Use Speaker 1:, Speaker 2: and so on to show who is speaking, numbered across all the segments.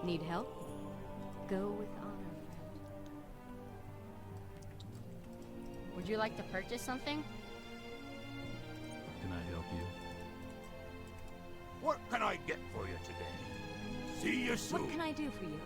Speaker 1: Need help? Go with honor, friend. Would you like to purchase something?
Speaker 2: Can I help you?
Speaker 3: What can I get for you today? See you soon.
Speaker 1: What can I do for you?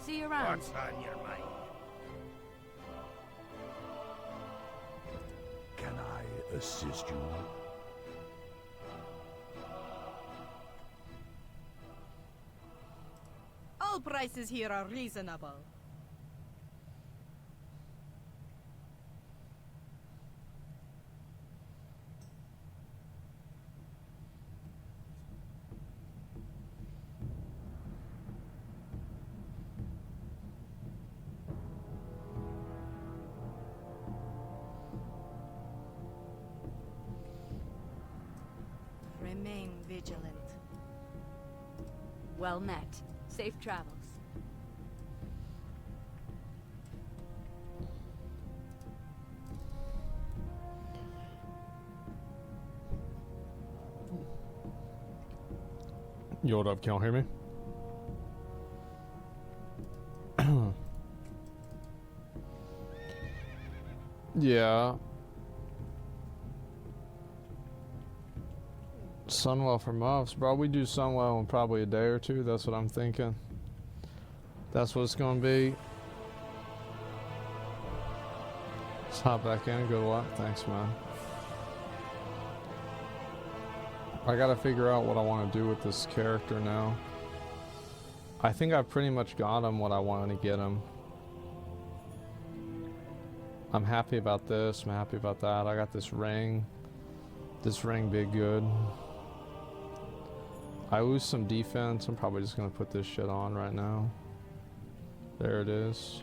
Speaker 1: See you around.
Speaker 3: What's on your mind? Can I assist you?
Speaker 4: All prices here are reasonable. Remain vigilant.
Speaker 1: Well met. Safe travels.
Speaker 5: Yo, what up? Can y'all hear me? Yeah. Sunwell for muffs, bro. We do Sunwell in probably a day or two. That's what I'm thinking. That's what it's gonna be. Let's hop back in. Good luck. Thanks, man. I gotta figure out what I want to do with this character now. I think I pretty much got him what I wanted to get him. I'm happy about this. I'm happy about that. I got this ring. This ring be good. I lose some defense. I'm probably just gonna put this shit on right now. There it is.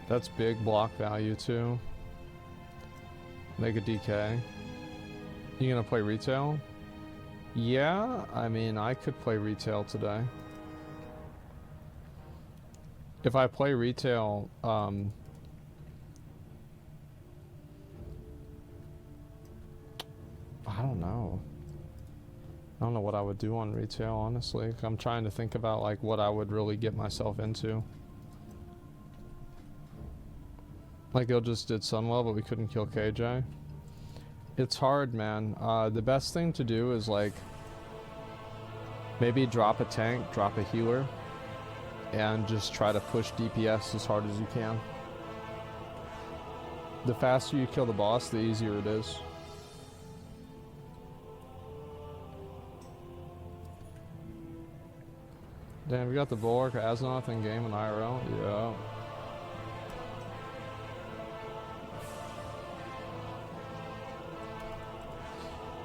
Speaker 5: That's big block value too. Make a DK. You gonna play retail? Yeah, I mean, I could play retail today. If I play retail, I don't know. I don't know what I would do on retail, honestly. I'm trying to think about like what I would really get myself into. Like they just did Sunwell, but we couldn't kill KJ. It's hard, man. The best thing to do is like maybe drop a tank, drop a healer, and just try to push DPS as hard as you can. The faster you kill the boss, the easier it is. Damn, we got the Bulwark, Aznaroth in game and IRL? Yeah.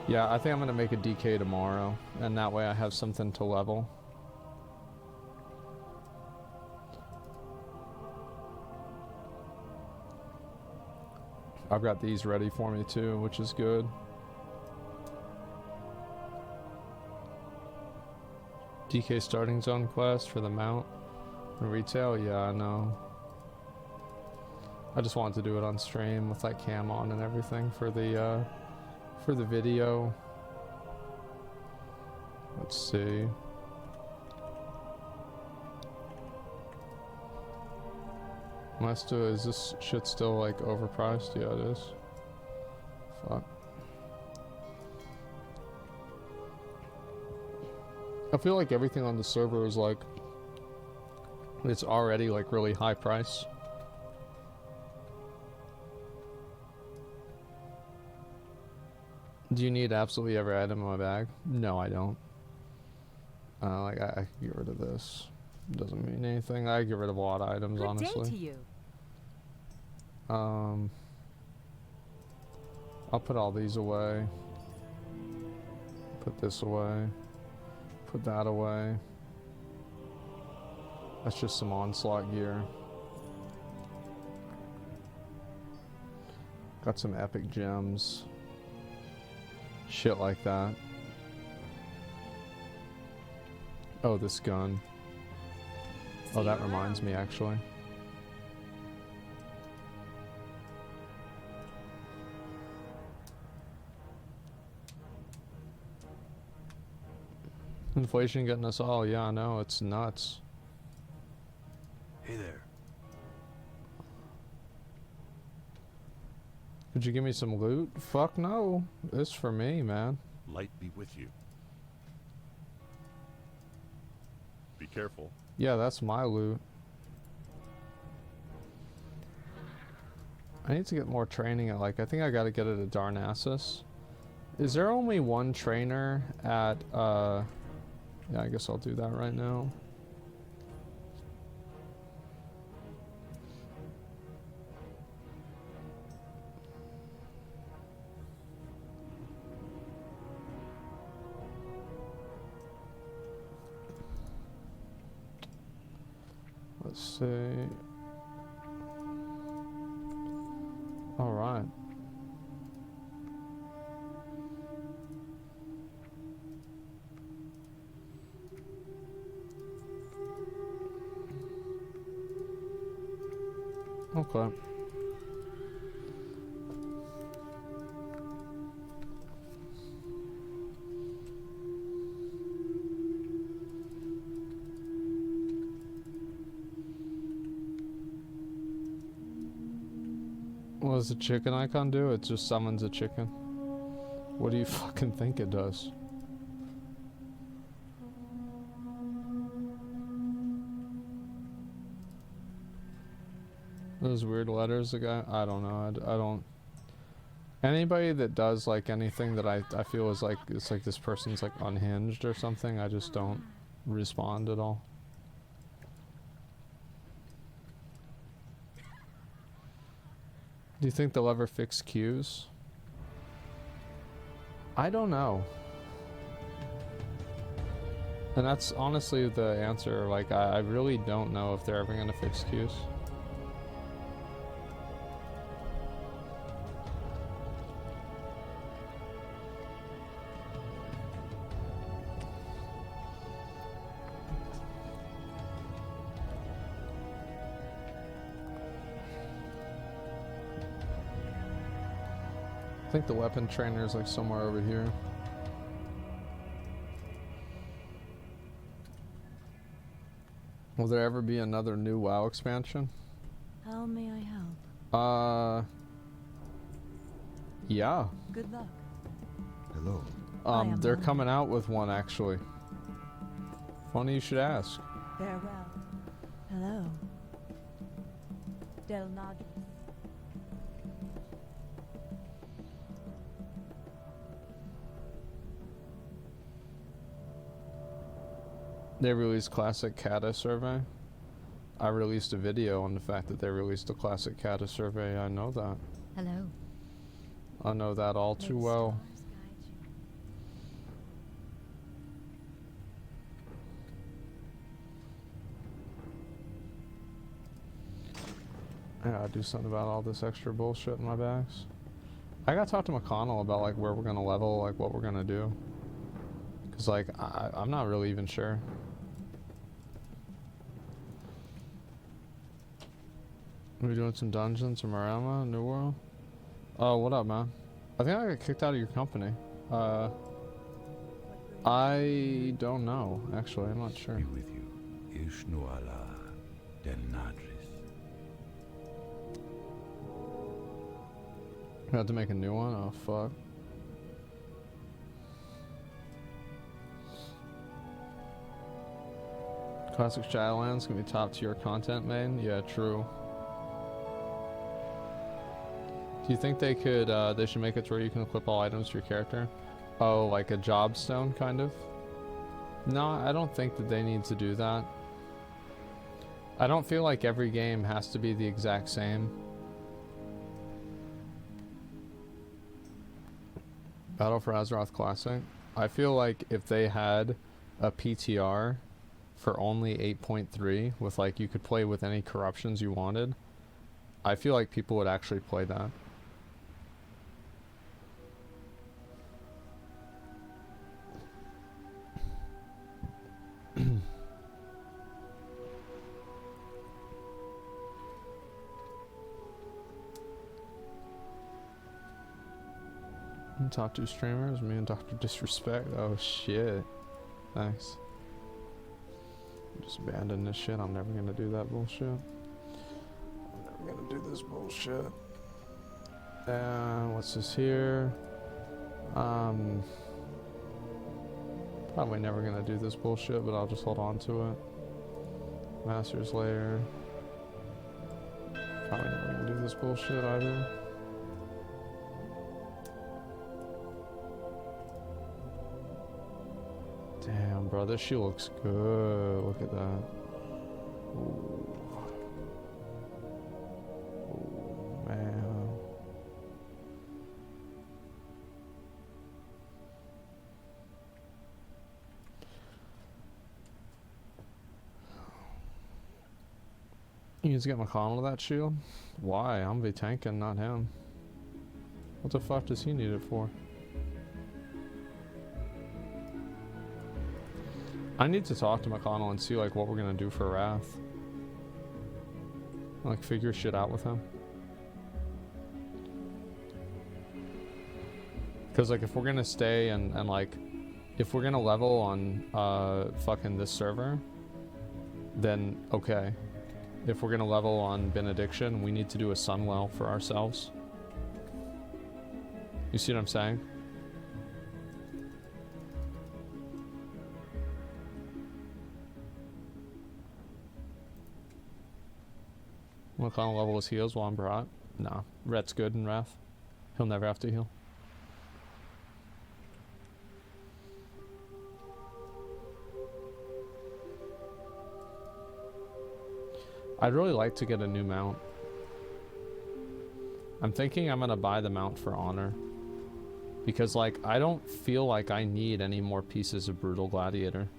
Speaker 5: Yeah, I think I'm gonna make a DK tomorrow, and that way I have something to level. I've got these ready for me too, which is good. DK starting zone quest for the mount and retail, yeah, I know. I just wanted to do it on stream with like cam on and everything for the video. Let's see. Is this shit still like overpriced? Yeah, it is. Fuck. I feel like everything on the server is like, it's already like really high price. Do you need absolutely every item in my bag? No, I don't. Like I can get rid of this. Doesn't mean anything. I get rid of a lot of items,
Speaker 1: Good
Speaker 5: honestly.
Speaker 1: day to you.
Speaker 5: I'll put all these away. Put this away. Put that away. That's just some onslaught gear. Got some epic gems. Shit like that. Oh, this gun. Oh, that reminds me, actually. Inflation getting us all. Yeah, I know. It's nuts.
Speaker 3: Hey there.
Speaker 5: Could you give me some loot? Fuck no. This for me, man.
Speaker 3: Light be with you. Be careful.
Speaker 5: Yeah, that's my loot. I need to get more training at, like, I think I gotta get it at Darnassus. Is there only one trainer at, yeah, I guess I'll do that right now. Let's see. All right. Okay. What does the chicken icon do? It just summons a chicken. What do you fucking think it does? Those weird letters, the guy. I don't know. I don't. Anybody that does like anything that I feel is like it's like this person's like unhinged or something. I just don't respond at all. Do you think they'll ever fix queues? I don't know. And that's honestly the answer. Like, I really don't know if they're ever gonna fix queues. I think the weapon trainer is like somewhere over here. Will there ever be another new WoW expansion?
Speaker 4: How may I help?
Speaker 5: Yeah.
Speaker 4: Good luck.
Speaker 2: Hello.
Speaker 5: They're coming out with one actually. Funny you should ask.
Speaker 4: Farewell. Hello. Del Nadris.
Speaker 5: They released Classic Kata Survey. I released a video on the fact that they released a Classic Kata Survey. I know that.
Speaker 1: Hello.
Speaker 5: I know that all too well. I gotta do something about all this extra bullshit in my bags. I gotta talk to McConnell about like where we're gonna level, like what we're gonna do. Cause like I'm not really even sure. Are we doing some dungeons or Marama, New World? Oh, what up, man? I think I got kicked out of your company. I don't know, actually. I'm not sure.
Speaker 3: Be with you. Ishnuala Del Nadris.
Speaker 5: I had to make a new one? Oh, fuck. Classic Shadowlands can be top tier content, man. Yeah, true. Do you think they could, they should make it to where you can equip all items to your character? Oh, like a job stone, kind of? No, I don't think that they need to do that. I don't feel like every game has to be the exact same. Battle for Azeroth Classic. I feel like if they had a PTR for only 8.3 with like you could play with any corruptions you wanted, I feel like people would actually play that. Top 2 streamers, me and Dr. Disrespect. Oh shit. Thanks. Just abandon this shit. I'm never gonna do that bullshit. I'm never gonna do this bullshit. What's this here? Probably never gonna do this bullshit, but I'll just hold on to it. Master's Lair. Probably never gonna do this bullshit either. Damn, bro, this shoe looks good. Look at that. Ooh. Ooh, man. You need to get McConnell that shield? Why? I'm be tanking, not him. What the fuck does he need it for? I need to talk to McConnell and see like what we're gonna do for Wrath. Like figure shit out with him. Cause like if we're gonna stay and like if we're gonna level on fucking this server, then okay. If we're gonna level on Benediction, we need to do a Sunwell for ourselves. You see what I'm saying? What kind of level his heals while I'm brought? Nah, Rhett's good in Wrath. He'll never have to heal. I'd really like to get a new mount. I'm thinking I'm gonna buy the mount for honor. Because like, I don't feel like I need any more pieces of Brutal Gladiator.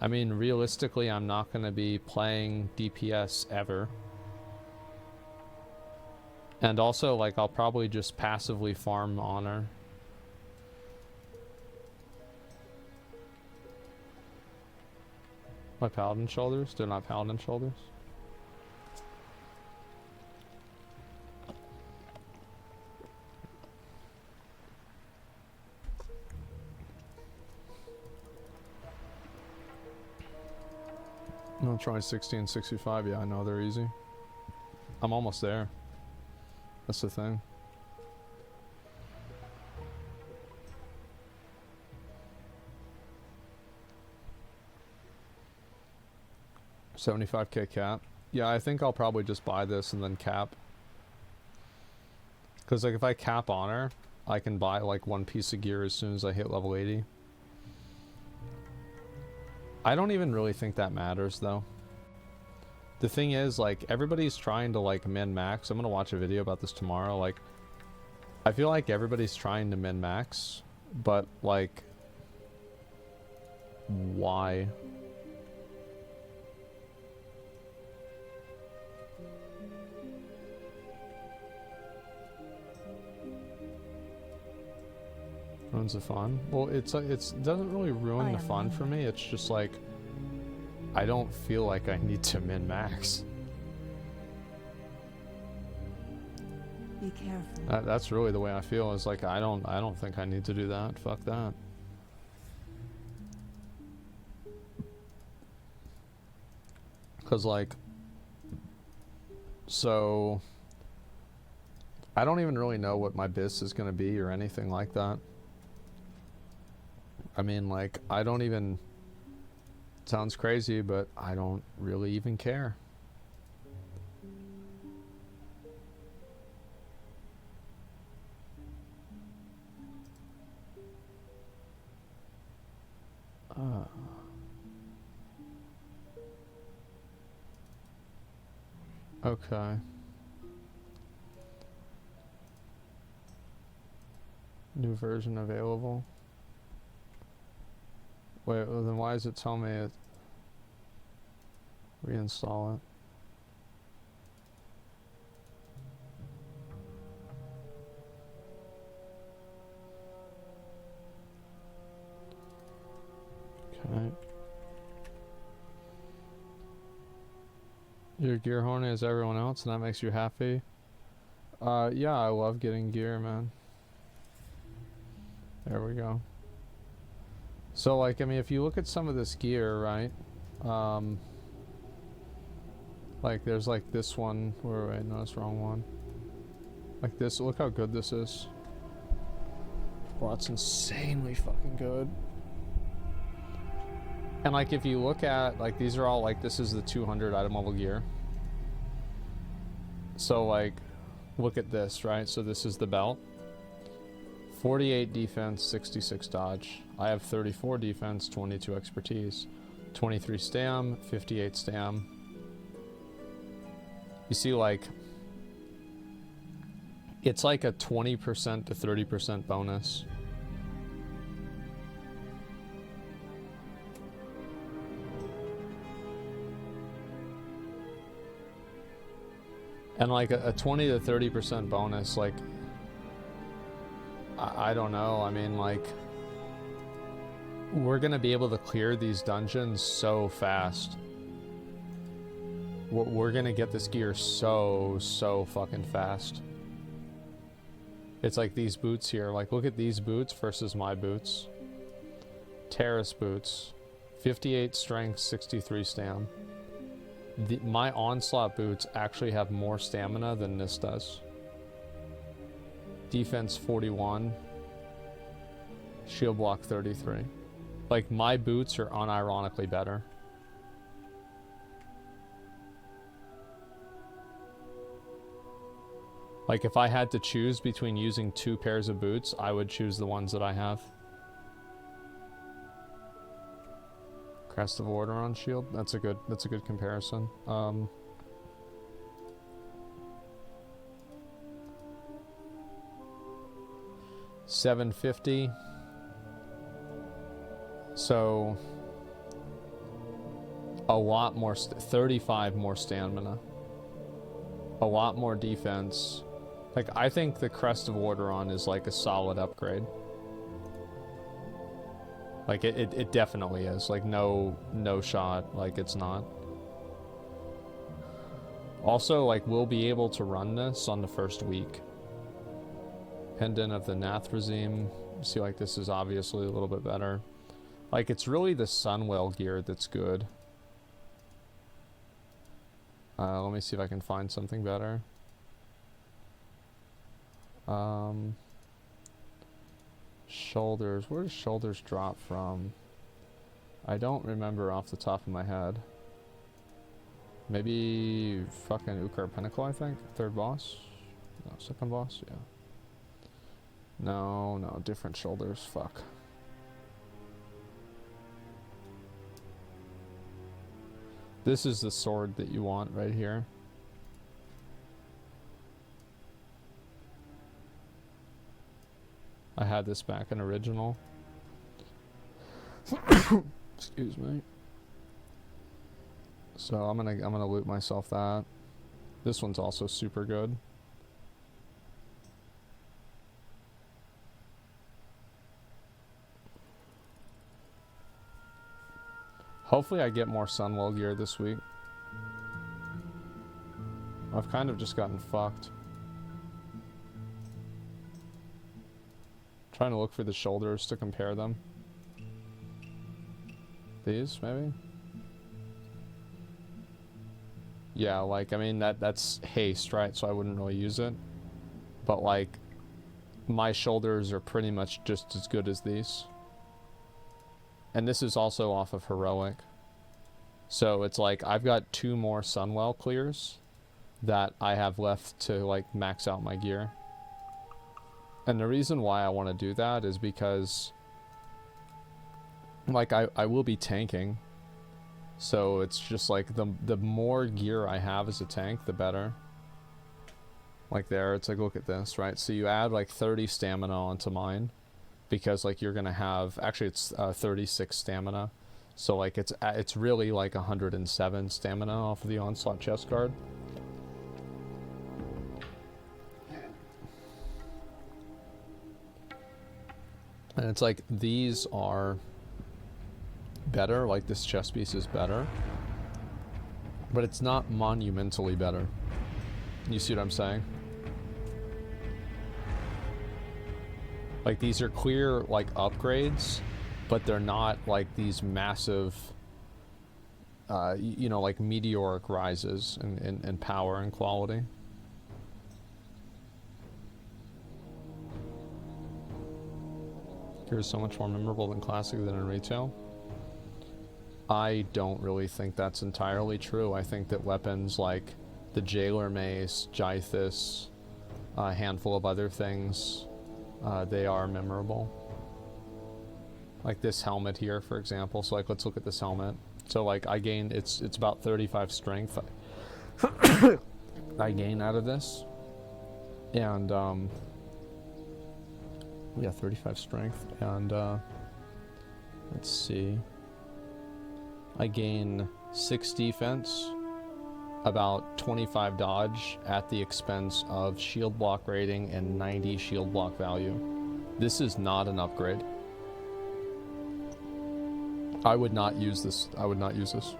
Speaker 5: I mean, realistically, I'm not going to be playing DPS ever. And also, like, I'll probably just passively farm honor. My paladin shoulders? They're not paladin shoulders. I'll try 60 and 65. Yeah, I know they're easy. I'm almost there. That's the thing. $75k cap. Yeah, I think I'll probably just buy this and then cap. Because like if I cap honor, I can buy like one piece of gear as soon as I hit level 80. I don't even really think that matters though. The thing is, like, everybody's trying to like min-max. I'm gonna watch a video about this tomorrow. Like, I feel like everybody's trying to min-max, but like, why? Ruins the fun. Well, it doesn't really ruin the fun for me. It's just like, I don't feel like I need to min-max.
Speaker 4: Be careful.
Speaker 5: That's really the way I feel. Is like I don't think I need to do that. Fuck that. Cause like, so I don't even really know what my bis is gonna be or anything like that. I mean, like, I don't even, sounds crazy, but I don't really even care. Okay. New version available. Wait, well then why does it tell me it? Reinstall it. Okay. You're gear horny as everyone else, and that makes you happy? Yeah, I love getting gear, man. There we go. So, like, I mean, if you look at some of this gear, right? Like, there's like this one. Wait, no, that's the wrong one. Like this, look how good this is. Wow, it's insanely fucking good. And like, if you look at, like, these are all like, this is the 200 item level gear. So like, look at this, right? So this is the belt. 48 defense, 66 dodge. I have 34 defense, 22 expertise. 23 stam, 58 stam. You see, like, it's like a 20% to 30% bonus. And like a 20 to 30% bonus, like, I don't know, I mean, like, we're gonna be able to clear these dungeons so fast. We're gonna get this gear so fucking fast. It's like these boots here, like, look at these boots versus my boots. Terrace boots, 58 strength, 63 stam. My onslaught boots actually have more stamina than this does. Defense 41, shield block 33. Like, my boots are unironically better. Like, if I had to choose between using 2 pairs of boots, I would choose the ones that I have. Crest of Order on shield. That's a good comparison. 750. So a lot more, 35 more stamina. A lot more defense. Like, I think the Crest of Orderon is like a solid upgrade. Like, it definitely is. Like, no shot. Like, it's not. Also, like, we'll be able to run this on the first week. Pendant of the Nathrazim. See, like, this is obviously a little bit better. Like, it's really the Sunwell gear that's good. Let me see if I can find something better. Shoulders. Where does shoulders drop from? I don't remember off the top of my head. Maybe fucking Ukar Pinnacle, I think? Third boss? No, second boss? Yeah. No, different shoulders. Fuck. This is the sword that you want right here. I had this back in original. Excuse me. So I'm gonna loot myself that. This one's also super good. Hopefully I get more Sunwell gear this week. I've kind of just gotten fucked. Trying to look for the shoulders to compare them. These, maybe? Yeah, like, I mean, that's haste, right? So I wouldn't really use it. But, like, my shoulders are pretty much just as good as these. And this is also off of Heroic. So it's like, I've got 2 more Sunwell clears that I have left to, like, max out my gear. And the reason why I want to do that is because, like, I will be tanking. So it's just like, the more gear I have as a tank, the better. Like there, it's like, look at this, right? So you add like 30 stamina onto mine, because like you're gonna have, actually it's 36 stamina. So like it's really like 107 stamina off of the onslaught chest card. And it's like, these are better, like this chess piece is better, but it's not monumentally better. You see what I'm saying? Like these are clear like upgrades, but they're not like these massive, you know, like meteoric rises in power and quality. Here's so much more memorable than classic than in retail. I don't really think that's entirely true. I think that weapons like the Jailer Mace, Jythus, a handful of other things, they are memorable. Like this helmet here, for example. So like, let's look at this helmet. So like I gain, it's about 35 strength I gain out of this. And yeah, 35 strength. And let's see. I gain 6 defense, about 25 dodge at the expense of shield block rating and 90 shield block value. This is not an upgrade. I would not use this. I would not use this.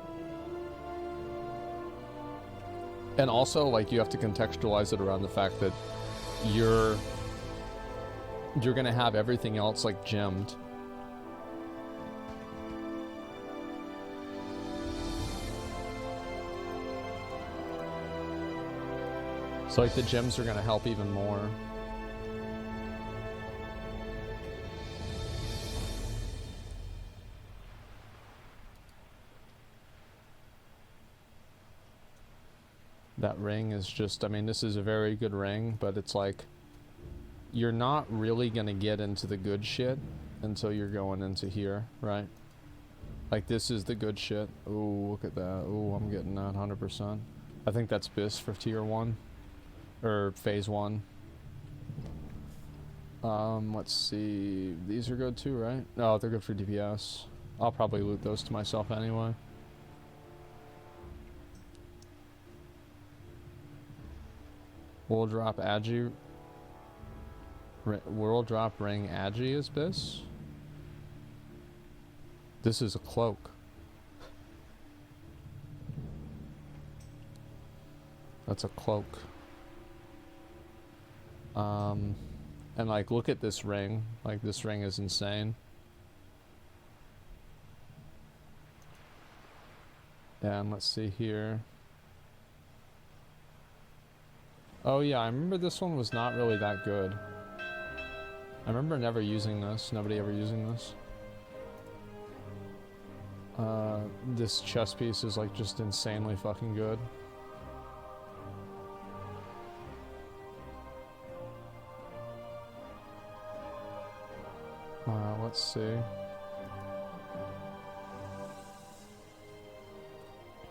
Speaker 5: And also, like, you have to contextualize it around the fact that you're gonna have everything else like gemmed. So like the gems are gonna help even more. That ring is just, I mean, this is a very good ring, but it's like, you're not really gonna get into the good shit until you're going into here, right? Like this is the good shit. Ooh, look at that. Ooh, I'm getting that 100%. I think that's BIS for tier 1. Or phase 1. Let's see. These are good too, right? No, they're good for DPS. I'll probably loot those to myself anyway. World drop Agi. World drop ring Agi is BIS. This is a cloak. That's a cloak. And like, look at this ring. Like, this ring is insane. And let's see here. Oh yeah, I remember this one was not really that good. I remember never using this. Nobody ever using this. This chess piece is like just insanely fucking good. Let's see.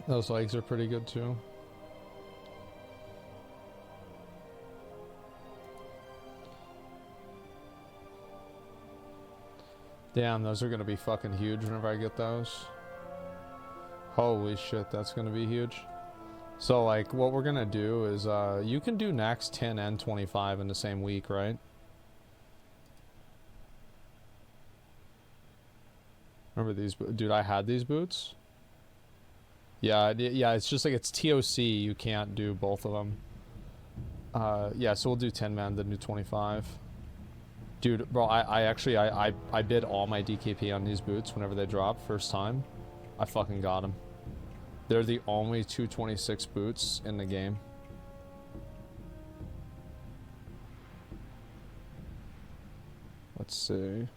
Speaker 5: Those legs are pretty good too. Damn, those are gonna be fucking huge whenever I get those. Holy shit, that's gonna be huge. So like, what we're gonna do is, you can do Nax 10 and 25 in the same week, right? Remember these, dude, I had these boots. Yeah, yeah, it's just like, it's TOC, you can't do both of them. Yeah, so we'll do 10 man, then do 25. Dude, bro, I bid all my DKP on these boots whenever they drop, first time. I fucking got them. They're the only 226 boots in the game. Let's see.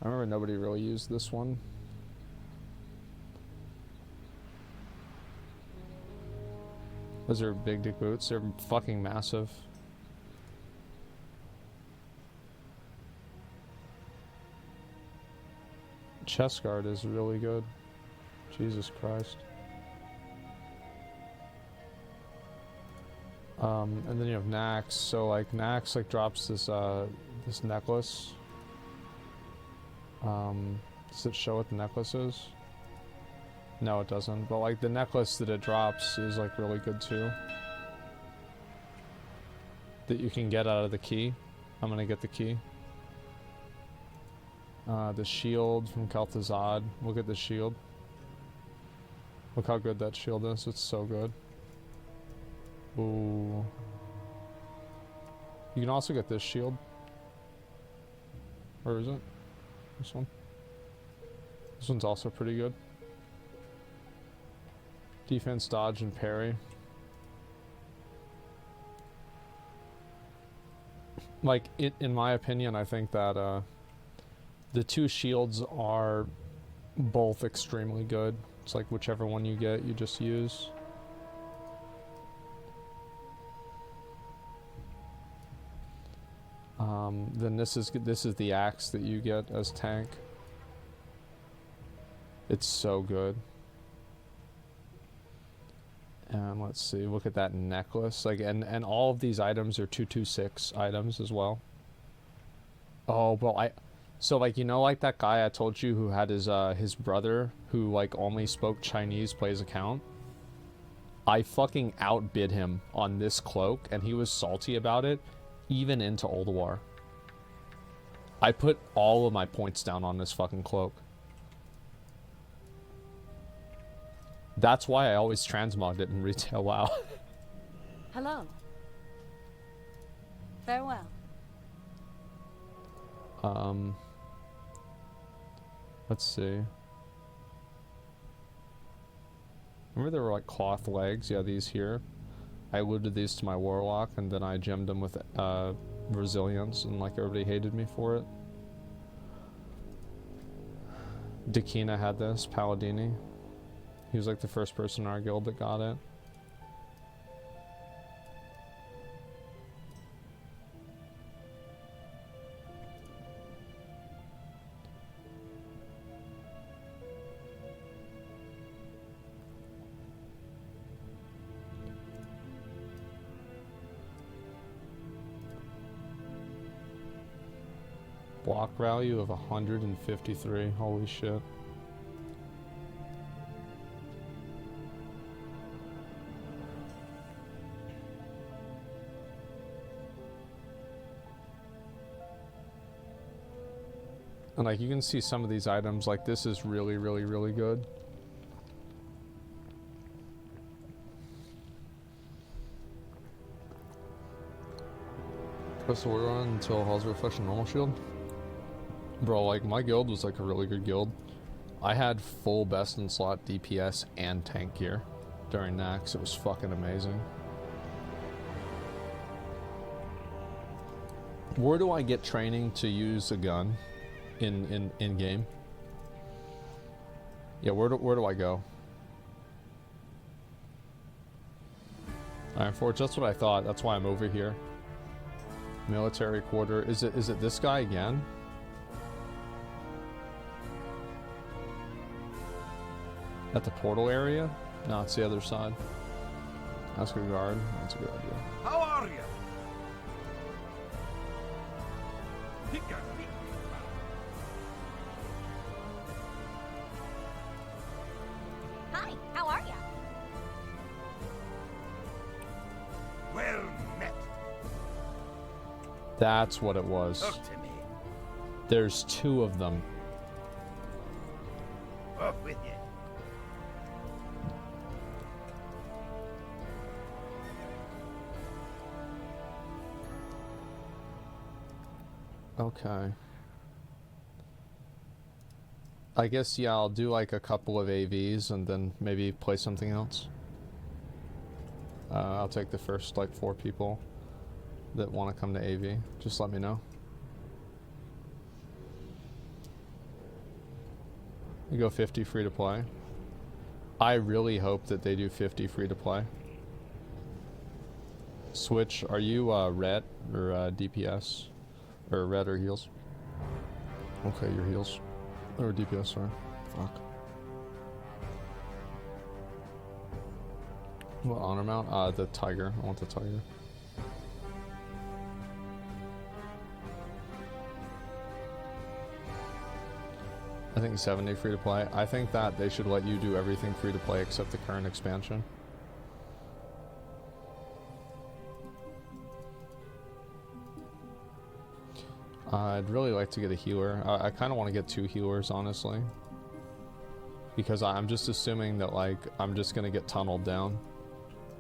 Speaker 5: I remember nobody really used this one. Those are big dick boots. They're fucking massive. Chest guard is really good. Jesus Christ. And then you have Nax. So like Nax like drops this this necklace. Does it show what the necklace is? No, it doesn't. But like the necklace that it drops is like really good too. That you can get out of the key. I'm gonna get the key. The shield from Kel'Thuzad. Look at the shield. Look how good that shield is. It's so good. Ooh. You can also get this shield. Where is it? This one? This one's also pretty good. Defense, dodge, and parry. Like, in my opinion, I think that the two shields are both extremely good. It's like whichever one you get, you just use. Then this is the axe that you get as tank. It's so good. And let's see, look at that necklace. Like, and all of these items are 226 items as well. Oh, well, so like, you know, like that guy I told you who had his brother who like only spoke Chinese play his account? I fucking outbid him on this cloak and he was salty about it, even into Old War. I put all of my points down on this fucking cloak. That's why I always transmogged it in retail WoW.
Speaker 1: Hello. Farewell.
Speaker 5: Let's see. Remember there were like cloth legs? Yeah, these here. I alluded these to my warlock and then I gemmed them with resilience and like everybody hated me for it. Dakina had this, Paladini. He was like the first person in our guild that got it. Block value of 153. Holy shit. And like you can see some of these items, like this is really, really, really good. Press the warrior on until Hall's Reflection normal shield. Bro, like my guild was like a really good guild. I had full best in slot DPS and tank gear during Nax. It was fucking amazing. Where do I get training to use a gun in game? Yeah, where do I go? Iron Forge, that's what I thought. That's why I'm over here. Military quarter. Is it this guy again? At the portal area? No, it's the other side. Ask a guard. That's a good idea.
Speaker 3: How are you?
Speaker 1: Hi, how are ya?
Speaker 3: Well met.
Speaker 5: That's what it was.
Speaker 3: Talk to me.
Speaker 5: There's two of them.
Speaker 3: Off with you.
Speaker 5: Okay. I guess, yeah, I'll do like a couple of AVs and then maybe play something else. I'll take the first like 4 people that want to come to AV. Just let me know. You go 50 free to play. I really hope that they do 50 free to play. Switch, are you red or DPS? Or red or heals? Okay, your heals. Or DPS, sorry. Fuck. What honor mount? The tiger. I want the tiger. I think 70 free to play. I think that they should let you do everything free to play except the current expansion. I'd really like to get a healer. I kind of want to get 2 healers, honestly. Because I'm just assuming that, like, I'm just going to get tunneled down.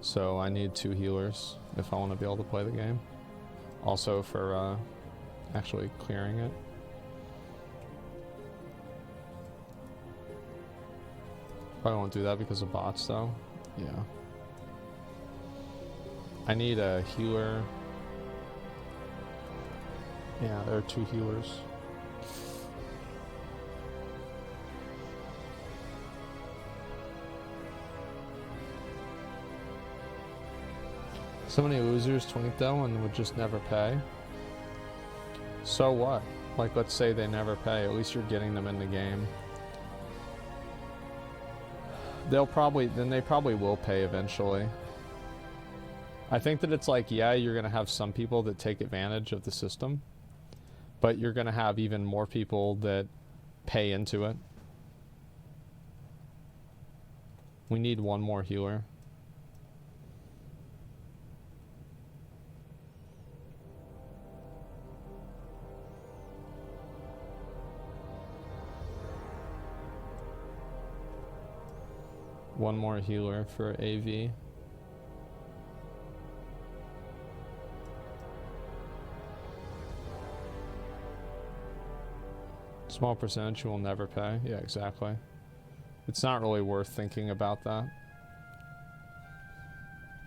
Speaker 5: So I need 2 healers if I want to be able to play the game. Also for actually clearing it. Probably won't do that because of bots, though. Yeah. I need a healer. Yeah, there are 2 healers. So many losers twink though and would just never pay. So what? Like, let's say they never pay. At least you're getting them in the game. They probably will pay eventually. I think that it's like, yeah, you're gonna have some people that take advantage of the system, but you're gonna have even more people that pay into it. We need 1 more healer. One more healer for AV. Small percentage will never pay. Yeah, exactly. It's not really worth thinking about that.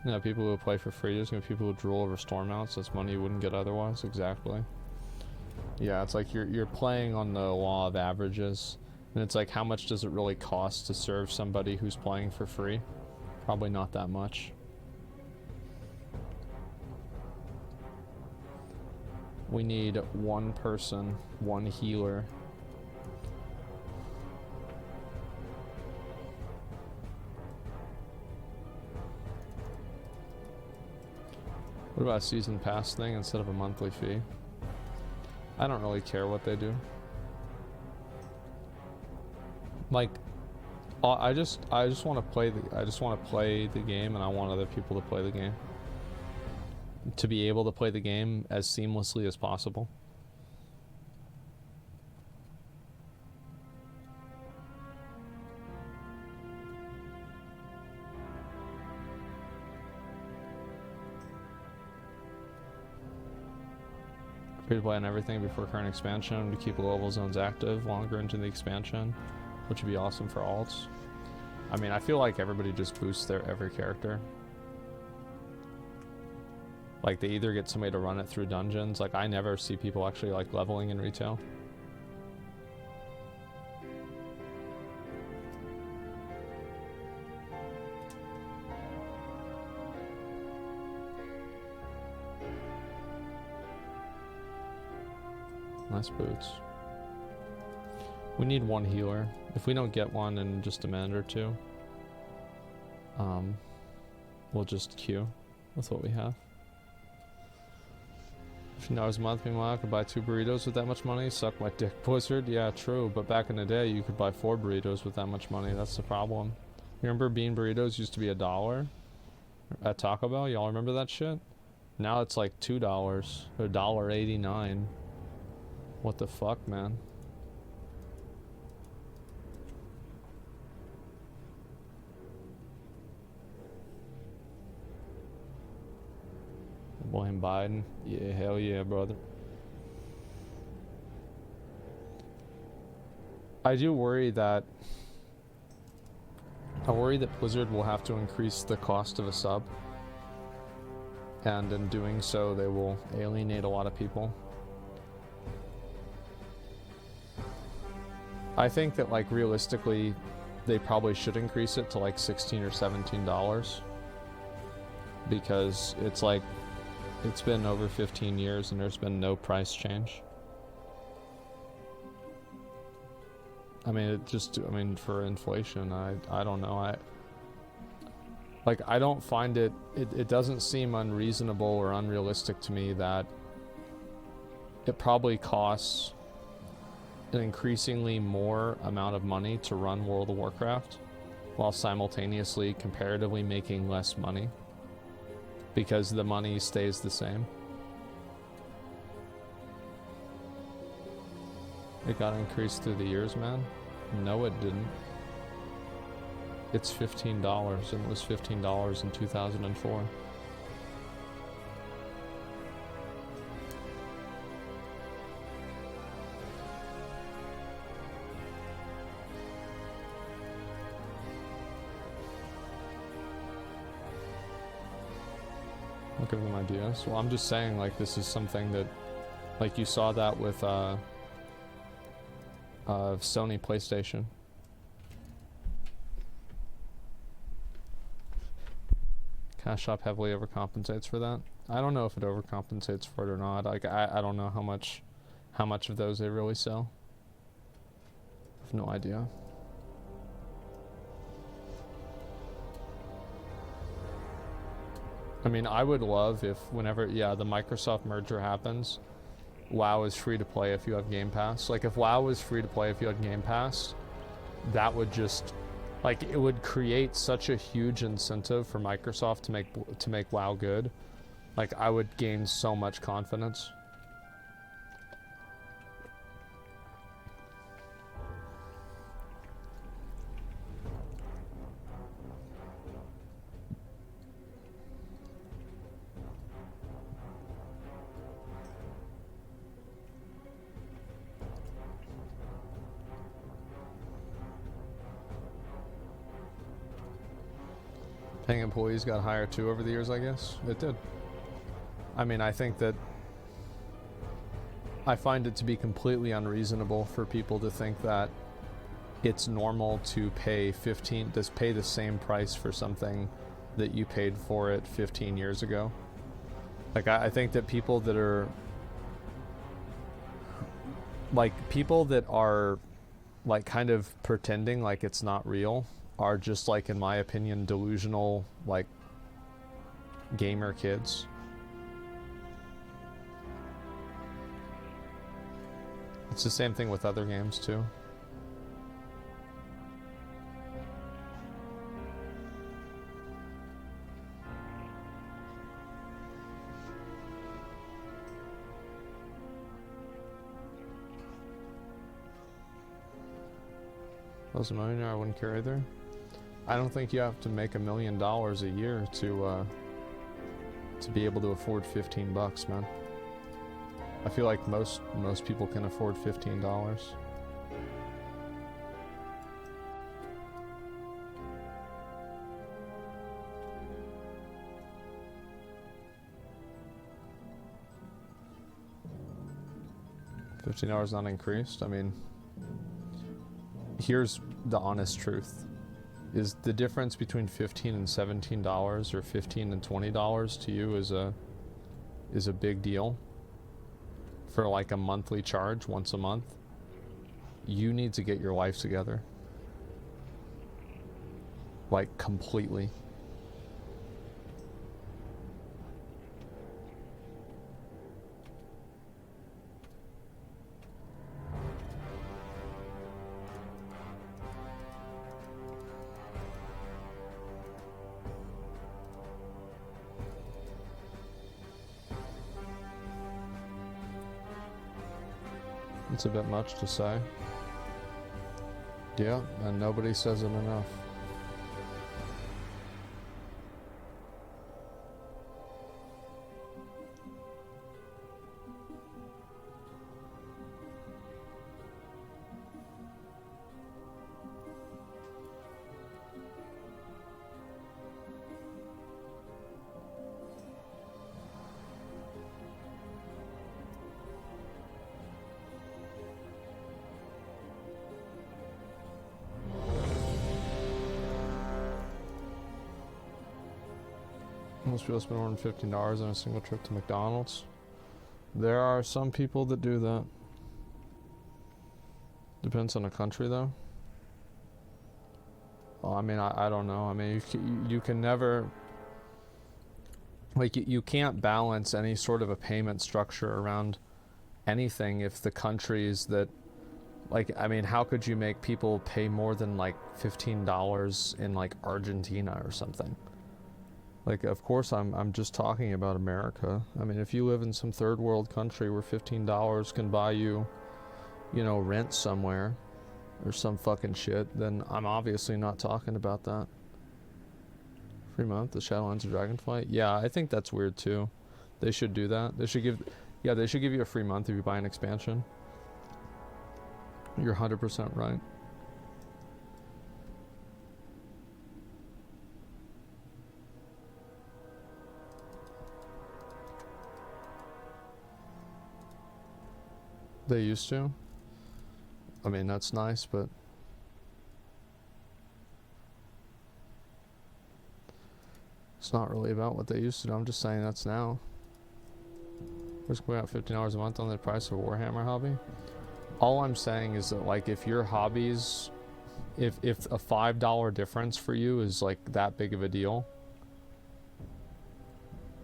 Speaker 5: You know, people who play for free, there's gonna be people who drool over storm mounts. That's money you wouldn't get otherwise. Exactly. Yeah, it's like you're playing on the law of averages. And it's like, how much does it really cost to serve somebody who's playing for free? Probably not that much. We need 1 person, 1 healer. What about a season pass thing instead of a monthly fee? I don't really care what they do. Like, I just want to play the game, and I want other people to play the game. To be able to play the game as seamlessly as possible. Free to play on everything before current expansion to keep the level zones active longer into the expansion, which would be awesome for alts. I mean, I feel like everybody just boosts their every character. Like, they either get somebody to run it through dungeons. Like, I never see people actually, like, leveling in retail. Nice boots. We need 1 healer. If we don't get one in just a minute or 2, we'll just queue with what we have. $15 a month, meanwhile, I could buy 2 burritos with that much money. Suck my dick, Blizzard. Yeah, true. But back in the day, you could buy 4 burritos with that much money. That's the problem. You remember bean burritos used to be $1 at Taco Bell? Y'all remember that shit? Now it's like $2 or $1.89. What the fuck, man? Blame Biden. Yeah, hell yeah, brother. I worry that Blizzard will have to increase the cost of a sub, and in doing so they will alienate a lot of people. I think that, like, realistically they probably should increase it to like $16 or $17, because it's like, it's been over 15 years and there's been no price change. I mean, for inflation, I don't know. Like, I don't find it doesn't seem unreasonable or unrealistic to me that it probably costs an increasingly more amount of money to run World of Warcraft while simultaneously comparatively making less money because the money stays the same. It got increased through the years, man. No, it didn't. It's $15 and it was $15 in 2004. I'll give them ideas. Well, I'm just saying, like, this is something that, like, you saw that with Sony PlayStation. Cash Shop heavily overcompensates for that. I don't know if it overcompensates for it or not. Like, I don't know how much of those they really sell. I have no idea. I mean, I would love if whenever, yeah, the Microsoft merger happens, WoW is free to play if you have Game Pass. Like, if WoW was free to play if you had Game Pass, that would just, like, it would create such a huge incentive for Microsoft to make WoW good. Like, I would gain so much confidence. Paying employees got higher too over the years, I guess. It did. I mean, I think that I find it to be completely unreasonable for people to think that it's normal to pay the same price for something that you paid for it 15 years ago. Like, I think that people that are like kind of pretending like it's not real are just, like, in my opinion, delusional, like, gamer kids. It's the same thing with other games too. If I was a millionaire, I wouldn't care either. I don't think you have to make $1 million a year to be able to afford $15, man. I feel like most people can afford $15. $15 not increased. I mean, here's the honest truth. Is the difference between $15 and $17 or $15 and $20 to you is a big deal for, like, a monthly charge once a month? You need to get your life together. Like, completely. It's a bit much to say. Yeah, and nobody says it enough. Most people spend more than $15 on a single trip to McDonald's. There are some people that do that. Depends on the country, though. I mean, I don't know. I mean, you can never, like, you can't balance any sort of a payment structure around anything if the countries that, like, I mean, how could you make people pay more than like $15 in like Argentina or something? Like, of course, I'm just talking about America. I mean, if you live in some third world country where $15 can buy you, you know, rent somewhere or some fucking shit, then I'm obviously not talking about that. Free month, the Shadowlands of Dragonflight? Yeah, I think that's weird too. They should do that. They should give you a free month if you buy an expansion. You're 100% right. They used to. I mean, that's nice, but it's not really about what they used to do. I'm just saying that's now. We're just going out $15 a month on the price of a Warhammer hobby. All I'm saying is that, like, if your hobbies, if a $5 difference for you is like that big of a deal,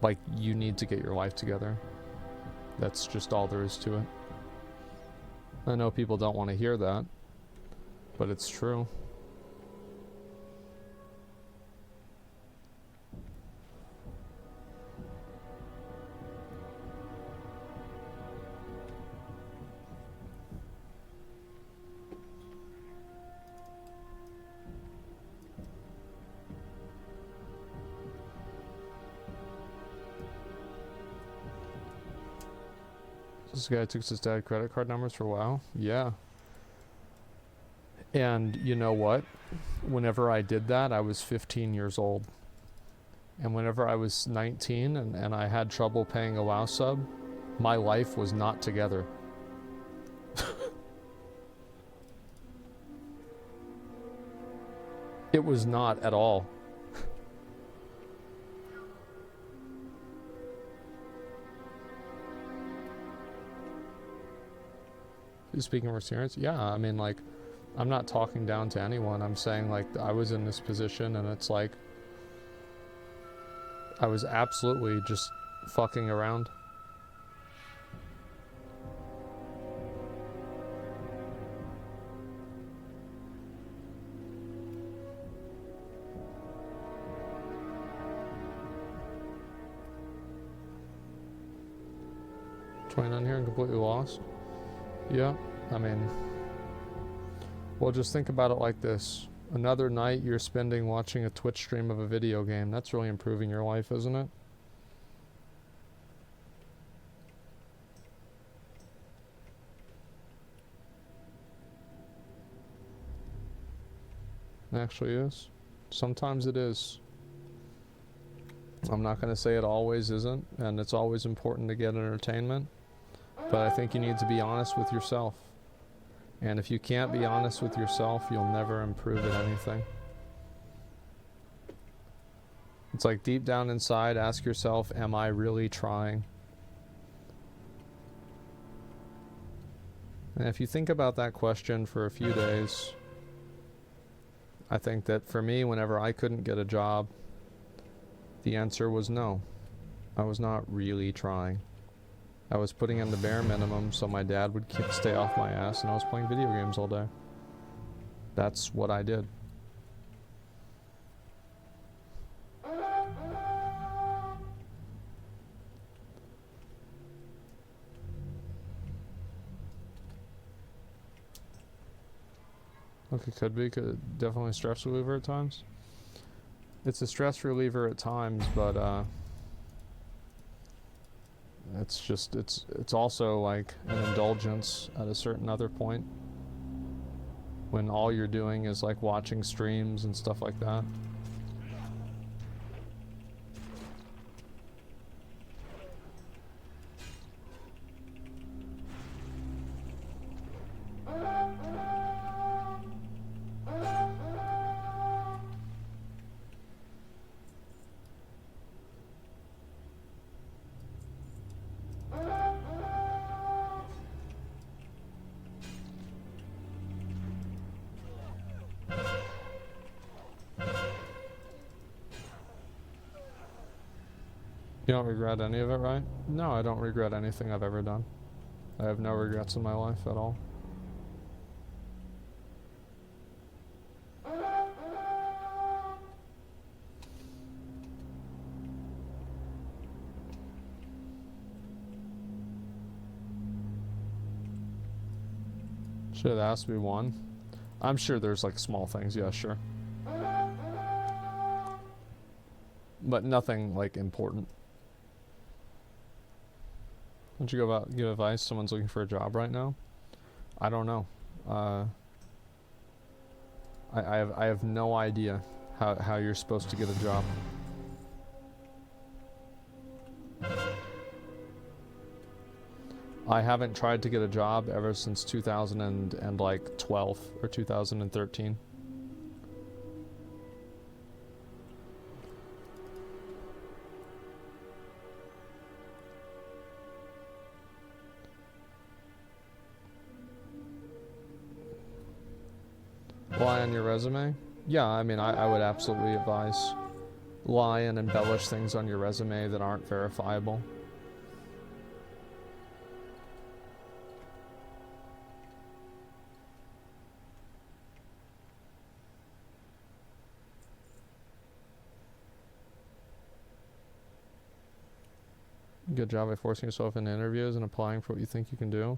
Speaker 5: like, you need to get your life together. That's just all there is to it. I know people don't want to hear that, but it's true. This guy took his dad's credit card numbers for WoW? Yeah. And you know what? Whenever I did that, I was 15 years old. And whenever I was 19 and I had trouble paying a WoW sub, my life was not together. It was not at all. Speaking of experience, yeah, I mean, like, I'm not talking down to anyone. I'm saying, like, I was in this position and it's like, I was absolutely just fucking around. Trying on here and completely lost. Yeah, I mean, well, just think about it like this. Another night you're spending watching a Twitch stream of a video game. That's really improving your life, isn't it? It actually is. Sometimes it is. I'm not going to say it always isn't, and it's always important to get entertainment. But I think you need to be honest with yourself. And if you can't be honest with yourself, you'll never improve at anything. It's like deep down inside, ask yourself, am I really trying? And if you think about that question for a few days, I think that for me, whenever I couldn't get a job, the answer was no. I was not really trying. I was putting in the bare minimum so my dad would stay off my ass, and I was playing video games all day. That's what I did. Okay, could definitely a stress reliever at times. It's a stress reliever at times, but it's just, it's also like an indulgence at a certain other point when all you're doing is like watching streams and stuff like that. You don't regret any of it, right? No, I don't regret anything I've ever done. I have no regrets in my life at all. Sure, that has to be one. I'm sure there's like small things, yeah, sure. But nothing like important. Don't you go about give advice? Someone's looking for a job right now. I don't know. I have no idea how you're supposed to get a job. I haven't tried to get a job ever since 2012 or 2013. Lie on your resume? Yeah, I mean, I would absolutely advise lie and embellish things on your resume that aren't verifiable. Good job at forcing yourself into interviews and applying for what you think you can do.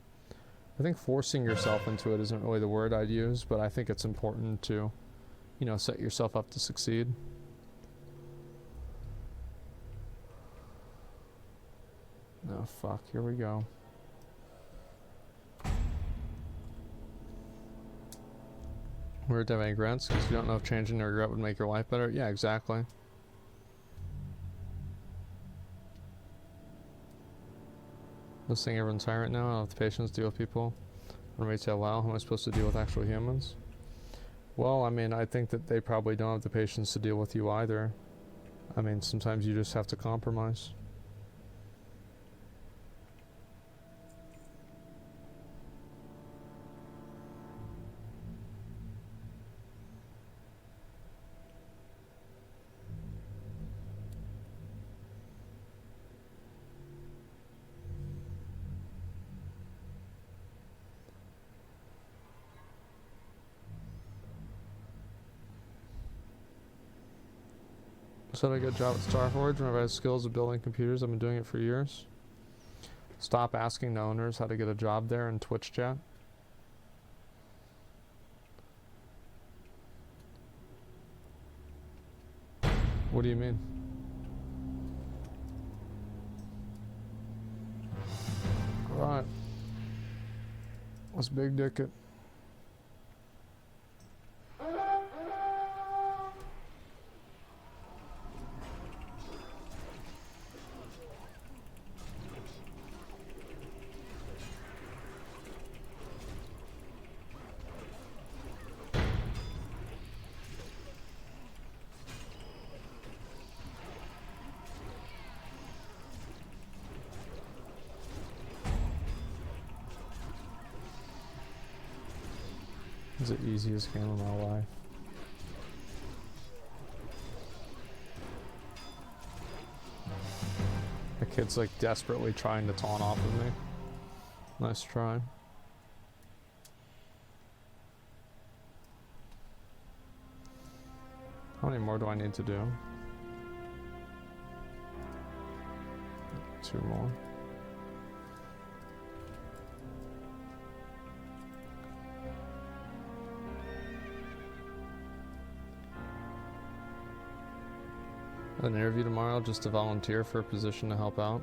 Speaker 5: I think forcing yourself into it isn't really the word I'd use, but I think it's important to, you know, set yourself up to succeed. Oh, fuck. Here we go. We're to have any regrets because you don't know if changing your regret would make your life better. Yeah, exactly. This thing everyone's high right now. I don't have the patience to deal with people. When we say, wow, how am I supposed to deal with actual humans? Well, I mean, I think that they probably don't have the patience to deal with you either. I mean, sometimes you just have to compromise. So I did a good job at Starforge whenever I had skills of building computers. I've been doing it for years. Stop asking the owners how to get a job there in Twitch chat. What do you mean? Right. Let's big dick it. It's the easiest game of my life. The kid's like desperately trying to taunt off of me. Nice try. How many more do I need to do? 2 more. An interview tomorrow just to volunteer for a position to help out.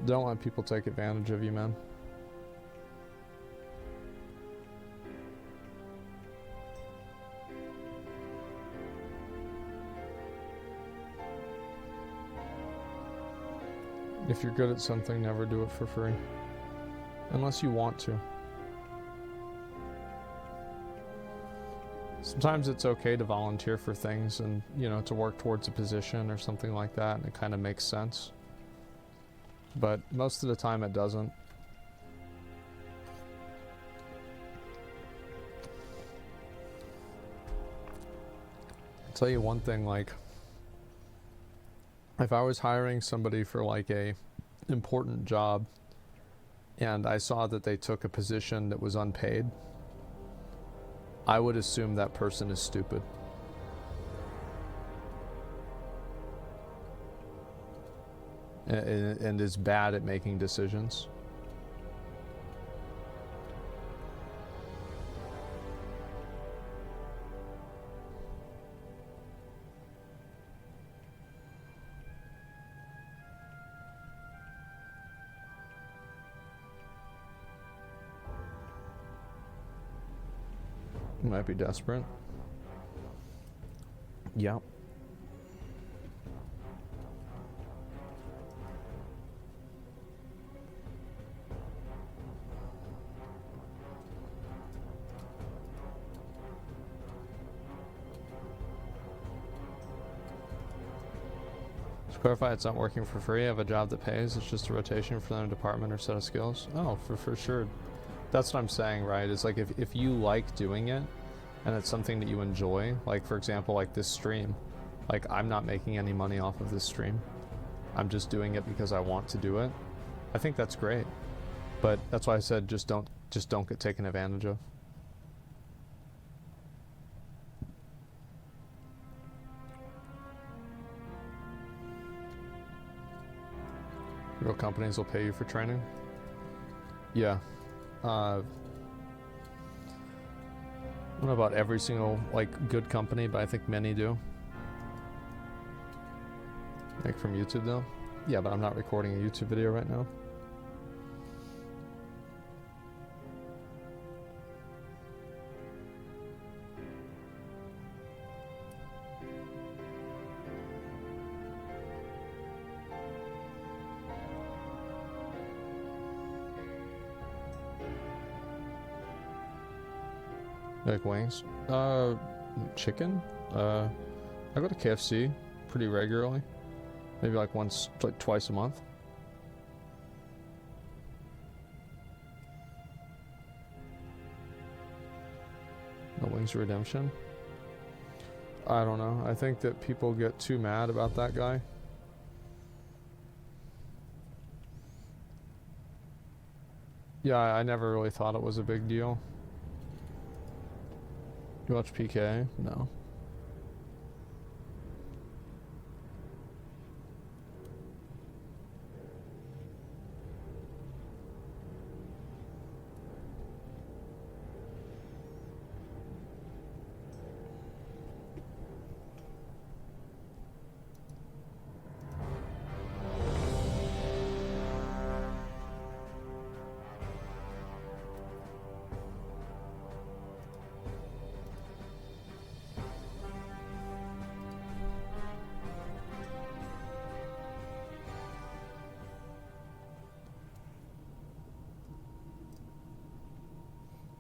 Speaker 5: Don't let people take advantage of you, man. If you're good at something, never do it for free. Unless you want to. Sometimes it's okay to volunteer for things and, you know, to work towards a position or something like that, and it kind of makes sense. But most of the time it doesn't. I'll tell you one thing, like, If I was hiring somebody for like a important job and I saw that they took a position that was unpaid, I would assume that person is stupid. And is bad at making decisions. Might be desperate. Yep. To clarify, it's not working for free. I have a job that pays. It's just a rotation for their department or set of skills. Oh, for sure. That's what I'm saying, right? It's like if you like doing it and it's something that you enjoy, like for example, like this stream, like I'm not making any money off of this stream. I'm just doing it because I want to do it. I think that's great. But that's why I said just don't get taken advantage of. Real companies will pay you for training. Yeah. I don't know about every single like good company, but I think many do. Like from YouTube though? Yeah, but I'm not recording a YouTube video right now. Like wings? Chicken? I go to KFC pretty regularly. Maybe like twice a month. No Wings Redemption? I don't know. I think that people get too mad about that guy. Yeah, I never really thought it was a big deal. You watch PK? No.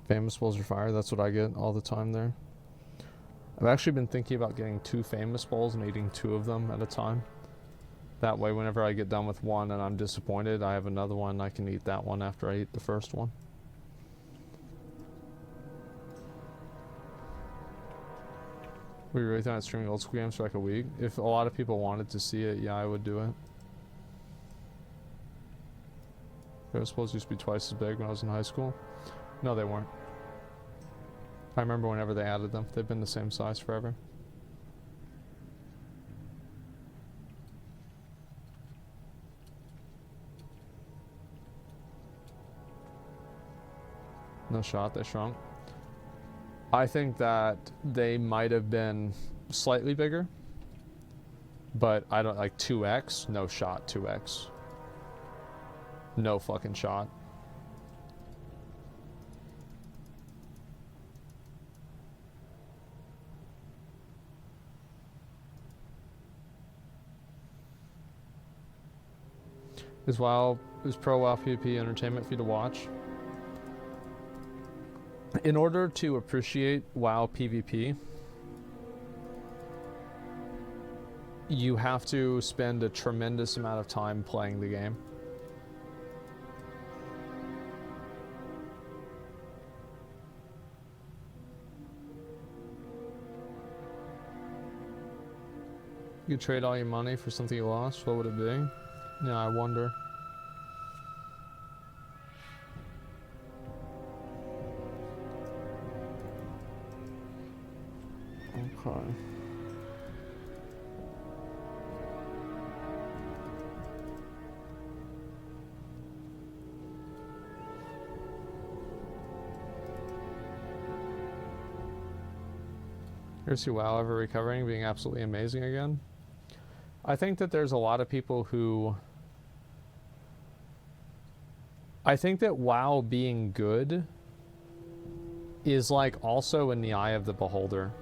Speaker 5: Famous bowls are fire. That's what I get all the time there. I've actually been thinking about getting 2 famous bowls and eating 2 of them at a time. That way, whenever I get done with one and I'm disappointed, I have another one. I can eat that one after I eat the first one. We really thought streaming old school games for like a week. If a lot of people wanted to see it, yeah, I would do it. Famous bowls used to be twice as big when I was in high school. No, they weren't. I remember whenever they added them. They've been the same size forever. No shot, they shrunk. I think that they might have been slightly bigger, but I don't like 2x. No shot, 2x. No fucking shot. Is Pro WoW PvP entertainment for you to watch? In order to appreciate WoW PvP, you have to spend a tremendous amount of time playing the game. You could trade all your money for something you lost. What would it be? Yeah, I wonder. Okay. Here's your WoW ever recovering, being absolutely amazing again. I think that there's a lot of people who... I think that WoW being good is like also in the eye of the beholder.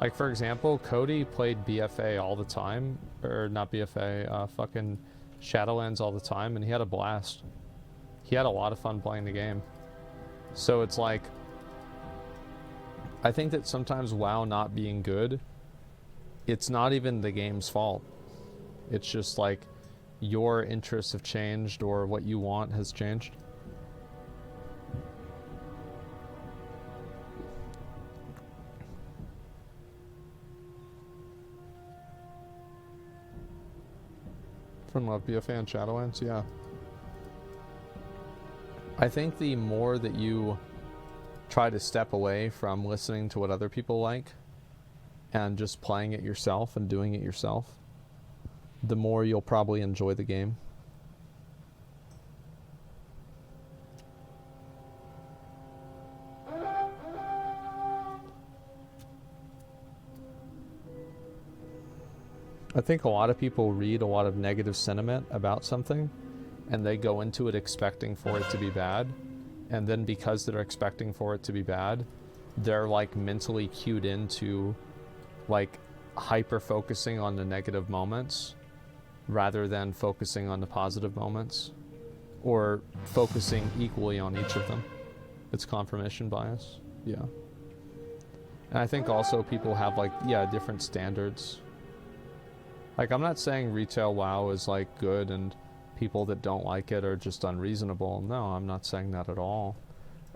Speaker 5: Like for example, Cody played BFA all the time, or not BFA, fucking Shadowlands all the time, and he had a blast. He had a lot of fun playing the game. So it's like, I think that sometimes WoW not being good, it's not even the game's fault. It's just like your interests have changed or what you want has changed. From Love BFA and Shadowlands, yeah. I think the more that you try to step away from listening to what other people like and just playing it yourself and doing it yourself, the more you'll probably enjoy the game. I think a lot of people read a lot of negative sentiment about something and they go into it expecting for it to be bad, and then because they're expecting for it to be bad, they're like mentally cued into like hyper focusing on the negative moments rather than focusing on the positive moments, or focusing equally on each of them. It's confirmation bias. Yeah. And I think also people have like, yeah, different standards. Like, I'm not saying retail WoW is like good and people that don't like it are just unreasonable. No, I'm not saying that at all.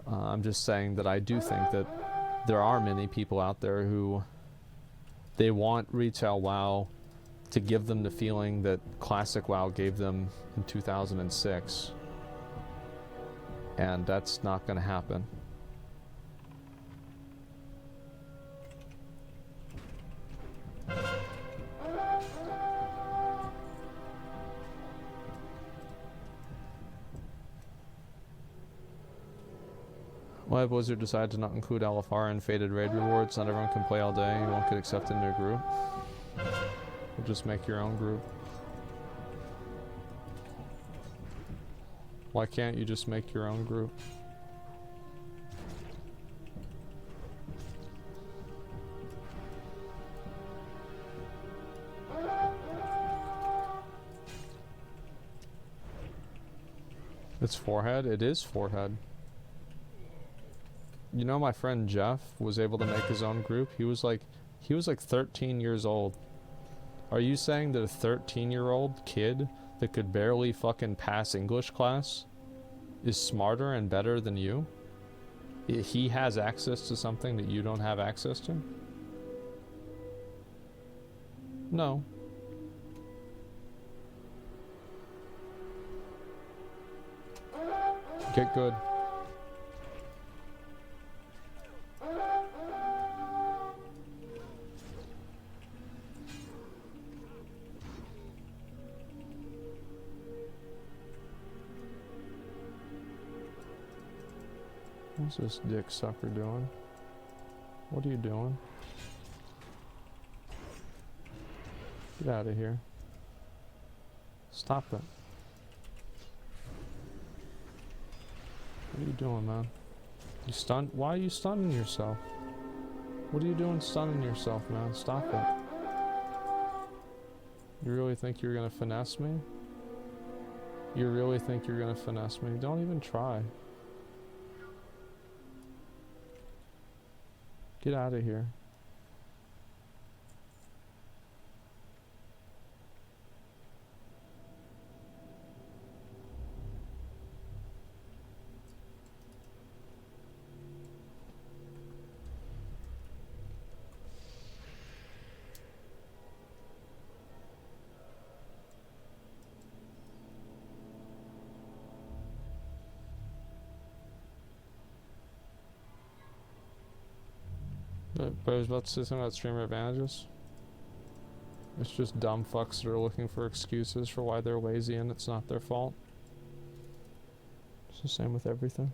Speaker 5: I'm just saying that I do think that there are many people out there who they want retail WoW to give them the feeling that classic WoW gave them in 2006. And that's not going to happen. Why have Blizzard decided to not include LFR and faded raid rewards? Not everyone can play all day. You won't get accepted in their group. You'll just make your own group. Why can't you just make your own group? It's forehead? It is forehead. You know, my friend Jeff was able to make his own group. He was like 13 years old. Are you saying that a 13-year-old kid that could barely fucking pass English class is smarter and better than you? He has access to something that you don't have access to? No. Get good. What's this dick sucker doing? What are you doing? Get out of here. Stop it. What are you doing, man? You stunned? Why are you stunning yourself? What are you doing stunning yourself, man? Stop it. You really think you're gonna finesse me? You really think you're gonna finesse me? Don't even try. Get out of here. But I was about to say something about streamer advantages. It's just dumb fucks that are looking for excuses for why they're lazy and it's not their fault. It's the same with everything.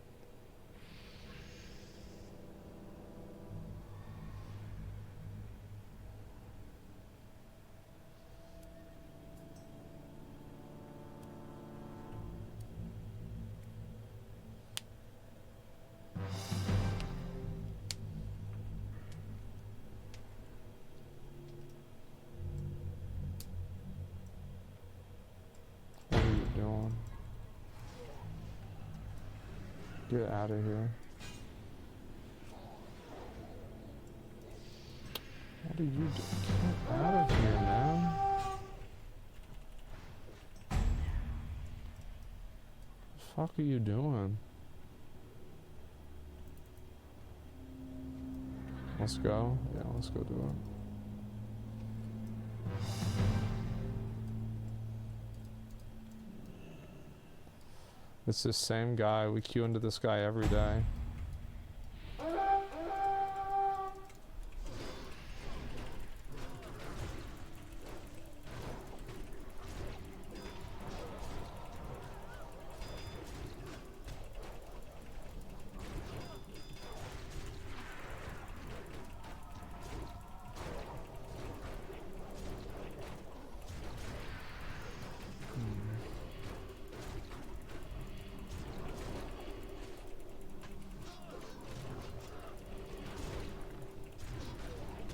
Speaker 5: What are you doing? Get out of here. What are you doing? Get out of here, man. The fuck are you doing? Let's go. Yeah, let's go do it. It's the same guy. We queue into this guy every day.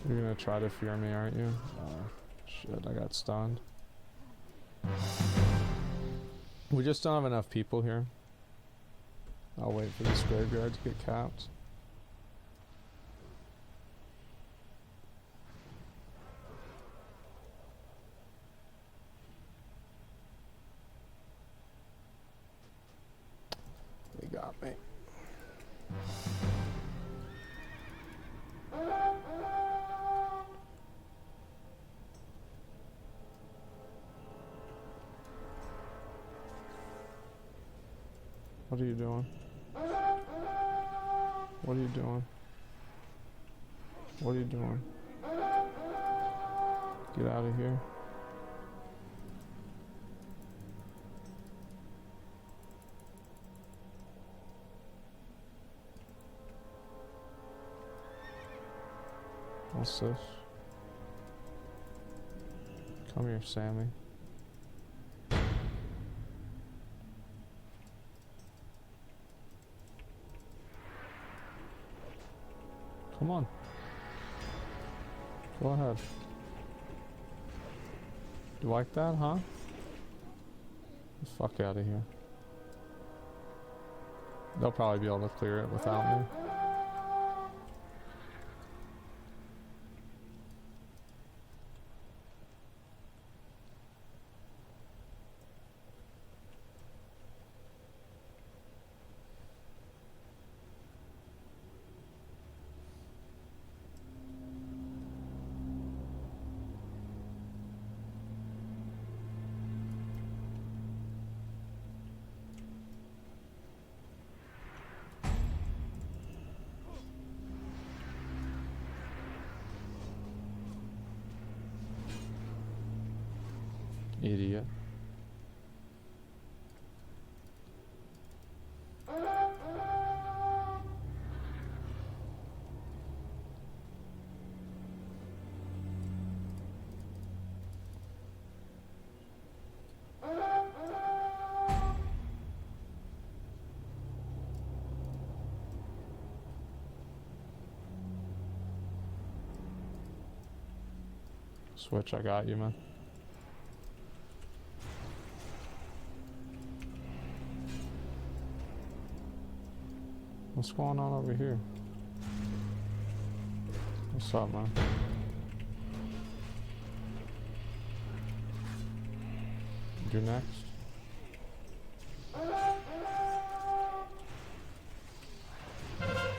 Speaker 5: You're gonna try to fear me, aren't you? Oh, shit, I got stunned. We just don't have enough people here. I'll wait for this graveyard to get capped. They got me. What are you doing? What are you doing? What are you doing? Get out of here. What's this? Come here, Sammy. Come on. Go ahead. You like that, huh? Get the fuck out of here. They'll probably be able to clear it without me. Idiot. Switch, I got you, man. What's going on over here? What's up, man? You're next.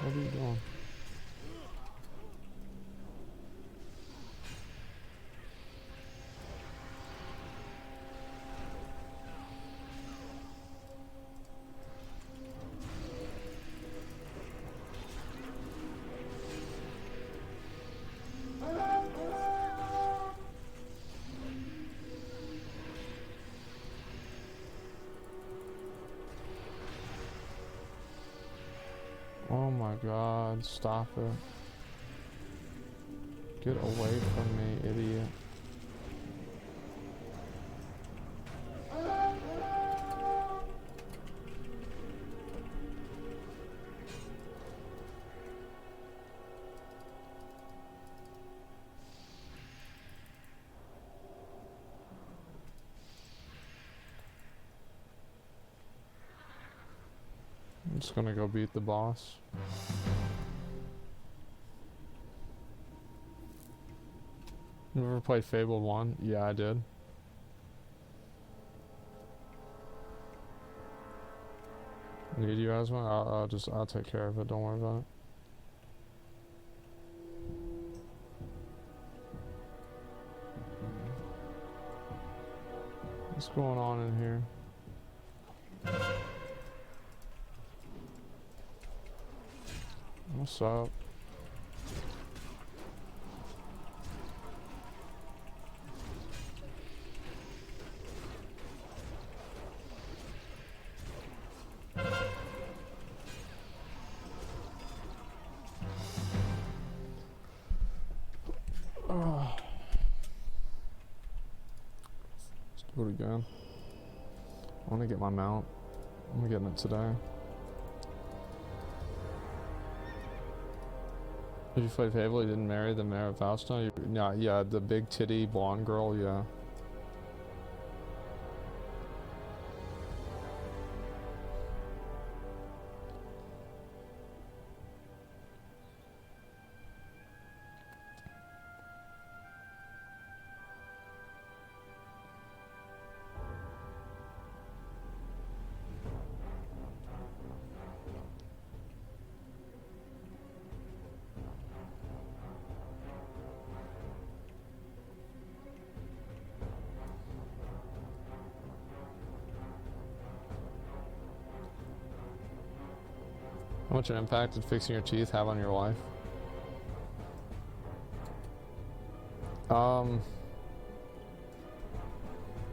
Speaker 5: What are you doing? God, stop it. Get away from me, idiot. I'm just gonna go beat the boss. You ever played Fable 1? Yeah, I did. Need you, Asma? I'll take care of it, don't worry about it. What's going on in here? What's up? Let's do it again. I want to get my mount. I'm getting it today. Did you play Fable? You didn't marry the mayor of Fausto? Yeah, the big titty blonde girl, yeah. How much an impact did fixing your teeth have on your life?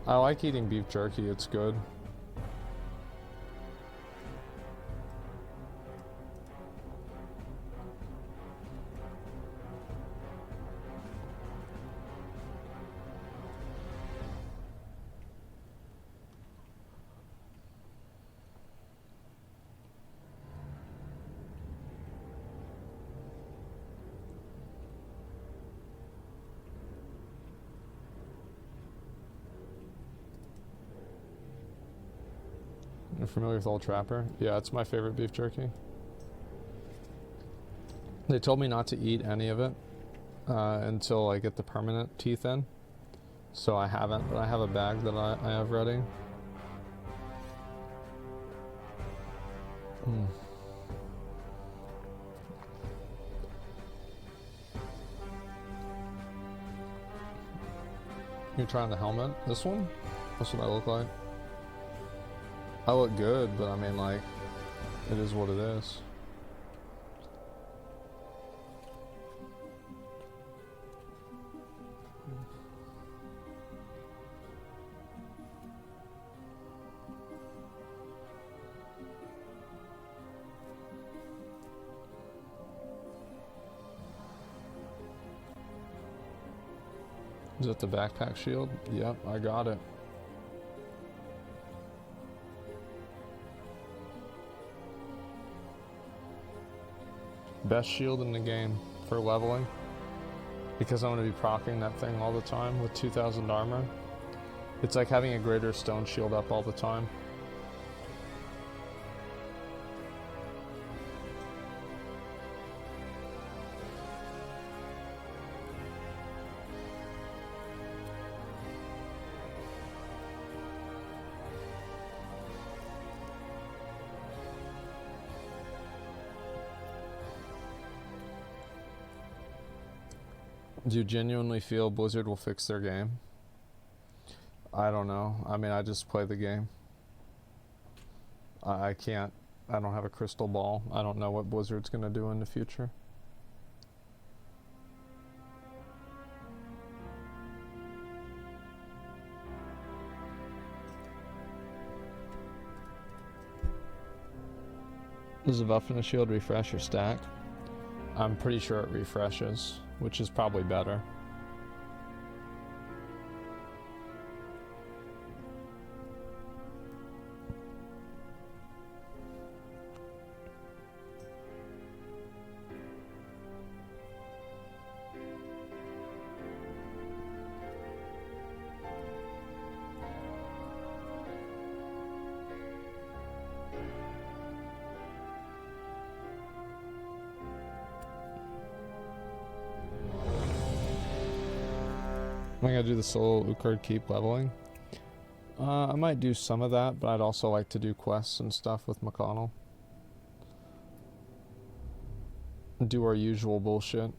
Speaker 5: I like eating beef jerky, it's good. You're familiar with Old Trapper? Yeah, it's my favorite beef jerky. They told me not to eat any of it until I get the permanent teeth in. So I haven't, but I have a bag that I have ready. You're trying the helmet? This one? That's what I look like. I look good, but I mean, like, it is what it is. Is it the backpack shield? Yep, I got it. Best shield in the game for leveling, because I'm going to be proccing that thing all the time with 2000 armor. It's like having a greater stone shield up all the time. Do you genuinely feel Blizzard will fix their game? I don't know. I mean, I just play the game. I can't. I don't have a crystal ball. I don't know what Blizzard's going to do in the future. Does the buff and the shield refresh your stack? I'm pretty sure it refreshes, which is probably better. Am I gonna do the solo Ucard keep leveling? I might do some of that, but I'd also like to do quests and stuff with McConnell. Do our usual bullshit.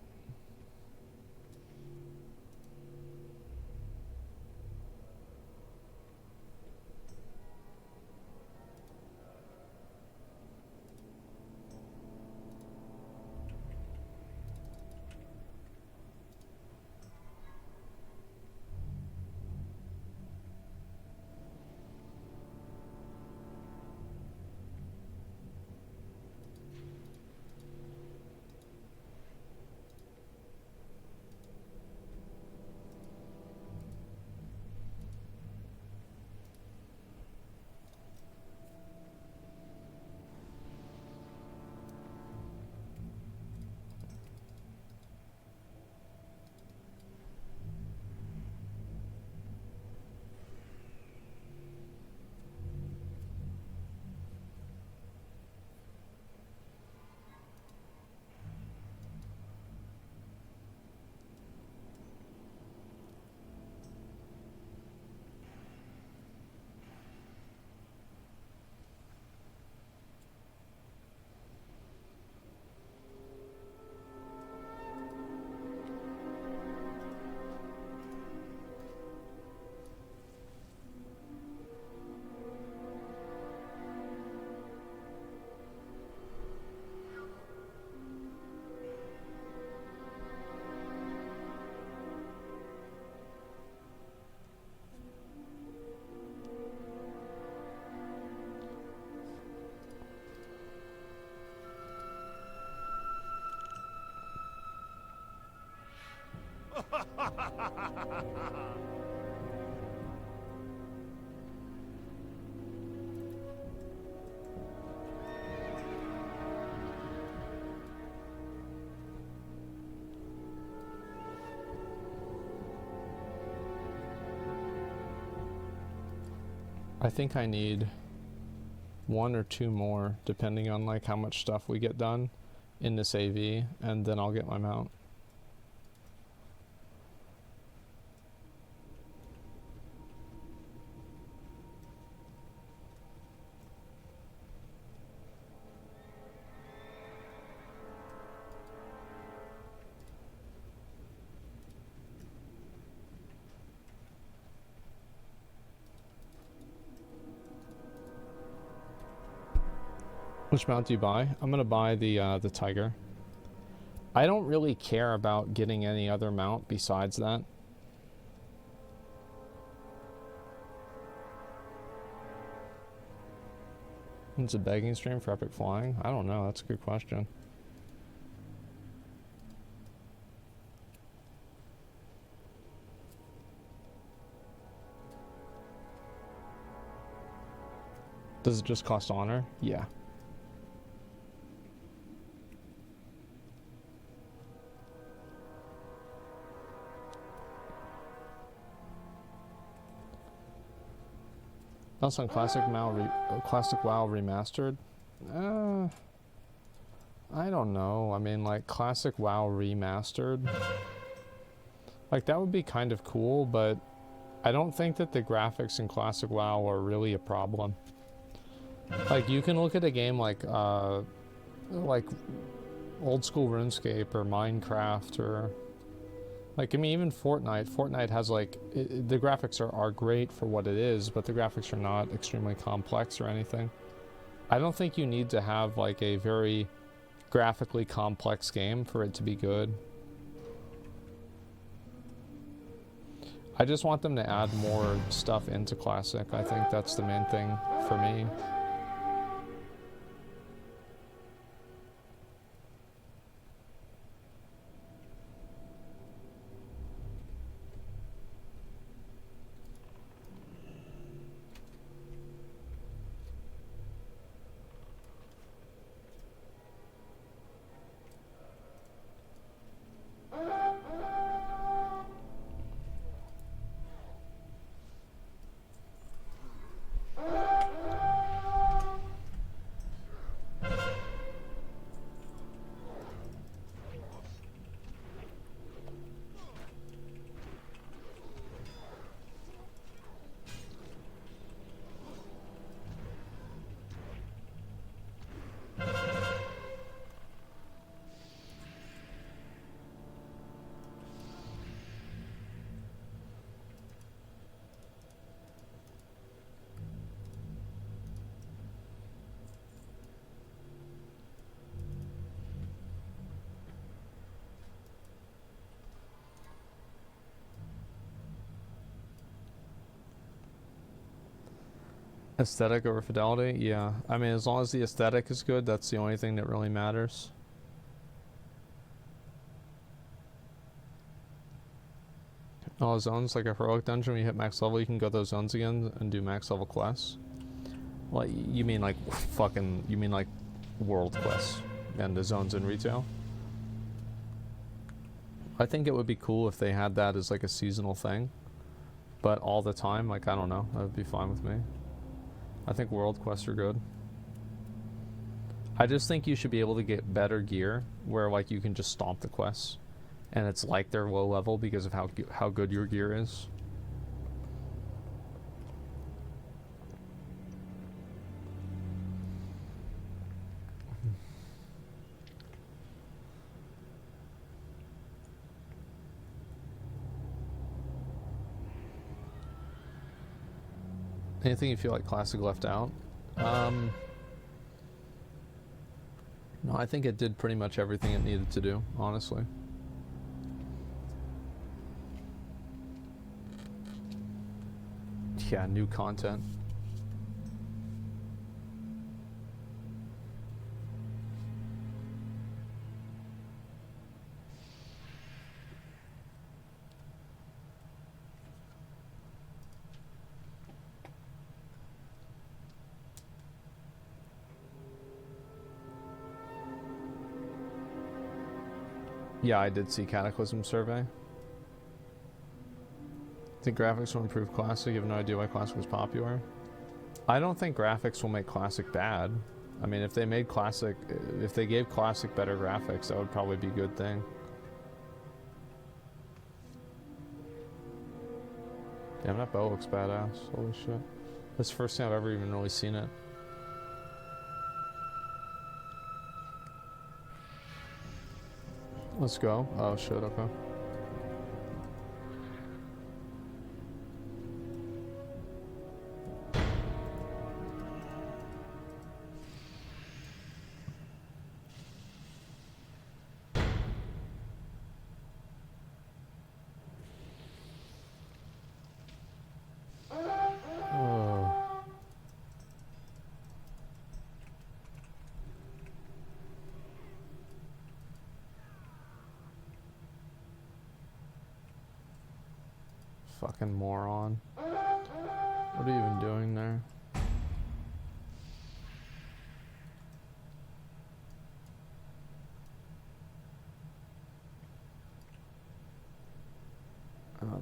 Speaker 5: I think I need 1 or 2 more, depending on like how much stuff we get done in this AV, and then I'll get my mount. Which mount do you buy? I'm gonna buy the Tiger. I don't really care about getting any other mount besides that. It's a begging stream for epic flying? I don't know, that's a good question. Does it just cost honor? Yeah. That's on Classic WoW Remastered? I don't know. I mean, like, Classic WoW Remastered, like, that would be kind of cool, but I don't think that the graphics in Classic WoW are really a problem. Like, you can look at a game like old school RuneScape or Minecraft or, like, I mean, even Fortnite. Fortnite has, like, the graphics are great for what it is, but the graphics are not extremely complex or anything. I don't think you need to have, like, a very graphically complex game for it to be good. I just want them to add more stuff into Classic. I think that's the main thing for me. Aesthetic over fidelity? Yeah. I mean, as long as the aesthetic is good, that's the only thing that really matters. Oh, zones like a heroic dungeon. When you hit max level, you can go those zones again and do max level quests. Well, you mean like you mean like world quests and the zones in retail? I think it would be cool if they had that as like a seasonal thing, but all the time, like, I don't know, that would be fine with me. I think world quests are good. I just think you should be able to get better gear where like you can just stomp the quests and it's like they're low level because of how good your gear is. Anything you feel like Classic left out? No, I think it did pretty much everything it needed to do, honestly. Yeah, new content. Yeah, I did see Cataclysm survey. Think graphics will improve Classic? You have no idea why Classic was popular? I don't think graphics will make Classic bad. I mean, if they made Classic, if they gave Classic better graphics, that would probably be a good thing. Damn, that bow looks badass. Holy shit. That's the first time I've ever even really seen it. Let's go. Oh shit, okay. Fucking moron. What are you even doing there?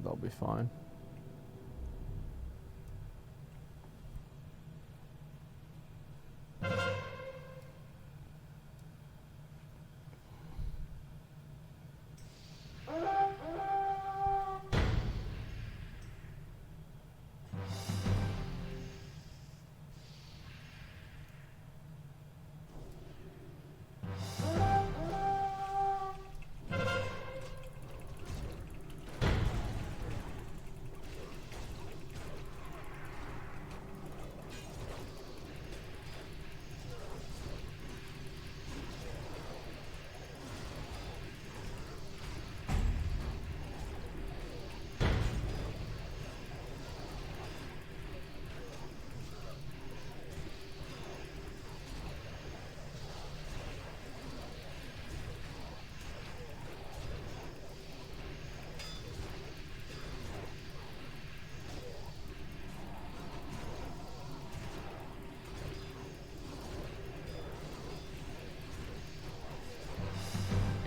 Speaker 5: They'll be fine.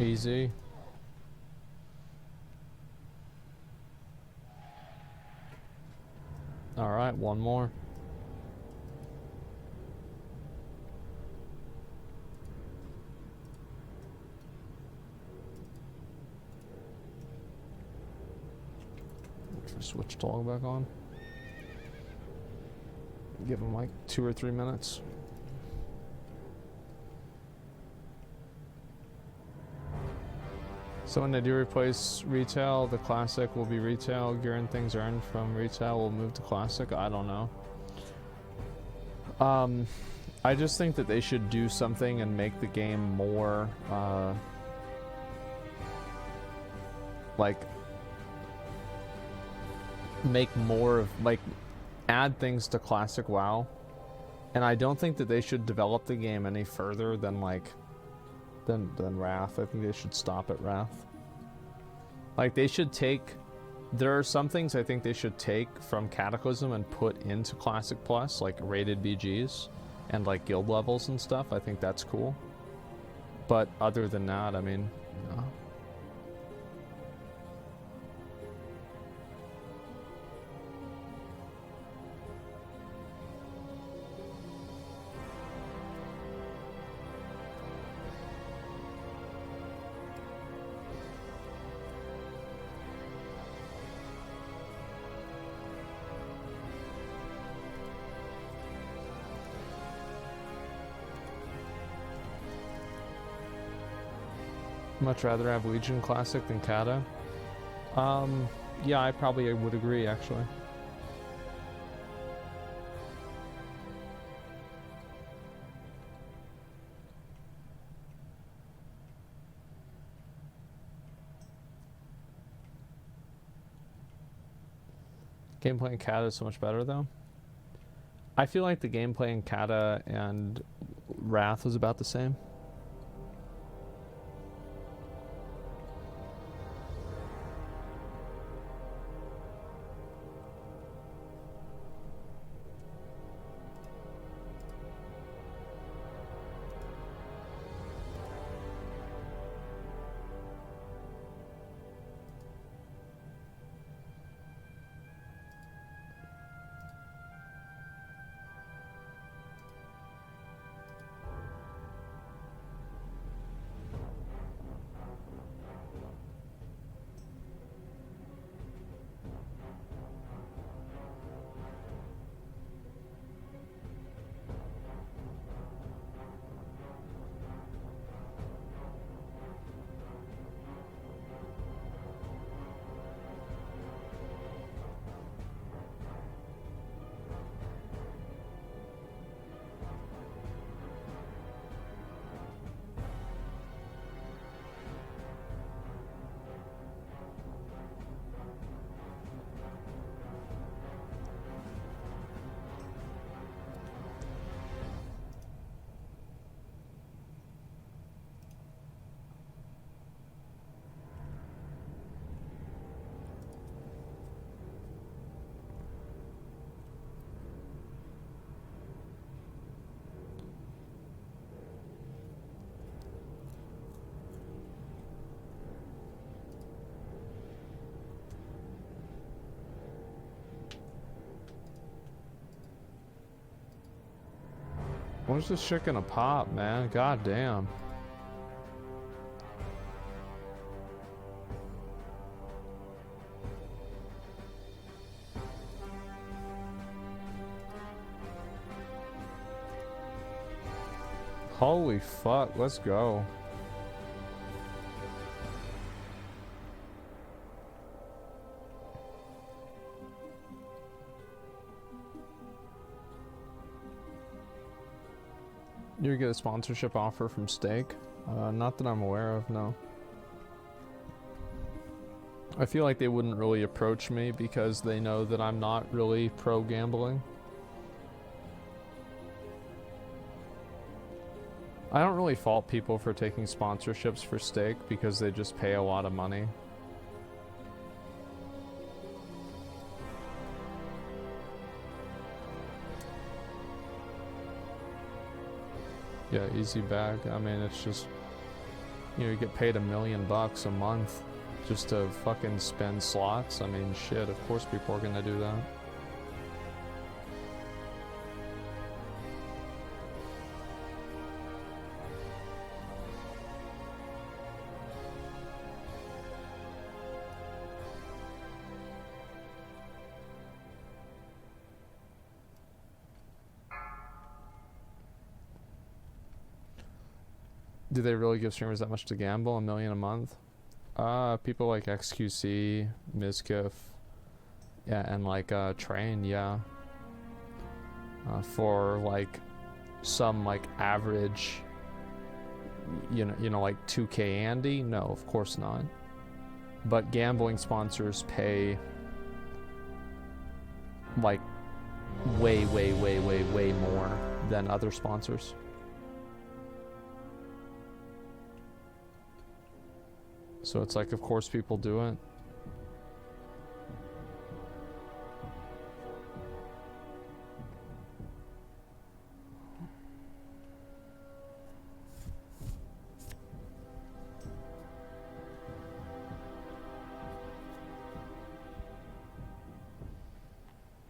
Speaker 5: Easy. All right, one more. Switch toggle back on. Give them like 2 or 3 minutes. So when they do replace retail, the Classic will be retail. Gear and things earned from retail will move to Classic. I don't know. I just think that they should do something and make the game more like make more of like add things to Classic WoW And I don't think that they should develop the game any further than like than Wrath. I think they should stop at Wrath. Like they should take, there are some things I think they should take from Cataclysm and put into Classic Plus, like rated BGs and like guild levels and stuff. I think that's cool. But other than that, I mean, no. Much rather have Legion Classic than Kata. Yeah, I probably would agree, actually. Gameplay in Kata is so much better, though. I feel like the gameplay in Kata and Wrath was about the same. When's this shit gonna pop, man? God damn. Holy fuck, let's go. You get a sponsorship offer from Stake? Not that I'm aware of, no. I feel like they wouldn't really approach me because they know that I'm not really pro gambling. I don't really fault people for taking sponsorships for Stake because they just pay a lot of money. Yeah, easy bag. I mean, it's just, you know, you get paid $1 million a month just to fucking spend slots. I mean, shit, of course people are gonna do that. Do they really give streamers that much to gamble? $1 million a month? People like XQC, Mizkif, yeah, and like Train, yeah. For like some like average, you know, like 2K Andy? No, of course not. But gambling sponsors pay like way more than other sponsors. So it's like, of course people do it.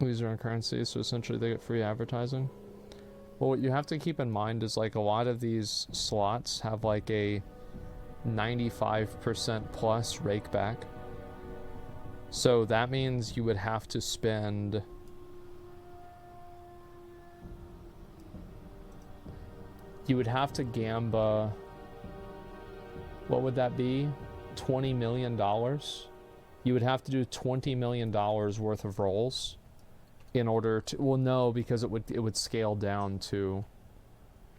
Speaker 5: These are in currency, so essentially they get free advertising. Well, what you have to keep in mind is like a lot of these slots have like a 95% plus rake back. So that means you would have to spend gamba, what would that be? $20 million? You would have to do $20 million worth of rolls in order to, well, no, because it would scale down to,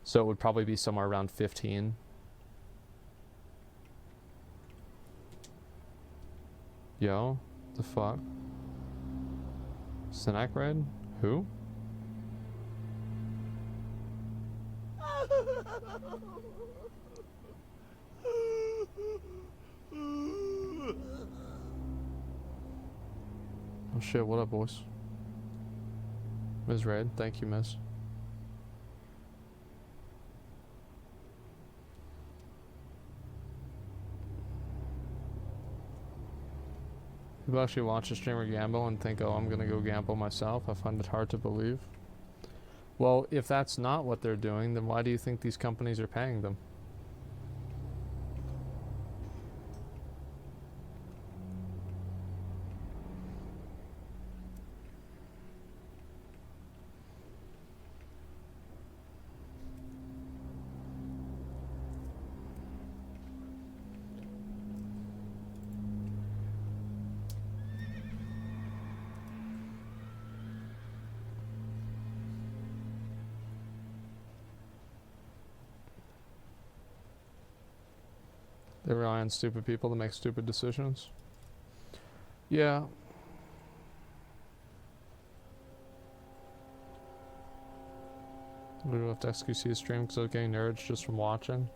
Speaker 5: so it would probably be somewhere around 15. Yo, the fuck? Zackrawrr? Who? Oh shit, what up, boys? Ms. Red, thank you, miss. People actually watch a streamer gamble and think, oh, I'm gonna go gamble myself. I find it hard to believe. Well, if that's not what they're doing, then why do you think these companies are paying them? They rely on stupid people to make stupid decisions. Yeah. We left XQC stream because I was getting nerds just from watching.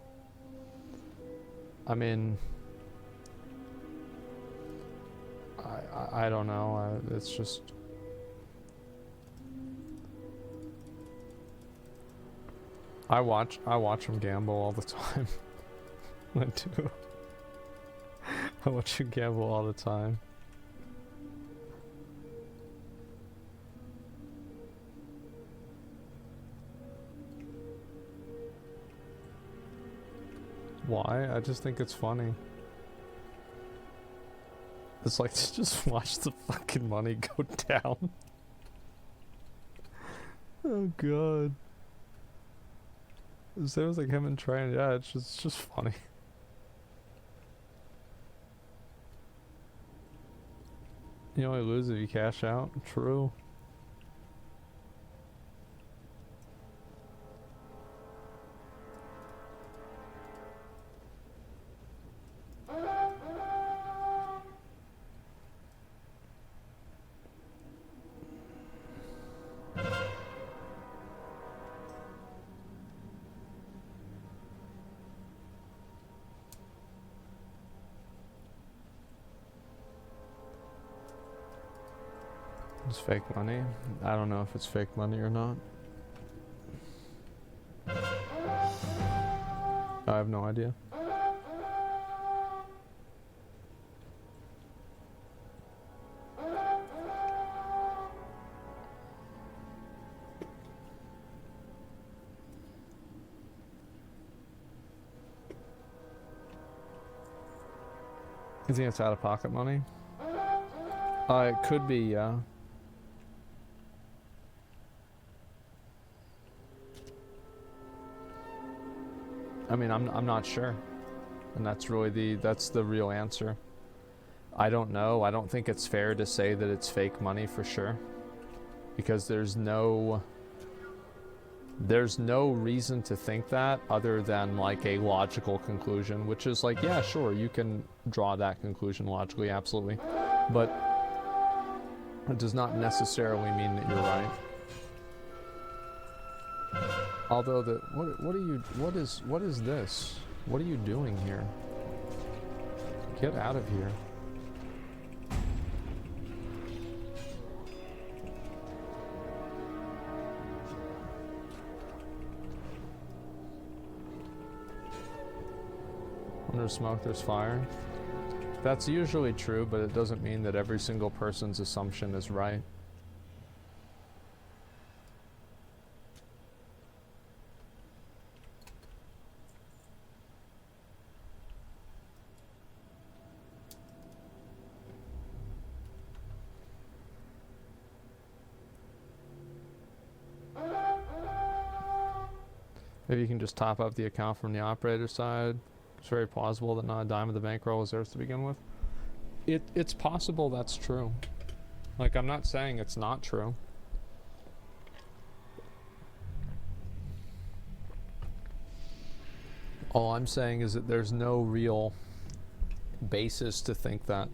Speaker 5: I mean, I don't know. It's just. I watch them gamble all the time. I do. I watch you gamble all the time. Why? I just think it's funny. It's like to just watch the fucking money go down. Oh god. It was like him and Trey, yeah, it's just funny. You only lose if you cash out. True. It's fake money. I don't know if it's fake money or not. I have no idea. You think it's out-of-pocket money? It could be, yeah. I mean, I'm not sure, and that's really that's the real answer. I don't know. I don't think it's fair to say that it's fake money for sure, because there's no reason to think that other than like a logical conclusion, which is like, yeah, sure, you can draw that conclusion logically, absolutely, but it does not necessarily mean that you're right. Although what is this? What are you doing here? Get out of here. When there's smoke, there's fire. That's usually true, but it doesn't mean that every single person's assumption is right. Maybe you can just top up the account from the operator side. It's very plausible that not a dime of the bankroll was theirs to begin with. It's possible that's true. Like, I'm not saying it's not true. All I'm saying is that there's no real basis to think that.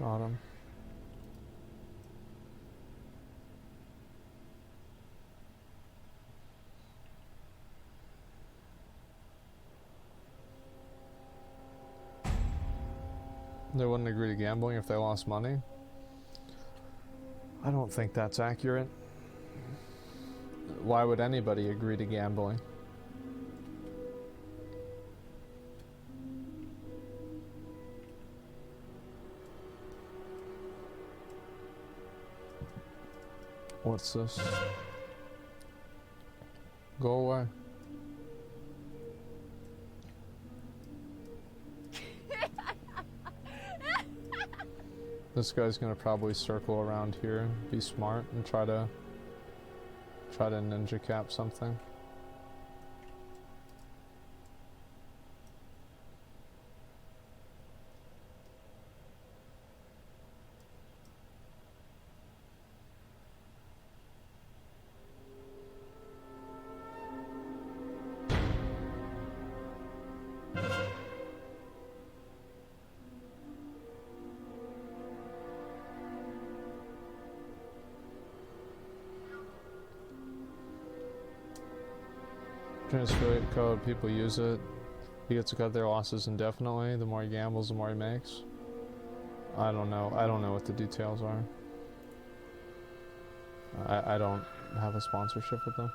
Speaker 5: Got him. They wouldn't agree to gambling if they lost money? I don't think that's accurate. Why would anybody agree to gambling? What's this? Go away. This guy's gonna probably circle around here, be smart, and try to ninja cap something. Transfer rate code, people use it. He gets to cut their losses indefinitely. The more he gambles, the more he makes. I don't know. I don't know what the details are. I don't have a sponsorship with them.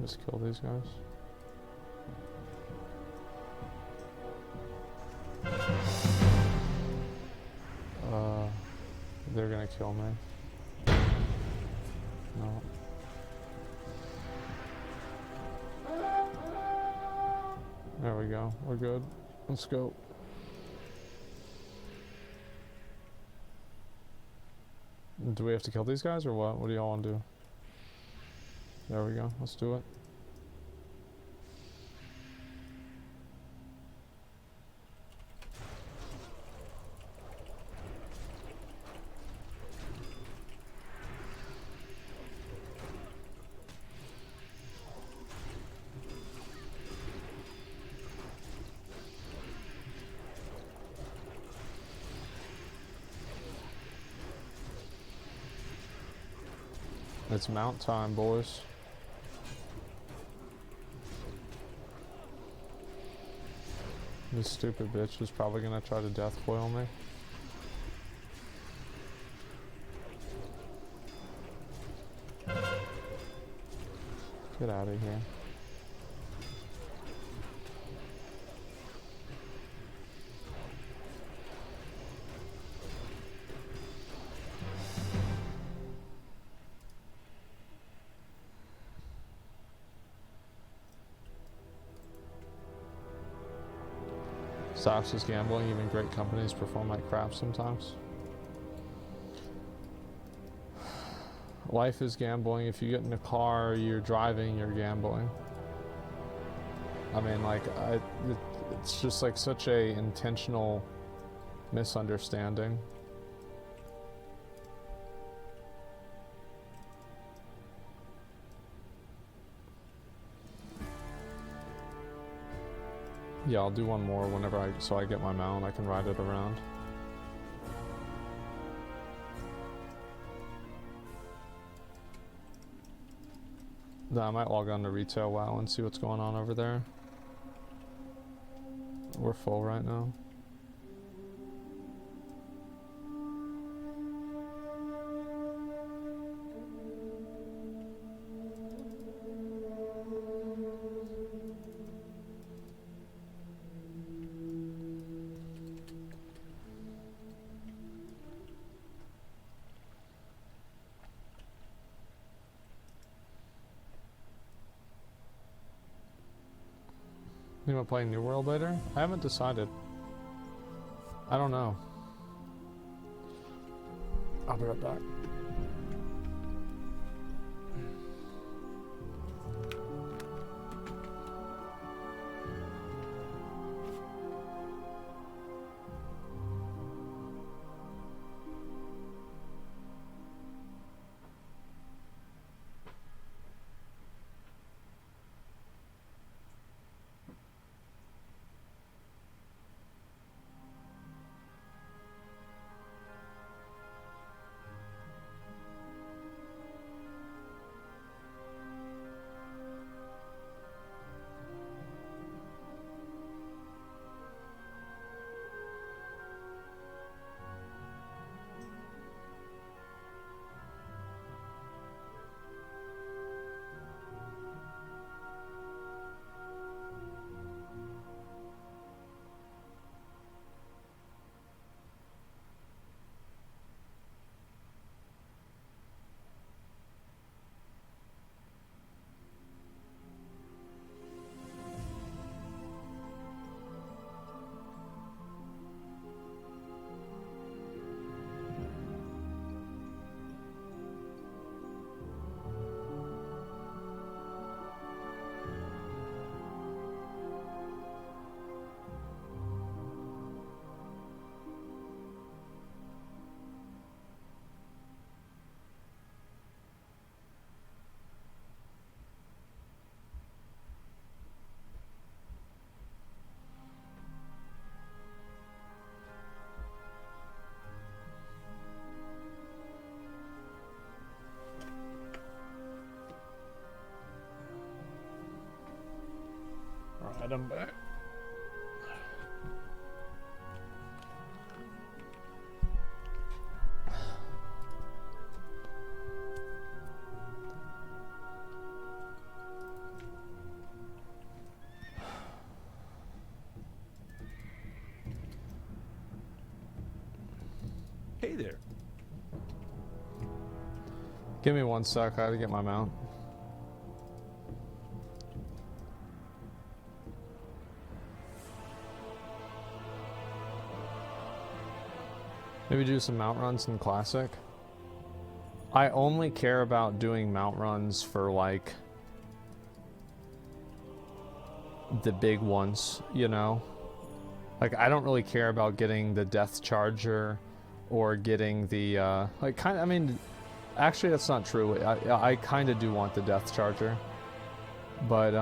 Speaker 5: Just kill these guys. They're gonna kill me. No. There we go. We're good. Let's go. Do we have to kill these guys or what? What do y'all want to do? There we go. Let's do it. It's mount time, boys. This stupid bitch is probably gonna try to death coil me. Get out of here. Stocks is gambling, even great companies perform like crap sometimes. Life is gambling. If you get in a car, you're driving, you're gambling. I mean, like, it's just like such a intentional misunderstanding. Yeah, I'll do one more whenever so I get my mount, I can ride it around. Then I might log on to Retail WoW and see what's going on over there. We're full right now. You want to play New World later? I haven't decided. I don't know. I'll be right back. Alright, I'm back.
Speaker 3: Hey there.
Speaker 5: Give me one sec, I had to get my mount. Maybe do some mount runs in Classic. I only care about doing mount runs for like the big ones, you know? Like I don't really care about getting the Death Charger or getting the like kind of, I mean, actually that's not true. I kind of do want the Death Charger. But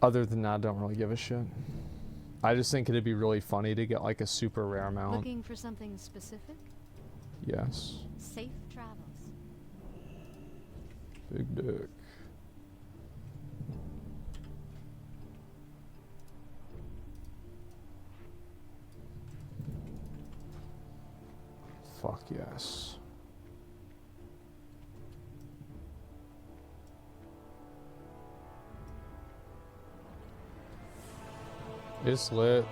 Speaker 5: other than that, I don't really give a shit. I just think it'd be really funny to get like a super rare mount.
Speaker 1: Looking for something specific?
Speaker 5: Yes.
Speaker 1: Safe travels.
Speaker 5: Big dick. Fuck yes. It's lit.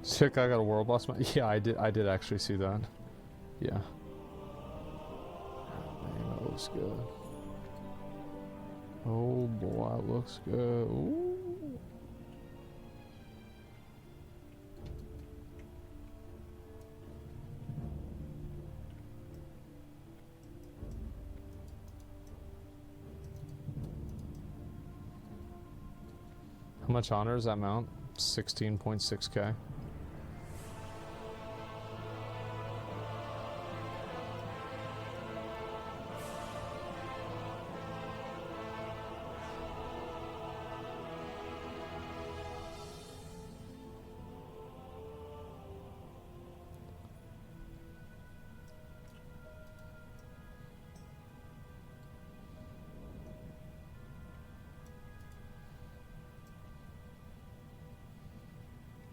Speaker 5: Sick, I got a world boss. Yeah, I did actually see that. Yeah. Oh, man, that looks good. Oh boy, it looks good. Ooh. How much honor is that mount? 16.6k.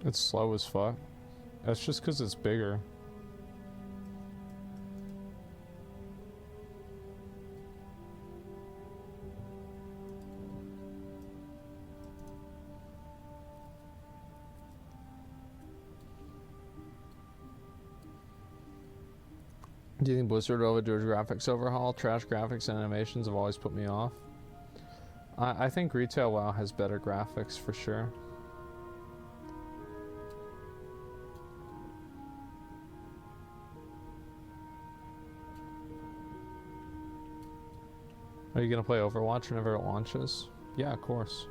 Speaker 5: It's slow as fuck. That's just because it's bigger. Do you think Blizzard will do a graphics overhaul? Trash graphics and animations have always put me off. I think Retail WoW has better graphics for sure. Are you gonna play Overwatch whenever it launches? Yeah, of course.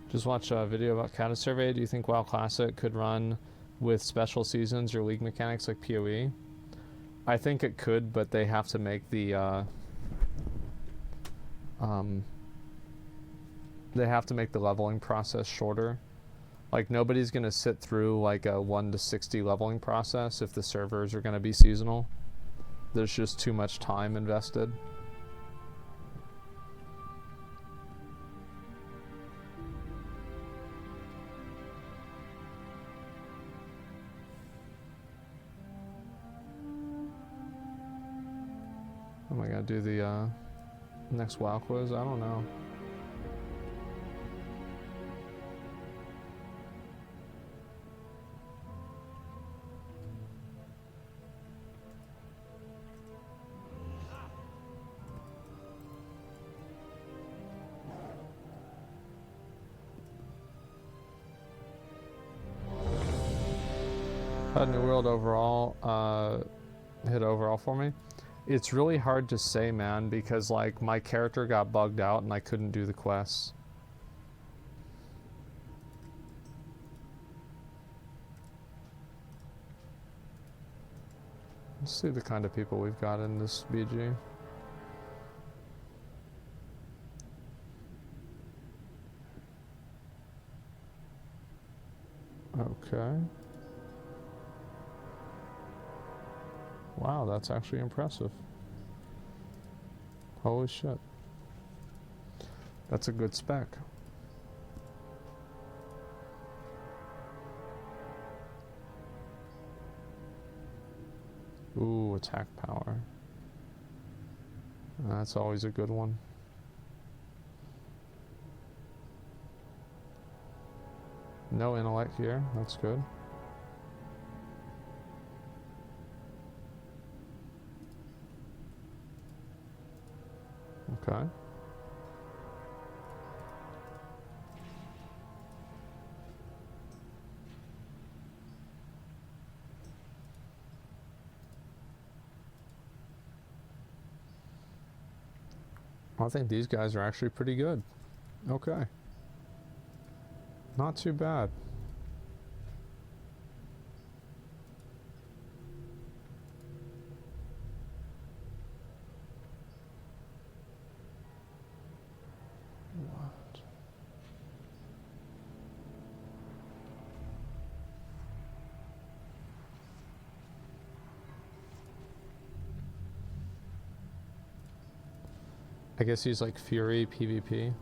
Speaker 5: Just watched a video about Cata Survey. Do you think WoW Classic could run with special seasons or league mechanics like PoE? I think it could, but they have to make the leveling process shorter. Like, nobody's gonna sit through like a 1 to 60 leveling process if the servers are gonna be seasonal. There's just too much time invested. Am I gonna do the next WoW quiz? I don't know. New World overall, hit overall for me. It's really hard to say, man, because like my character got bugged out and I couldn't do the quests. Let's see the kind of people we've got in this BG. Okay. Wow, that's actually impressive. Holy shit. That's a good spec. Ooh, attack power. That's always a good one. No intellect here, that's good. Okay. I think these guys are actually pretty good. Okay. Not too bad. What? I guess he's like Fury PvP.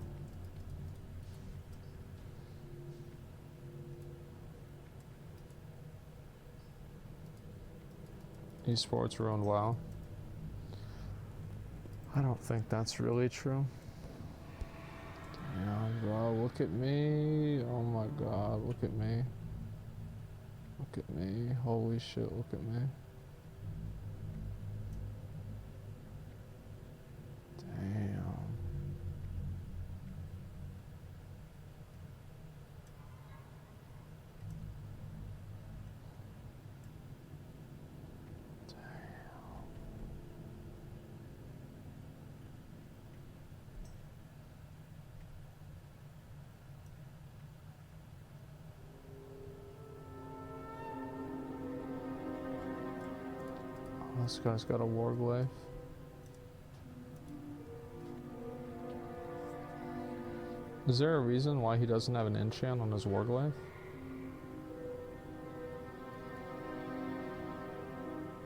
Speaker 5: Esports ruined WoW. I don't think that's really true. Damn, bro, look at me. Oh my god, look at me. Look at me. Holy shit, look at me. Damn. This guy's got a warglaive. Is there a reason why he doesn't have an enchant on his warglaive?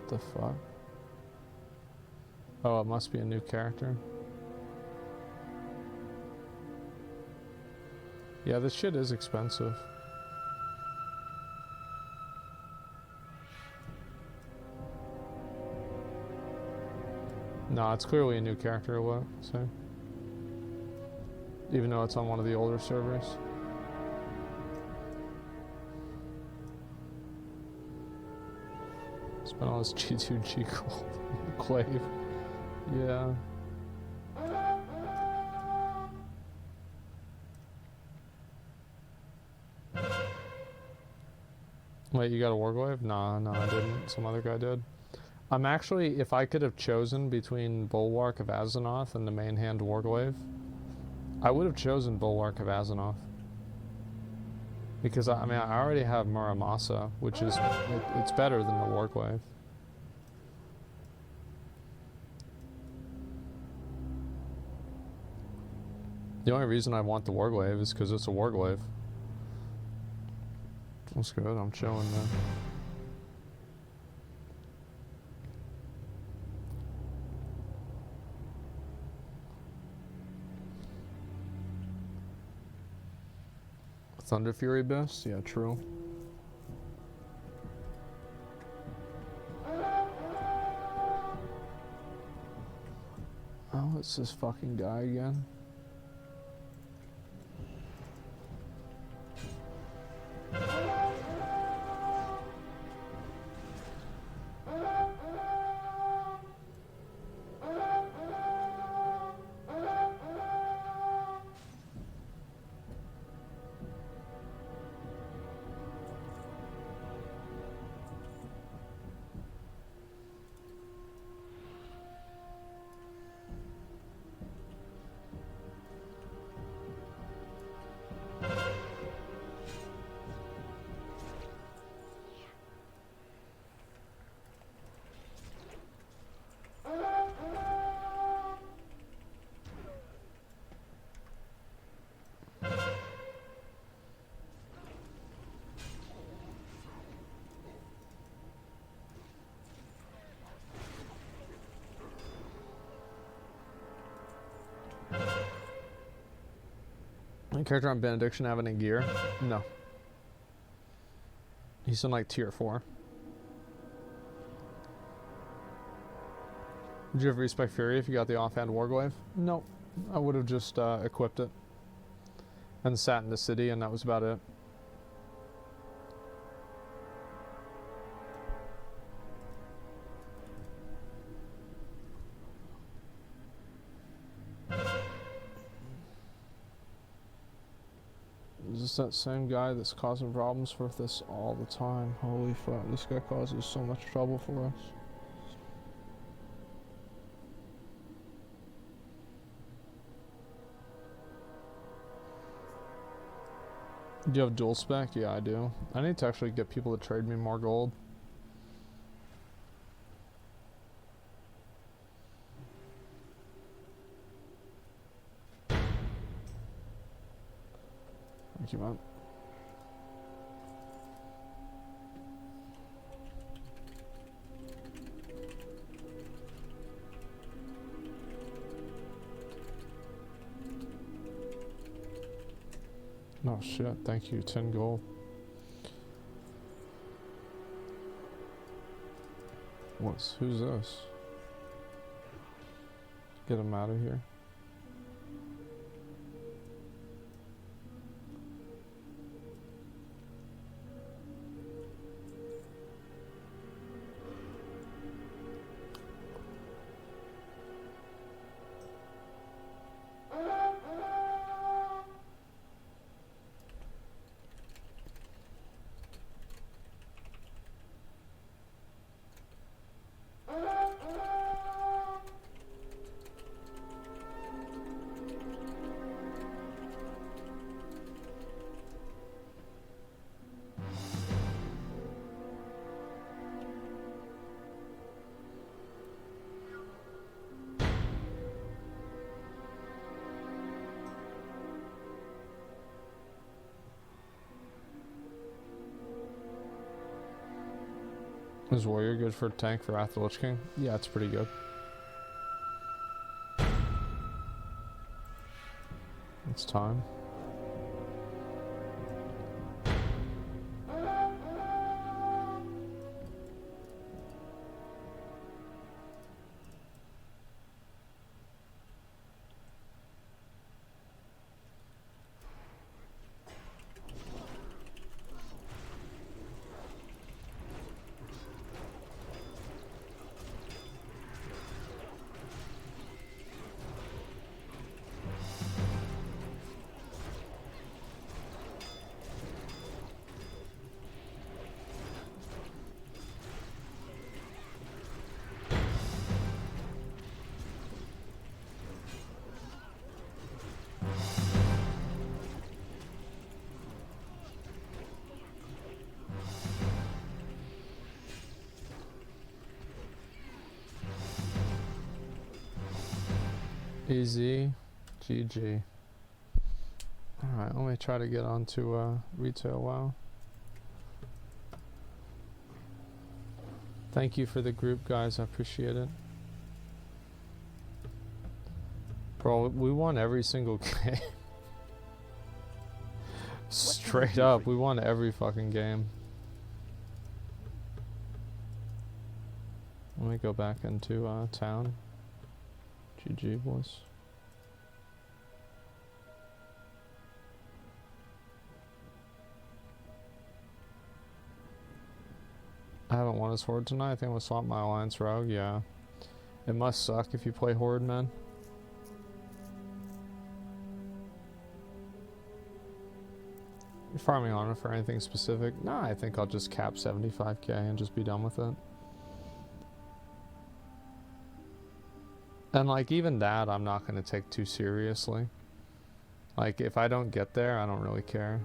Speaker 5: The fuck? Oh, it must be a new character. Yeah, this shit is expensive. No, it's clearly a new character, what? So, even though it's on one of the older servers. Spent all this G2 G gold clave. Yeah. Wait, you got a warglaive? Nah, no, I didn't. Some other guy did. I'm actually, if I could have chosen between Bulwark of Azeroth and the main hand warglaive, I would have chosen Bulwark of Azeroth. Because, I mean, I already have Muramasa, which is, it's better than the warglaive. The only reason I want the warglaive is because it's a warglaive. That's good, I'm chilling there. Thunder Fury best? Yeah, true. Oh, it's this fucking guy again. Any character on Benediction have any gear? No. He's in like tier 4. Would you ever respect Fury if you got the offhand Warglaive? Nope. I would have just equipped it and sat in the city, and that was about it. Is this that same guy that's causing problems for this all the time? Holy fuck, this guy causes so much trouble for us. Do you have dual spec? Yeah, I do. I need to actually get people to trade me more gold. Thank you, man. Oh shit, thank you, 10 gold. Who's this? Get him out of here. Is Warrior good for tank for Wrath of the Lich King? Yeah, it's pretty good. It's time. Easy. GG. Alright, let me try to get onto retail WoW. Thank you for the group, guys. I appreciate it. Bro, we won every single game. Straight up, we won every fucking game. Let me go back into town. GG, boys. I haven't won as Horde tonight. I think I'm gonna swap my Alliance Rogue. Yeah. It must suck if you play Horde, man. You're farming on it for anything specific? Nah, I think I'll just cap 75k and just be done with it. And like even that I'm not going to take too seriously. Like if I don't get there, I don't really care.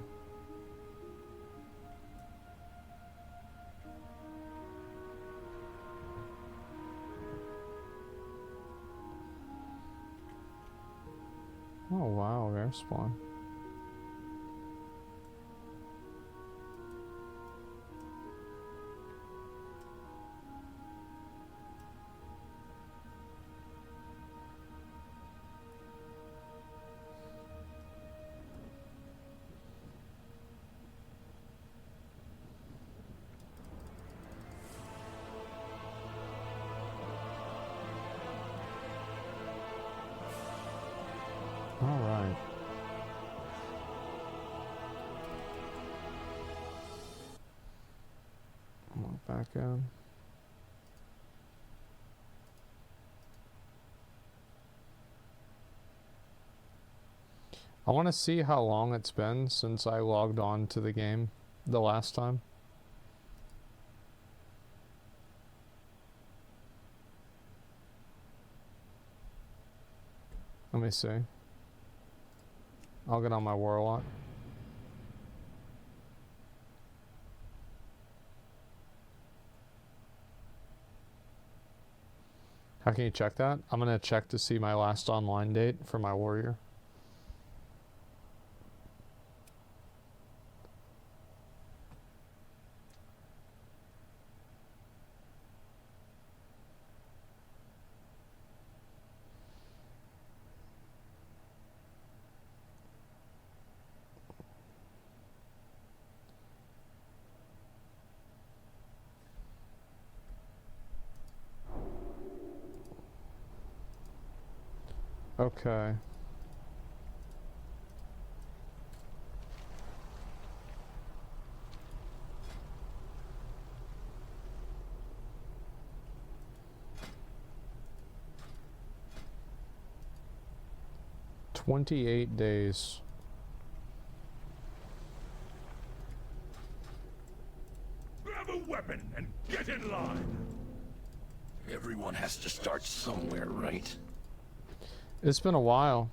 Speaker 5: Oh wow, rare spawn. Alright. Walk back in. I want to see how long it's been since I logged on to the game the last time. Let me see. I'll get on my warlock. How can you check that? I'm gonna check to see my last online date for my warrior. Okay. "28 days.
Speaker 3: Grab a weapon and get in line.
Speaker 2: Everyone has to start somewhere, right?
Speaker 5: It's been a while.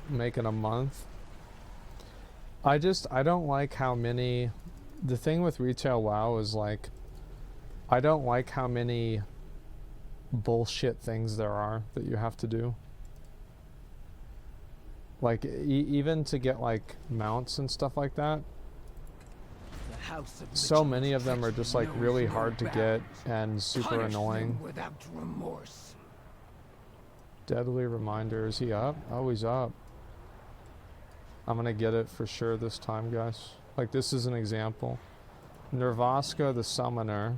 Speaker 5: Making a month. I don't like how many... The thing with retail WoW is like, I don't like how many bullshit things there are that you have to do. Like, even to get like mounts and stuff like that, so many of them are just like really hard to get and super annoying.
Speaker 2: Without remorse.
Speaker 5: Deadly Reminder, is he up? Oh, he's up. I'm gonna get it for sure this time, guys. Like, this is an example. Nervaska the Summoner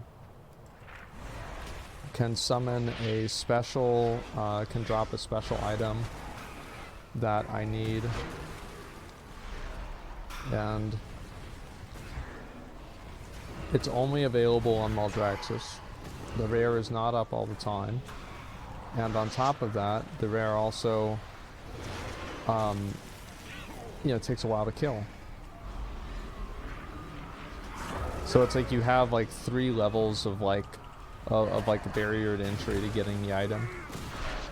Speaker 5: can summon a special, can drop a special item that I need. And it's only available on Maldraxxus. The rare is not up all the time. And on top of that, the rare also, it takes a while to kill. So it's like you have like 3 levels of like, barrier to entry to getting the item.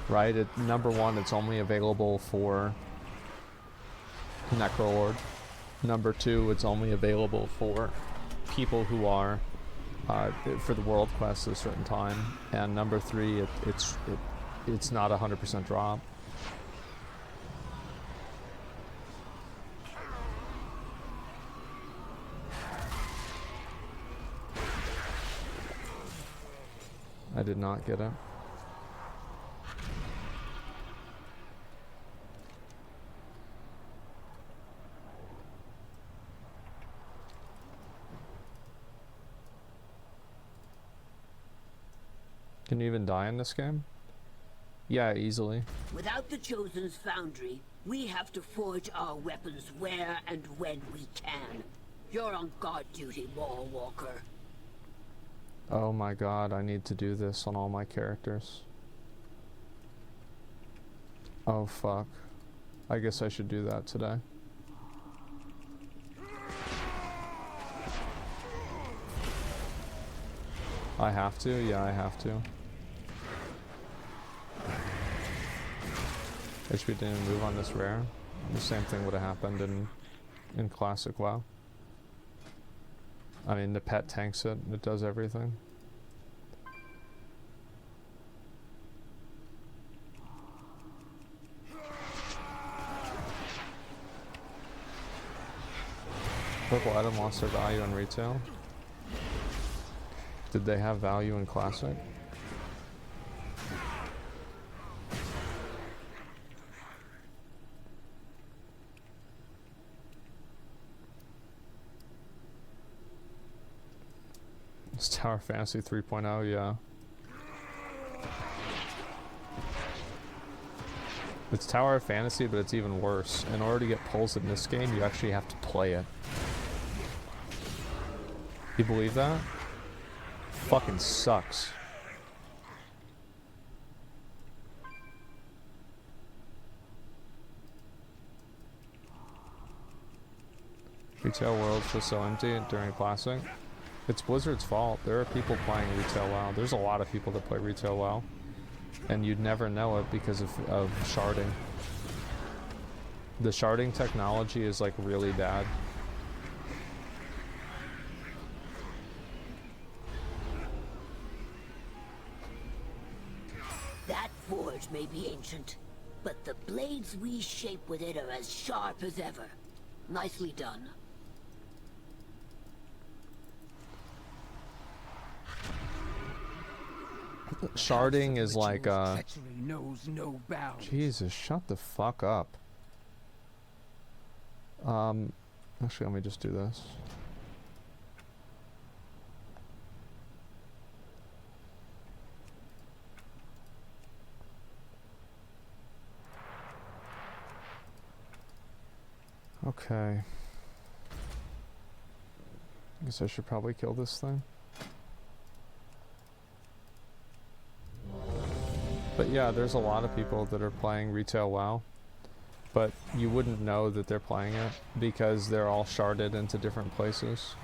Speaker 5: Right? Number 1, it's only available for Necrolord. Number 2, it's only available for people who are for the world quest at a certain time, and number 3, it's not 100% drop. I did not get it. Can you even die in this game? Yeah, easily.
Speaker 6: Without the Chosen's foundry, we have to forge our weapons where and when we can. You're on guard duty, Mallwalker.
Speaker 5: Oh my god, I need to do this on all my characters. Oh fuck. I guess I should do that today. I have to? Yeah, I have to. HP didn't even move on this rare. The same thing would have happened in Classic WoW. I mean, the pet tanks it. It does everything. Purple item lost their value in retail. Did they have value in Classic? It's Tower Fantasy 3.0, yeah. It's Tower of Fantasy, but it's even worse. In order to get pulls in this game, you actually have to play it. You believe that? Fucking sucks. Retail World's just so empty during Classic. It's Blizzard's fault. There are people playing Retail WoW. There's a lot of people that play Retail WoW. And you'd never know it because of sharding. The sharding technology is like really bad.
Speaker 6: That forge may be ancient, but the blades we shape with it are as sharp as ever. Nicely done.
Speaker 5: Sharding is like
Speaker 7: treachery knows no bounds.
Speaker 5: Jesus, shut the fuck up. Actually, let me just do this. Okay. I guess I should probably kill this thing. But yeah, there's a lot of people that are playing Retail WoW, but you wouldn't know that they're playing it because they're all sharded into different places.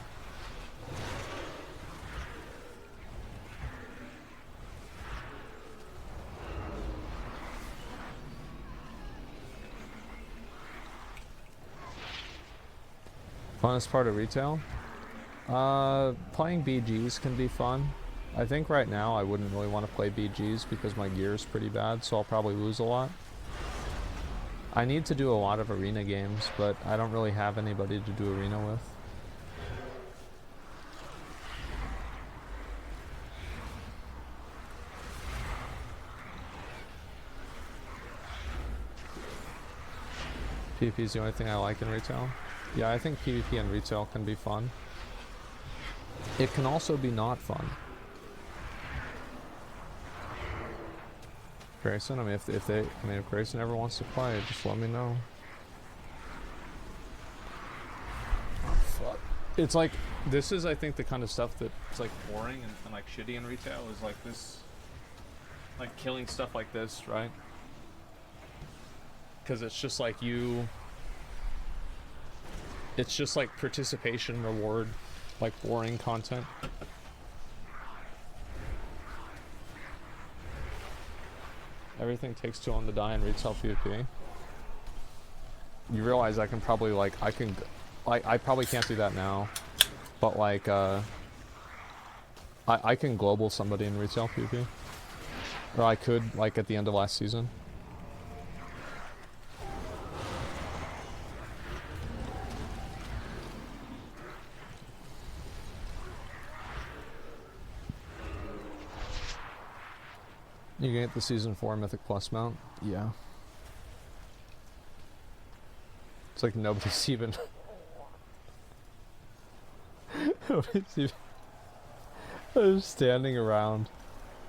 Speaker 5: Funnest part of Retail? Playing BGs can be fun. I think right now I wouldn't really want to play BGs because my gear is pretty bad, so I'll probably lose a lot. I need to do a lot of arena games, but I don't really have anybody to do arena with. PvP is the only thing I like in Retail. Yeah, I think PvP and Retail can be fun. It can also be not fun. Grayson, I mean, if Grayson ever wants to play, just let me know. Oh, fuck. It's like, this is, I think, the kind of stuff that's like boring and like shitty in Retail is like this, like killing stuff like this, right? Because it's just like it's just like participation reward, like boring content. Everything takes 2 on the die in Retail PvP. You realize I can probably I probably can't do that now, but like I can global somebody in Retail PvP, or I could like at the end of last season. You can get the Season 4 Mythic Plus mount? Yeah. It's like nobody's even... nobody's even... They're just standing around.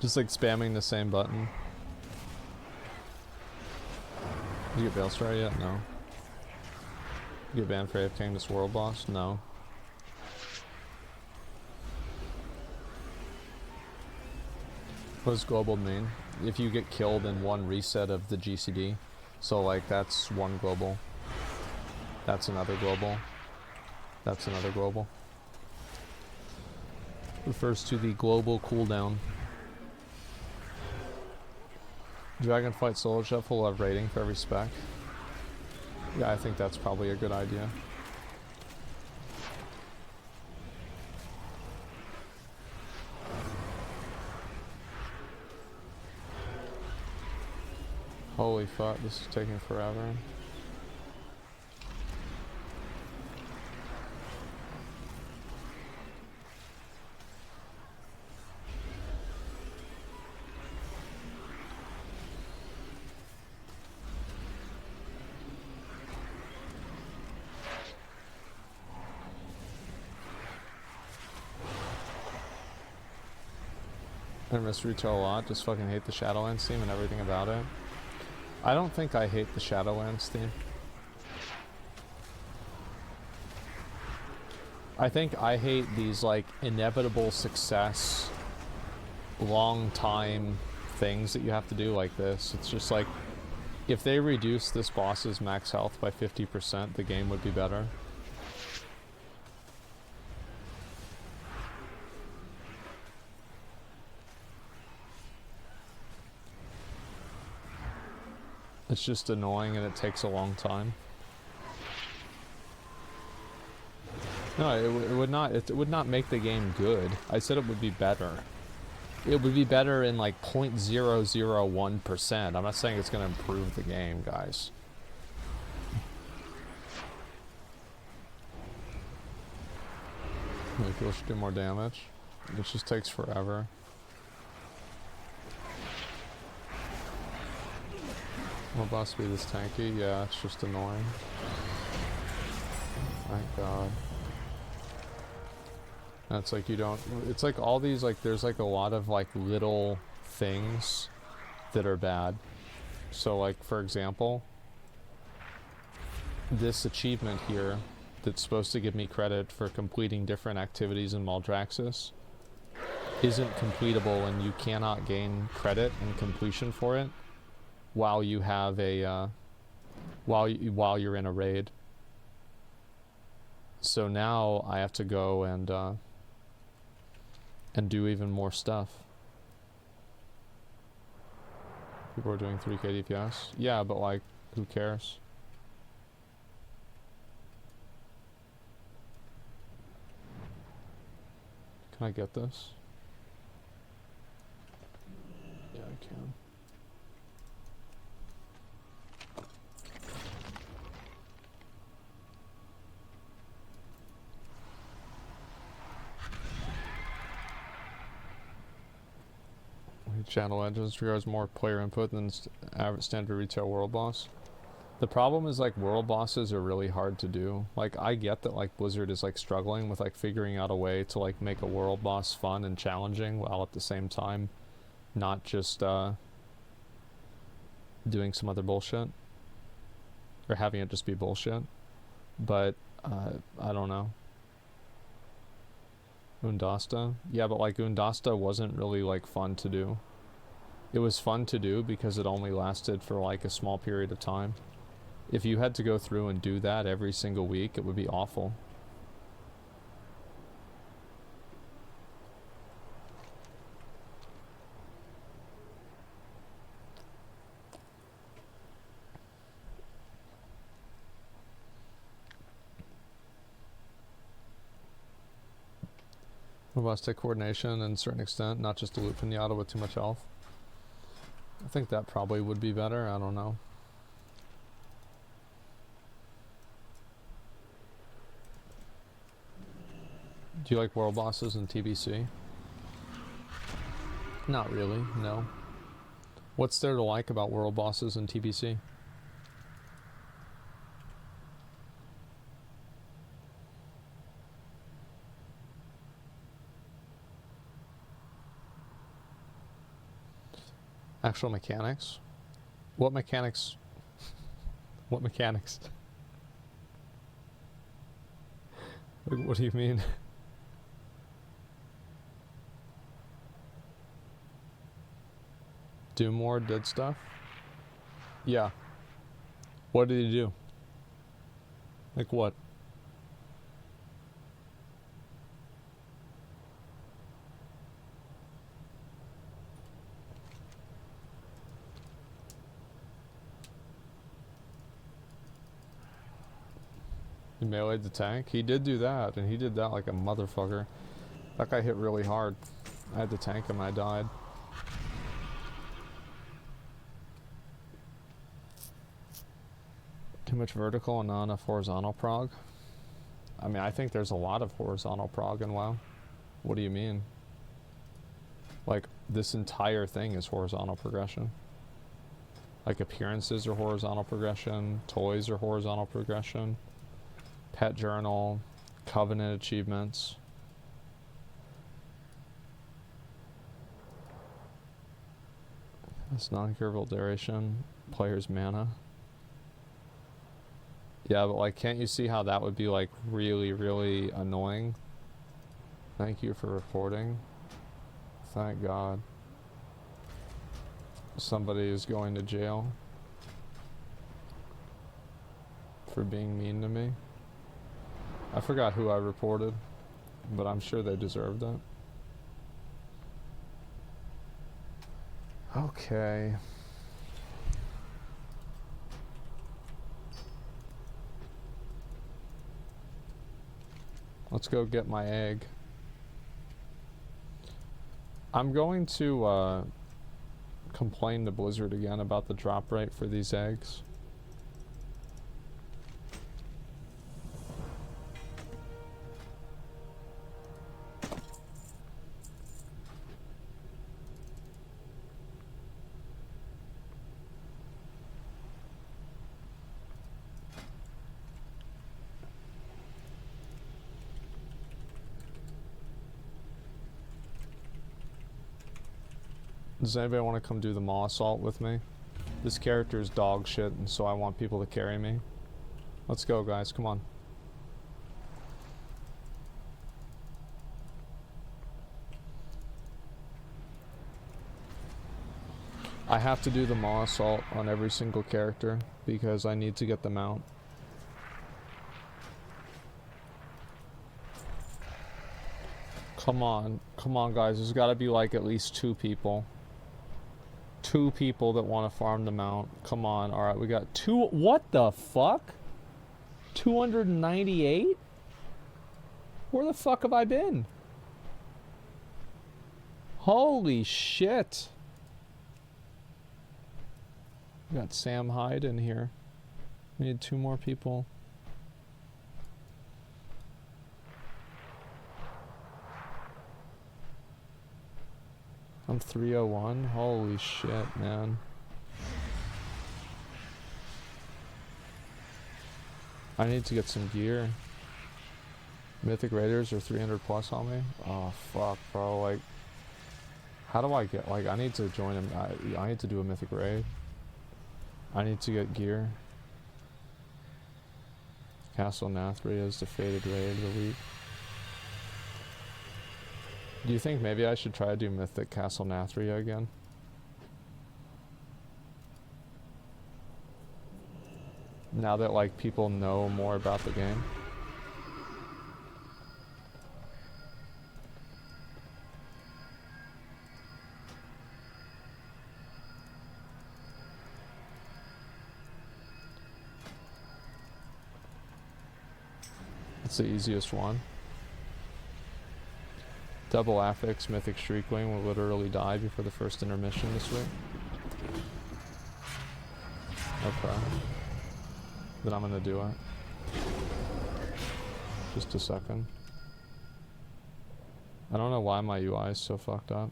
Speaker 5: Just like spamming the same button. Did you get Balestar yet? No. You get banned for AFKing this world boss? No. What does global mean? If you get killed in one reset of the GCD, so like that's one global, that's another global, that's another global. Refers to the global cooldown. Dragonflight Solo Chef will have rating for every spec. Yeah, I think that's probably a good idea. Holy fuck, this is taking forever. I miss Retail a lot, just fucking hate the Shadowlands theme and everything about it. I don't think I hate the Shadowlands theme. I think I hate these like inevitable success, long time things that you have to do like this. It's just like, if they reduce this boss's max health by 50%, the game would be better. It's just annoying and it takes a long time. No, it would not make the game good. I said it would be better. It would be better in like 0.001%. I'm not saying it's going to improve the game, guys. Maybe people should do more damage. It just takes forever. Will boss be this tanky? Yeah, it's just annoying. Thank God. And it's like you don't, it's like all these, like there's like a lot of like little things that are bad. So like, for example, this achievement here that's supposed to give me credit for completing different activities in Maldraxxus isn't completable, and you cannot gain credit and completion for it while you have a while you're in a raid. So now I have to go and do even more stuff. People are doing 3k DPS. Yeah, but like, who cares? Can I get this? Yeah, I can. Channel engines requires more player input than average standard retail world boss. The problem is like world bosses are really hard to do. Like I get that like Blizzard is like struggling with like figuring out a way to like make a world boss fun and challenging while at the same time not just doing some other bullshit or having it just be bullshit. But I don't know. Undasta? Yeah, but like Undasta wasn't really like fun to do. It was fun to do because it only lasted for like a small period of time. If you had to go through and do that every single week, it would be awful. Robots take coordination and a certain extent, not just a loop pinata with too much health. I think that probably would be better, I don't know. Do you like world bosses in TBC? Not really, no. What's there to like about world bosses in TBC? Actual mechanics? What mechanics? What mechanics? What do you mean? Do more dead stuff? Yeah. What did he do? Like what? He meleeed the tank? He did do that, and he did that like a motherfucker. That guy hit really hard. I had to tank him, I died. Too much vertical and not enough horizontal prog? I mean, I think there's a lot of horizontal prog in WoW. What do you mean? Like, this entire thing is horizontal progression. Like, appearances are horizontal progression, toys are horizontal progression, pet journal, covenant achievements. It's non-curable duration. Player's mana. Yeah, but like, can't you see how that would be like really, really annoying? Thank you for reporting. Thank God. Somebody is going to jail for being mean to me. I forgot who I reported, but I'm sure they deserved it. Okay. Let's go get my egg. I'm going to complain to Blizzard again about the drop rate for these eggs. Does anybody want to come do the Maw Assault with me? This character is dog shit, and so I want people to carry me. Let's go, guys. Come on. I have to do the Maw Assault on every single character because I need to get the mount. Come on, guys. There's got to be like at least 2 people. 2 people that want to farm the mount. Come on. All right, we got 2. What the fuck? 298? Where the fuck have I been? Holy shit. We got Sam Hyde in here. We need 2 more people. I'm 301. Holy shit, man. I need to get some gear. Mythic Raiders are 300 plus on me. Oh fuck, bro. Like, how do I get? Like, I need to join him. I need to do a Mythic Raid. I need to get gear. Castle Nathria is the fated raid of the week. Do you think maybe I should try to do Mythic Castle Nathria again? Now that like people know more about the game. It's the easiest one. Double affix Mythic Shriekling will literally die before the first intermission this week. Okay. Then I'm gonna do it. Just a second. I don't know why my UI is so fucked up.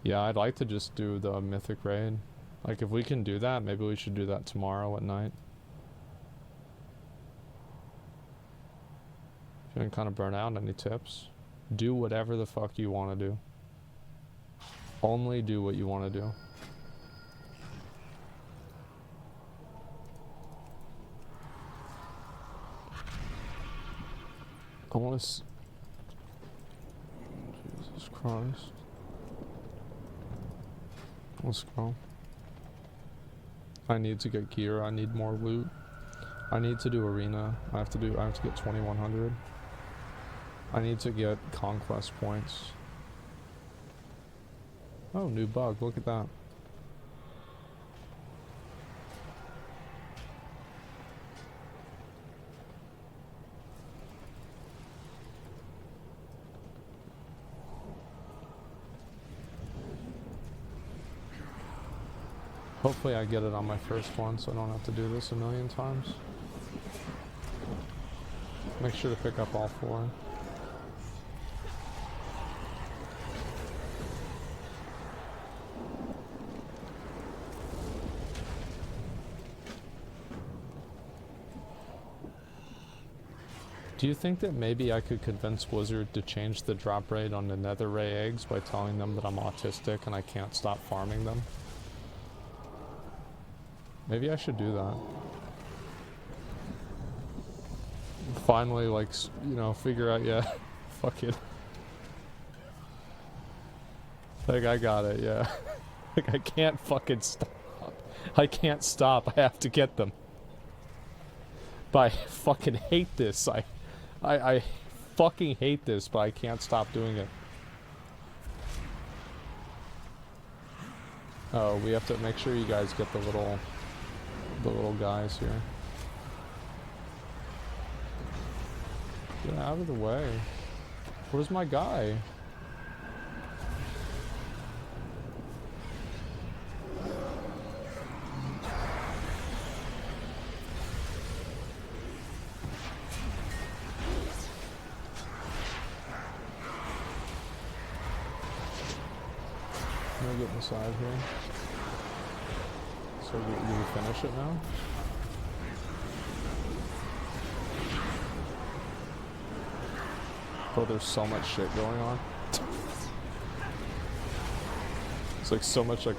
Speaker 5: Yeah, I'd like to just do the Mythic Raid. Like, if we can do that, maybe we should do that tomorrow at night. Feeling kind of burnt out. Any tips? Do whatever the fuck you want to do. Only do what you want to do. I want to Jesus Christ. Let's go. I need to get gear. I need more loot. I need to do arena. I have to get 2100. I need to get conquest points. Oh, new bug. Look at that. Hopefully I get it on my first one so I don't have to do this a million times. Make sure to pick up all 4. Do you think that maybe I could convince Blizzard to change the drop rate on the nether ray eggs by telling them that I'm autistic and I can't stop farming them? Maybe I should do that. Finally, like, you know, figure out, yeah, fuck it. Like, I got it, yeah. Like, I can't fucking stop. I can't stop, I have to get them. But I fucking hate this. I fucking hate this, but I can't stop doing it. Oh, we have to make sure you guys get the little guys here. Get out of the way. Where's my guy? Can I get inside here? So you finish it now? Oh, there's so much shit going on. It's like so much like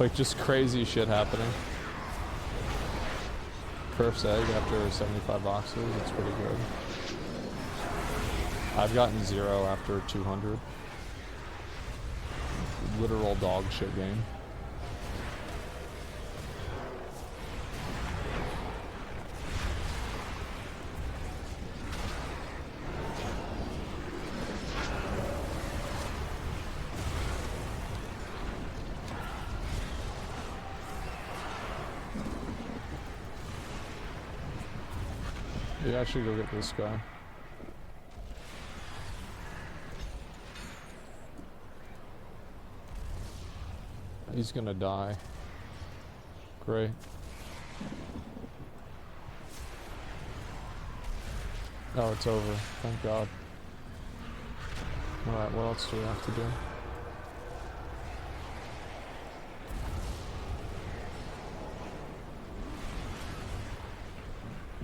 Speaker 5: like just crazy shit happening. Perf's egg after 75 boxes, it's pretty good. I've gotten 0 after 200. Literal dog shit game. Yeah, I should go get this guy. He's gonna die. Great. Oh, it's over. Thank God. Alright, what else do we have to do?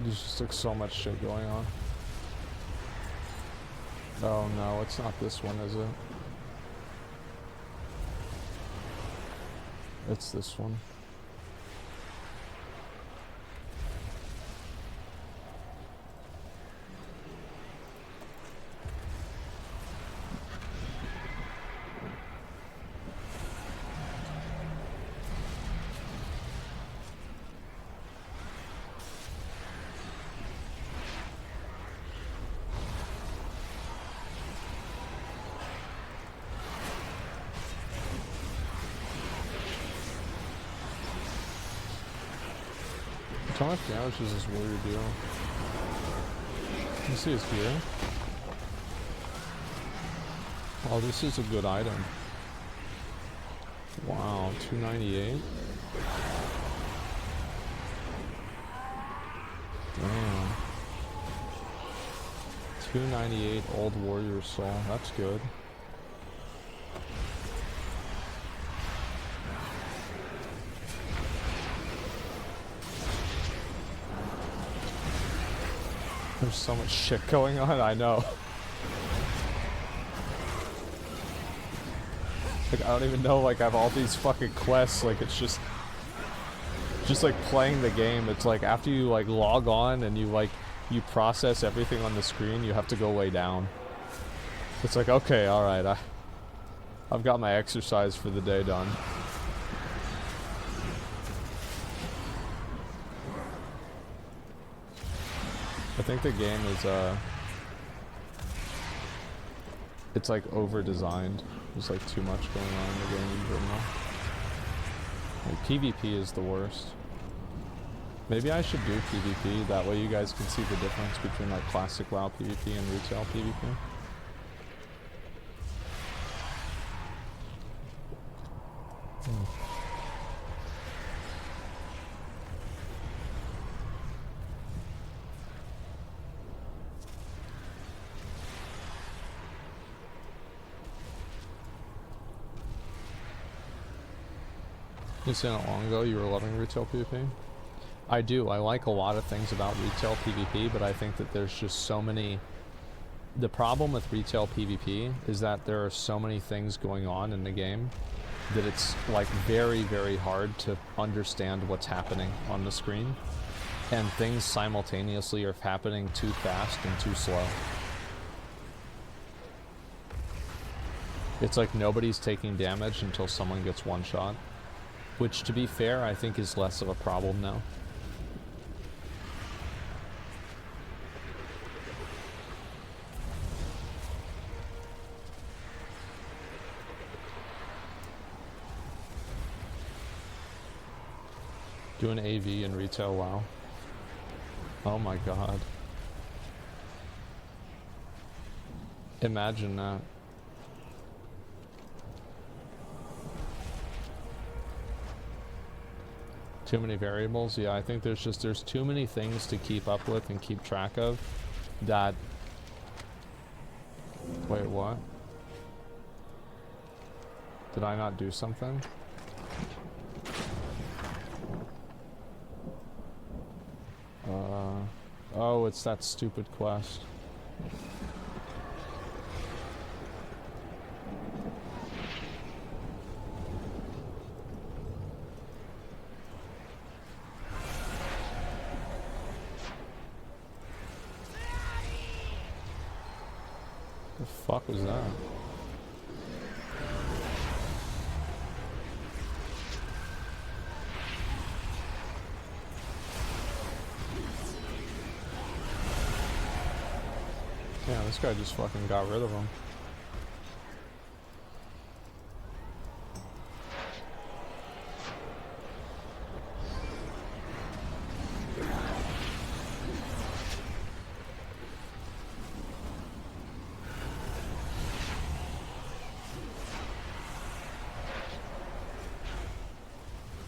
Speaker 5: There's just like so much shit going on. Oh no, it's not this one, is it? It's this one. How much damage does this warrior deal? Can you see his gear? Oh, this is a good item. Wow, 298? Damn. 298 old warrior soul, that's good. There's so much shit going on, I know. Like, I don't even know, like, I have all these fucking quests, like, it's just like playing the game. It's like, after you, like, log on and you process everything on the screen, you have to go way down. It's like, okay, alright, I've got my exercise for the day done. I think the game is, it's like over-designed. There's like too much going on in the game in general. Like, PvP is the worst. Maybe I should do PvP, that way you guys can see the difference between like classic WoW PvP and retail PvP. You said it long ago you were loving retail PvP? I do. I like a lot of things about retail PvP, but I think that there's just so many... The problem with retail PvP is that there are so many things going on in the game that it's like very, very hard to understand what's happening on the screen. And things simultaneously are happening too fast and too slow. It's like nobody's taking damage until someone gets one shot. Which, to be fair, I think is less of a problem now. Do an AV in retail, wow. Oh my god. Imagine that. Too many variables? Yeah, I think there's too many things to keep up with and keep track of that... Wait, what? Did I not do something? Oh, it's that stupid quest. The fuck was that? Yeah, this guy just fucking got rid of him.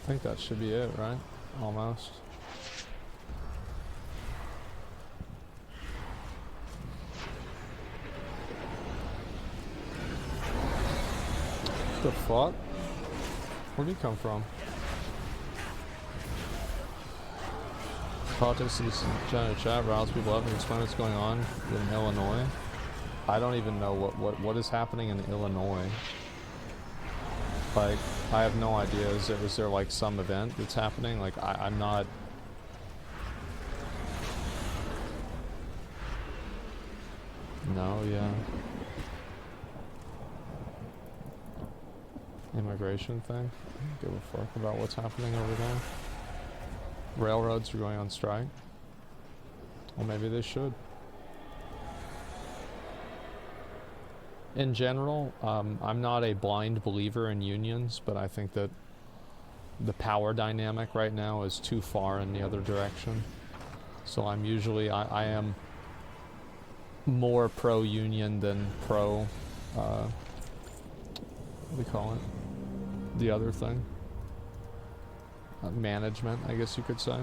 Speaker 5: I think that should be it, right? Almost. The fuck? Where'd he come from? Politics in the chat riles people up and explain what's going on in Illinois. I don't even know what is happening in Illinois. Like, I have no idea. Is there like some event that's happening? Like, I'm not... No, yeah. Immigration thing. I don't give a fuck about what's happening over there. Railroads are going on strike. Well, maybe they should. In general, I'm not a blind believer in unions, but I think that the power dynamic right now is too far in the other direction. So I'm usually, I am more pro-union than pro, what do we call it? The other thing. Management, I guess you could say.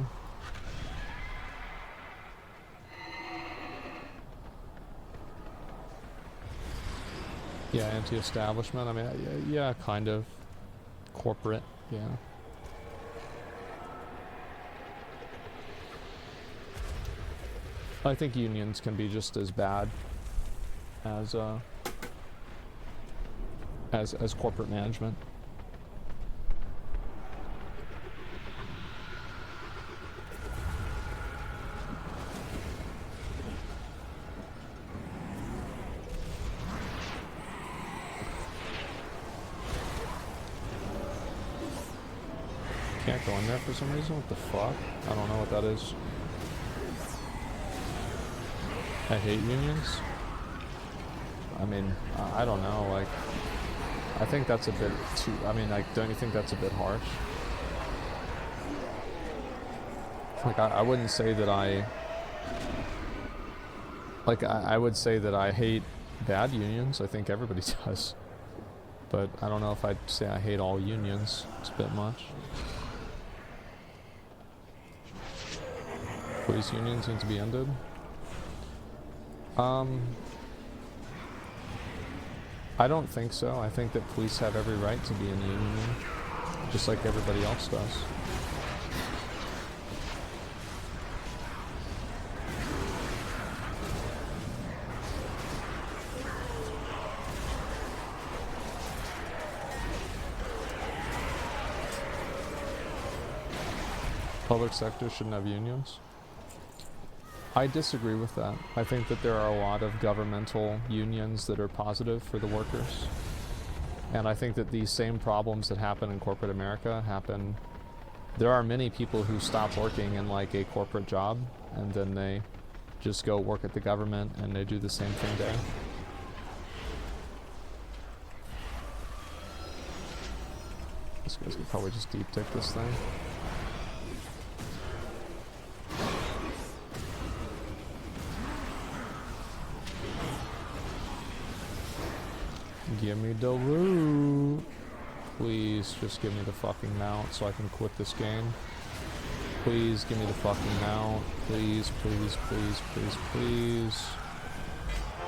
Speaker 5: Yeah, anti-establishment. I mean, yeah, kind of. Corporate, yeah. I think unions can be just as bad as corporate management. Can't go in there for some reason? What the fuck? I don't know what that is. I hate unions. I mean, I don't know, like, I think that's a bit too, I mean, like, don't you think that's a bit harsh? Like, I wouldn't say that I would say that I hate bad unions. I think everybody does. But I don't know if I'd say I hate all unions. It's a bit much. Police unions need to be ended. I don't think so. I think that police have every right to be in a union, just like everybody else does. Public sector shouldn't have unions. I disagree with that. I think that there are a lot of governmental unions that are positive for the workers. And I think that these same problems that happen in corporate America happen. There are many people who stop working in like a corporate job and then they just go work at the government and they do the same thing there. This guys could probably just deep tick this thing. Give me the loot. Please, just give me the fucking mount so I can quit this game. Please, give me the fucking mount. Please, please, please, please, please.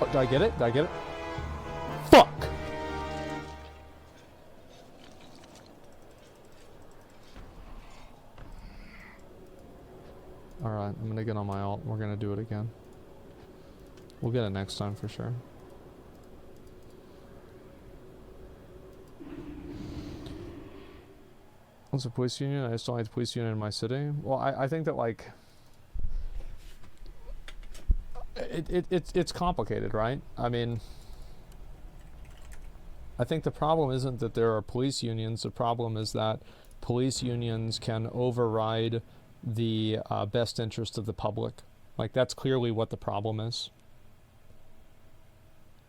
Speaker 5: Oh, did I get it? Did I get it? Fuck! Alright, I'm gonna get on my ult. We're gonna do it again. We'll get it next time for sure. What's a police union? I just don't like the police union in my city. Well, I think that like it's complicated, right? I mean, I think the problem isn't that there are police unions. The problem is that police unions can override the best interest of the public. Like that's clearly what the problem is.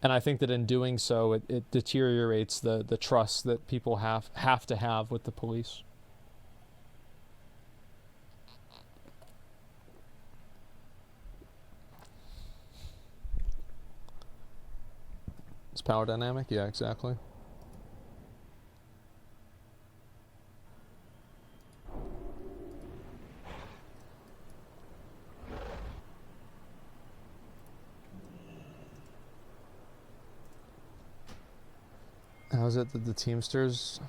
Speaker 5: And I think that in doing so, it deteriorates the trust that people have to have with the police. It's power dynamic? Yeah, exactly. How is it that the Teamsters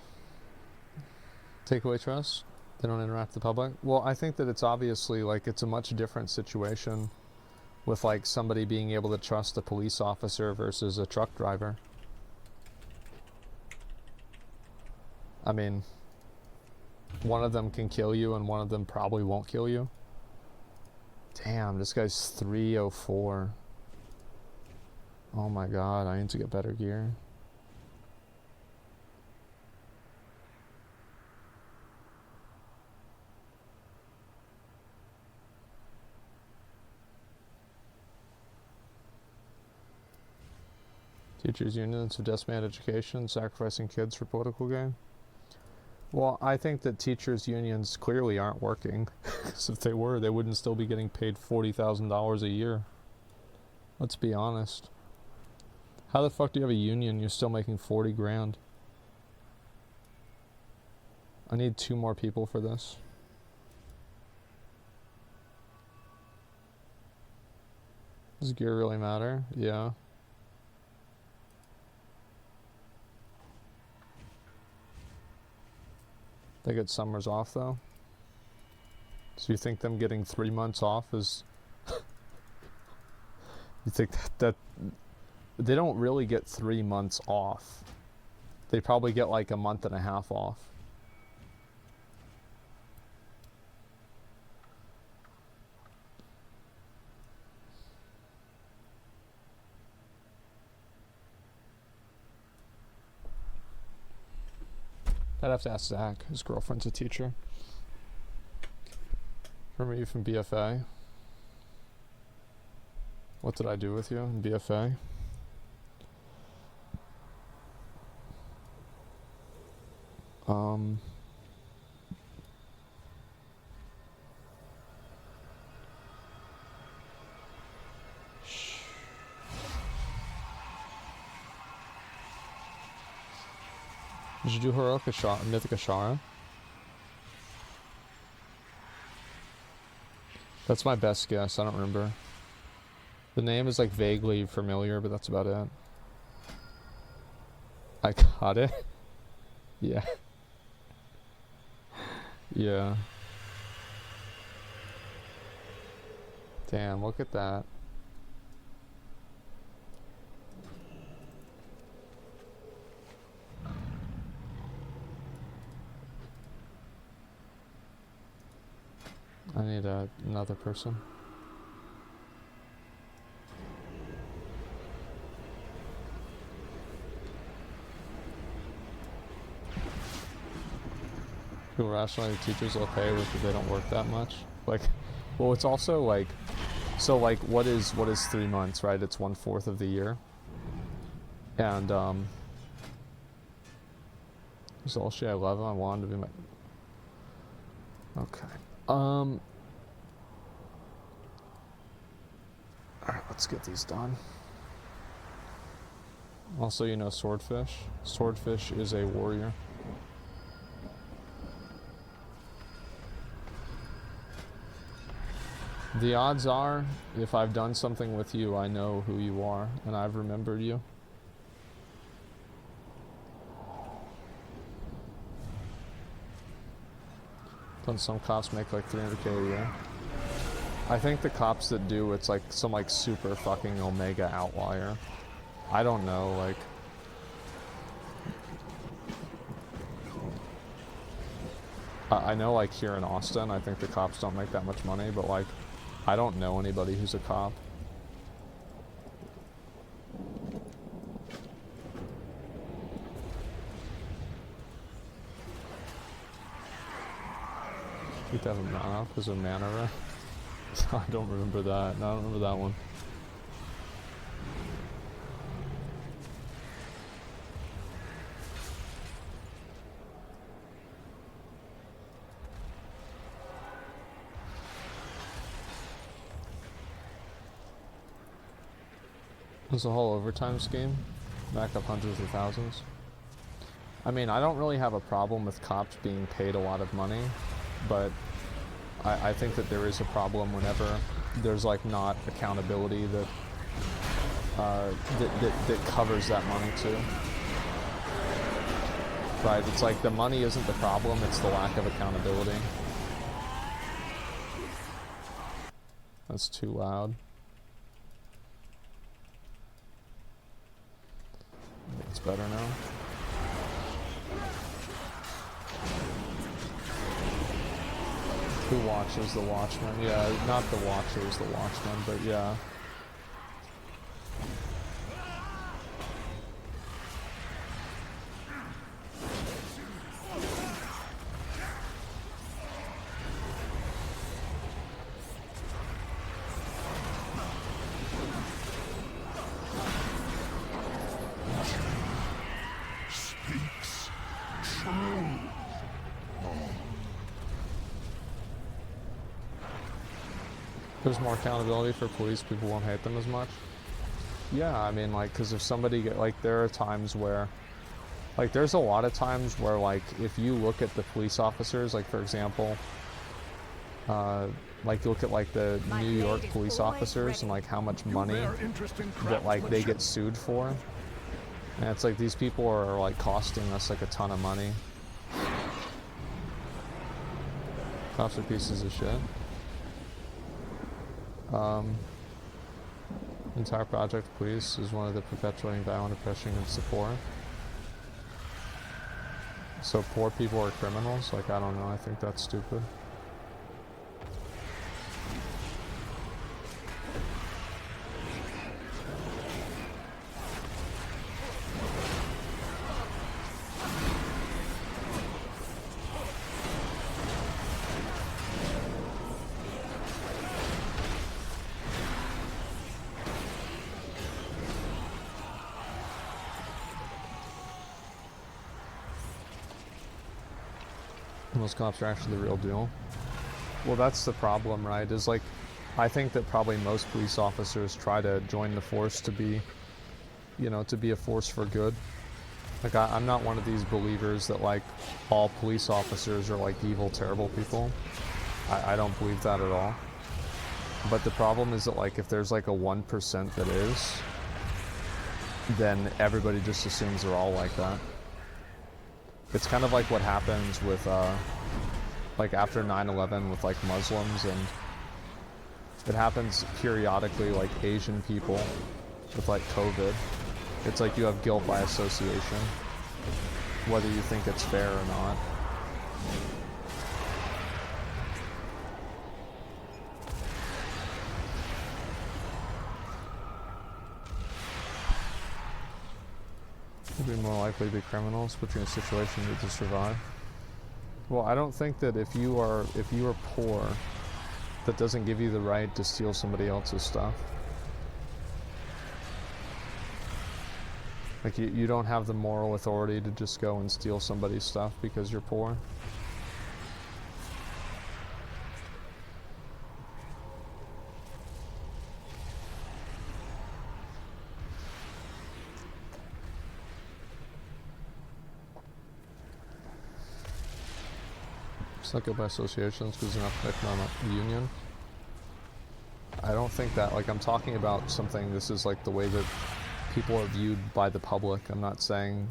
Speaker 5: take away trust? They don't interact with the public? Well, I think that it's obviously like it's a much different situation with like somebody being able to trust a police officer versus a truck driver. I mean, one of them can kill you and one of them probably won't kill you. Damn, this guy's 304. Oh my god, I need to get better gear. Teachers unions of decimated education, sacrificing kids for political gain. Well, I think that teachers unions clearly aren't working. Because if they were, they wouldn't still be getting paid $40,000 a year. Let's be honest. How the fuck do you have a union? You're still making 40 grand. I need 2 more people for this. Does gear really matter? Yeah. They get summers off though. So you think them getting 3 months off is you think that they don't really get 3 months off. They probably get like a month and a half off. I'd have to ask Zach. His girlfriend's a teacher. Remember you from BFA? What did I do with you in BFA? Did you do Heroic Ashara, Mythic Ashara? That's my best guess, I don't remember. The name is like vaguely familiar, but that's about it. I got it? Yeah. Yeah. Damn, look at that. I need another person. People rationalize teachers will pay if they don't work that much. Like, well, it's also like, so like, what is 3 months, right? It's 1/4 of the year, and so she had 11. I wanted to be my. Okay. All right, let's get these done. Also, you know, swordfish. Swordfish is a warrior. The odds are, if I've done something with you, I know who you are, and I've remembered you. Don't some cops make like 300K a year? I think the cops that do, it's like some like super fucking omega outlier. I don't know, like... I know like here in Austin, I think the cops don't make that much money, but like, I don't know anybody who's a cop. You have a mana because of mana, right? I don't remember that. No, I don't remember that one. There's a whole overtime scheme, back up hundreds of thousands. I mean, I don't really have a problem with cops being paid a lot of money, but I think that there is a problem whenever there's like not accountability that that covers that money too. Right? It's like the money isn't the problem; it's the lack of accountability. That's too loud. It's better now. Who watches the Watchmen? Yeah, not the Watchers, the Watchmen, but yeah. There's more accountability for police, people won't hate them as much. Yeah, I mean, like, because if somebody like, there are times where, like, there's a lot of times where, like, if you look at the police officers, like, for example, like, you look at, like, the New York police officers and, like, how much money that, like, they get sued for. And it's like, these people are, like, costing us, like, a ton of money. Cops are pieces of shit. Entire project police is one of the perpetuating violent oppression against the poor. So poor people are criminals? Like, I don't know, I think that's stupid. Those cops are actually the real deal. Well, that's the problem, right? Is like, I think that probably most police officers try to join the force to be, you know, to be a force for good. Like, I'm not one of these believers that, like, all police officers are, like, evil, terrible people. I don't believe that at all. But the problem is that, like, if there's, like, a 1% that is, then everybody just assumes they're all like that. It's kind of like what happens with, like, after 9/11 with, like, Muslims, and it happens periodically, like, Asian people with, like, COVID. It's like you have guilt by association, whether you think it's fair or not. Would be more likely to be criminals, put you in a situation you need to survive. Well, I don't think that if you are poor, that doesn't give you the right to steal somebody else's stuff. Like you don't have the moral authority to just go and steal somebody's stuff because you're poor. It's not good by associations because they're not economic union. I don't think that, like, I'm talking about something, this is like the way that people are viewed by the public. I'm not saying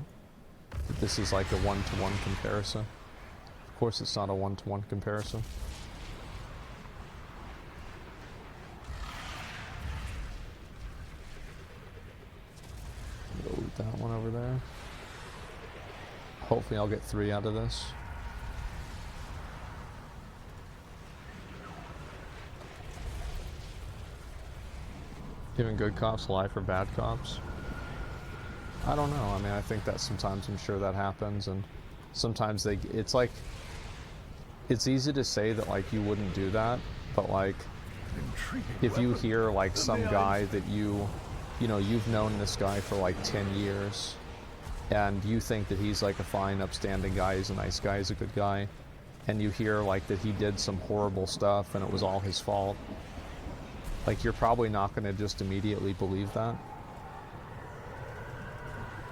Speaker 5: that this is like a one-to-one comparison. Of course it's not a one-to-one comparison. Go loot that one over there. Hopefully I'll get 3 out of this. Giving good cops life for bad cops? I don't know. I mean, I think that sometimes, I'm sure that happens, and sometimes it's like, it's easy to say that like you wouldn't do that, but like, if you hear like some guy that you know, you've known this guy for like 10 years, and you think that he's like a fine, upstanding guy, he's a nice guy, he's a good guy, and you hear like that he did some horrible stuff and it was all his fault, like you're probably not going to just immediately believe that.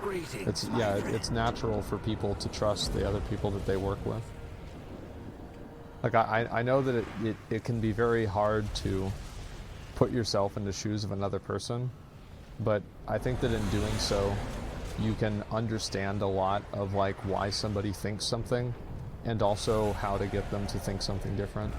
Speaker 5: It's natural for people to trust the other people that they work with. Like I know that it can be very hard to put yourself in the shoes of another person, but I think that in doing so, you can understand a lot of like why somebody thinks something, and also how to get them to think something different.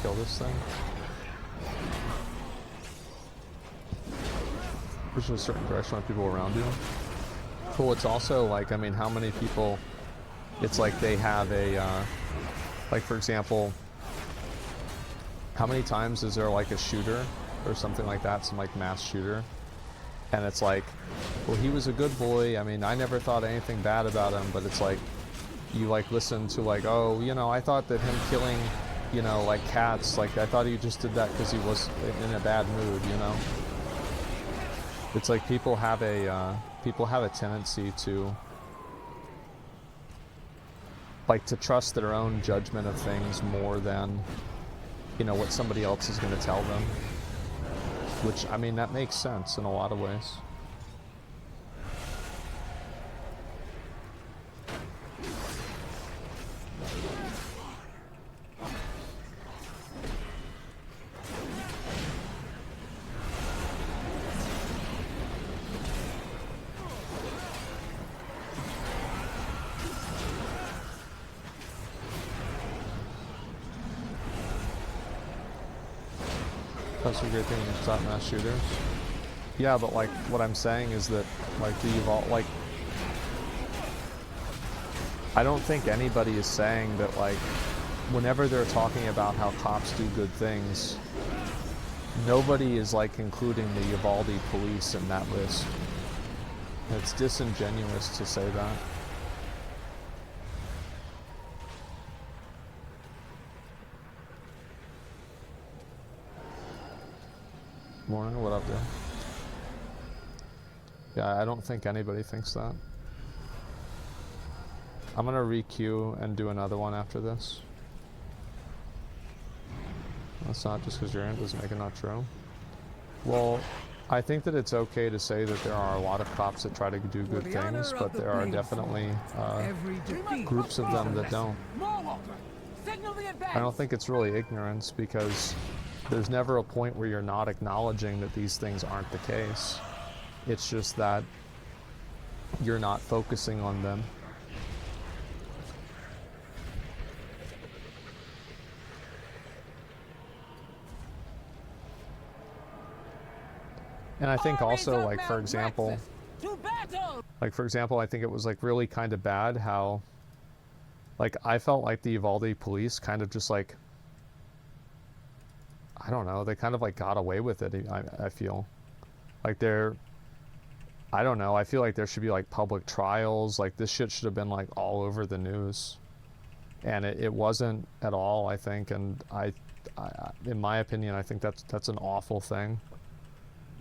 Speaker 5: Kill this thing. Push in a certain direction with people around you. Cool, it's also like, I mean, how many people, it's like they have a, like for example, how many times is there like a shooter or something like that, some like mass shooter, and it's like, well, he was a good boy, I mean, I never thought anything bad about him, but it's like, you like listen to like, oh, you know, I thought that him killing, you know, like cats, like I thought he just did that because he was in a bad mood, you know. It's like people have a tendency to like to trust their own judgment of things more than, you know, what somebody else is going to tell them. Which, I mean, that makes sense in a lot of ways. That's a great thing to stop mass shooters. Yeah, but like what I'm saying is that like the Uvalde, like I don't think anybody is saying that like whenever they're talking about how cops do good things, nobody is like including the Uvalde police in that list. It's disingenuous to say that. Morning, what up, dude? Yeah, I don't think anybody thinks that. I'm gonna re-queue and do another one after this. That's not just because you're in, doesn't make it not true. Well, I think that it's okay to say that there are a lot of cops that try to do good things, but there are definitely groups of them that don't. I don't think it's really ignorance, because there's never a point where you're not acknowledging that these things aren't the case. It's just that you're not focusing on them. And I think also, like, for example, Like, for example, I think it was like really kind of bad how, like, I felt like the Uvalde police kind of just like, I don't know, they kind of like got away with it. I feel like I don't know, I feel like there should be like public trials. Like, this shit should have been like all over the news, and it wasn't at all, I think. And I in my opinion, I think that's an awful thing,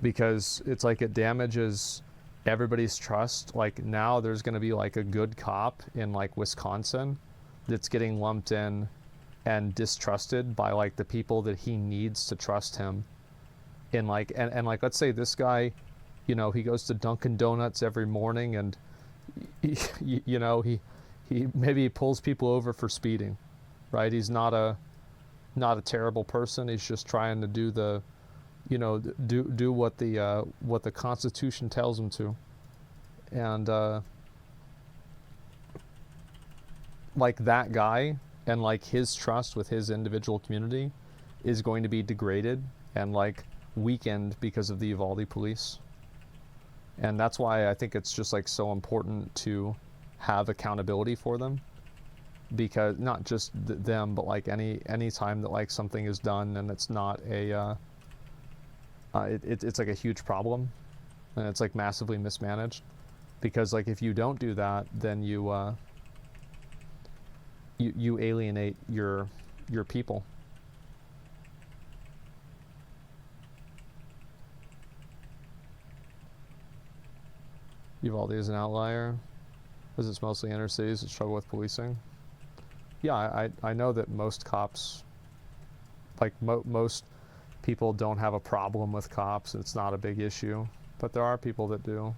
Speaker 5: because it's like it damages everybody's trust. Like, now there's going to be like a good cop in like Wisconsin that's getting lumped in and distrusted by like the people that he needs to trust him. In like, and like, let's say this guy, you know, he goes to Dunkin' Donuts every morning, and you know, he maybe pulls people over for speeding, right? He's not a terrible person. He's just trying to do the, you know, do what the Constitution tells him to. And like, that guy and like his trust with his individual community is going to be degraded and like weakened because of the Uvalde police. And that's why I think it's just like so important to have accountability for them, because not just them, but like any time that like something is done and it's not a it's like a huge problem, and it's like massively mismanaged. Because like, if you don't do that, then you alienate your people. Uvalde is an outlier, because it's mostly inner cities that struggle with policing. Yeah, I know that most cops, like most people don't have a problem with cops. It's not a big issue, but there are people that do.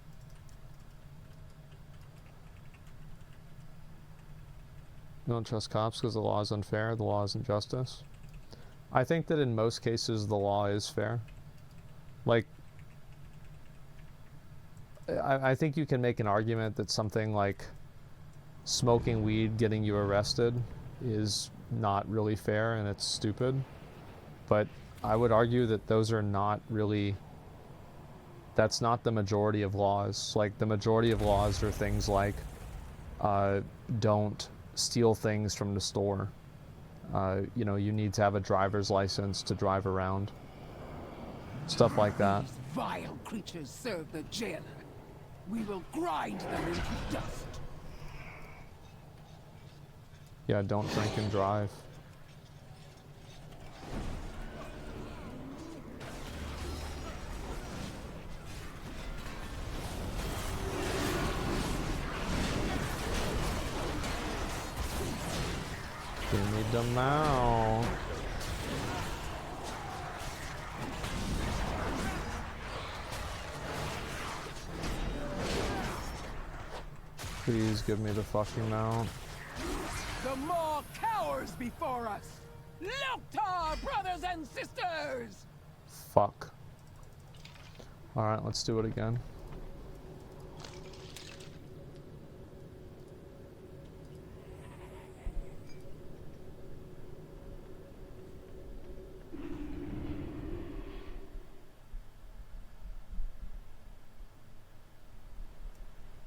Speaker 5: You don't trust cops because the law is unfair, the law isn't justice. I think that in most cases the law is fair. Like, I think you can make an argument that something like smoking weed getting you arrested is not really fair and it's stupid. But I would argue that those are not really, that's not the majority of laws. Like, the majority of laws are things like don't steal things from the store. You know, you need to have a driver's license to drive around. Stuff like that.
Speaker 7: These vile creatures serve the jailer. We will grind them into dust.
Speaker 5: Yeah, don't drink and drive. Give me the mouth. Please give me the fucking mount.
Speaker 7: The maw cowers before us. Loktar, brothers and sisters!
Speaker 5: Fuck. Alright, let's do it again.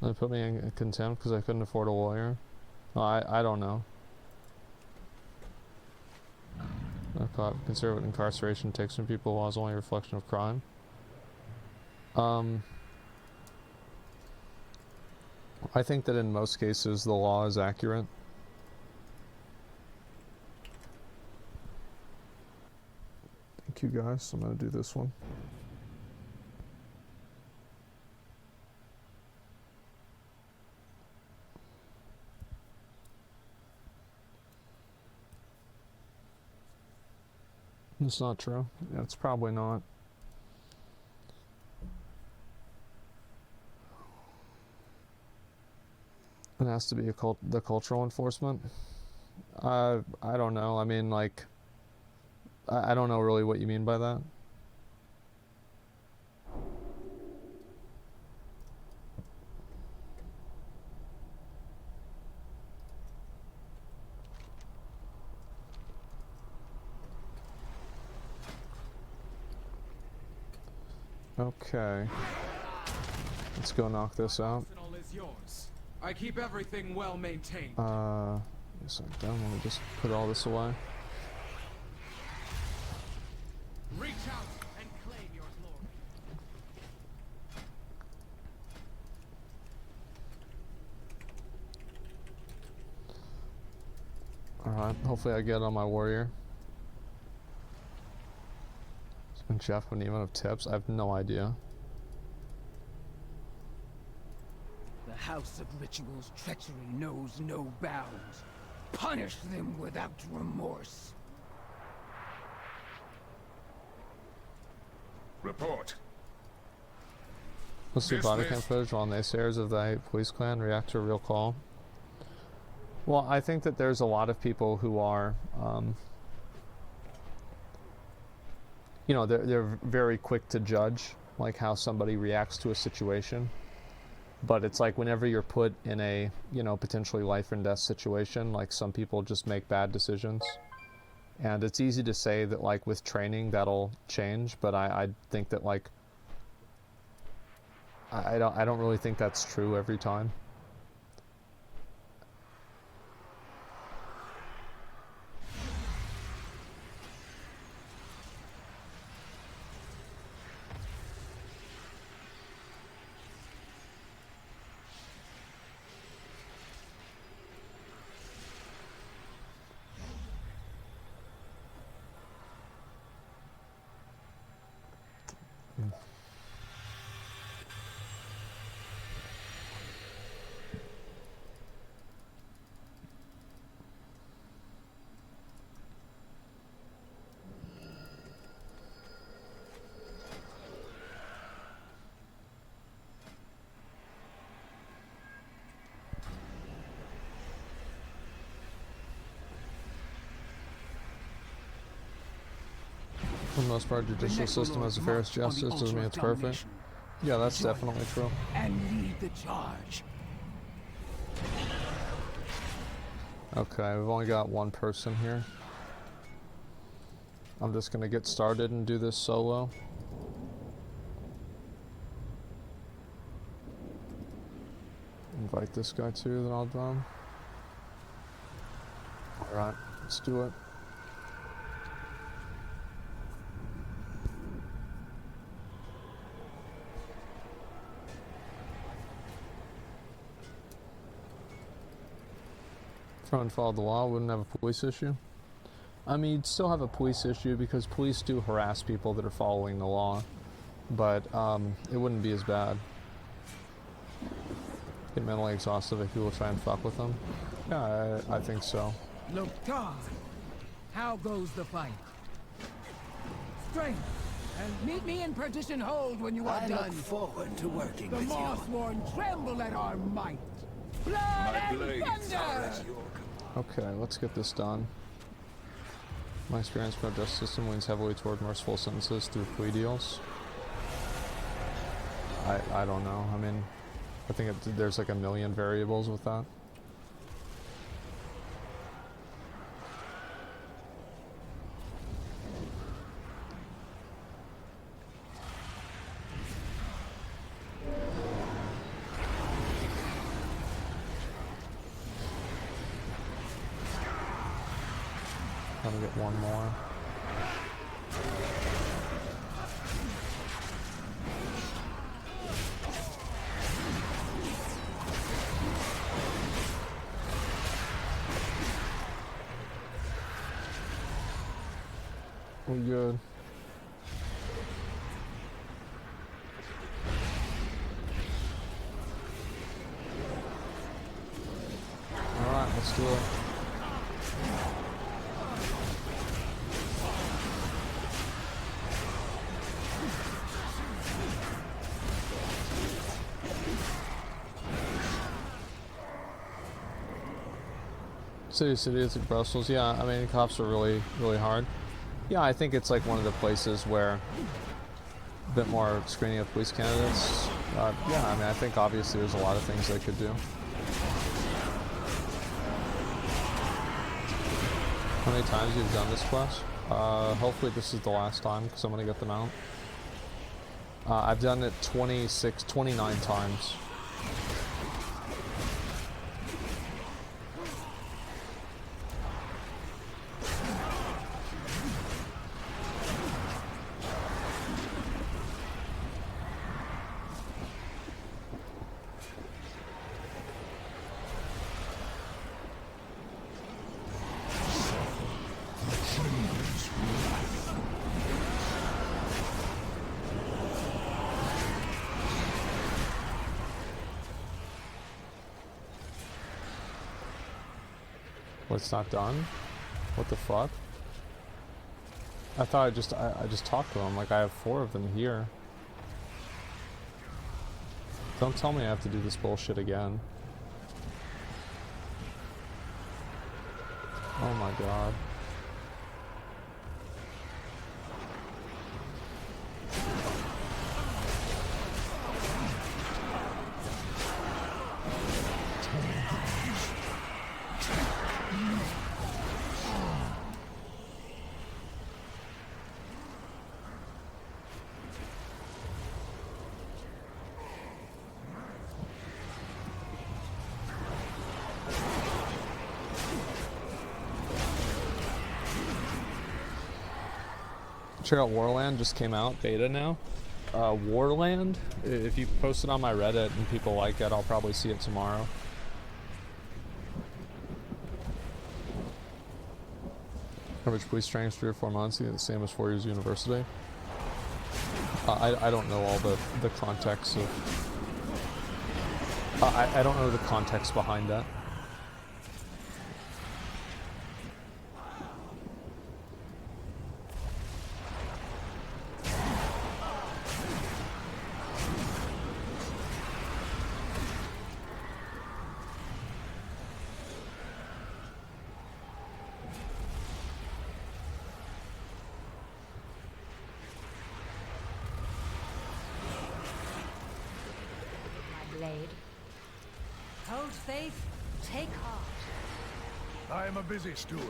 Speaker 5: They put me in contempt because I couldn't afford a lawyer. Well, I don't know. Conservative incarceration takes from people law is only a reflection of crime. I think that in most cases the law is accurate. Thank you guys. I'm gonna do this one. It's not true. Yeah, it's probably not. It has to be the cultural enforcement. I don't know. I mean, like, I don't know really what you mean by that. Okay. Let's go knock this out.
Speaker 7: Arsenal is yours. I keep everything well maintained.
Speaker 5: Yes, I don't want to just put all this away.
Speaker 7: Reach out and claim your glory.
Speaker 5: Alright, hopefully I get on my warrior. And Jeff wouldn't even have tips. I have no idea.
Speaker 7: The House of Ritual's treachery knows no bounds. Punish them without remorse.
Speaker 3: Report.
Speaker 5: Let's see
Speaker 3: This
Speaker 5: body cam
Speaker 3: list-
Speaker 5: footage while naysayers of the police clan react to a real call. Well, I think that there's a lot of people who are, you know, they're very quick to judge, like how somebody reacts to a situation. But it's like whenever you're put in a, you know, potentially life and death situation, like some people just make bad decisions. And it's easy to say that like with training that'll change, but I think that like I don't really think that's true every time. For the most part, judicial system has a fair justice, doesn't mean it's perfect. Yeah, that's definitely true.
Speaker 7: And lead the charge.
Speaker 5: Okay, we've only got one person here. I'm just gonna get started and do this solo. Invite this guy too, then I'll drum. Alright, let's do it. Try and follow the law, wouldn't have a police issue. I mean, you'd still have a police issue because police do harass people that are following the law, but it wouldn't be as bad. Get mentally exhausted if people try and fuck with them. Yeah, I think so.
Speaker 7: Look, God, how goes the fight? Strength, and meet me in Perdition Hold when you are
Speaker 2: I
Speaker 7: done.
Speaker 2: look forward to working
Speaker 7: The
Speaker 2: with you.
Speaker 7: Mossworn tremble at our might. Blood
Speaker 3: My
Speaker 7: and
Speaker 3: blades
Speaker 7: thunder!
Speaker 3: are at your
Speaker 5: Okay, let's get this done. My experience with our justice system leans heavily toward merciful sentences through plea deals. I don't know. I mean, I think there's like a million variables with that. Gotta get one more. We're good. Alright, let's do it. City, it's like Brussels. Yeah, I mean, cops are really hard. Yeah, I think it's like one of the places where a bit more screening of police candidates. Yeah, I mean, I think obviously there's a lot of things they could do. How many times you've done this quest? Hopefully this is the last time because I'm gonna get them out. I've done it 29 times. It's not done? What the fuck? I thought I just talked to him. Like, I have 4 of them here. Don't tell me I have to do this bullshit again. Oh my god. Check out Warland, just came out, beta now. Warland, if you post it on my Reddit and people like it, I'll probably see it tomorrow. Average police training is 3 or 4 months, the same as 4 years of university. I don't know all the context of... I don't know the context behind that.
Speaker 8: Hold faith, take heart.
Speaker 3: I am a busy steward.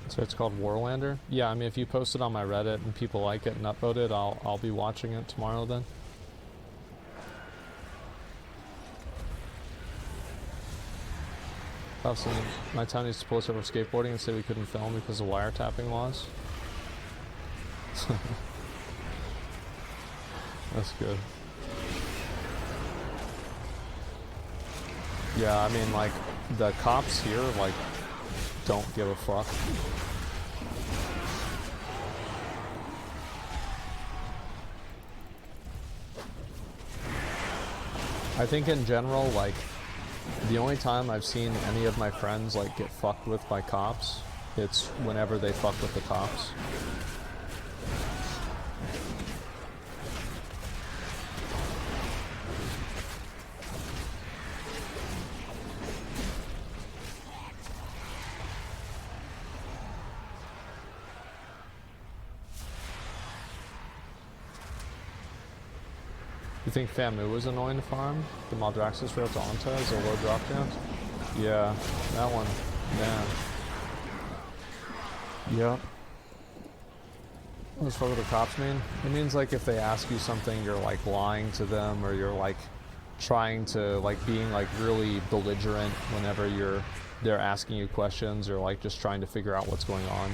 Speaker 5: So it's called Warlander? Yeah, I mean, if you post it on my Reddit and people like it and upvote it, I'll be watching it tomorrow then. My town used to pull us over skateboarding and say we couldn't film because of wiretapping laws. That's good. Yeah, I mean, like, the cops here, like, don't give a fuck. I think in general, like, the only time I've seen any of my friends, like, get fucked with by cops, it's whenever they fuck with the cops. You think Famu was annoying to farm? The Maldraxxus route to Onta is a low drop chance? Yeah, that one, man. Yep. What does fuck with the cops mean? It means, like, if they ask you something, you're, like, lying to them, or you're, like, trying to, like, being, like, really belligerent whenever they're asking you questions, or, like, just trying to figure out what's going on.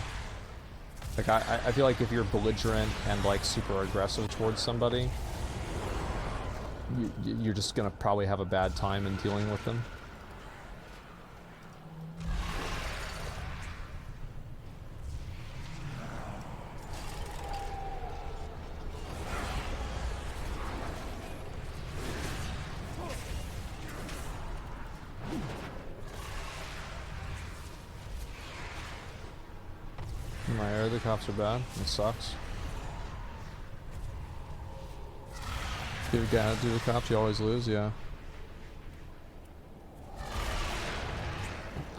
Speaker 5: Like, I feel like if you're belligerent and, like, super aggressive towards somebody, you're just gonna probably have a bad time in dealing with them. In my area, the cops are bad. It sucks. Give a guy to the cops, you always lose, yeah.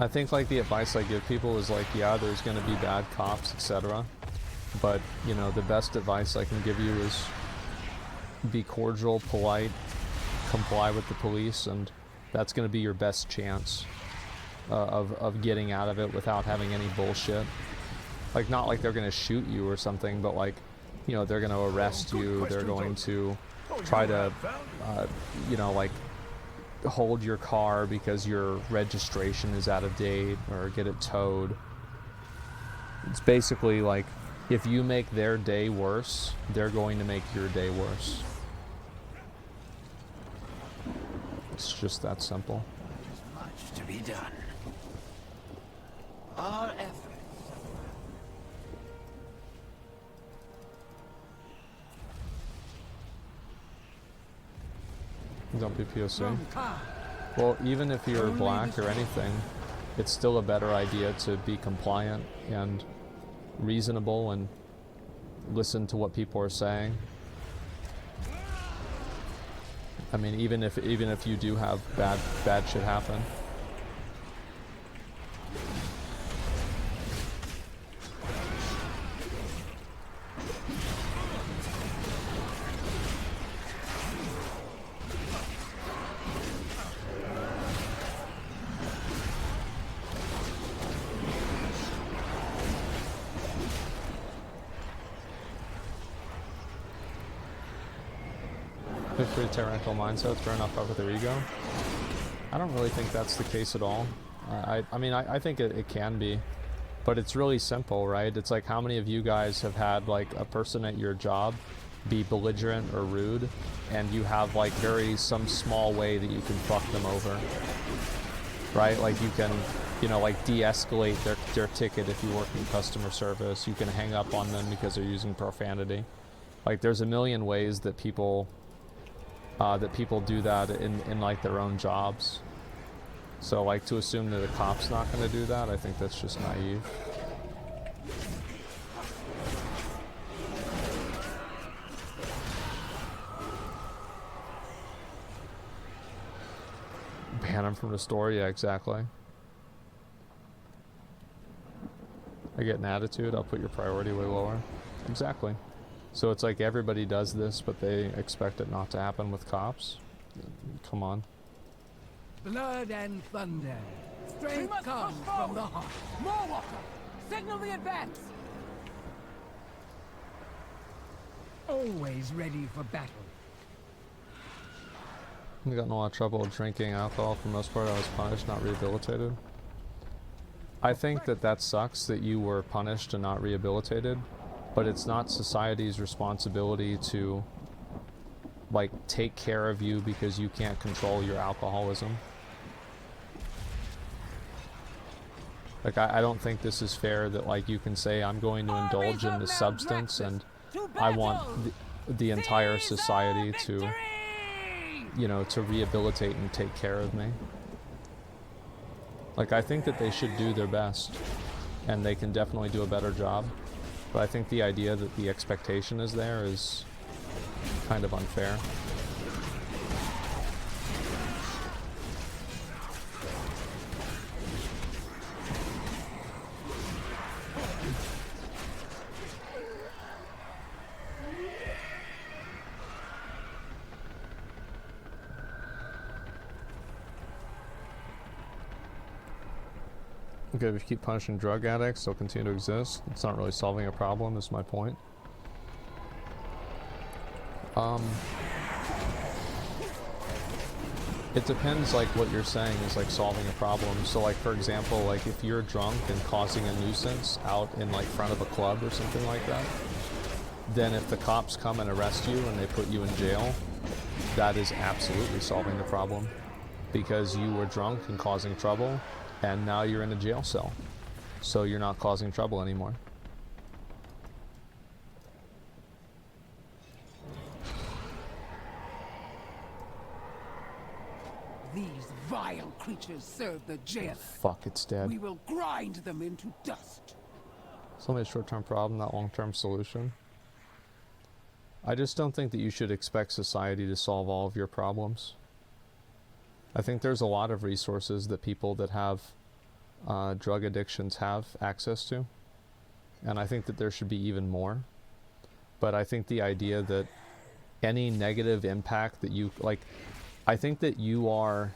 Speaker 5: I think, like, the advice I give people is, like, yeah, there's gonna be bad cops, etc. But, you know, the best advice I can give you is be cordial, polite, comply with the police, and that's going to be your best chance of getting out of it without having any bullshit. Like, not like they're going to shoot you or something, but like, you know, they're going to arrest you, they're going to try to, you know, like, hold your car because your registration is out of date, or get it towed. It's basically like, if you make their day worse, they're going to make your day worse. It's just that simple.
Speaker 2: There's much to be done. Our efforts.
Speaker 5: Don't be POC. Well, even if you're black or anything, it's still a better idea to be compliant and reasonable and listen to what people are saying. I mean, even if you do have bad shit happen. Pretty tyrannical mindset, thrown off with their ego. I don't really think that's the case at all. I mean, I think it can be, but it's really simple, right? It's like, how many of you guys have had like a person at your job be belligerent or rude, and you have like some small way that you can fuck them over, right? Like, you can, you know, like, de-escalate their ticket if you work in customer service. You can hang up on them because they're using profanity. Like, there's a million ways that people do that in like their own jobs. So like, to assume that a cop's not going to do that, I think that's just naive. Ban him from the store? Yeah, exactly. I get an attitude, I'll put your priority way lower. Exactly. So it's like, everybody does this, but they expect it not to happen with cops? Come on.
Speaker 7: Blood and thunder. Strength comes from the heart. More water! Signal the advance! Always ready for battle.
Speaker 5: I got in a lot of trouble drinking alcohol. For the most part, I was punished, not rehabilitated. I think that sucks that you were punished and not rehabilitated. But it's not society's responsibility to, like, take care of you because you can't control your alcoholism. Like, I don't think this is fair that, like, you can say, I'm going to indulge in this substance and I want the entire society to, you know, to rehabilitate and take care of me. Like, I think that they should do their best, and they can definitely do a better job. But I think the idea that the expectation is there is kind of unfair. Okay, if you keep punishing drug addicts, they'll continue to exist. It's not really solving a problem, is my point. It depends, like, what you're saying is, like, solving a problem. So, like, for example, like, if you're drunk and causing a nuisance out in, like, front of a club or something like that, then if the cops come and arrest you and they put you in jail, that is absolutely solving the problem. Because you were drunk and causing trouble, and now you're in a jail cell. So you're not causing trouble anymore.
Speaker 7: These vile creatures serve the jail.
Speaker 5: Fuck, it's dead.
Speaker 7: We will grind them into dust.
Speaker 5: It's only a short-term problem, not long-term solution. I just don't think that you should expect society to solve all of your problems. I think there's a lot of resources that people that have drug addictions have access to. And I think that there should be even more. But I think the idea that any negative impact that you, like, I think that you are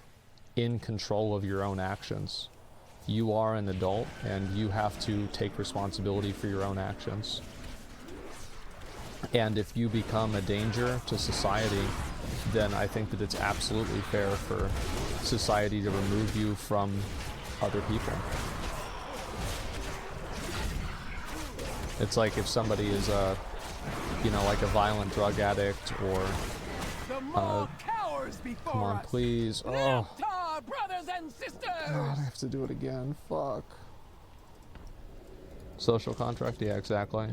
Speaker 5: in control of your own actions. You are an adult and you have to take responsibility for your own actions. And if you become a danger to society, then I think that it's absolutely fair for society to remove you from other people. It's like if somebody is a, you know, like a violent drug addict or come on, please. Oh,
Speaker 7: brothers and sisters.
Speaker 5: God, I have to do it again. Fuck. Social contract? Yeah, exactly.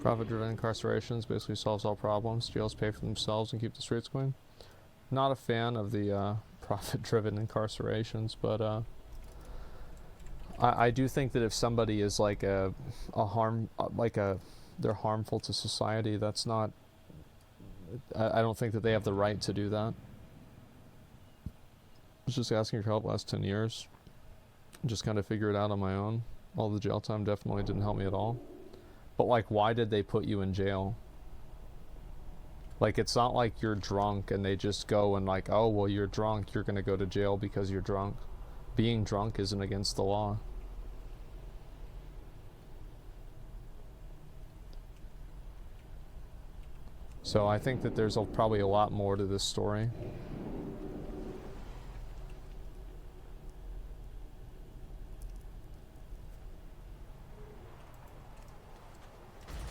Speaker 5: Profit-driven incarcerations basically solves all problems. Jails pay for themselves and keep the streets clean. Not a fan of the profit-driven incarcerations, but I do think that if somebody is like they're harmful to society, that's not, I don't think that they have the right to do that. I was just asking for help last 10 years. Just kind of figure it out on my own. All the jail time definitely didn't help me at all. But like, why did they put you in jail? Like, it's not like you're drunk and they just go and like, oh, well, you're drunk, you're gonna go to jail because you're drunk. Being drunk isn't against the law. So I think that there's probably a lot more to this story.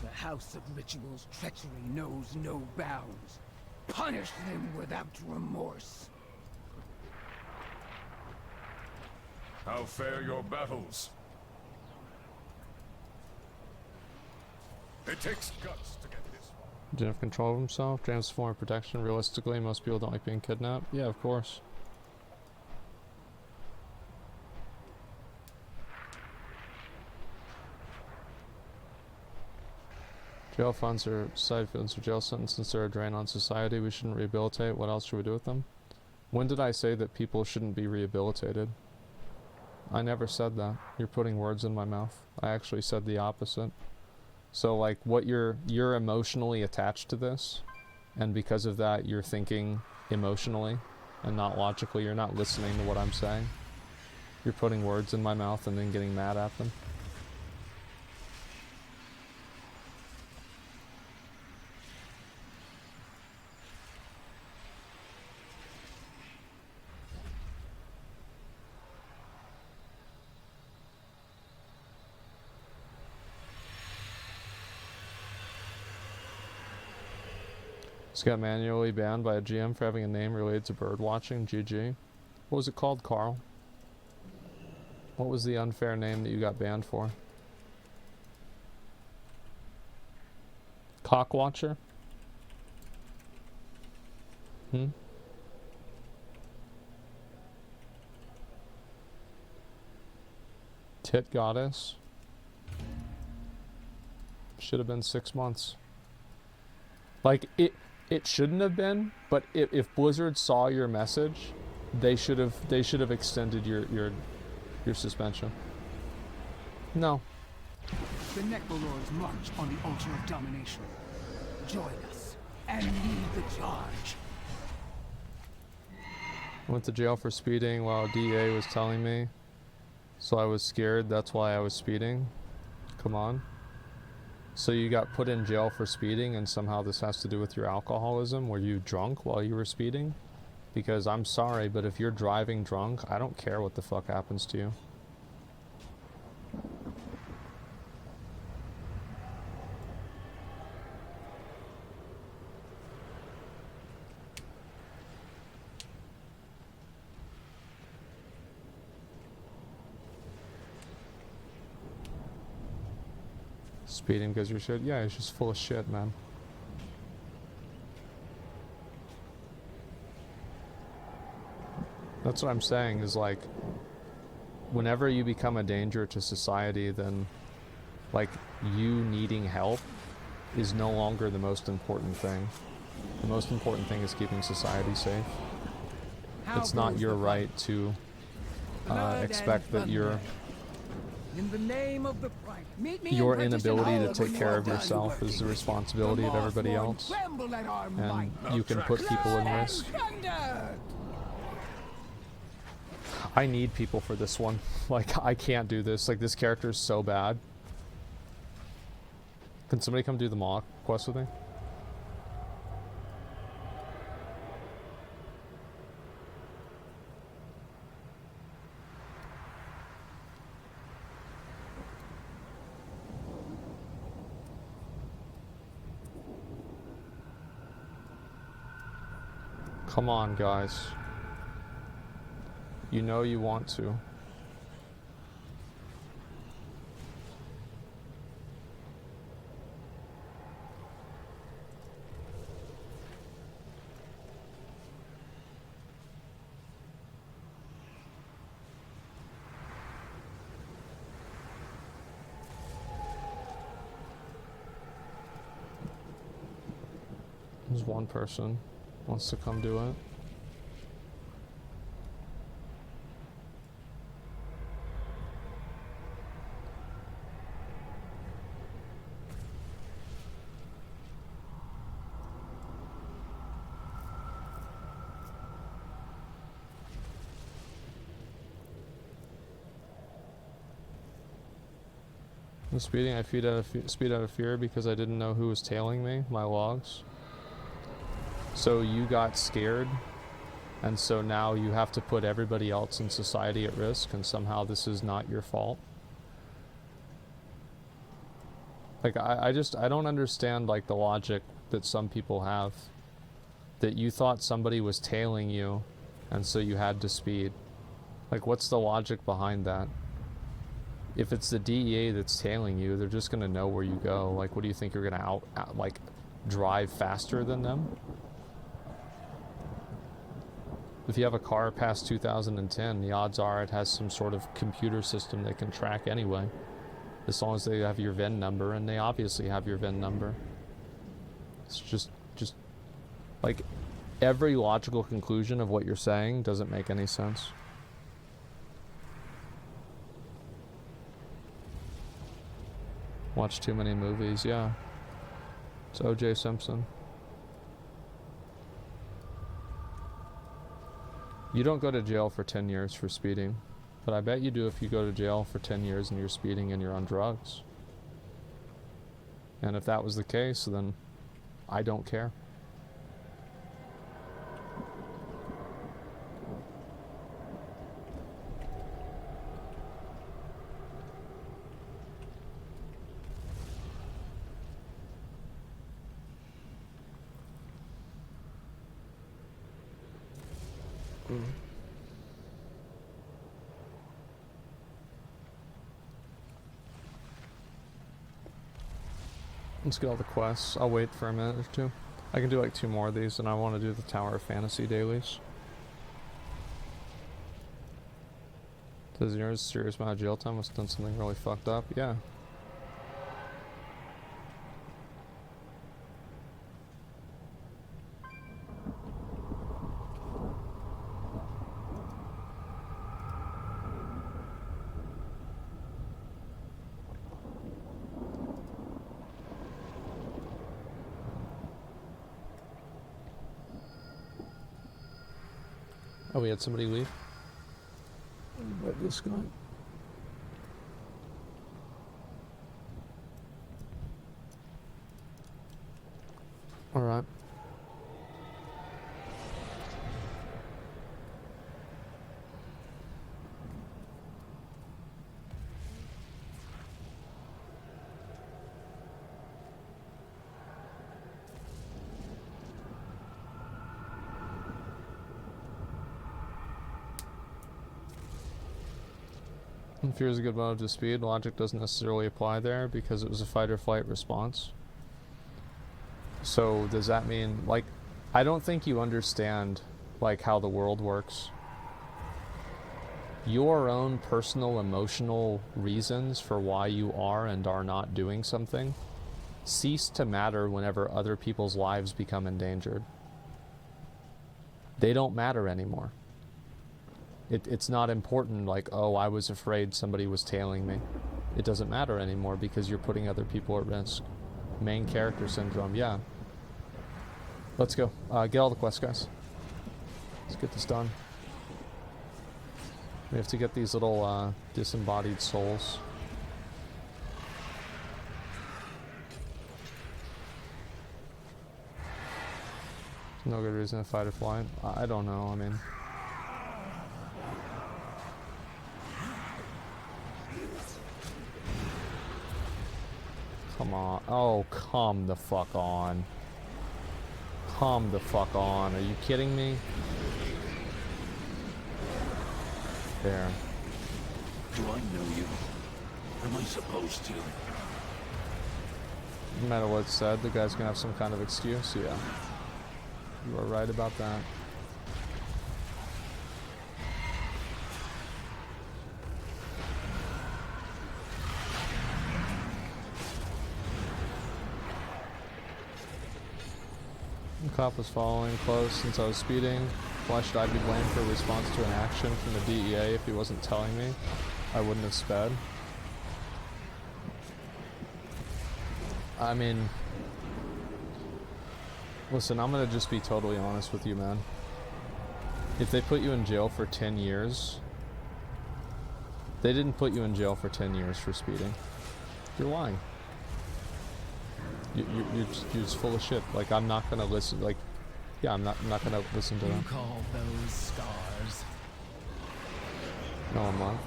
Speaker 7: The House of Ritual's treachery knows no bounds. Punish them without remorse.
Speaker 2: How fare your battles? It takes guts to get this far.
Speaker 5: Didn't have control of himself. James is a form of protection. Realistically, most people don't like being kidnapped. Yeah, of course. Jail funds or side funds or jail sentences are a drain on society. We shouldn't rehabilitate. What else should we do with them? When did I say that people shouldn't be rehabilitated? I never said that. You're putting words in my mouth. I actually said the opposite. So like, what you're emotionally attached to this, and because of that you're thinking emotionally and not logically. You're not listening to what I'm saying. You're putting words in my mouth and then getting mad at them. Just got manually banned by a GM for having a name related to bird watching. GG. What was it called, Carl? What was the unfair name that you got banned for? Cockwatcher? Tit goddess? Should have been 6 months. Like, it shouldn't have been, but if Blizzard saw your message, they should have extended your suspension. No.
Speaker 7: The Necrolords march on the altar of domination. Join us and lead the charge.
Speaker 5: I went to jail for speeding while DA was telling me, so I was scared. That's why I was speeding. Come on. So you got put in jail for speeding, and somehow this has to do with your alcoholism? Were you drunk while you were speeding? Because I'm sorry, but if you're driving drunk, I don't care what the fuck happens to you. Speeding because you're shit? Yeah, he's just full of shit, man. That's what I'm saying, is like, whenever you become a danger to society, then like, you needing help is no longer the most important thing. The most important thing is keeping society safe. It's not your right to expect that
Speaker 7: In the name of the price, meet me
Speaker 5: your
Speaker 7: in
Speaker 5: inability to
Speaker 7: Partition
Speaker 5: take
Speaker 7: Hall
Speaker 5: care of
Speaker 7: when
Speaker 5: yourself
Speaker 7: you are
Speaker 5: is the
Speaker 7: ready.
Speaker 5: responsibility of everybody
Speaker 7: Mothman
Speaker 5: else,
Speaker 7: tremble at our
Speaker 5: and
Speaker 7: might.
Speaker 5: you can put people in
Speaker 7: Blood
Speaker 5: risk.
Speaker 7: and thunder!
Speaker 5: I need people for this one. Like, I can't do this. Like, this character is so bad. Can somebody come do the mock quest with me? Come on, guys. You know you want to. There's one person wants to come do it. The speeding, I speed out of fear because I didn't know who was tailing me, my logs. So you got scared, and so now you have to put everybody else in society at risk, and somehow this is not your fault. Like, I don't understand, like, the logic that some people have. That you thought somebody was tailing you, and so you had to speed. Like, what's the logic behind that? If it's the DEA that's tailing you, they're just gonna know where you go. Like, what do you think, you're gonna like, drive faster than them? If you have a car past 2010, the odds are it has some sort of computer system they can track anyway. As long as they have your VIN number, and they obviously have your VIN number. It's just like, every logical conclusion of what you're saying doesn't make any sense. Watch too many movies, yeah. It's O.J. Simpson. You don't go to jail for 10 years for speeding, but I bet you do if you go to jail for 10 years and you're speeding and you're on drugs. And if that was the case, then I don't care. Let's get all the quests. I'll wait for a minute or two. I can do like 2 more of these, and I want to do the Tower of Fantasy dailies. Does yours serious amount of jail time? Must have done something really fucked up? Yeah. Oh, we had somebody leave? What about this guy? Alright. Fear is a good motive to speed. Logic doesn't necessarily apply there because it was a fight or flight response. So does that mean, like, I don't think you understand, like, how the world works. Your own personal emotional reasons for why you are and are not doing something cease to matter whenever other people's lives become endangered. They don't matter anymore. It's not important like, oh, I was afraid somebody was tailing me. It doesn't matter anymore because you're putting other people at risk. Main character syndrome, yeah. Let's go. Get all the quests, guys. Let's get this done. We have to get these little disembodied souls. No good reason to fight or flight. I don't know, I mean... Come on. Oh, come the fuck on. Come the fuck on. Are you kidding me? There.
Speaker 2: Do I know you? Am I supposed to?
Speaker 5: No matter what's said, the guy's gonna have some kind of excuse, yeah. You are right about that. The cop was following close since I was speeding. Why should I be blamed for a response to an action from the DEA if he wasn't telling me? I wouldn't have sped. I mean... Listen, I'm gonna just be totally honest with you, man. If they put you in jail for 10 years... They didn't put you in jail for 10 years for speeding. You're lying. You're just full of shit. Like, I'm not gonna listen, like... Yeah, I'm not gonna listen to them.
Speaker 7: You call those stars?
Speaker 5: No, a month.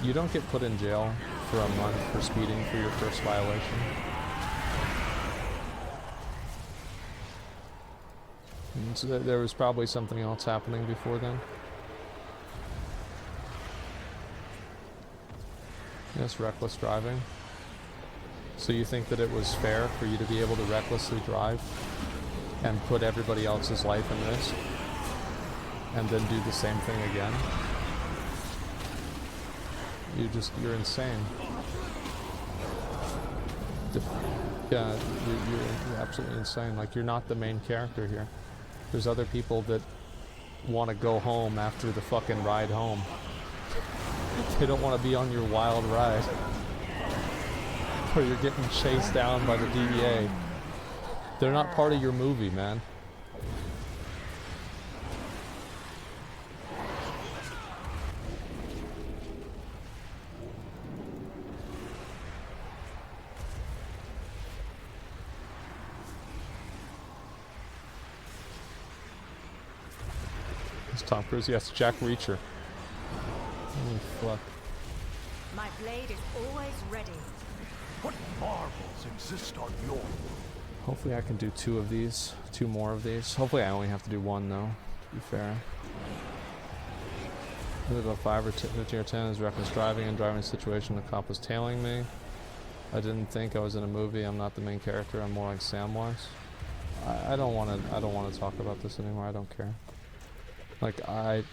Speaker 5: You don't get put in jail for a month for speeding for your first violation. And so there was probably something else happening before then. Yes, reckless driving. So you think that it was fair for you to be able to recklessly drive and put everybody else's life in risk and then do the same thing again? You're insane. Yeah, you're absolutely insane. Like, you're not the main character here. There's other people that want to go home after the fucking ride home. They don't want to be on your wild ride. Or you're getting chased down by the DEA. They're not part of your movie, man. It's Tom Cruise. Yes, Jack Reacher. Holy fuck.
Speaker 8: My blade is always ready.
Speaker 3: What marvels exist on your world?
Speaker 5: Hopefully I can do two more of these. Hopefully I only have to do one though, to be fair. About 5 or 15 or 10 is reckless driving and driving situation. The cop was tailing me. I didn't think I was in a movie. I'm not the main character. I'm more like Samwise. I don't want to talk about this anymore. I don't care. Like, I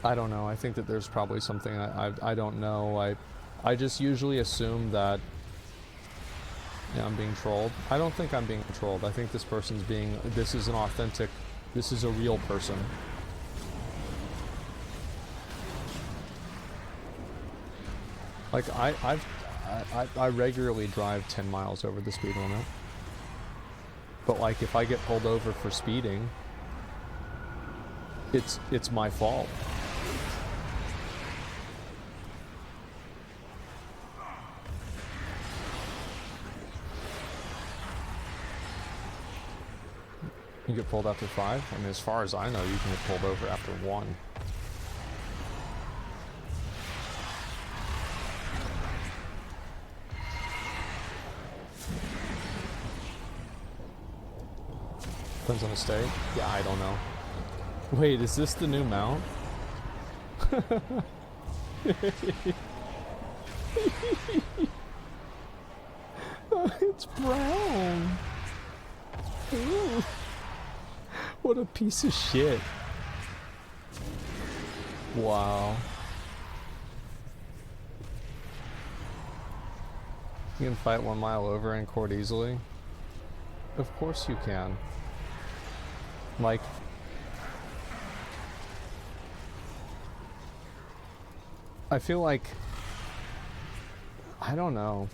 Speaker 5: don't know. I think that there's probably something I don't know. I just usually assume that, yeah, I'm being trolled. I don't think I'm being trolled. I think this person's being, this is an authentic, this is a real person. Like, I regularly drive 10 miles over the speed limit. But like, if I get pulled over for speeding, it's my fault. You get pulled after 5? I mean, as far as I know, you can get pulled over after 1. Depends on the state. Yeah, I don't know. Wait, is this the new mount? It's brown. Ooh. What a piece of shit. Wow. You can fight 1 mile over in court easily? Of course you can. Like, I feel like, I don't know.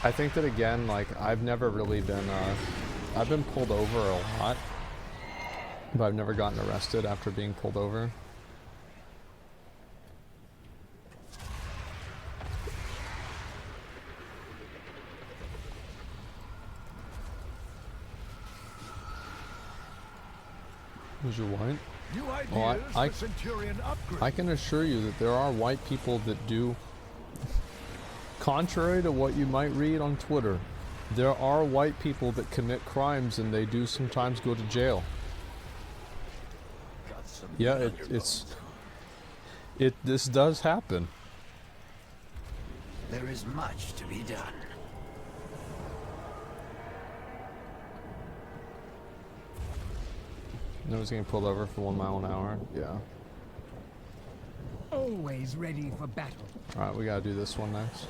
Speaker 5: I think that again, like, I've never really been, I've been pulled over a lot, but I've never gotten arrested after being pulled over. Was you white?
Speaker 3: New
Speaker 5: Well,
Speaker 3: ideas for Centurion upgrade.
Speaker 5: I can assure you that there are white people that do, contrary to what you might read on Twitter, there are white people that commit crimes and they do sometimes go to jail.
Speaker 2: Got some
Speaker 5: Yeah,
Speaker 2: meat on your bones.
Speaker 5: this does happen.
Speaker 2: There is much to be done.
Speaker 5: No one's getting pulled over for 1 mile an hour. Yeah.
Speaker 7: Always ready for battle.
Speaker 5: Alright, we gotta do this one next.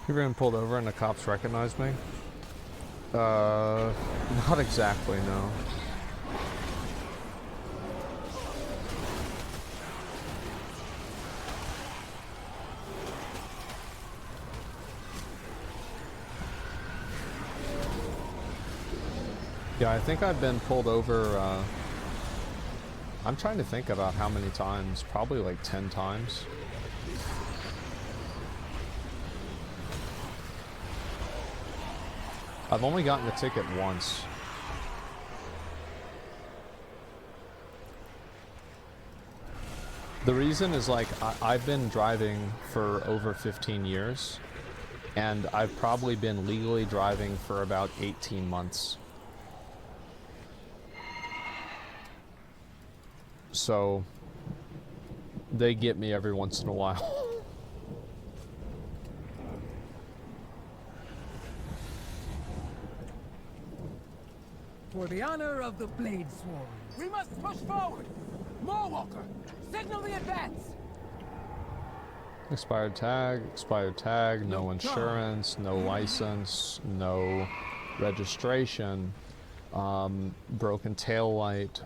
Speaker 5: You ever been pulled over and the cops recognized me? Not exactly, no. Yeah, I think I've been pulled over, I'm trying to think about how many times. Probably like 10 times. I've only gotten a ticket once. The reason is like, I've been driving for over 15 years, and I've probably been legally driving for about 18 months. So, they get me every once in a while.
Speaker 7: For the honor of the Blade Sworn, we must push forward! More Walker! Signal the advance!
Speaker 5: Expired tag, no insurance, no license, no registration, broken tail light,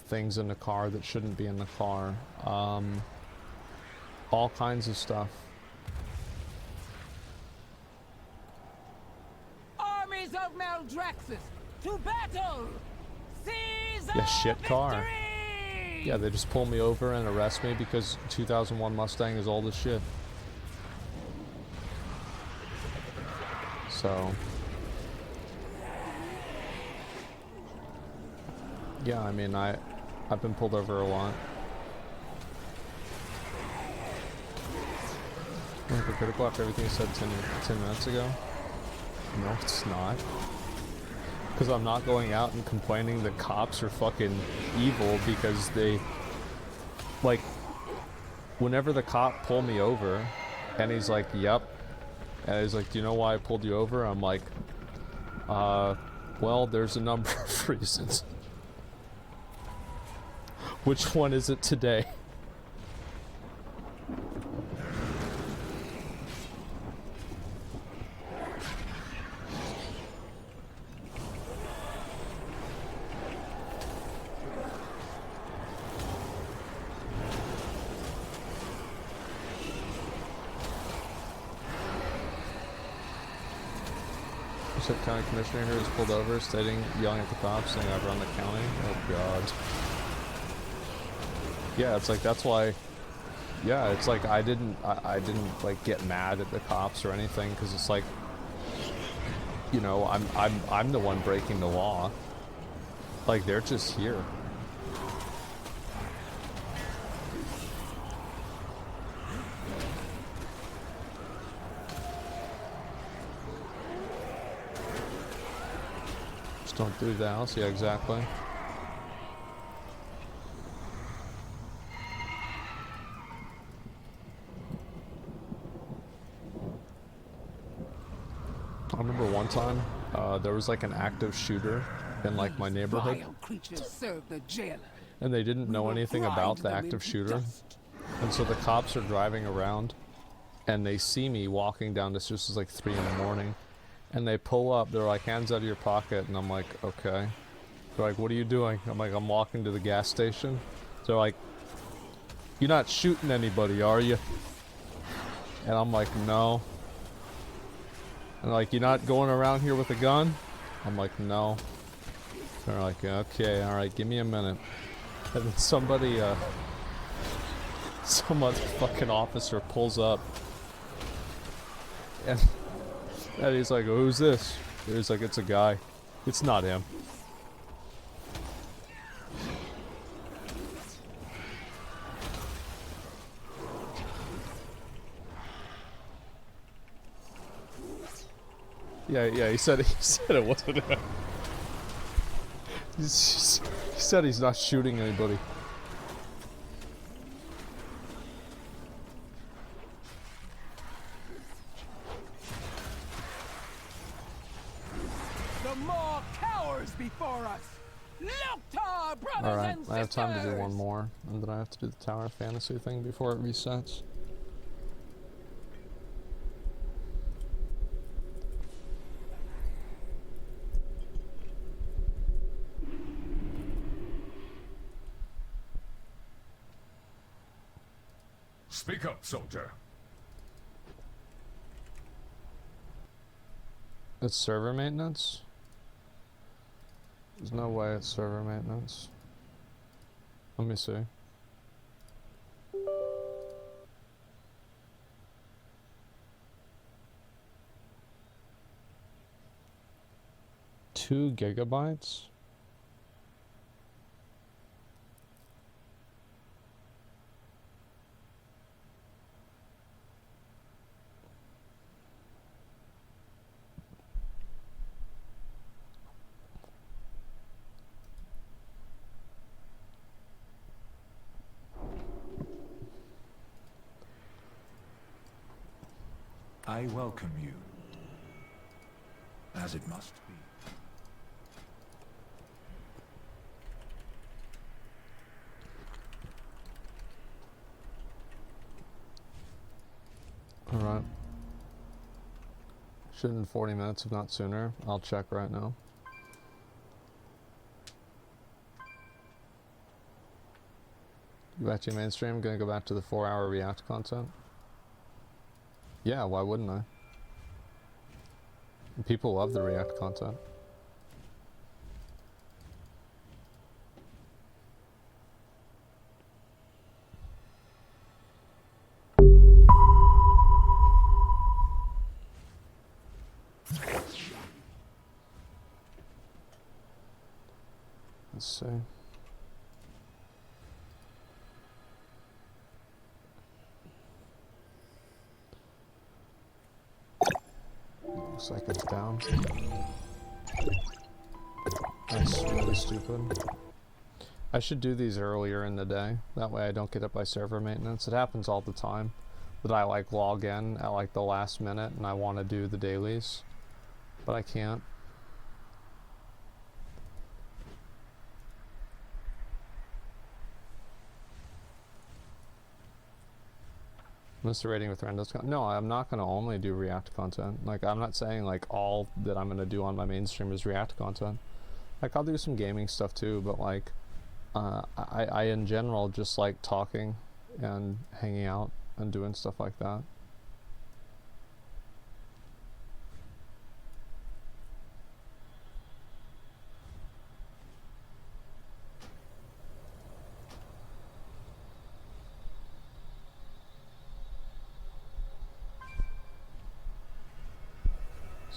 Speaker 5: things in the car that shouldn't be in the car, all kinds of stuff.
Speaker 7: Armies of Maldraxxus, to battle! Seize
Speaker 5: Yeah,
Speaker 7: our
Speaker 5: shit car.
Speaker 7: victory!
Speaker 5: Yeah, they just pull me over and arrest me because 2001 Mustang is old as shit. So, yeah, I mean, I've been pulled over a lot. Hypocritical after everything you said 10 minutes ago? No, it's not. Because I'm not going out and complaining that cops are fucking evil because they, like, whenever the cop pulled me over and he's like, yep, and he's like, do you know why I pulled you over? I'm like, well, there's a number of reasons. Which one is it today? County commissioner who was pulled over, stating, yelling at the cops, saying I've run the county. Oh god. Yeah, it's like that's why. Yeah, it's like I didn't like get mad at the cops or anything because it's like, you know, I'm the one breaking the law. Like they're just here. Don't do the house. Yeah, exactly. I remember one time, there was like an active shooter in like my neighborhood,
Speaker 7: Vile creatures serve the jailer.
Speaker 5: and they didn't know anything about the active shooter. And so the cops are driving around, and they see me walking down this. This is like 3 in the morning, and they pull up. They're like, "Hands out of your pocket," and I'm like, "Okay." They're like, "What are you doing?" I'm like, "I'm walking to the gas station." They're like, "You're not shooting anybody, are you?" And I'm like, "No." And like, "You're not going around here with a gun?" I'm like, "No." They're like, "Okay, alright, give me a minute." And then somebody, some other fucking officer pulls up. And he's like, "Who's this?" He's like, "It's a guy." It's not him. Yeah, he said it wasn't him. He said he's not shooting anybody.
Speaker 7: The Maw cowers before us. Look to our brothers
Speaker 5: Alright,
Speaker 7: and sisters.
Speaker 5: I have time to do one more, and then I have to do the Tower Fantasy thing before it resets.
Speaker 3: Speak up, soldier.
Speaker 5: It's server maintenance? There's no way it's server maintenance. Let me see. Two gigabytes?
Speaker 2: I welcome you, as it must be.
Speaker 5: Alright. Should in 40 minutes, if not sooner. I'll check right now. You back to your mainstream? Gonna go back to the 4-hour React content? Yeah, why wouldn't I? People love the React content. Let's see. Looks like it's down. That's really stupid. I should do these earlier in the day. That way I don't get hit by server maintenance. It happens all the time that I like log in at like the last minute and I want to do the dailies, but I can't. Mr. Rating with Randos. No, I'm not going to only do React content. Like, I'm not saying like all that I'm going to do on my mainstream is React content. Like, I'll do some gaming stuff too, but like, I in general just like talking and hanging out and doing stuff like that.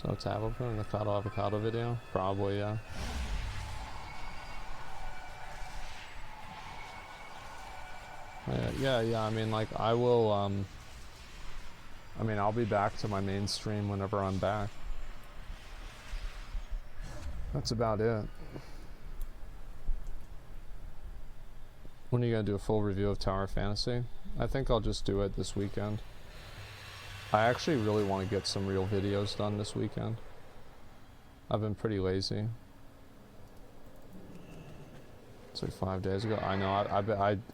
Speaker 5: So it's avocado in the avocado video? Probably, yeah. Yeah, I mean, like, I will, I mean, I'll be back to my mainstream whenever I'm back. That's about it. When are you gonna do a full review of Tower of Fantasy? I think I'll just do it this weekend. I actually really want to get some real videos done this weekend. I've been pretty lazy. It's like 5 days ago. I know.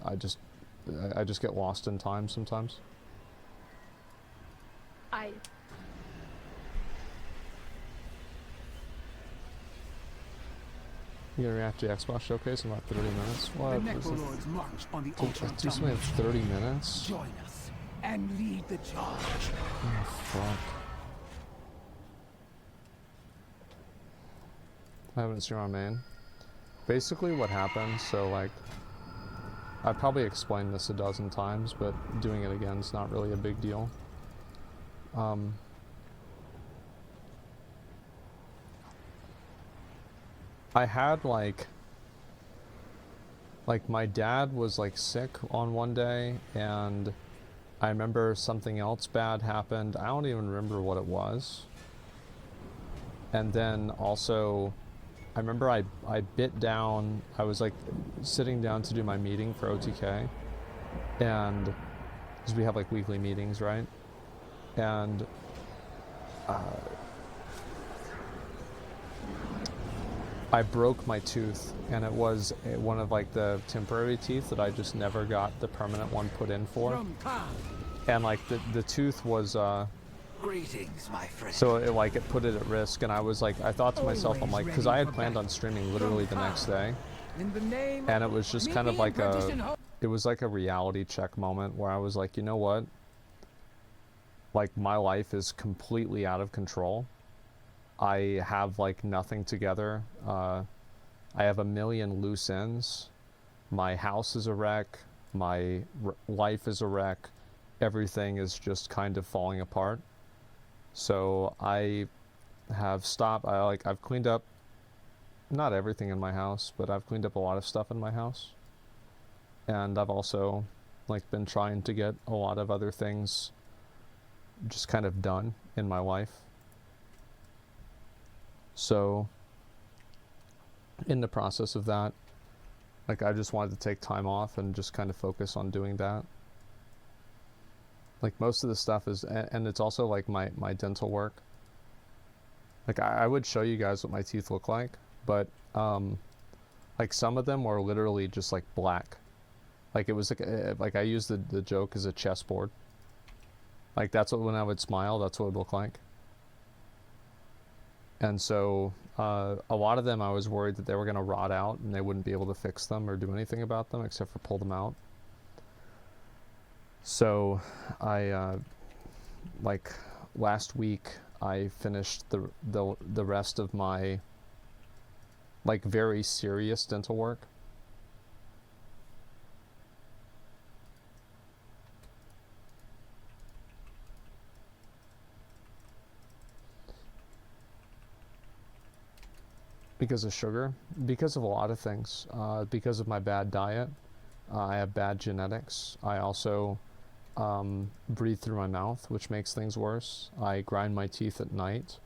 Speaker 5: I just get lost in time sometimes. You gonna react to the Xbox showcase in about 30 minutes? What?
Speaker 7: The Necrolords march on the altar of
Speaker 5: Do something in 30 minutes?
Speaker 7: Join us and lead the charge.
Speaker 5: Oh, fuck. I haven't seen our main. Basically what happened, so like, I probably explained this a dozen times, but doing it again is not really a big deal. I had like my dad was like sick on one day, and I remember something else bad happened. I don't even remember what it was. And then also, I remember I bit down, I was like sitting down to do my meeting for OTK, and because we have like weekly meetings, right? And I broke my tooth, and it was one of like the temporary teeth that I just never got the permanent one put in for. And like the tooth was
Speaker 3: Greetings, my friend.
Speaker 5: so it put it at risk, and I was like, I thought to myself, I'm like, because I had planned on streaming literally the next day, and it was just kind of like it was like a reality check moment where I was like, you know what? Like, my life is completely out of control. I have like nothing together. I have a million loose ends. My house is a wreck. My life is a wreck. Everything is just kind of falling apart. So I have stopped. I've cleaned up not everything in my house, but I've cleaned up a lot of stuff in my house. And I've also like been trying to get a lot of other things just kind of done in my life. So in the process of that, like, I just wanted to take time off and just kind of focus on doing that. Like, most of the stuff is, and it's also like my dental work. Like, I would show you guys what my teeth look like, but like some of them were literally just like black. Like, it was like I used the joke as a chessboard. Like, that's what, when I would smile, that's what it would look like. And so a lot of them I was worried that they were going to rot out and they wouldn't be able to fix them or do anything about them except for pull them out. So I like last week I finished the rest of my like very serious dental work. Because of sugar, because of a lot of things, because of my bad diet. I have bad genetics. I also breathe through my mouth, which makes things worse. I grind my teeth at night.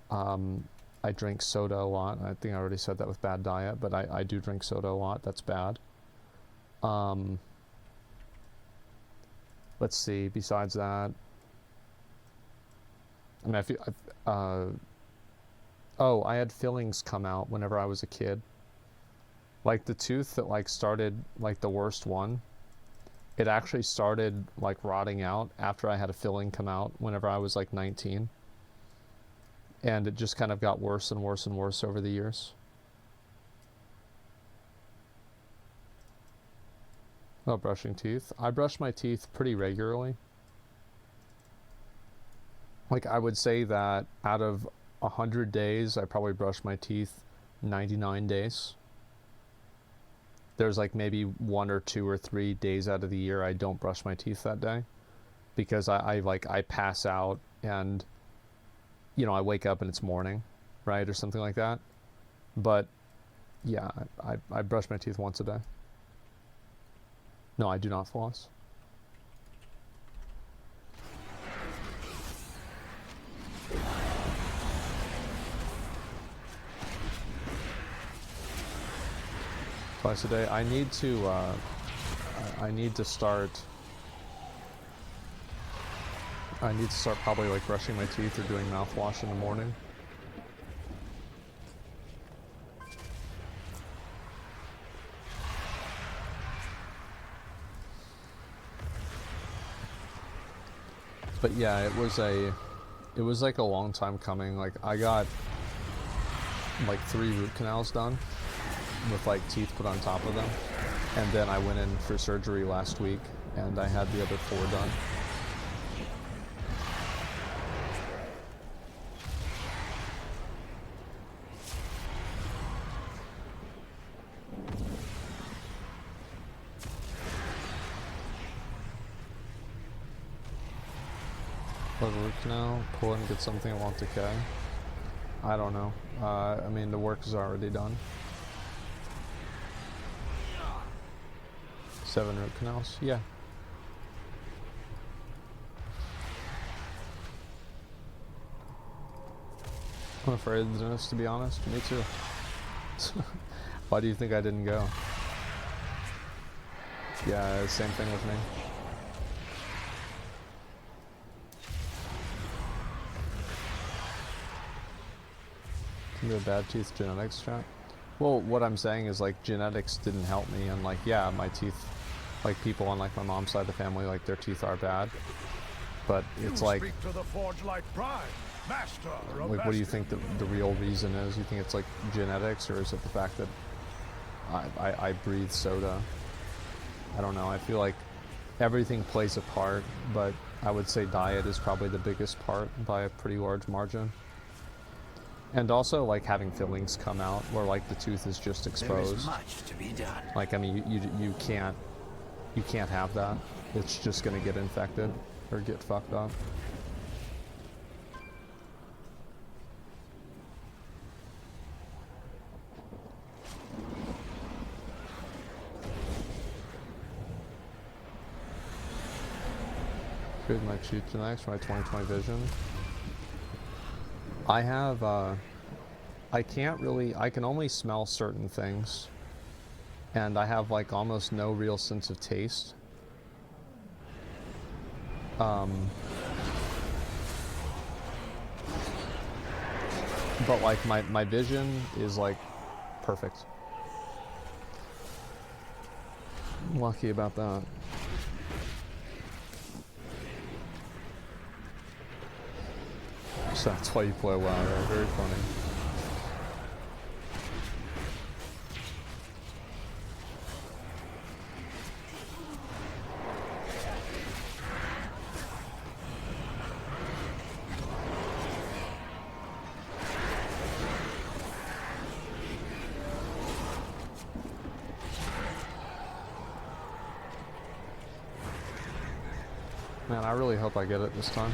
Speaker 5: I drink soda a lot. I think I already said that with bad diet, but I do drink soda a lot. That's bad. Let's see, besides that, I mean, I feel, oh, I had fillings come out whenever I was a kid. Like, the tooth that like started like the worst one, it actually started like rotting out after I had a filling come out whenever I was like 19. And it just kind of got worse and worse and worse over the years. Oh, brushing teeth. I brush my teeth pretty regularly. Like, I would say that out of 100 days, I probably brush my teeth 99 days. There's like maybe 1 or 2 or 3 days out of the year I don't brush my teeth that day, because I pass out and, you know, I wake up and it's morning, right, or something like that. But yeah, I brush my teeth once a day. No, I do not floss. Twice a day. I need to start. I need to start probably like brushing my teeth or doing mouthwash in the morning. But yeah, it was like a long time coming. Like I got like 3 root canals done with like teeth put on top of them, and then I went in for surgery last week and I had the other 4 done. Plug a root canal, pull it and get something that won't decay. I don't know. I mean, the work is already done. 7 root canals? Yeah. I'm afraid of the dentist, to be honest. Me too. Why do you think I didn't go? Yeah, same thing with me. Can be a bad teeth genetics chat. Well, what I'm saying is like genetics didn't help me, and like yeah, my teeth, like people on like my mom's side of the family, like their teeth are bad, but it's like, like what do you think the real reason is? You think it's like genetics, or is it the fact that I breathe soda? I don't know. I feel like everything plays a part, but I would say diet is probably the biggest part by a pretty large margin. And also like having fillings come out where like the tooth is just exposed.
Speaker 2: There is much to be done.
Speaker 5: Like I mean you can't have that. It's just gonna get infected or get fucked up. Good, my cheat genetics for my 2020 vision. I have, I can only smell certain things, and I have like almost no real sense of taste. But like my vision is like perfect. I'm lucky about that. So that's why you play WoW, right? Very funny. Man, I really hope I get it this time.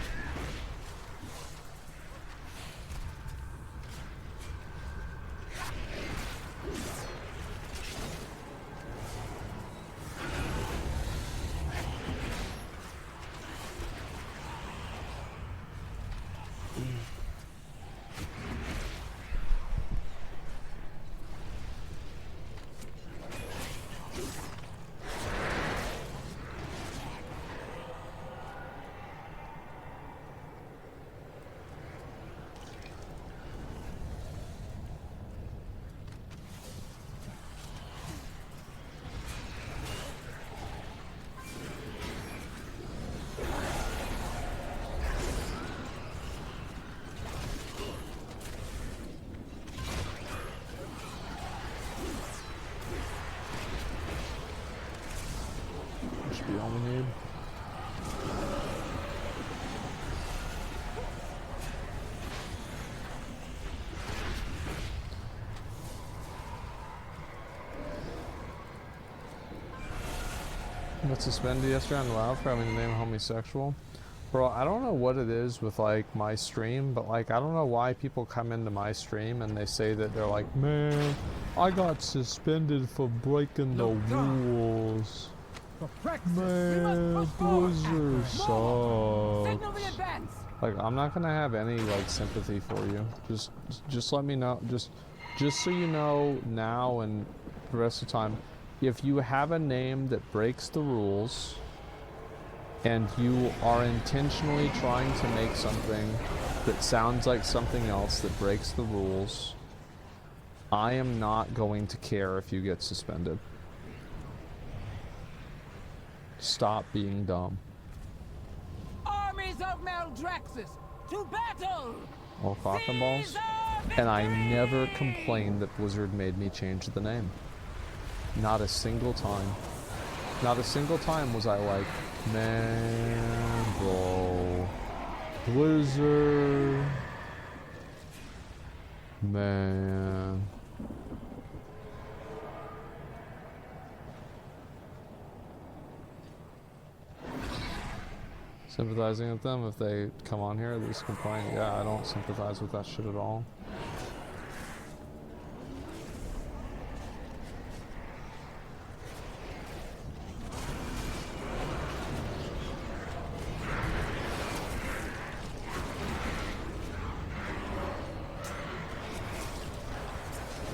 Speaker 5: Should be all we need. Got suspended yesterday on WoW for having the name homosexual. Bro, I don't know what it is with like my stream, but like I don't know why people come into my stream and they say that they're like, man, I got suspended for breaking the rules. Man, Blizzard sucks. Like, I'm not gonna have any like sympathy for you. Just let me know. Just so you know now, and the rest of the time, if you have a name that breaks the rules and you are intentionally trying to make something that sounds like something else that breaks the rules, I am not going to care if you get suspended. Stop being dumb.
Speaker 7: Armies of Maldraxxus, to battle!
Speaker 5: Or cock and balls. And I never complained that Blizzard made me change the name. Not a single time. Not a single time was I like, man, bro, Blizzard, man. Sympathizing with them if they come on here, at least complain. Yeah, I don't sympathize with that shit at all.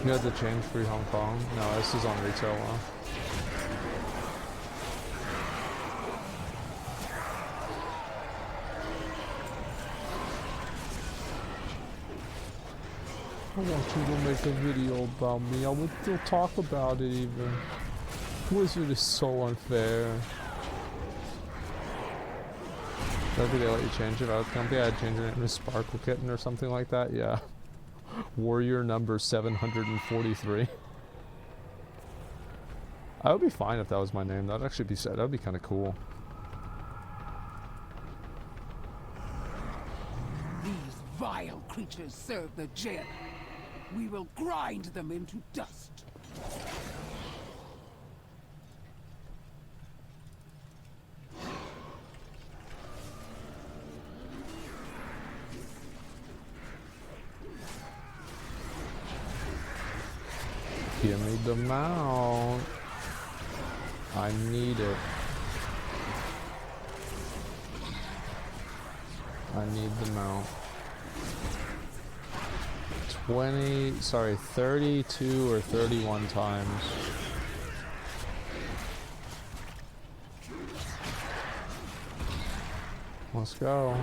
Speaker 5: You had to change free Hong Kong? No, this is on retail now. I want you to make a video about me. I would still talk about it even. Blizzard is so unfair. Maybe they let you change it. If I was the company, I'd change it into Sparkle Kitten or something like that. Yeah. Warrior number 743. I would be fine if that was my name. That'd actually be sad. That'd be kind of cool.
Speaker 7: These vile creatures serve the jailer. We will grind them into dust.
Speaker 5: Give me the mount. I need it. I need the mount. 32 or 31 times. Let's go.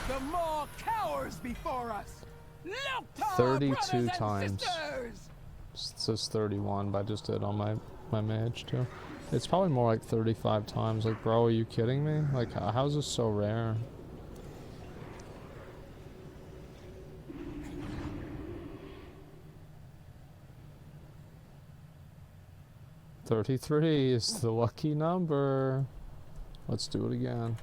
Speaker 7: The maw cowers before us. Look to our
Speaker 5: 32
Speaker 7: brothers and
Speaker 5: times.
Speaker 7: sisters.
Speaker 5: It says 31, but I just did on my mage too. It's probably more like 35 times. Like, bro, are you kidding me? Like, how's this so rare? $33 is the lucky number. Let's do it again.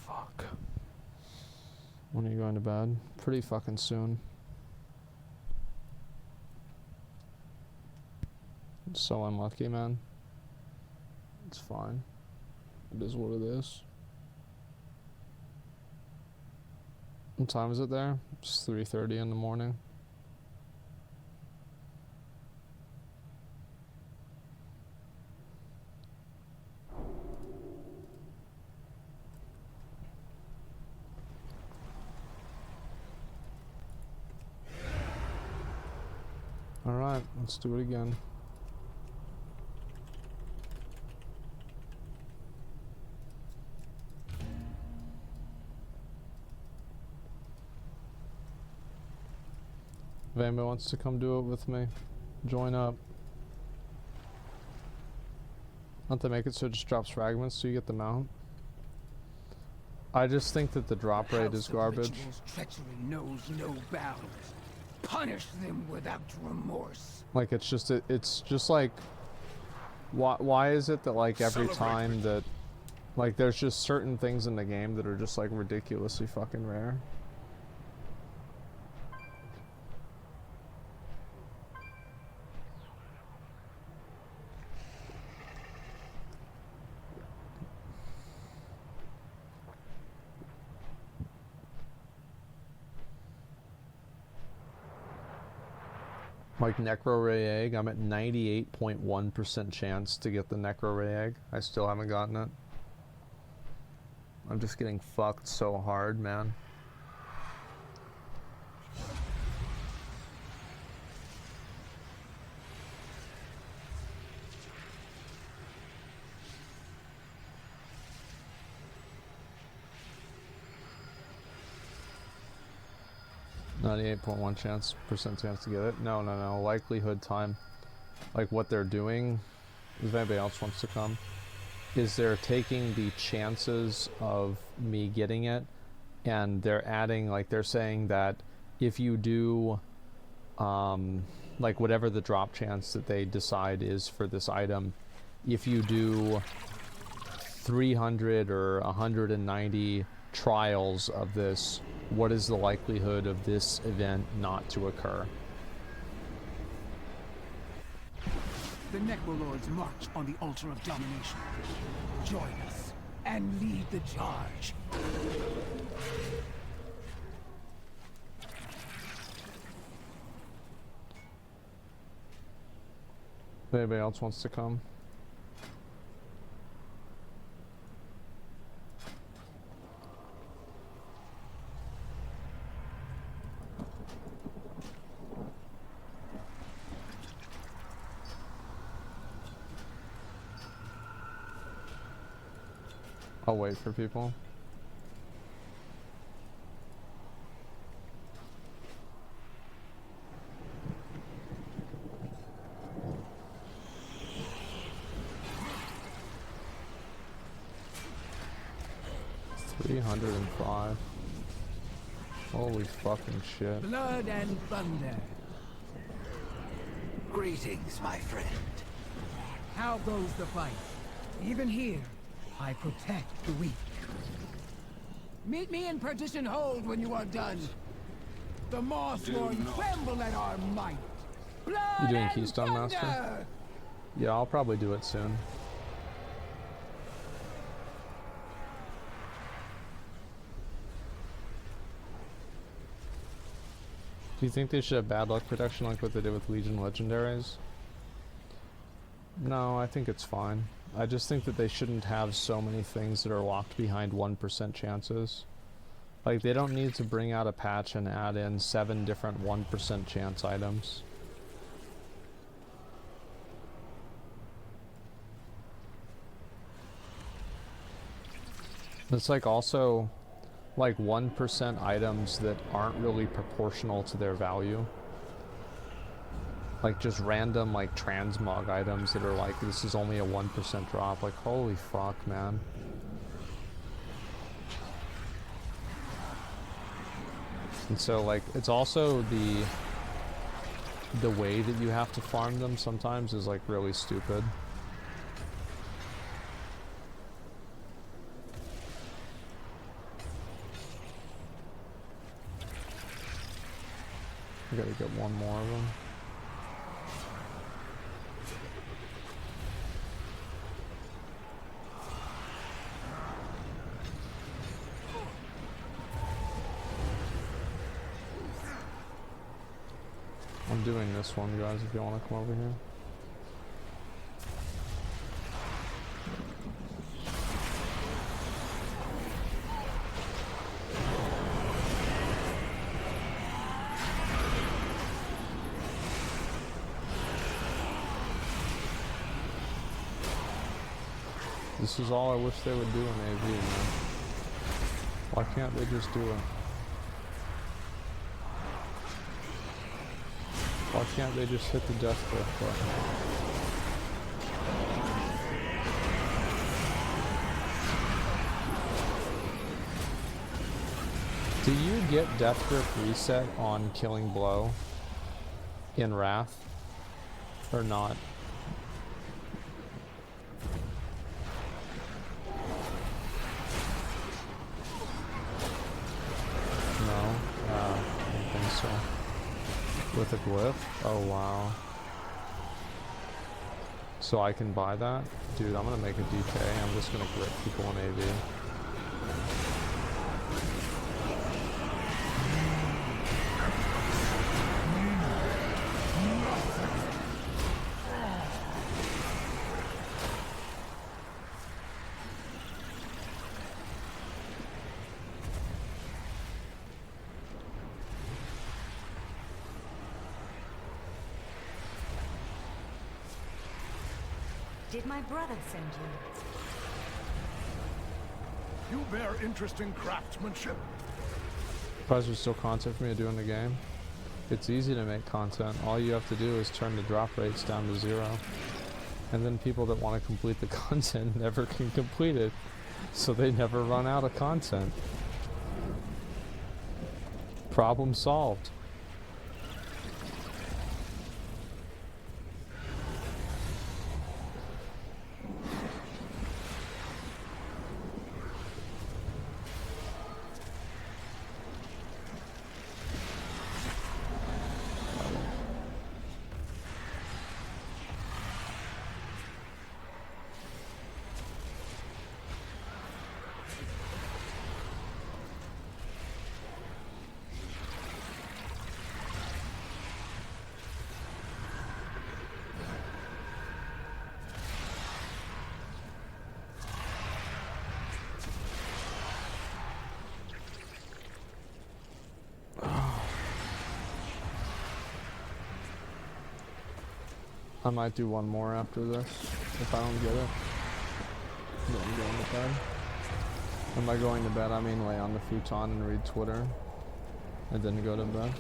Speaker 5: Fuck. When are you going to bed? Pretty fucking soon. It's so unlucky, man. It's fine. It is what it is. What time is it there? It's 3:30 in the morning. Alright, let's do it again. If anybody wants to come do it with me, join up. Not to make it so it just drops fragments so you get the mount. I just think that the drop rate is garbage.
Speaker 7: Treachery knows no bounds. Punish them without remorse.
Speaker 5: Like, it's just like, why is it that like every time that, like, there's just certain things in the game that are just like ridiculously fucking rare. Like Necro-Ray Egg, I'm at 98.1% chance to get the Necro-Ray Egg. I still haven't gotten it. I'm just getting fucked so hard, man. %.1% chance to get it. No. Likelihood time. Like what they're doing, if anybody else wants to come, is they're taking the chances of me getting it and they're adding, like they're saying that if you do like whatever the drop chance that they decide is for this item, if you do 300 or 190 trials of this, what is the likelihood of this event not to occur?
Speaker 7: The Necrolords march on the altar of domination. Join us and lead the charge.
Speaker 5: If anybody else wants to come. I'll wait for people. $305. Holy fucking shit.
Speaker 7: Blood and thunder.
Speaker 3: Greetings, my friend.
Speaker 7: How goes the fight? Even here, I protect the weak. Meet me in Partition Hold when you are done. The Mossborn tremble at our might. Blood
Speaker 5: You doing
Speaker 7: and
Speaker 5: Keystone
Speaker 7: thunder!
Speaker 5: Master? Yeah, I'll probably do it soon. Do you think they should have bad luck protection like what they did with Legion Legendaries? No, I think it's fine. I just think that they shouldn't have so many things that are locked behind 1% chances. Like, they don't need to bring out a patch and add in 7 different 1% chance items. It's like also like 1% items that aren't really proportional to their value. Like just random like transmog items that are like, this is only a 1% drop. Like, holy fuck, man. And so like, it's also the way that you have to farm them sometimes is like really stupid. I gotta get one more of them. I'm doing this one, guys, if you want to come over here. This is all I wish they would do in AV, man. Why can't they just do it? Why can't they just hit the death grip button? Do you get death grip reset on Killing Blow in Wrath? Or not? No? I don't think so. With a glyph? Oh wow. So I can buy that? Dude, I'm gonna make a DK. I'm just gonna grip people in AV.
Speaker 8: Did my brother send you?
Speaker 3: You bear interest in craftsmanship?
Speaker 5: Surprised there's still content for me to do in the game. It's easy to make content. All you have to do is turn the drop rates down to 0. And then people that want to complete the content never can complete it. So they never run out of content. Problem solved. I might do one more after this, if I don't get it. Then I'm going to bed. And by going to bed, I mean lay on the futon and read Twitter, and then go to bed.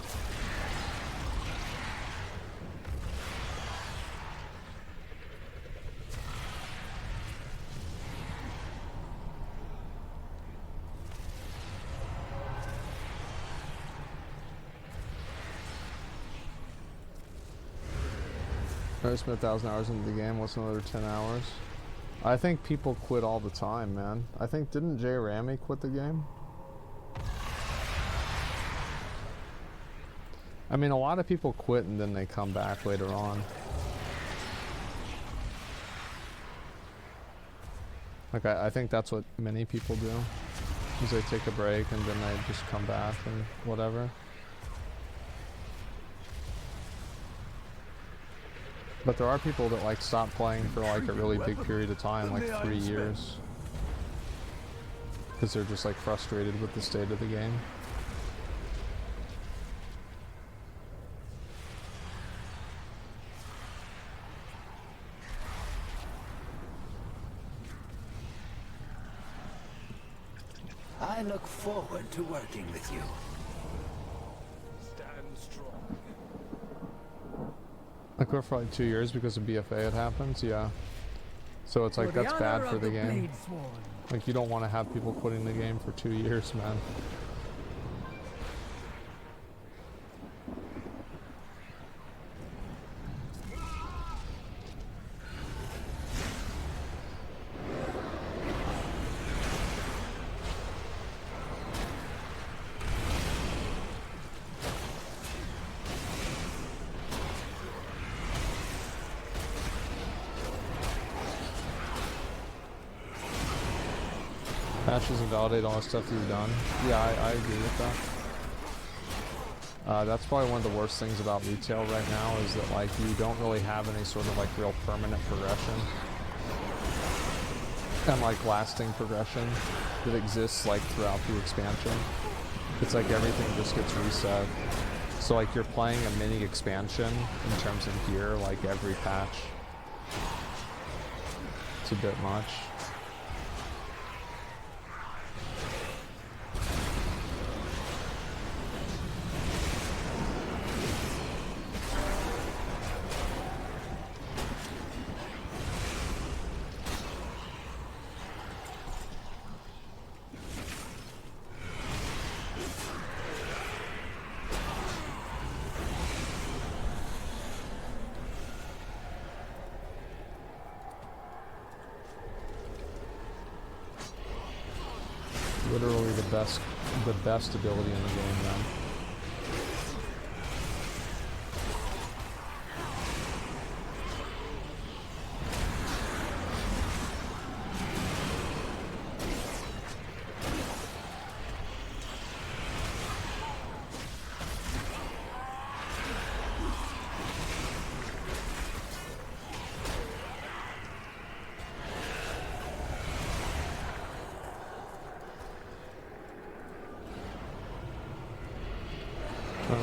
Speaker 5: I spent 1,000 hours into the game. What's another 10 hours? I think people quit all the time, man. I think, didn't Jay Ramy quit the game? I mean, a lot of people quit and then they come back later on. Like, I think that's what many people do. Is they take a break and then they just come back and whatever. But there are people that like stop playing for like a really big period of time, like 3 years. Because they're just like frustrated with the state of the game.
Speaker 2: I look forward to working with you.
Speaker 3: Stand strong.
Speaker 5: I quit for like 2 years because of BFA had happened, yeah. So it's like, that's bad for the game. Like, you don't want to have people quitting the game for 2 years, man. Patches invalidate all the stuff you've done. Yeah, I agree with that. That's probably one of the worst things about retail right now, is that like you don't really have any sort of like real permanent progression and like lasting progression that exists like throughout the expansion. It's like everything just gets reset. So like you're playing a mini expansion in terms of gear like every patch. It's a bit much. Literally the best ability in the game, man.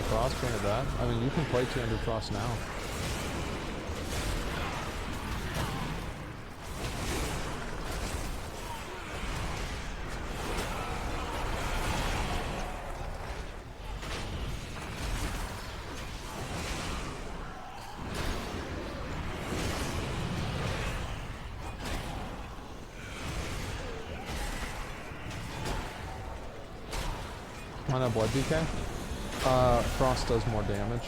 Speaker 5: Cross painted that. I mean, you can play 200 cross now. Why not blood DK? Frost does more damage.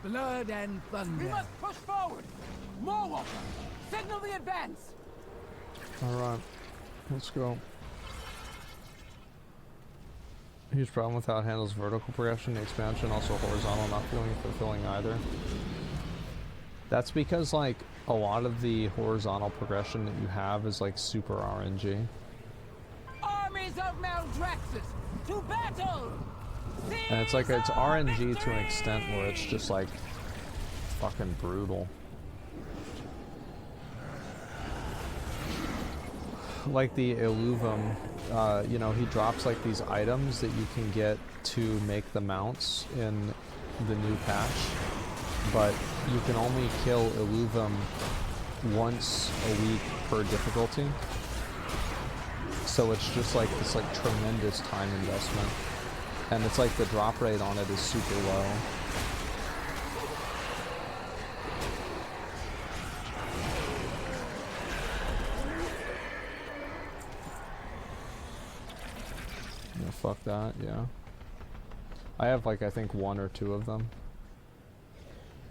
Speaker 7: Blood and thunder. We must push forward! More water! Signal the advance!
Speaker 5: Alright, let's go. Huge problem with how it handles vertical progression, expansion, also horizontal, not feeling fulfilling either. That's because, like, a lot of the horizontal progression that you have is, like, super RNG.
Speaker 7: Armies of Maldraxxus, to battle!
Speaker 5: And it's like, it's RNG to an extent where it's just, like, fucking brutal. Like the Illuvum, you know, he drops like these items that you can get to make the mounts in the new patch, but you can only kill Illuvum once a week per difficulty. So it's just like this like tremendous time investment, and it's like the drop rate on it is super low. Fuck that, yeah. I have like, I think 1 or 2 of them.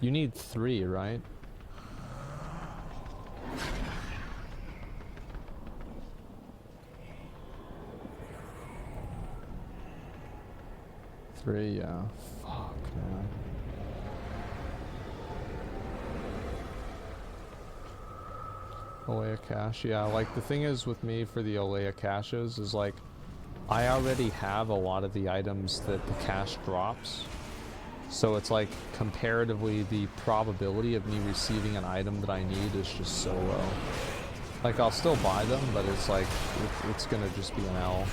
Speaker 5: You need 3, right? Three, yeah. Fuck, man. Olea cache, yeah, like the thing is with me for the Olea caches is like, I already have a lot of the items that the cache drops, so it's like comparatively the probability of me receiving an item that I need is just so low. Like I'll still buy them, but it's like it's gonna just be an L.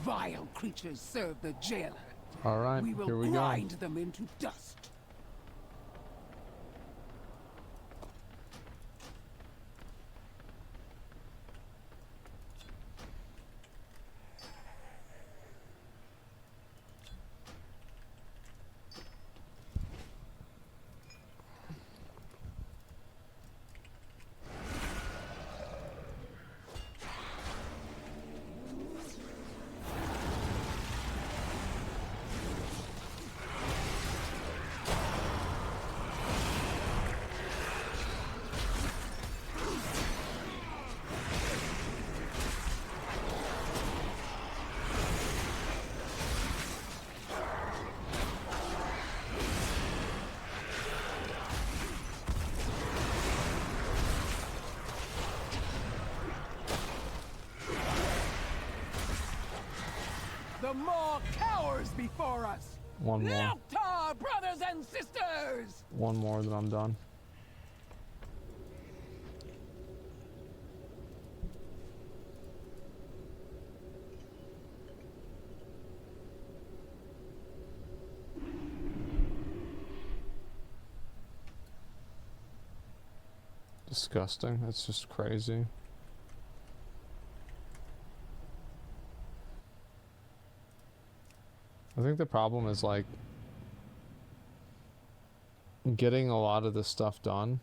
Speaker 7: Vile creatures serve the jailer.
Speaker 5: All right,
Speaker 7: we will
Speaker 5: here we
Speaker 7: grind
Speaker 5: go.
Speaker 7: them into dust. The maw cowers before us.
Speaker 5: One more.
Speaker 7: Loktar, brothers and sisters.
Speaker 5: One more, then I'm done. Disgusting. That's just crazy. I think the problem is like getting a lot of this stuff done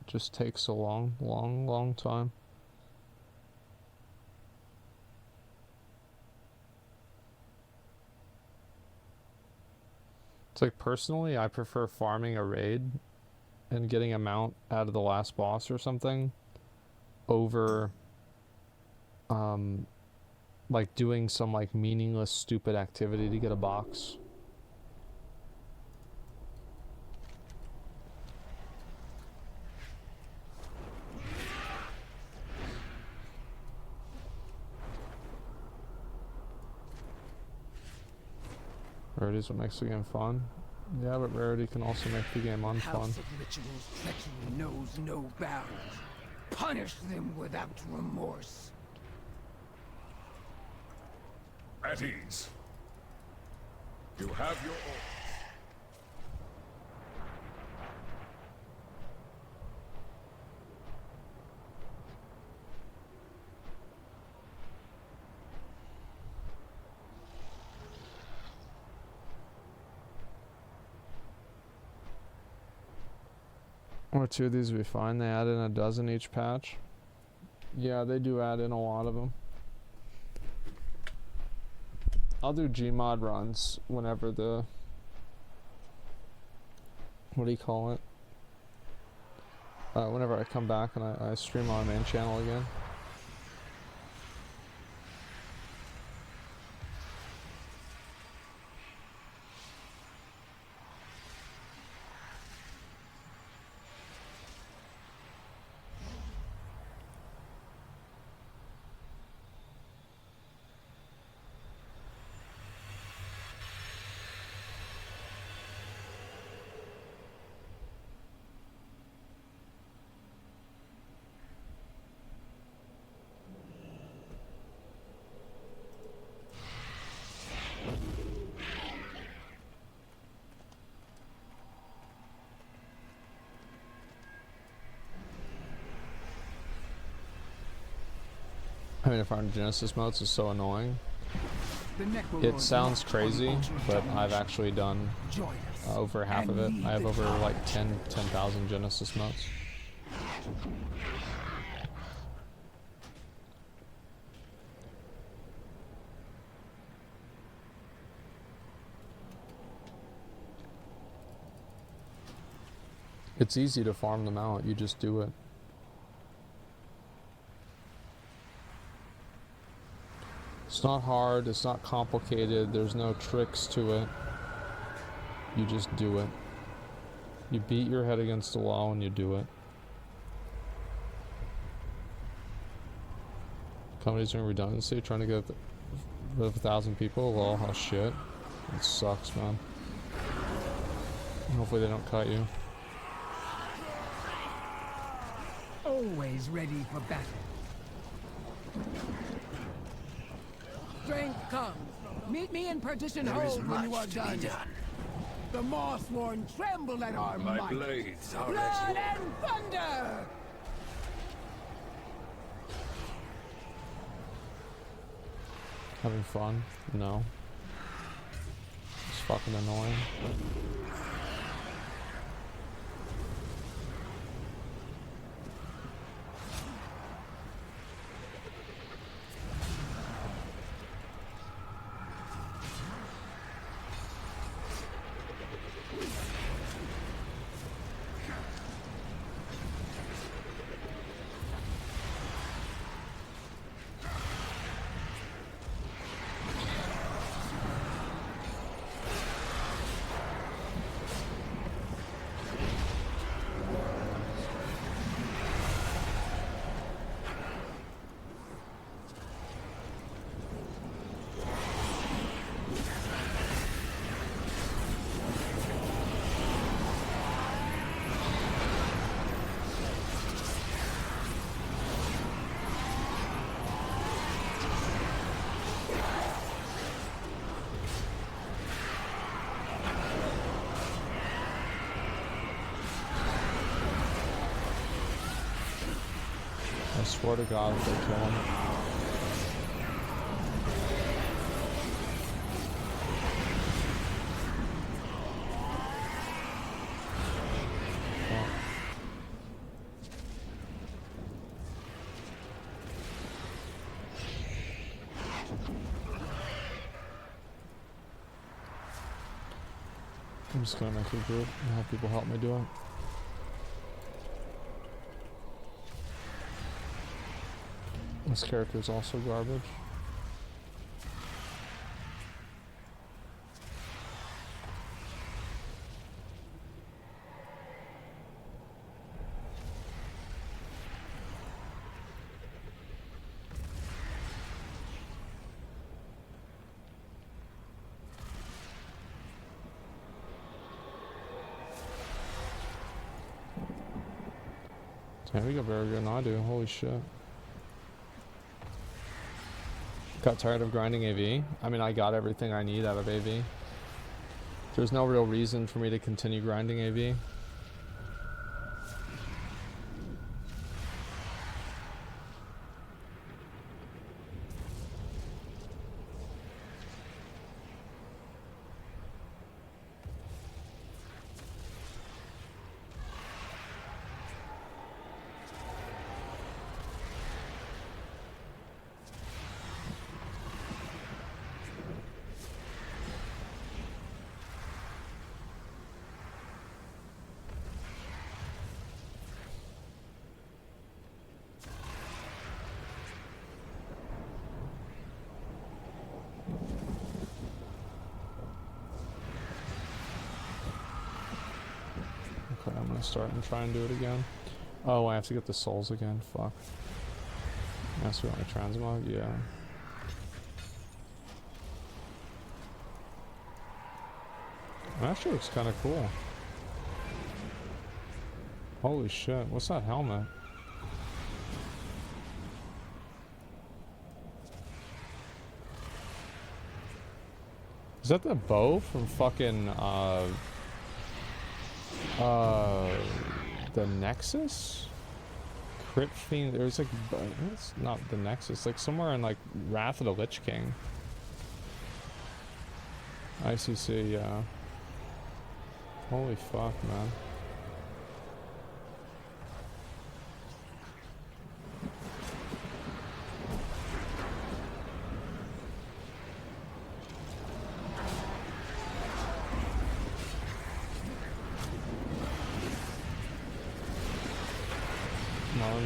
Speaker 5: just takes a long time. It's like personally I prefer farming a raid and getting a mount out of the last boss or something over like doing some like meaningless stupid activity to get a box. Rarity's what makes the game fun. Yeah, but rarity can also make the game unfun.
Speaker 7: House of Ritual's treachery knows no bounds. Punish them without remorse.
Speaker 9: At ease. You have your orders.
Speaker 5: One or two of these will be fine. They add in a dozen each patch. Yeah, they do add in a lot of them. I'll do Gmod runs whenever the... What do you call it? Whenever I come back and I stream on my main channel again. Having to find Genesis modes is so annoying. It sounds crazy, but I've actually done over half of it. I have over like 10,000 Genesis modes. It's easy to farm them out, you just do it. It's not hard, it's not complicated, there's no tricks to it. You just do it. You beat your head against the wall and you do it. Companies doing redundancy, trying to get rid of 1,000 people, lol, how shit. It sucks, man. Hopefully they don't cut you.
Speaker 7: Always ready for battle. Strength comes. Meet me in Perdition Hold when you are done. The Mossworn tremble at our
Speaker 3: My
Speaker 7: might.
Speaker 3: blades are
Speaker 7: Blood
Speaker 3: at
Speaker 7: and thunder!
Speaker 5: Having fun? No. It's fucking annoying. I swear to God if they kill him. Well. I'm just gonna make a group and have people help me do it. This character is also garbage. Yeah, we got very good than I do. Holy shit. Got tired of grinding AV? I mean, I got everything I need out of AV. There's no real reason for me to continue grinding AV. Okay, I'm gonna start and try and do it again. Oh, I have to get the souls again. Fuck. That's what I transmog? Yeah. That actually looks kind of cool. Holy shit, what's that helmet? Is that the bow from fucking, the Nexus? Crypt Fiend, there's like, it's not the Nexus, like somewhere in like Wrath of the Lich King. ICC, yeah. Holy fuck, man.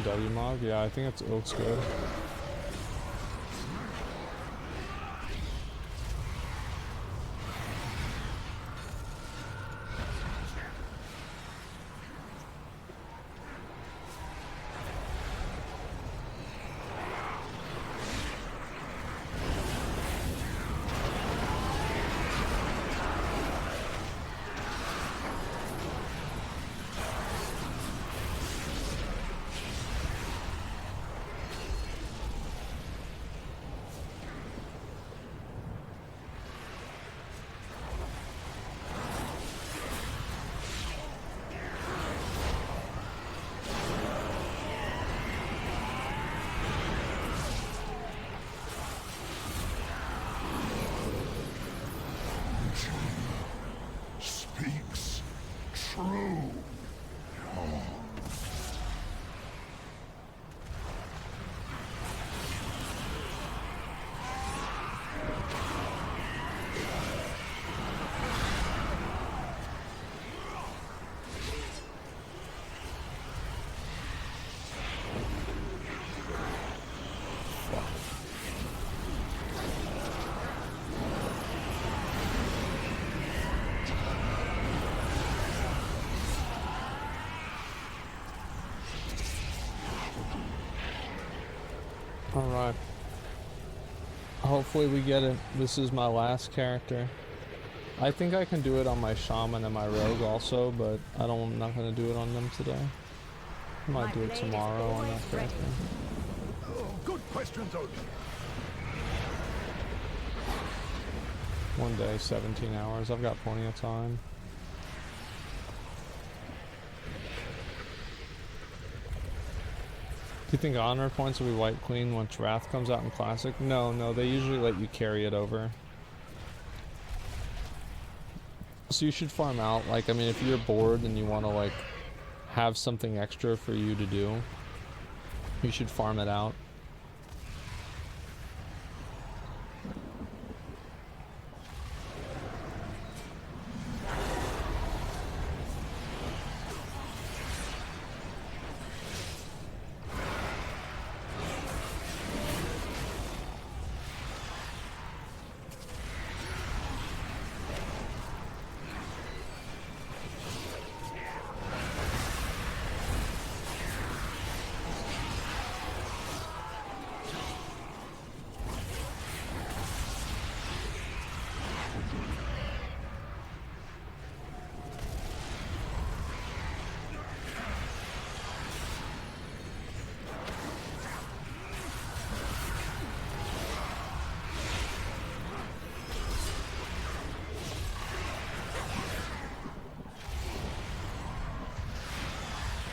Speaker 5: W-Mog? Yeah, I think it looks good.
Speaker 9: Speaks true.
Speaker 5: Alright. Hopefully we get it. This is my last character. I think I can do it on my shaman and my rogue also, but I'm not going to do it on them today. I might do it tomorrow on that character.
Speaker 9: Oh, good questions, Odin.
Speaker 5: One day, 17 hours. I've got plenty of time. Do you think honor points will be wiped clean once Wrath comes out in Classic? No, they usually let you carry it over. So you should farm out. Like, I mean, if you're bored and you want to, like, have something extra for you to do, you should farm it out.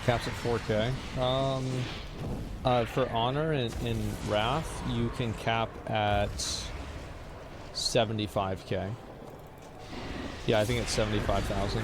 Speaker 5: Caps at 4K. For Honor in Wrath, you can cap at 75K. Yeah, I think it's 75,000.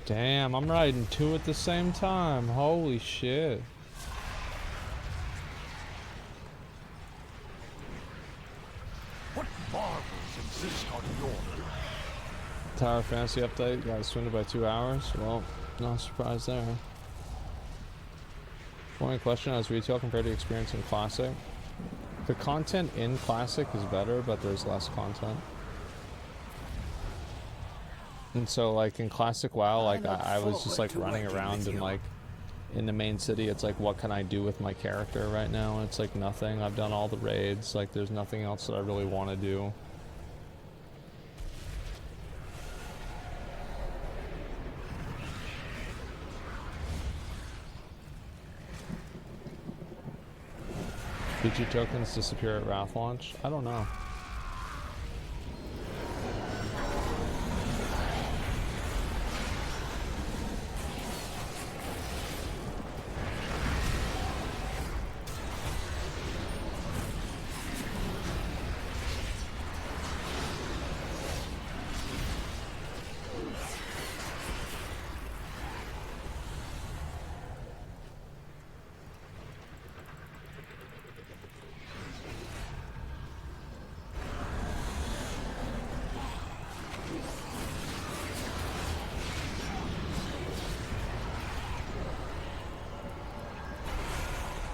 Speaker 5: Damn, I'm riding two at the same time. Holy shit.
Speaker 9: What marvels exist on yonder?
Speaker 5: Tower Fantasy update, got swindled by 2 hours. Well, no surprise there. One question, as retail compared to experience in Classic? The content in Classic is better, but there's less content. And so, like, in Classic WoW, like, I was just, like, running around and, like, in the main city, it's like, what can I do with my character right now? And it's like, nothing. I've done all the raids. Like, there's nothing else that I really want to do. Digi tokens disappear at Wrath launch? I don't know.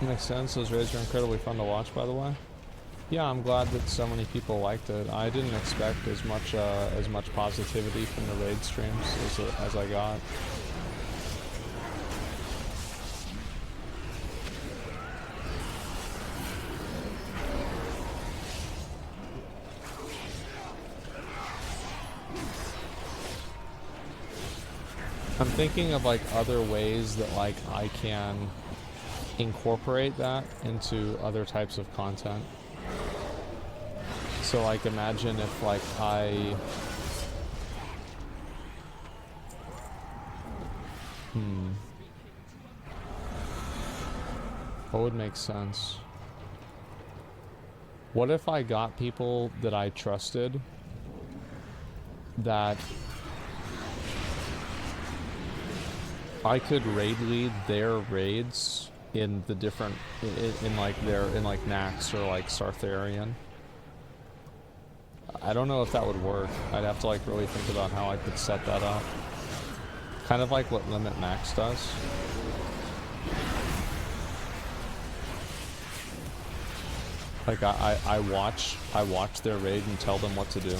Speaker 5: Makes sense. Those raids are incredibly fun to watch, by the way. Yeah, I'm glad that so many people liked it. I didn't expect as much positivity from the raid streams as I got. I'm thinking of like other ways that like I can incorporate that into other types of content. So like imagine if like what would make sense? What if I got people that I trusted that I could raid lead their raids in the different in like Nax or like Sartharian. I don't know if that would work. I'd have to like really think about how I could set that up. Kind of like what Limit Max does. Like I watch their raid and tell them what to do.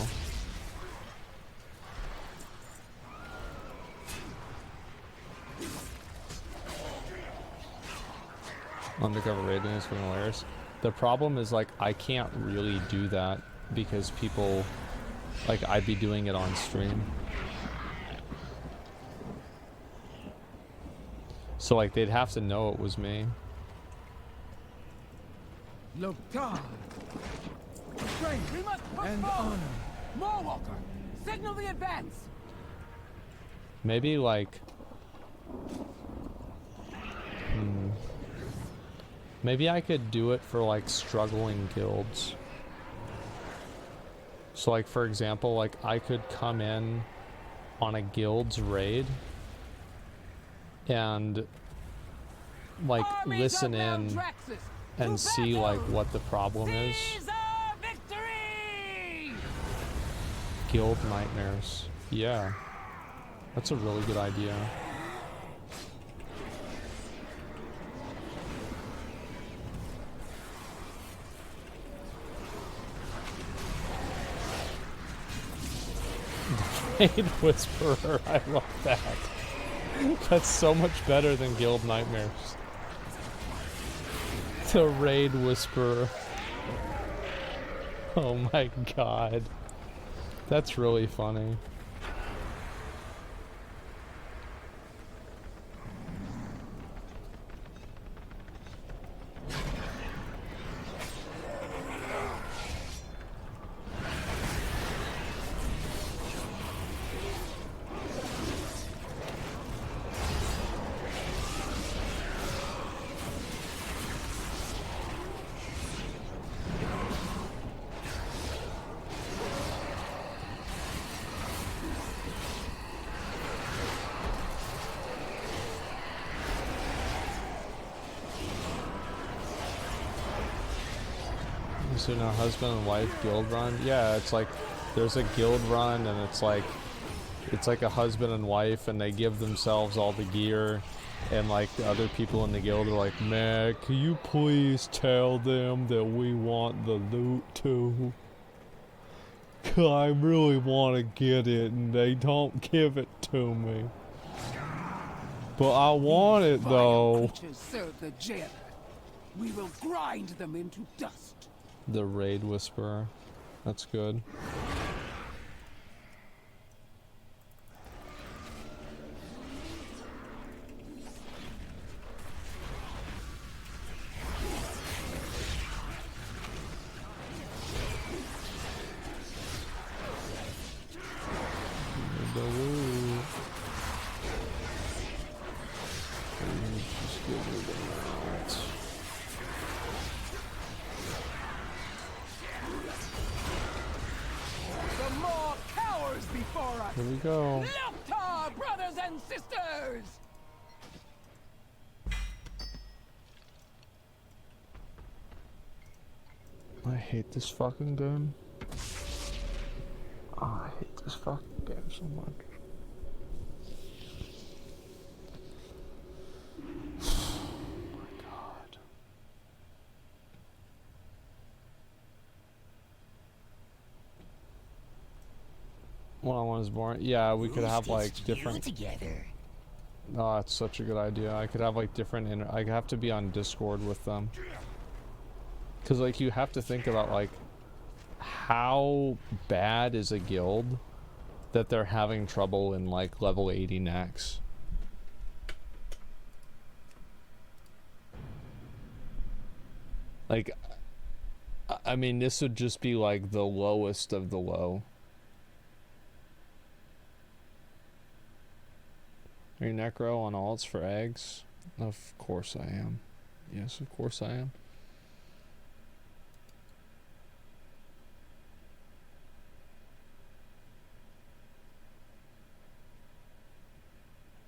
Speaker 5: Undercover raiding is been hilarious. The problem is like I can't really do that because people like I'd be doing it on stream. So like they'd have to know it was me.
Speaker 7: Loktar. Strength we must push and forward. Honor. Moorwalker, signal the advance.
Speaker 5: Maybe like maybe I could do it for like struggling guilds. So like for example, like I could come in on a guild's raid and like listen in and see like what the problem is. Guild nightmares. Yeah. That's a really good idea. Raid Whisperer. I love that. That's so much better than Guild Nightmares. The Raid Whisperer. Oh my god. That's really funny. So now husband and wife guild run? Yeah, it's like there's a guild run and it's like a husband and wife and they give themselves all the gear and like the other people in the guild are like, man, can you please tell them that we want the loot too? 'Cause I really want to get it and they don't give it to me. But I want it though.
Speaker 7: Creatures serve the jailer. We will grind them into dust.
Speaker 5: The Raid Whisperer. That's good. Here we go.
Speaker 7: Luftar, brothers and sisters!
Speaker 5: I hate this fucking game. Oh, I hate this fucking game so much. Oh my god. When I was born, yeah, we could have like different.
Speaker 7: Together.
Speaker 5: Oh, that's such a good idea. I could have like different. I have to be on Discord with them. Cause like you have to think about like how bad is a guild that they're having trouble in like level 80 next. Like, I mean, this would just be like the lowest of the low. Are you necro on alts for eggs? Of course I am. Yes, of course I am.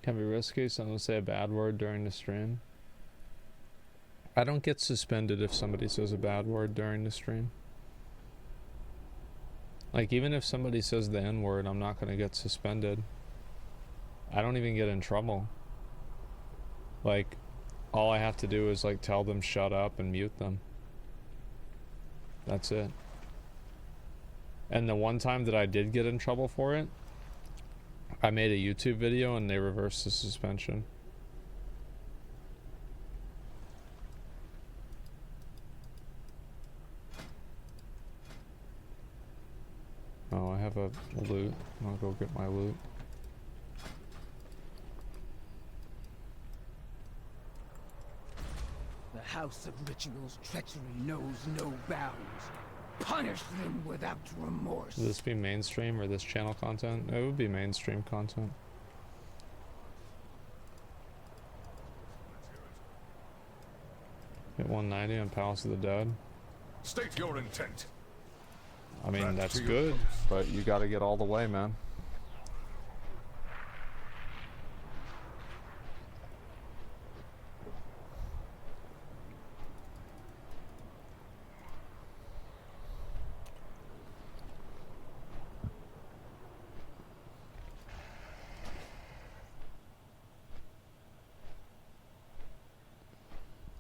Speaker 5: Can be risky, someone say a bad word during the stream. I don't get suspended if somebody says a bad word during the stream. Like, even if somebody says the N-word, I'm not gonna get suspended. I don't even get in trouble. Like, all I have to do is like tell them shut up and mute them. That's it. And the one time that I did get in trouble for it, I made a YouTube video and they reversed the suspension. Oh, I have a loot. I'll go get my loot.
Speaker 7: The House of Ritual's treachery knows no bounds. Punish them without remorse.
Speaker 5: Will this be mainstream or this channel content? It would be mainstream content. Hit 190 on Palace of the Dead.
Speaker 9: State your intent.
Speaker 5: I mean,
Speaker 9: Back
Speaker 5: that's
Speaker 9: to your
Speaker 5: good,
Speaker 9: post.
Speaker 5: but you gotta get all the way, man.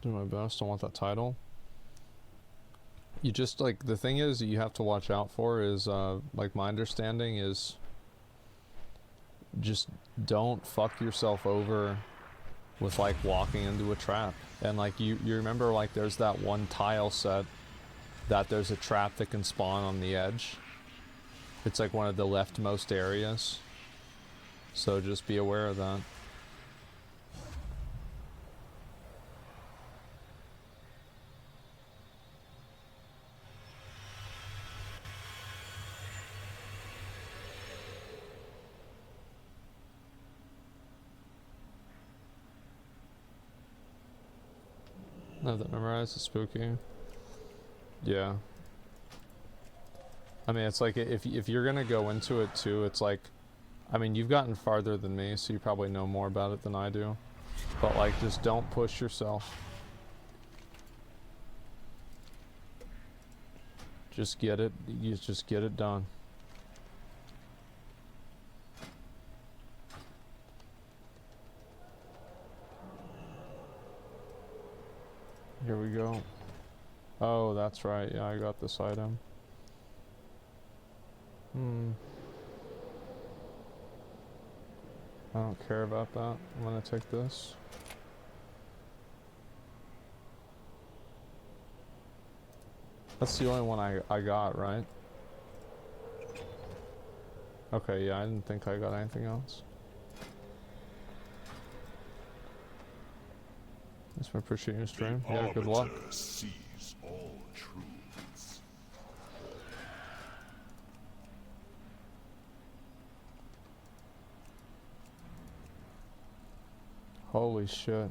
Speaker 5: Do my best. I want that title. You just, like, the thing is that you have to watch out for is, like, my understanding is just don't fuck yourself over with like walking into a trap. And like you remember like there's that one tile set that there's a trap that can spawn on the edge. It's like one of the leftmost areas. So just be aware of that. Have that memorized. It's spooky. Yeah. I mean, it's like if you're gonna go into it too, it's like, I mean, you've gotten farther than me, so you probably know more about it than I do. But like, just don't push yourself. Just get it. You just get it done. Here we go. Oh, that's right. Yeah, I got this item. I don't care about that. I'm gonna take this. That's the only one I got, right? Okay, yeah, I didn't think I got anything else. Thanks for appreciating your stream. Yeah, good luck.
Speaker 9: Sees all truths.
Speaker 5: Holy shit.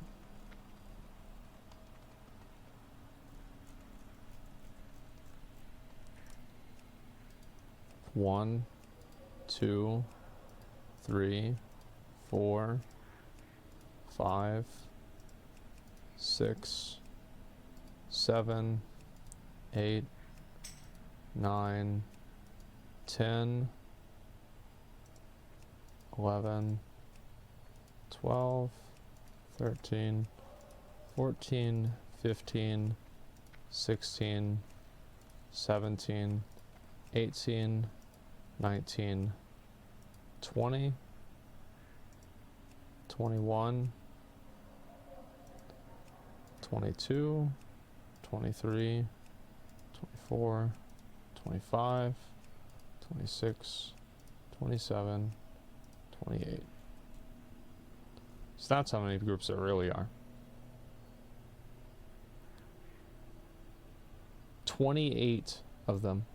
Speaker 5: One, 2, 3, 4, 5, 6, 7, 8, 9, 10, 11, 12, 13, 14, 15, 16, 17, 18, 19, 20, 21, 22, 23, 24, 25, 26, 27, 28. So that's how many groups there really are. 28 of them.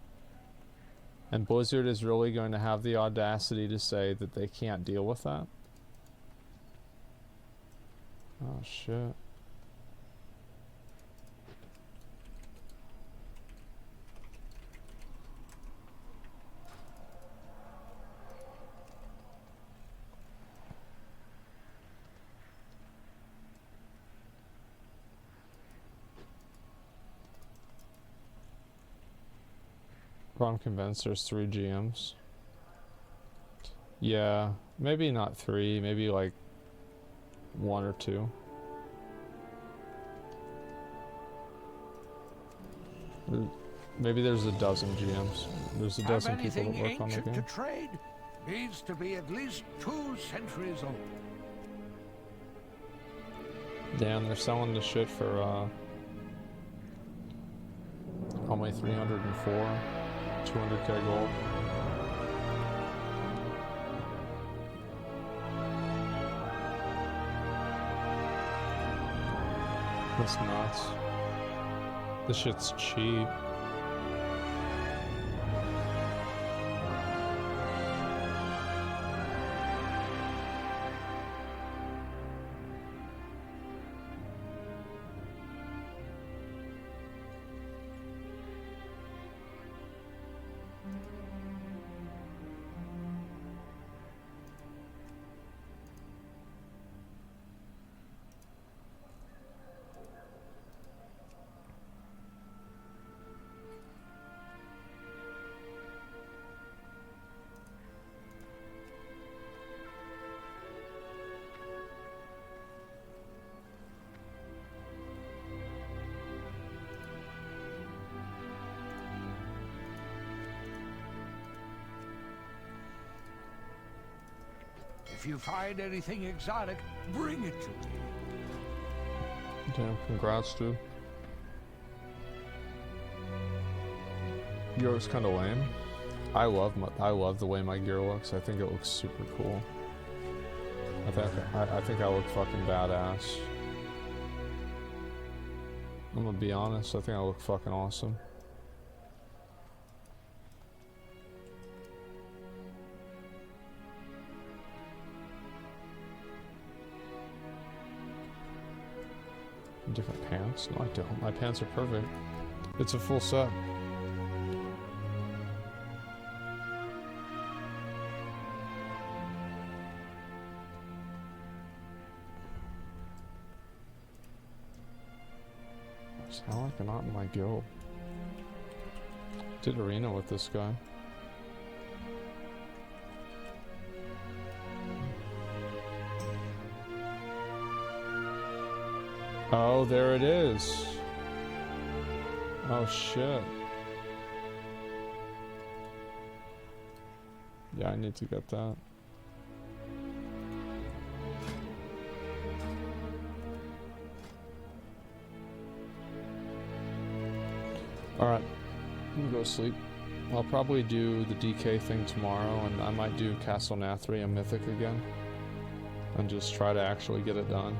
Speaker 5: And Blizzard is really going to have the audacity to say that they can't deal with that? Oh shit. I'm convinced there's 3 GMs. Yeah, maybe not 3, maybe like 1 or 2. Maybe there's a dozen GMs. There's a dozen people that work on the game.
Speaker 3: To trade needs to be at least 2 centuries old.
Speaker 5: Damn, they're selling the shit for only 304. 200k gold. That's nuts. This shit's cheap.
Speaker 3: If you find anything exotic, bring it to me.
Speaker 5: Damn, congrats, dude. Yours kind of lame. I love the way my gear looks. I think it looks super cool. I think I look fucking badass. I'm gonna be honest. I think I look fucking awesome. Different pants? No, I don't. My pants are perfect. It's a full set. Sound like I'm not in my guild. Did arena with this guy. Oh, there it is. Oh shit. Yeah, I need to get that. Alright, I'm gonna go to sleep. I'll probably do the DK thing tomorrow, and I might do Castle Nathrium Mythic again. And just try to actually get it done.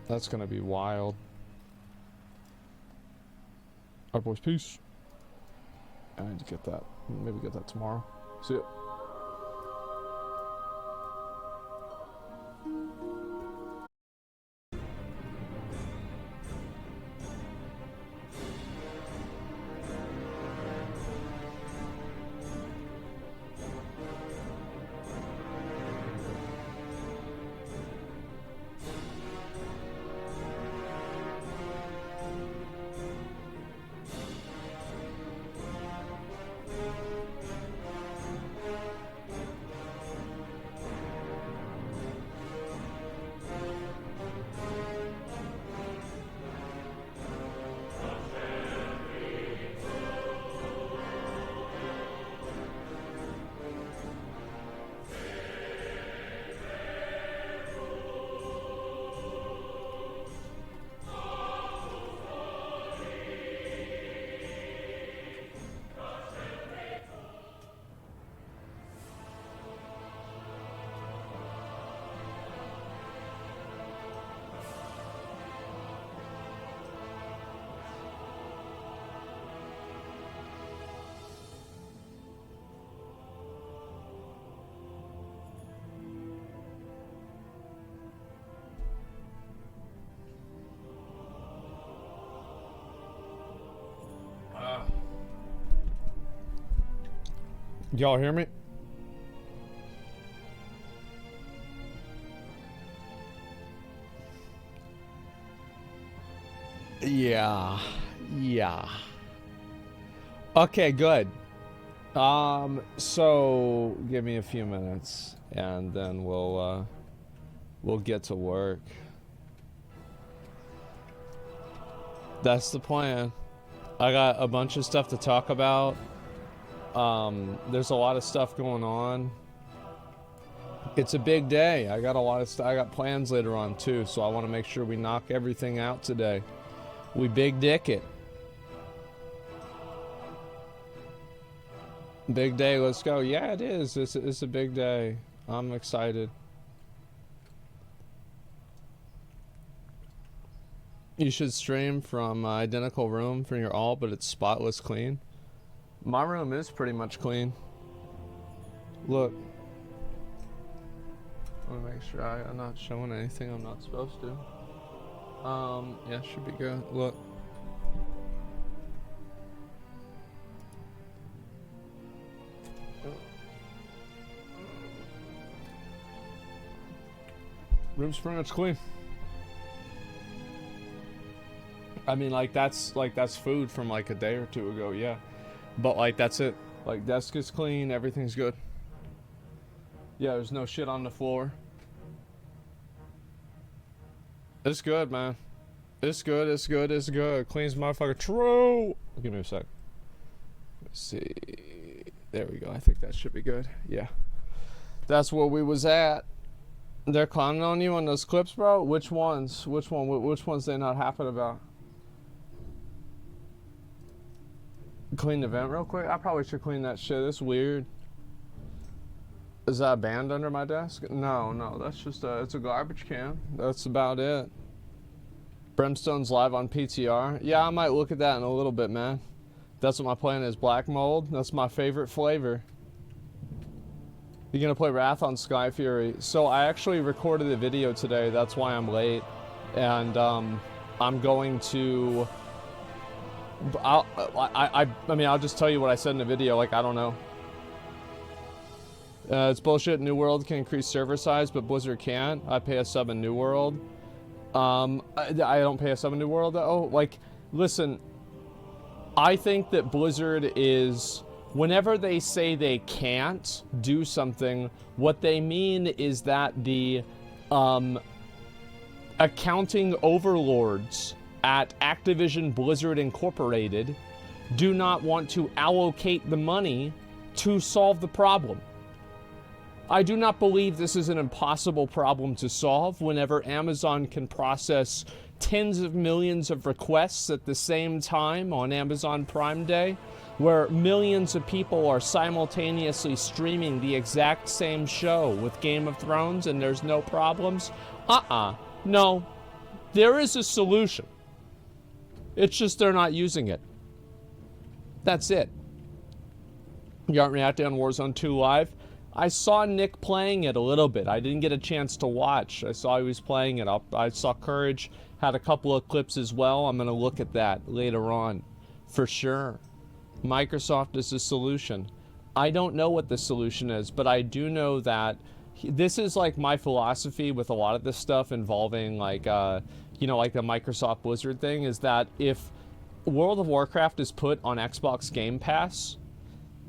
Speaker 5: That's gonna be wild. Alright boys, peace. I need to get that. Maybe get that tomorrow. See ya. Y'all hear me? Yeah. Okay, good. So give me a few minutes and then we'll get to work. That's the plan. I got a bunch of stuff to talk about. There's a lot of stuff going on. It's a big day. I got a lot of I got plans later on too, so I want to make sure we knock everything out today. We big dick it. Big day, let's go. Yeah, it is. It's a big day. I'm excited. You should stream from identical room for your alt, but it's spotless clean. My room is pretty much clean. Look. I want to make sure I'm not showing anything I'm not supposed to. Yeah, should be good. Look. Room's pretty much clean. I mean, like that's food from like a day or two ago, yeah. But like that's it. Like desk is clean, everything's good. Yeah, there's no shit on the floor. It's good, man. It's good. Cleans motherfucker. True. Give me a sec. Let's see. There we go. I think that should be good. Yeah. That's where we was at. They're clowning on you on those clips, bro? Which ones? Which ones they not happy about? Clean the vent real quick? I probably should clean that shit. It's weird. Is that a band under my desk? No, that's just it's a garbage can. That's about it. Brimstone's live on PTR. Yeah, I might look at that in a little bit, man. That's what my plan is. Black mold. That's my favorite flavor. You gonna play Wrath on Sky Fury? So I actually recorded a video today. That's why I'm late, and I'm going to. I mean, I'll just tell you what I said in the video. Like, I don't know. It's bullshit. New World can increase server size, but Blizzard can't. I pay a sub in New World. I don't pay a sub in New World. Oh, like, listen. I think that Blizzard is. Whenever they say they can't do something, what they mean is that the accounting overlords at Activision Blizzard Incorporated do not want to allocate the money to solve the problem. I do not believe this is an impossible problem to solve whenever Amazon can process tens of millions of requests at the same time on Amazon Prime Day, where millions of people are simultaneously streaming the exact same show with Game of Thrones and there's no problems. No. There is a solution. It's just they're not using it. That's it. You aren't reacting on Warzone 2 Live? I saw Nick playing it a little bit. I didn't get a chance to watch. I saw he was playing it. I saw Courage had a couple of clips as well. I'm going to look at that later on for sure. Microsoft is the solution. I don't know what the solution is, but I do know that this is like my philosophy with a lot of this stuff involving like, you know, like the Microsoft Blizzard thing, is that if World of Warcraft is put on Xbox Game Pass,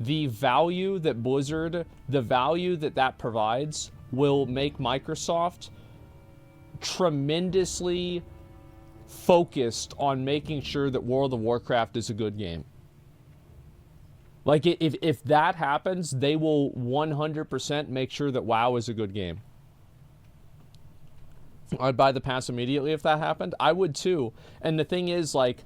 Speaker 5: the value that Blizzard, the value that provides will make Microsoft tremendously focused on making sure that World of Warcraft is a good game. Like, if that happens, they will 100% make sure that WoW is a good game. I'd buy the pass immediately if that happened. I would too. And the thing is, like,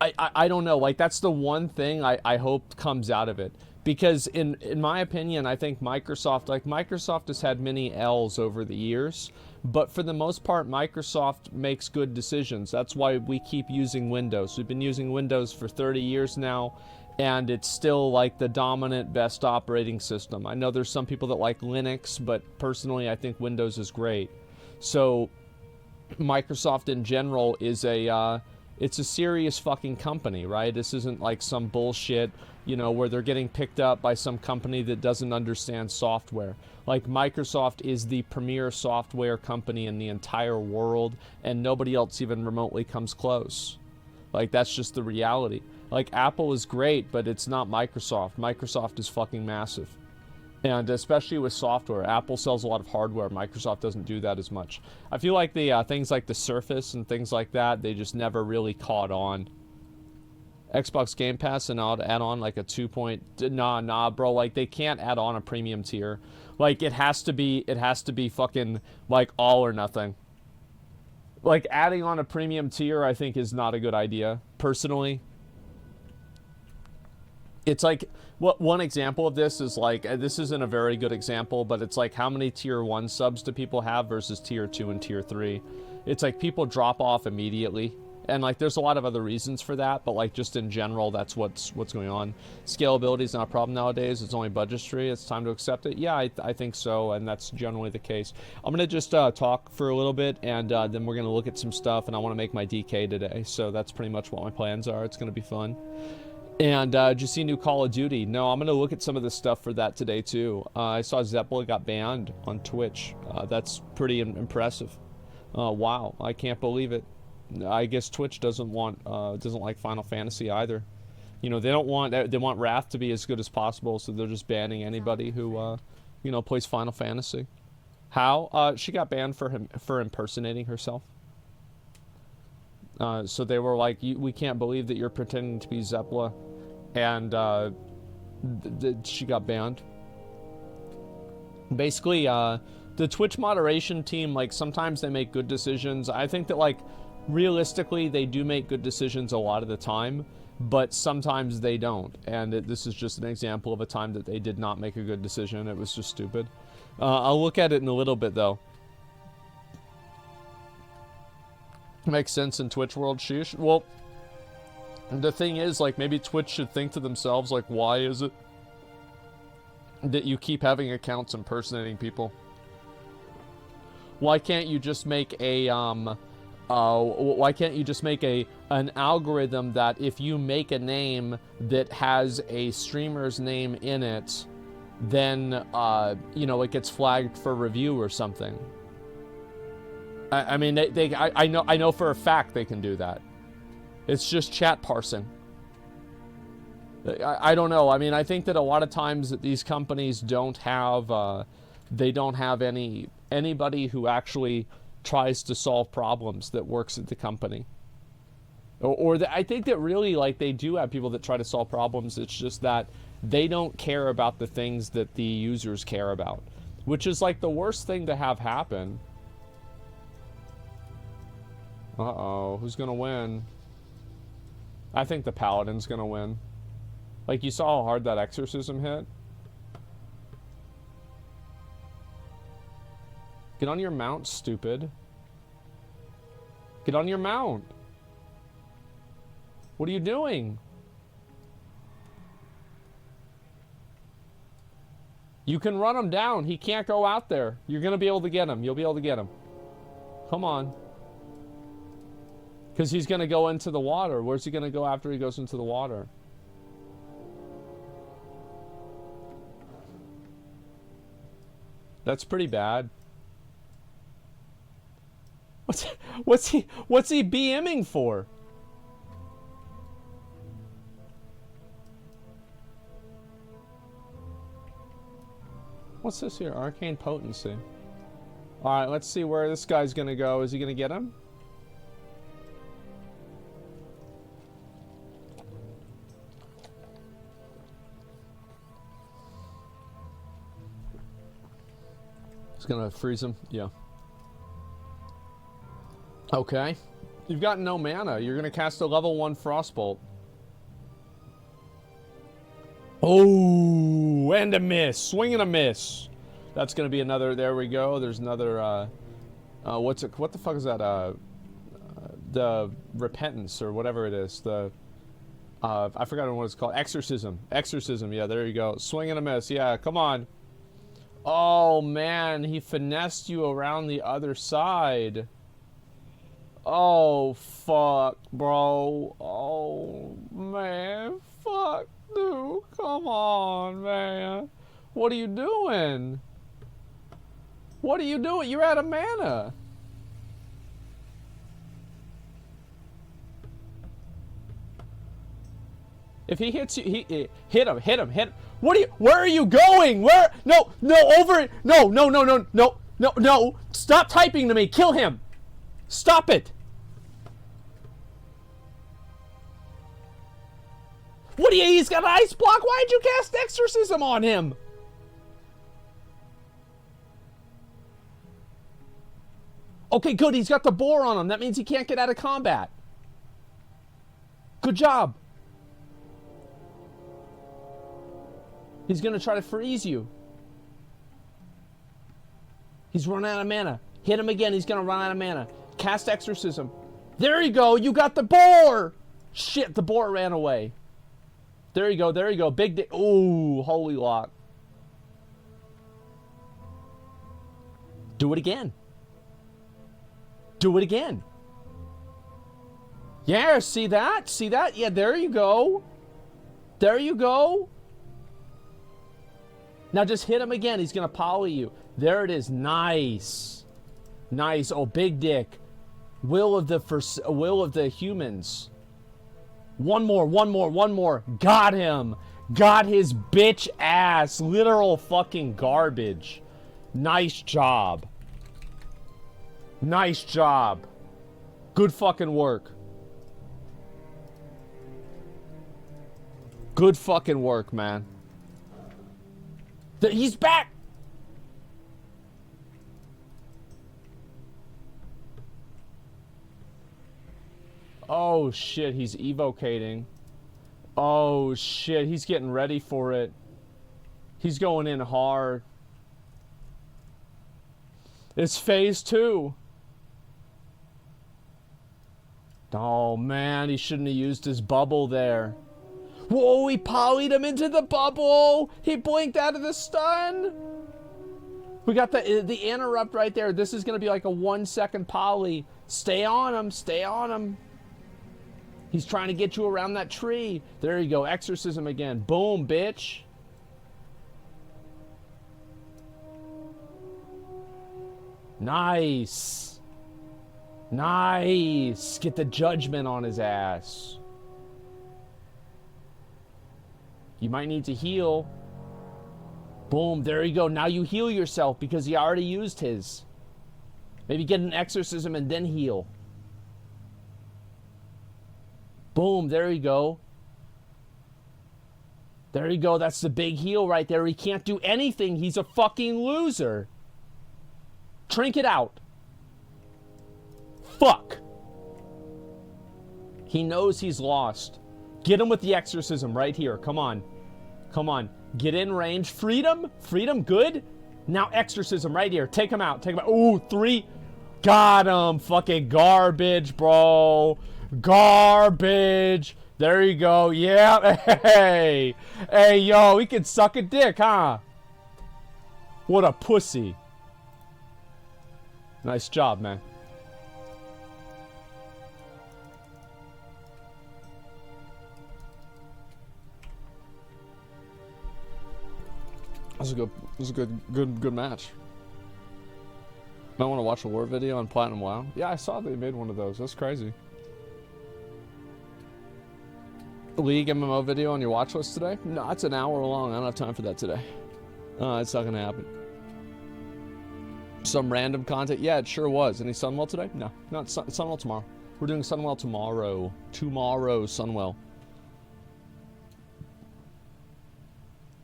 Speaker 5: I don't know. Like, that's the one thing I hope comes out of it. Because in my opinion, I think Microsoft has had many L's over the years. But for the most part, Microsoft makes good decisions. That's why we keep using Windows. We've been using Windows for 30 years now. And it's still like the dominant best operating system. I know there's some people that like Linux, but personally I think Windows is great. So Microsoft in general is it's a serious fucking company, right? This isn't like some bullshit, you know, where they're getting picked up by some company that doesn't understand software. Like, Microsoft is the premier software company in the entire world, and nobody else even remotely comes close. Like, that's just the reality. Like, Apple is great, but it's not Microsoft. Microsoft is fucking massive. And especially with software, Apple sells a lot of hardware. Microsoft doesn't do that as much. I feel like the things like the Surface and things like that, they just never really caught on. Xbox Game Pass, and I'll add on like a 2 point... Nah, bro. Like, they can't add on a premium tier. Like, it has to be fucking, like, all or nothing. Like, adding on a premium tier, I think, is not a good idea, personally. It's like, one example of this is like, this isn't a very good example, but it's like, how many tier 1 subs do people have versus tier 2 and tier 3? It's like people drop off immediately. And like, there's a lot of other reasons for that, but like, just in general, that's what's going on. Scalability is not a problem nowadays. It's only budgetary. It's time to accept it. Yeah, I think so, and that's generally the case. I'm going to just talk for a little bit, and then we're going to look at some stuff, and I want to make my DK today. So that's pretty much what my plans are. It's going to be fun. And did you see new Call of Duty? No, I'm going to look at some of the stuff for that today, too. I saw Zeppelin got banned on Twitch. That's pretty impressive. Wow, I can't believe it. I guess Twitch doesn't like Final Fantasy either. You know, they want Wrath to be as good as possible, so they're just banning anybody who, you know, plays Final Fantasy. How? She got banned for impersonating herself. So they were like, we can't believe that you're pretending to be Zeppela. And she got banned. Basically, the Twitch moderation team, like, sometimes they make good decisions. I think that, like, realistically, they do make good decisions a lot of the time, but sometimes they don't. And this is just an example of a time that they did not make a good decision. It was just stupid. I'll look at it in a little bit, though. Makes sense in Twitch world, sheesh. Well, the thing is, like, maybe Twitch should think to themselves, like, why is it that you keep having accounts impersonating people? Why can't you just make a, why can't you just make an algorithm that if you make a name that has a streamer's name in it, then, you know, it gets flagged for review or something? I mean, I know for a fact they can do that. It's just chat parsing. I don't know. I mean, I think that a lot of times that these companies don't have, they don't have anybody who actually tries to solve problems that works at the company. I think that really, like, they do have people that try to solve problems. It's just that they don't care about the things that the users care about, which is, like, the worst thing to have happen. Uh-oh, who's gonna win? I think the Paladin's gonna win. Like, you saw how hard that exorcism hit? Get on your mount, stupid. Get on your mount. What are you doing? You can run him down. He can't go out there. You're gonna be able to get him. You'll be able to get him. Come on. Because he's gonna go into the water. Where's he gonna go after he goes into the water? That's pretty bad. What's he BMing for? What's this here? Arcane potency. Alright, let's see where this guy's gonna go. Is he gonna get him? He's gonna freeze him? Yeah. Okay. You've got no mana. You're gonna cast a level 1 Frostbolt. Oh, and a miss. Swing and a miss. That's gonna be another. There we go. There's another. What the fuck is that? The repentance or whatever it is. The. I forgot what it's called. Exorcism. Exorcism. Yeah, there you go. Swing and a miss. Yeah, come on. Oh man, he finessed you around the other side. Oh fuck, bro. Oh man, fuck, dude. Come on, man. What are you doing? What are you doing? You're out of mana. If he hits you, he hit him. What are you? Where are you going? Where? No, over it. No. Stop typing to me. Kill him. Stop it. What do you? He's got an ice block. Why'd you cast exorcism on him? Okay, good. He's got the boar on him. That means he can't get out of combat. Good job. He's gonna try to freeze you. He's running out of mana. Hit him again. He's gonna run out of mana. Cast exorcism. There you go. You got the boar. Shit, the boar ran away. There you go. There you go. Big dick. Ooh, holy lock. Do it again. Do it again. Yeah, see that? See that? Yeah, there you go. There you go. Now just hit him again. He's going to poly you. There it is. Nice. Nice. Oh, big dick. Will of the humans. One more. Got him. Got his bitch ass. Literal fucking garbage. Nice job. Nice job. Good fucking work. Good fucking work, man. He's back! Oh shit, he's evocating. Oh shit, he's getting ready for it. He's going in hard. It's phase 2. Oh man, he shouldn't have used his bubble there. Whoa, he polyed him into the bubble! He blinked out of the stun! We got the interrupt right there. This is gonna be like a 1-second poly. Stay on him, stay on him. He's trying to get you around that tree. There you go, exorcism again. Boom, bitch. Nice. Nice. Get the judgment on his ass. You might need to heal. Boom, there you go. Now you heal yourself because he already used his. Maybe get an exorcism and then heal. Boom, there you go. There you go. That's the big heal right there. He can't do anything. He's a fucking loser. Trinket out. Fuck. He knows he's lost. Get him with the exorcism right here. Come on. Come on. Get in range. Freedom. Freedom. Good. Now exorcism right here. Take him out. Take him out. Ooh, 3. Got him. Fucking garbage, bro. Garbage. There you go. Yeah. Hey. Hey, yo. He can suck a dick, huh? What a pussy. Nice job, man. That was a good match. Might want to watch a war video on Platinum WoW. Yeah, I saw they made one of those. That's crazy. League MMO video on your watch list today? No, it's an hour long. I don't have time for that today. It's not gonna happen. Some random content? Yeah, it sure was. Any Sunwell today? No, not Sunwell tomorrow. We're doing Sunwell tomorrow. Tomorrow, Sunwell.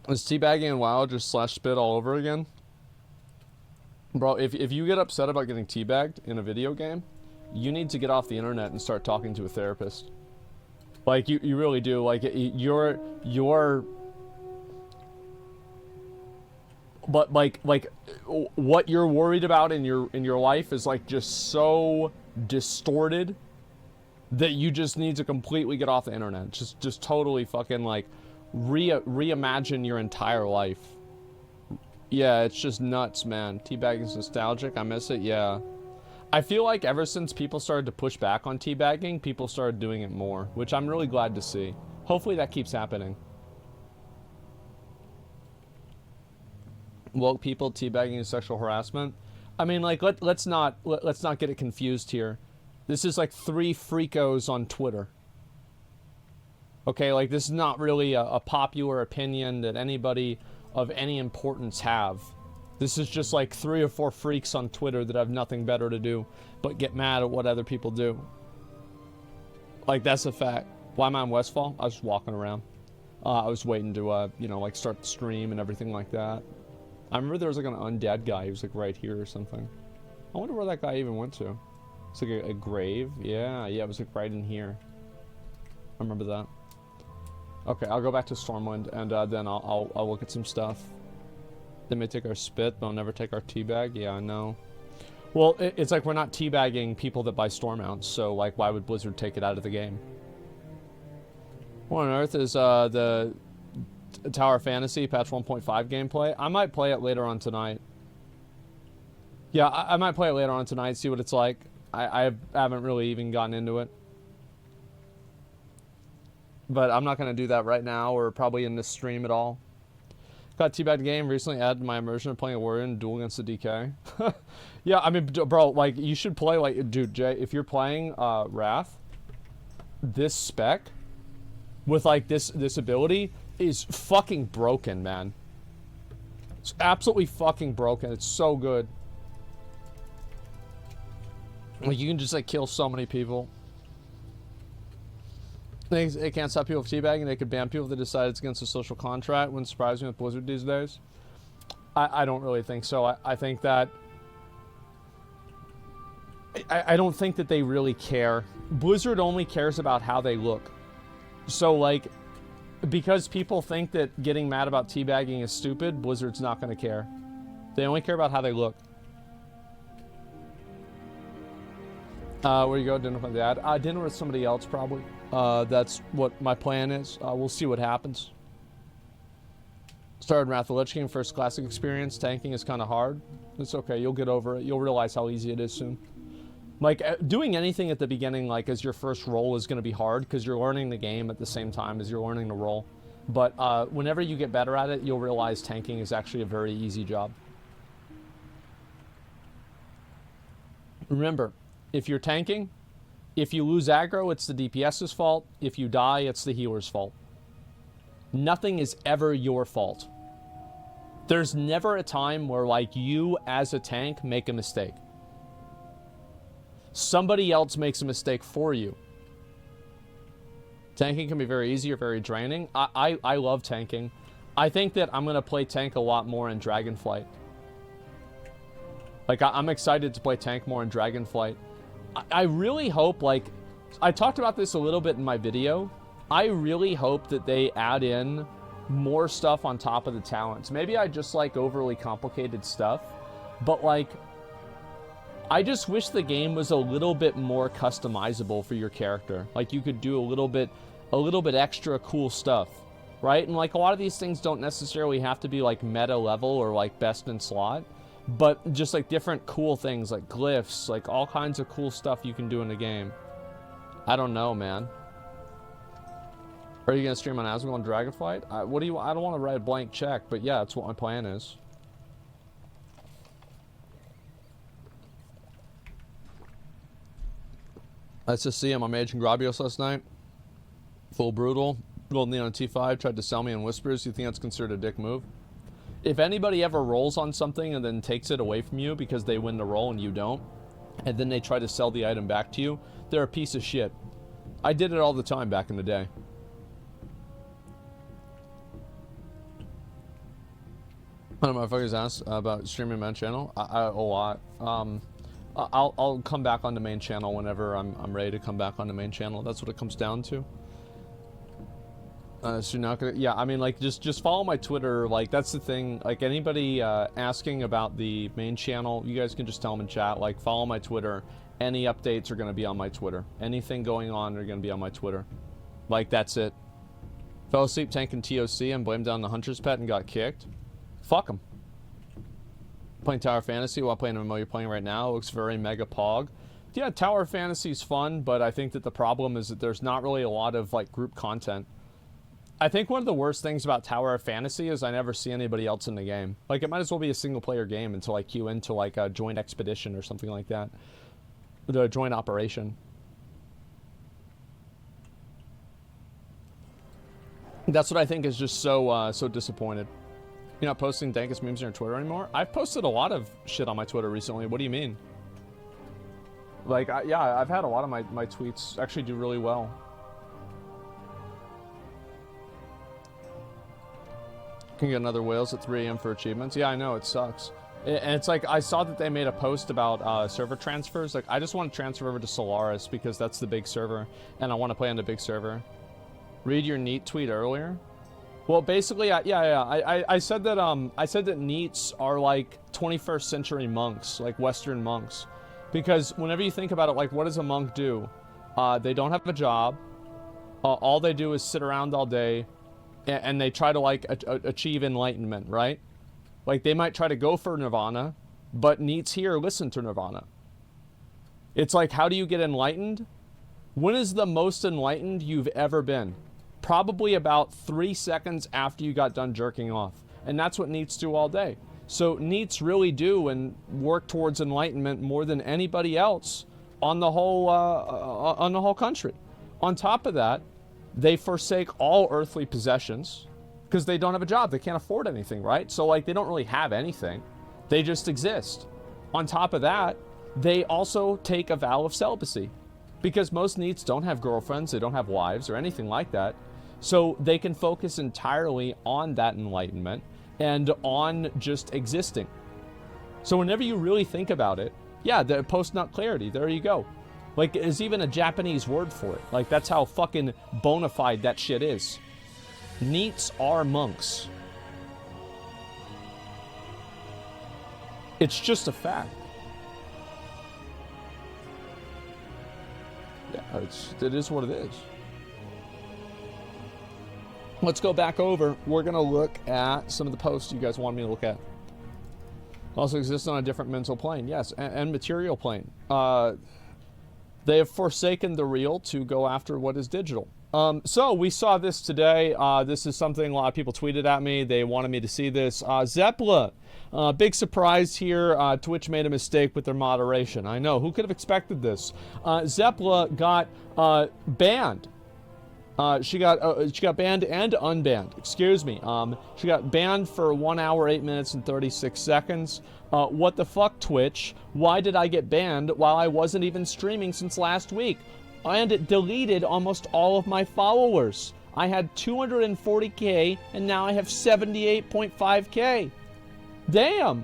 Speaker 5: Is teabagging and WoW just slash spit all over again? Bro, if you get upset about getting teabagged in a video game, you need to get off the internet and start talking to a therapist. Like, you really do. Like, but like what you're worried about in your life is like just so distorted that you just need to completely get off the internet. Just totally fucking like reimagine your entire life. Yeah, it's just nuts, man. Teabagging's nostalgic. I miss it. Yeah. I feel like ever since people started to push back on teabagging, people started doing it more, which I'm really glad to see. Hopefully that keeps happening. Woke people teabagging is sexual harassment. I mean, like, let's not get it confused here. This is like 3 freakos on Twitter. Okay, like, this is not really a popular opinion that anybody of any importance have. This is just like 3 or 4 freaks on Twitter that have nothing better to do but get mad at what other people do. Like, that's a fact. Why am I in Westfall? I was just walking around. I was waiting to, you know, like, start the stream and everything like that. I remember there was like an undead guy. He was like right here or something. I wonder where that guy even went to. It's like a grave. Yeah, it was like right in here. I remember that. Okay, I'll go back to Stormwind and then I'll look at some stuff. They may take our spit, but they'll never take our teabag. Yeah, I know. Well, it's like we're not teabagging people that buy storm mounts, so like why would Blizzard take it out of the game? What on earth is the Tower Fantasy patch 1.5 gameplay? I might play it later on tonight. Yeah, I might play it later on tonight, see what it's like. I haven't really even gotten into it. But I'm not going to do that right now or probably in this stream at all. Got teabagged game, recently added my immersion of playing a warrior and duel against the DK. Yeah, I mean, bro, like, you should play, like, dude, Jay, if you're playing Wrath, this spec with, like, this ability is fucking broken, man. It's absolutely fucking broken. It's so good. Like, you can just, like, kill so many people. It can't stop people from teabagging. They could ban people that decide it's against a social contract. Wouldn't surprise me with Blizzard these days. I don't really think so. I think that... I don't think that they really care. Blizzard only cares about how they look. So, like, because people think that getting mad about teabagging is stupid, Blizzard's not going to care. They only care about how they look. Where you go? Dinner with my dad? Dinner with somebody else, probably. That's what my plan is. We'll see what happens. Started Wrath of the Lich King, first classic experience. Tanking is kind of hard. It's okay. You'll get over it. You'll realize how easy it is soon. Like, doing anything at the beginning, like, as your first roll is going to be hard because you're learning the game at the same time as you're learning the roll. But whenever you get better at it, you'll realize tanking is actually a very easy job. Remember, if you're tanking, if you lose aggro, it's the DPS's fault. If you die, it's the healer's fault. Nothing is ever your fault. There's never a time where, like, you as a tank make a mistake. Somebody else makes a mistake for you. Tanking can be very easy or very draining. I love tanking. I think that I'm going to play tank a lot more in Dragonflight. Like, I'm excited to play tank more in Dragonflight. I really hope, like, I talked about this a little bit in my video. I really hope that they add in more stuff on top of the talents. Maybe I just like overly complicated stuff, but like, I just wish the game was a little bit more customizable for your character. Like, you could do a little bit extra cool stuff, right? And like, a lot of these things don't necessarily have to be like meta level or like best in slot, but just like different cool things like glyphs, like all kinds of cool stuff you can do in the game. I don't know, man. Are you gonna stream on Asmodee and Dragonflight? What do you? I don't want to write a blank check, but yeah, that's what my plan is. Let's just see him. I'm Agent Grabios last night. Full brutal. Golden Neon T5 tried to sell me in whispers. You think that's considered a dick move? If anybody ever rolls on something and then takes it away from you because they win the roll and you don't, and then they try to sell the item back to you, they're a piece of shit. I did it all the time back in the day. I don't know if I was asked about streaming main channel. A lot. I'll come back on the main channel whenever I'm ready to come back on the main channel. That's what it comes down to. So not gonna, yeah, I mean, like, just follow my Twitter. Like, that's the thing. Like, anybody asking about the main channel, you guys can just tell them in chat. Like, follow my Twitter. Any updates are gonna be on my Twitter. Anything going on are gonna be on my Twitter. Like, that's it. Fell asleep tanking TOC and blamed down the Hunter's Pet and got kicked. Fuck him. Playing Tower Fantasy while playing a MMO you're playing right now. It looks very mega pog. Yeah, Tower Fantasy is fun, but I think that the problem is that there's not really a lot of like group content. I think one of the worst things about Tower Fantasy is I never see anybody else in the game. Like, it might as well be a single player game until I queue into like a joint expedition or something like that. The joint operation. That's what I think is just so so disappointed. You're not posting dankest memes on your Twitter anymore? I've posted a lot of shit on my Twitter recently. What do you mean? Like, yeah, I've had a lot of my tweets actually do really well. Can get another whales at 3 AM for achievements. Yeah, I know, it sucks. And it's like, I saw that they made a post about server transfers. Like, I just want to transfer over to Solaris because that's the big server, and I want to play on the big server. Read your neat tweet earlier. Well, basically, I said that NEETs are like 21st century monks, like Western monks, because whenever you think about it, like, what does a monk do? They don't have a job. All they do is sit around all day, and they try to like achieve enlightenment, right? Like, they might try to go for Nirvana, but NEETs here listen to Nirvana. It's like, how do you get enlightened? When is the most enlightened you've ever been? Probably about 3 seconds after you got done jerking off. And that's what NEETs do all day. So NEETs really do and work towards enlightenment more than anybody else on the whole country. On top of that, they forsake all earthly possessions because they don't have a job. They can't afford anything, right? So like, they don't really have anything. They just exist. On top of that, they also take a vow of celibacy because most NEETs don't have girlfriends, they don't have wives or anything like that. So they can focus entirely on that enlightenment, and on just existing. So whenever you really think about it, yeah, the post-nut clarity, there you go. Like, there's even a Japanese word for it. Like, that's how fucking bona fide that shit is. NEETs are monks. It's just a fact. Yeah, it is what it is. Let's go back over. We're going to look at some of the posts you guys wanted me to look at. Also exists on a different mental plane. Yes, and material plane. They have forsaken the real to go after what is digital. So we saw this today. This is something a lot of people tweeted at me. They wanted me to see this. Zeppla. Big surprise here. Twitch made a mistake with their moderation. I know. Who could have expected this? Zeppla got banned. She got banned and unbanned. Excuse me. She got banned for 1 hour, 8 minutes, and 36 seconds. What the fuck, Twitch? Why did I get banned while I wasn't even streaming since last week? And it deleted almost all of my followers. I had 240k, and now I have 78.5k. Damn.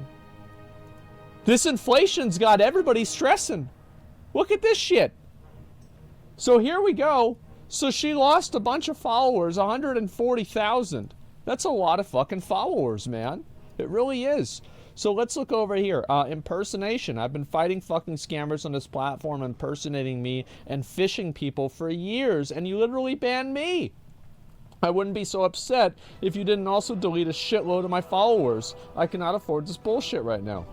Speaker 5: This inflation's got everybody stressing. Look at this shit. So here we go. So she lost a bunch of followers, 140,000. That's a lot of fucking followers, man. It really is. So let's look over here. Impersonation. I've been fighting fucking scammers on this platform, impersonating me and phishing people for years, and you literally banned me. I wouldn't be so upset if you didn't also delete a shitload of my followers. I cannot afford this bullshit right now.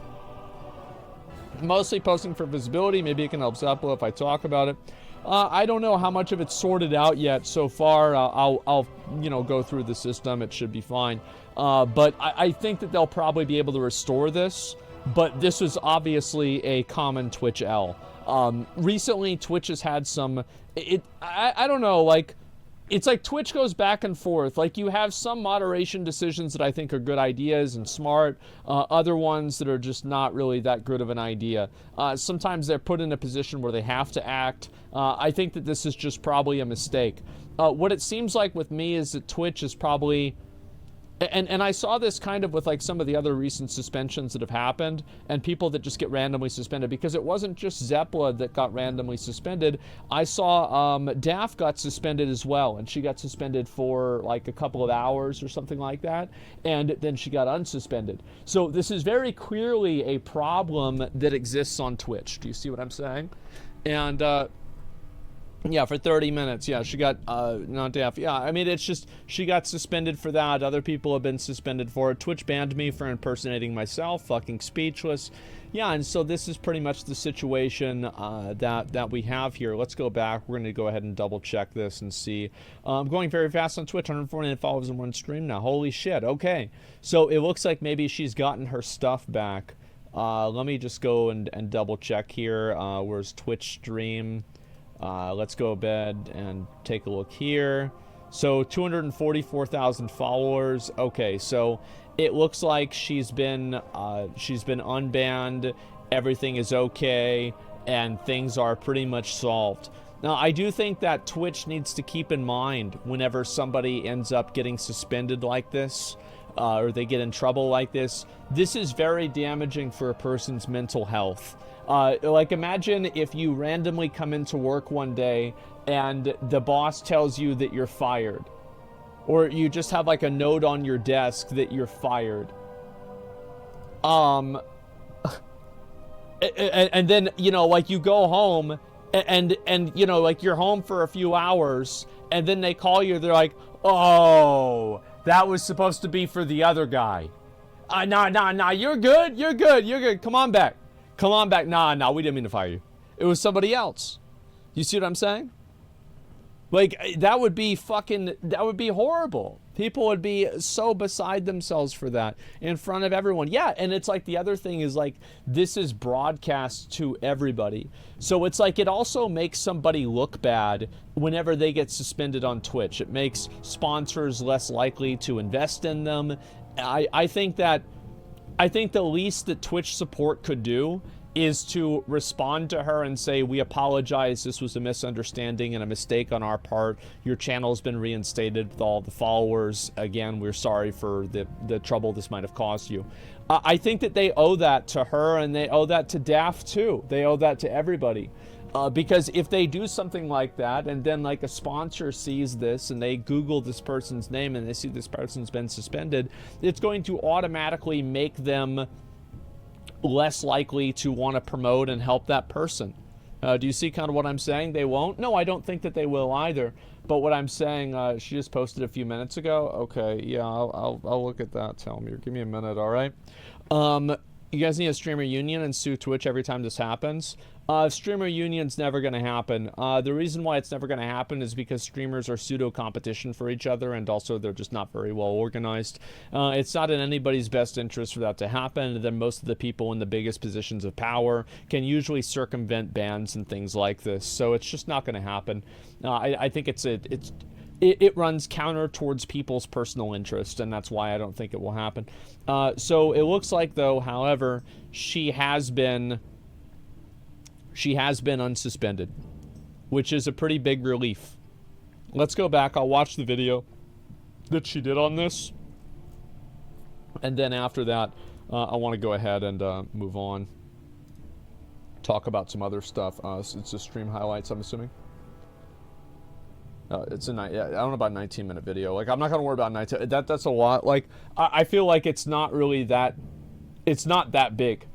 Speaker 5: Mostly posting for visibility. Maybe it can help Zeppla if I talk about it. I don't know how much of it's sorted out yet so far. I'll go through the system. It should be fine. But I think that they'll probably be able to restore this. But this was obviously a common Twitch L. Recently, Twitch has had some... I don't know, like... It's like Twitch goes back and forth. Like, you have some moderation decisions that I think are good ideas and smart. Other ones that are just not really that good of an idea. Sometimes they're put in a position where they have to act. I think that this is just probably a mistake. What it seems like with me is that Twitch is probably... And I saw this kind of with like some of the other recent suspensions that have happened and people that just get randomly suspended, because it wasn't just Zeppla that got randomly suspended. I saw Daff got suspended as well, and she got suspended for like a couple of hours or something like that, and then she got unsuspended. So this is very clearly a problem that exists on Twitch. Do you see what I'm saying? And yeah, for 30 minutes. Yeah, she got, not Daff. Yeah, I mean, it's just, she got suspended for that. Other people have been suspended for it. Twitch banned me for impersonating myself. Fucking speechless. Yeah, and so this is pretty much the situation that we have here. Let's go back. We're going to go ahead and double check this and see. I'm going very fast on Twitch. 149 followers in one stream now. Holy shit. Okay. So it looks like maybe she's gotten her stuff back. Let me just go and double check here. Where's Twitch stream? Let's go to bed and take a look here. So 244,000 followers. Okay, so it looks like she's been unbanned. Everything is okay, and things are pretty much solved. Now, I do think that Twitch needs to keep in mind whenever somebody ends up getting suspended like this, or they get in trouble like this, this is very damaging for a person's mental health. Like, imagine if you randomly come into work one day and the boss tells you that you're fired. Or you just have like a note on your desk that you're fired. And then, you know, like you go home and you know, like you're home for a few hours and then they call you, they're like, oh, that was supposed to be for the other guy. Nah, you're good. Come on back. Nah, we didn't mean to fire you. It was somebody else. You see what I'm saying? Like, that would be horrible. People would be so beside themselves for that in front of everyone. Yeah, and it's like the other thing is like, this is broadcast to everybody. So it's like it also makes somebody look bad whenever they get suspended on Twitch. It makes sponsors less likely to invest in them. I think the least that Twitch support could do is to respond to her and say, we apologize, this was a misunderstanding and a mistake on our part. Your channel's been reinstated with all the followers. Again, we're sorry for the trouble this might have caused you. I think that they owe that to her, and they owe that to Daft too. They owe that to everybody. Because if they do something like that, and then like a sponsor sees this and they Google this person's name and they see this person's been suspended, it's going to automatically make them less likely to want to promote and help that person. Do you see kind of what I'm saying? They won't? No, I don't think that they will either. But what I'm saying, she just posted a few minutes ago. Okay, yeah, I'll look at that. Tell me, give me a minute, all right? You guys need a streamer union and sue Twitch every time this happens. Streamer union's never going to happen. The reason why it's never going to happen is because streamers are pseudo-competition for each other, and also they're just not very well organized. It's not in anybody's best interest for that to happen, and then most of the people in the biggest positions of power can usually circumvent bans and things like this, so it's just not going to happen. I think it runs counter towards people's personal interest, and that's why I don't think it will happen. So it looks like, though, however, she has been unsuspended, which is a pretty big relief. Let's go back. I'll watch the video that she did on this, and then after that, I want to go ahead and move on. Talk about some other stuff. It's a stream highlights, I'm assuming. It's a I don't know about 19-minute video. Like, I'm not gonna worry about 19. That's a lot. Like, I feel like it's not really that. It's not that big,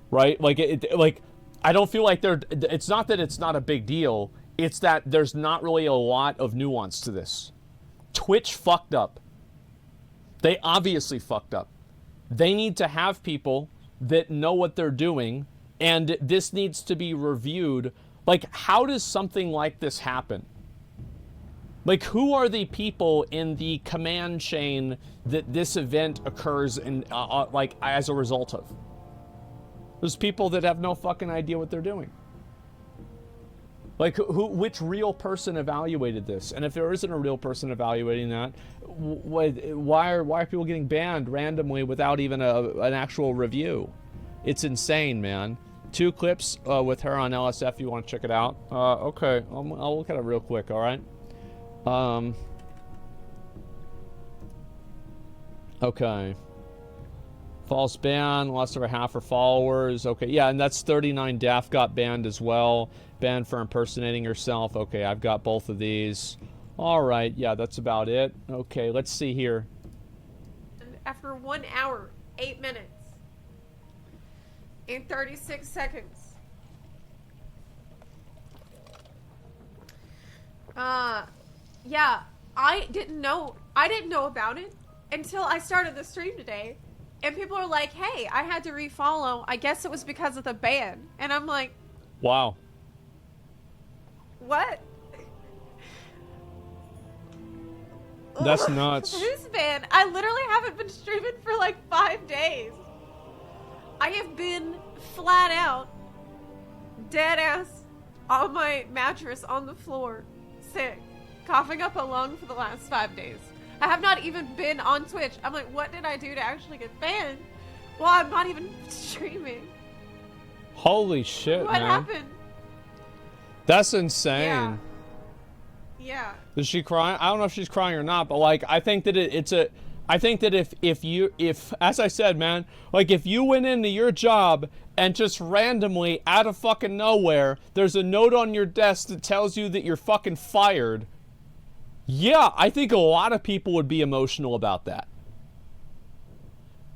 Speaker 5: right? Like like I don't feel like it's not that it's not a big deal. It's that there's not really a lot of nuance to this. Twitch fucked up. They obviously fucked up. They need to have people that know what they're doing, and this needs to be reviewed. Like, how does something like this happen? Like, who are the people in the command chain that this event occurs in, like, as a result of? There's people that have no fucking idea what they're doing. Like, which real person evaluated this? And if there isn't a real person evaluating that, why are people getting banned randomly without even an actual review? It's insane, man. 2 clips with her on LSF. You want to check it out? Okay, I'll look at it real quick. All right. Okay. False ban, lost over half her followers. Okay, yeah, and that's 39 Daft got banned as well. Banned for impersonating herself. Okay, I've got both of these. All right, yeah, that's about it. Okay, let's see here.
Speaker 10: After 1 hour, 8 minutes, and 36 seconds. Yeah, I didn't know about it until I started the stream today, and people are like, hey, I had to refollow. I guess it was because of the ban. And I'm like,
Speaker 5: wow.
Speaker 10: What?
Speaker 5: That's nuts.
Speaker 10: Who's ban? I literally haven't been streaming for like 5 days. I have been flat out, dead ass, on my mattress on the floor, sick, coughing up a lung for the last 5 days. I have not even been on Twitch. I'm like, what did I do to actually get banned? Well, I'm not even streaming.
Speaker 5: Holy shit,
Speaker 10: what
Speaker 5: man.
Speaker 10: What happened?
Speaker 5: That's insane.
Speaker 10: Yeah.
Speaker 5: Is she crying? I don't know if she's crying or not, but like, I think that I think that if as I said, man, like, if you went into your job and just randomly, out of fucking nowhere, there's a note on your desk that tells you that you're fucking fired, yeah, I think a lot of people would be emotional about that.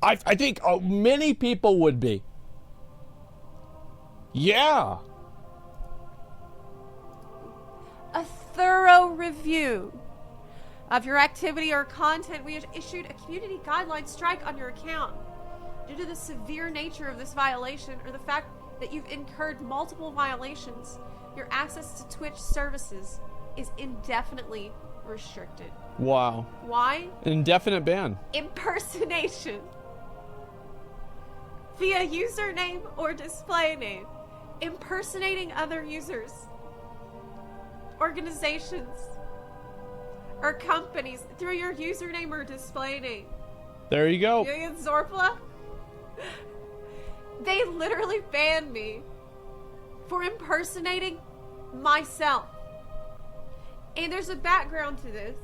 Speaker 5: I think many people would be. Yeah.
Speaker 10: A thorough review of your activity or content. We have issued a community guideline strike on your account due to the severe nature of this violation or the fact that you've incurred multiple violations. Your access to Twitch services is indefinitely restricted.
Speaker 5: Wow.
Speaker 10: Why?
Speaker 5: Indefinite ban.
Speaker 10: Impersonation via username or display name. Impersonating other users, organizations, or companies through your username or display name.
Speaker 5: There you go.
Speaker 10: Julian Zorpla. They literally banned me for impersonating myself. And there's a background to this.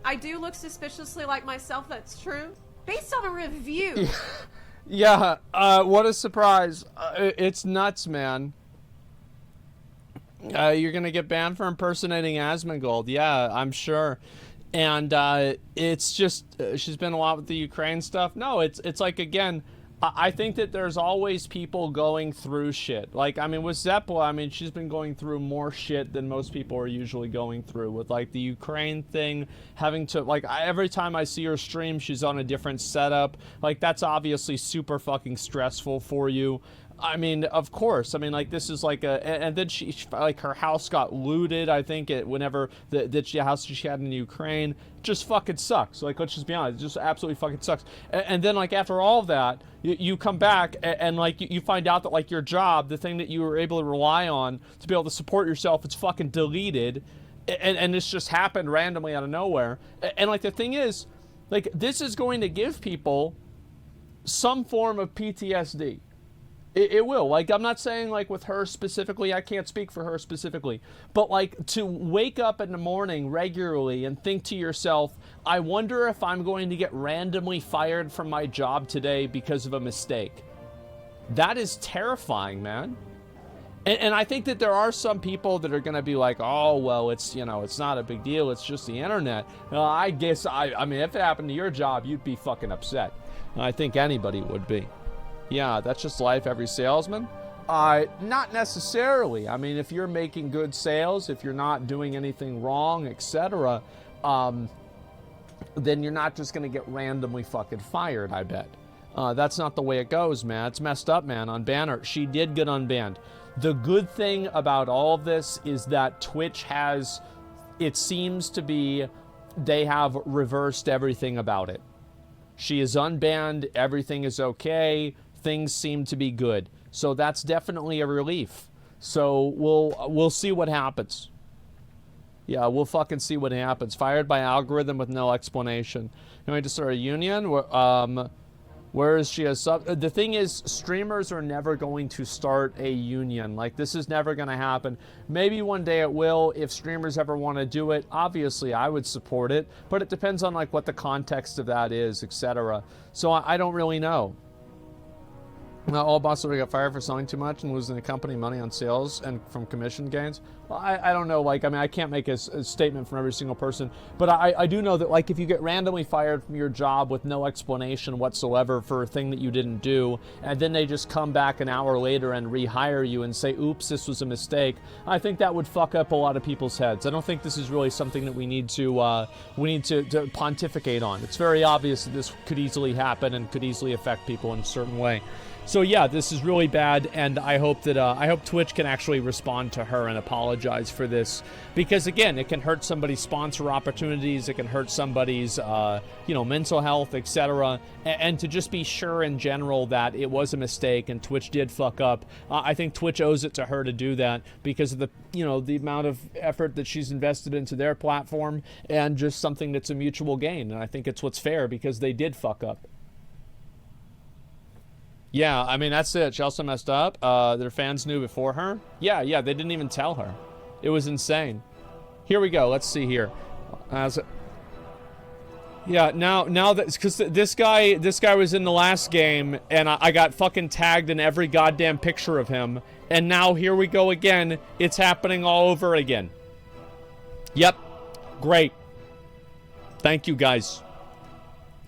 Speaker 10: I do look suspiciously like myself, that's true. Based on a review.
Speaker 5: Yeah, what a surprise. It's nuts, man. You're gonna get banned for impersonating Asmongold. Yeah, I'm sure. And it's just, she's been a lot with the Ukraine stuff. No, it's like, again, I think that there's always people going through shit. Like, I mean, with Zepla, I mean, she's been going through more shit than most people are usually going through. With, like, the Ukraine thing, having to, like, every time I see her stream, she's on a different setup. Like, that's obviously super fucking stressful for you. I mean, of course. I mean, like, this is like a, and then she like, her house got looted, I think, whenever the house she had in Ukraine. Just fucking sucks. Like, let's just be honest, it just absolutely fucking sucks. And then, like, after all of that, you come back and like, you find out that, like, your job, the thing that you were able to rely on to be able to support yourself, it's fucking deleted. And this just happened randomly out of nowhere. And like, the thing is, like, this is going to give people some form of PTSD. It will. Like, I'm not saying, like, with her specifically, I can't speak for her specifically, but, like, to wake up in the morning regularly and think to yourself, I wonder if I'm going to get randomly fired from my job today because of a mistake. That is terrifying, man. And I think that there are some people that are going to be like, oh, well, it's, you know, it's not a big deal. It's just the internet. I guess, I mean, if it happened to your job, you'd be fucking upset. I think anybody would be. Yeah, that's just life, every salesman. Not necessarily. I mean, if you're making good sales, if you're not doing anything wrong, etc., then you're not just going to get randomly fucking fired, I bet. That's not the way it goes, man. It's messed up, man. Unban her. She did get unbanned. The good thing about all of this is that Twitch has, it seems to be, they have reversed everything about it. She is unbanned. Everything is okay. Things seem to be good. So that's definitely a relief. So we'll see what happens. Yeah, we'll fucking see what happens. Fired by algorithm with no explanation. You want to start a union? Where is she a sub? The thing is, streamers are never going to start a union. Like, this is never going to happen. Maybe one day it will. If streamers ever want to do it, obviously I would support it. But it depends on, like, what the context of that is, etc. So I don't really know. All bosses already got fired for selling too much and losing the company money on sales and from commission gains. Well, I don't know. Like, I mean, I can't make a statement from every single person, but I do know that, like, if you get randomly fired from your job with no explanation whatsoever for a thing that you didn't do, and then they just come back an hour later and rehire you and say, oops, this was a mistake, I think that would fuck up a lot of people's heads. I don't think this is really something that we need to pontificate on. It's very obvious that this could easily happen and could easily affect people in a certain way. So yeah, this is really bad, and I hope that I hope Twitch can actually respond to her and apologize for this, because again, it can hurt somebody's sponsor opportunities, it can hurt somebody's mental health, etc. And to just be sure in general that it was a mistake and Twitch did fuck up, I think Twitch owes it to her to do that because of the amount of effort that she's invested into their platform and just something that's a mutual gain. And I think it's what's fair because they did fuck up. Yeah, I mean, that's it. She also messed up. Their fans knew before her. Yeah, they didn't even tell her. It was insane. Here we go. Let's see here. Yeah, now that, because this guy was in the last game, and I got fucking tagged in every goddamn picture of him, and now here we go again. It's happening all over again. Yep. Great. Thank you, guys.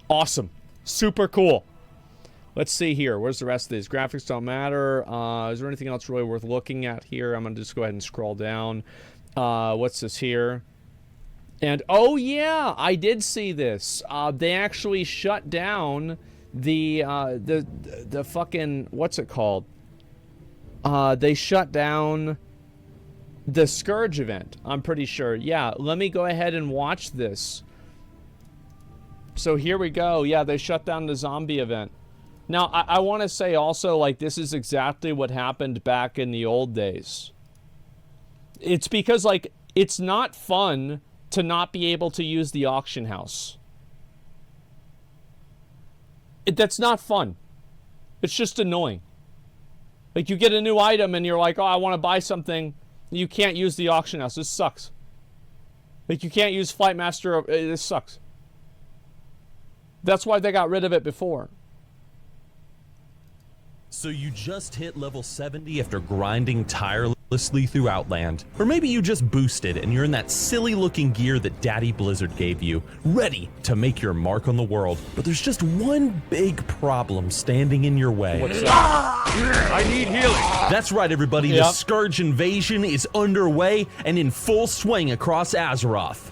Speaker 5: Awesome. Super cool. Let's see here. Where's the rest of these? Graphics don't matter. Is there anything else really worth looking at here? I'm going to just go ahead and scroll down. What's this here? And, oh yeah, I did see this. They actually shut down the fucking, what's it called? They shut down the Scourge event, I'm pretty sure. Yeah, let me go ahead and watch this. So here we go. Yeah, they shut down the zombie event. Now, I want to say also, like, this is exactly what happened back in the old days. It's because, like, it's not fun to not be able to use the auction house. That's not fun. It's just annoying. Like, you get a new item and you're like, oh, I want to buy something. You can't use the auction house. This sucks. Like, you can't use Flight Master. This sucks. That's why they got rid of it before.
Speaker 11: So you just hit level 70 after grinding tirelessly through Outland. Or maybe you just boosted and you're in that silly looking gear that Daddy Blizzard gave you, ready to make your mark on the world. But there's just one big problem standing in your way.
Speaker 5: What's that?
Speaker 3: I need healing.
Speaker 11: That's right, everybody.
Speaker 5: Yep.
Speaker 11: The Scourge invasion is underway and in full swing across Azeroth.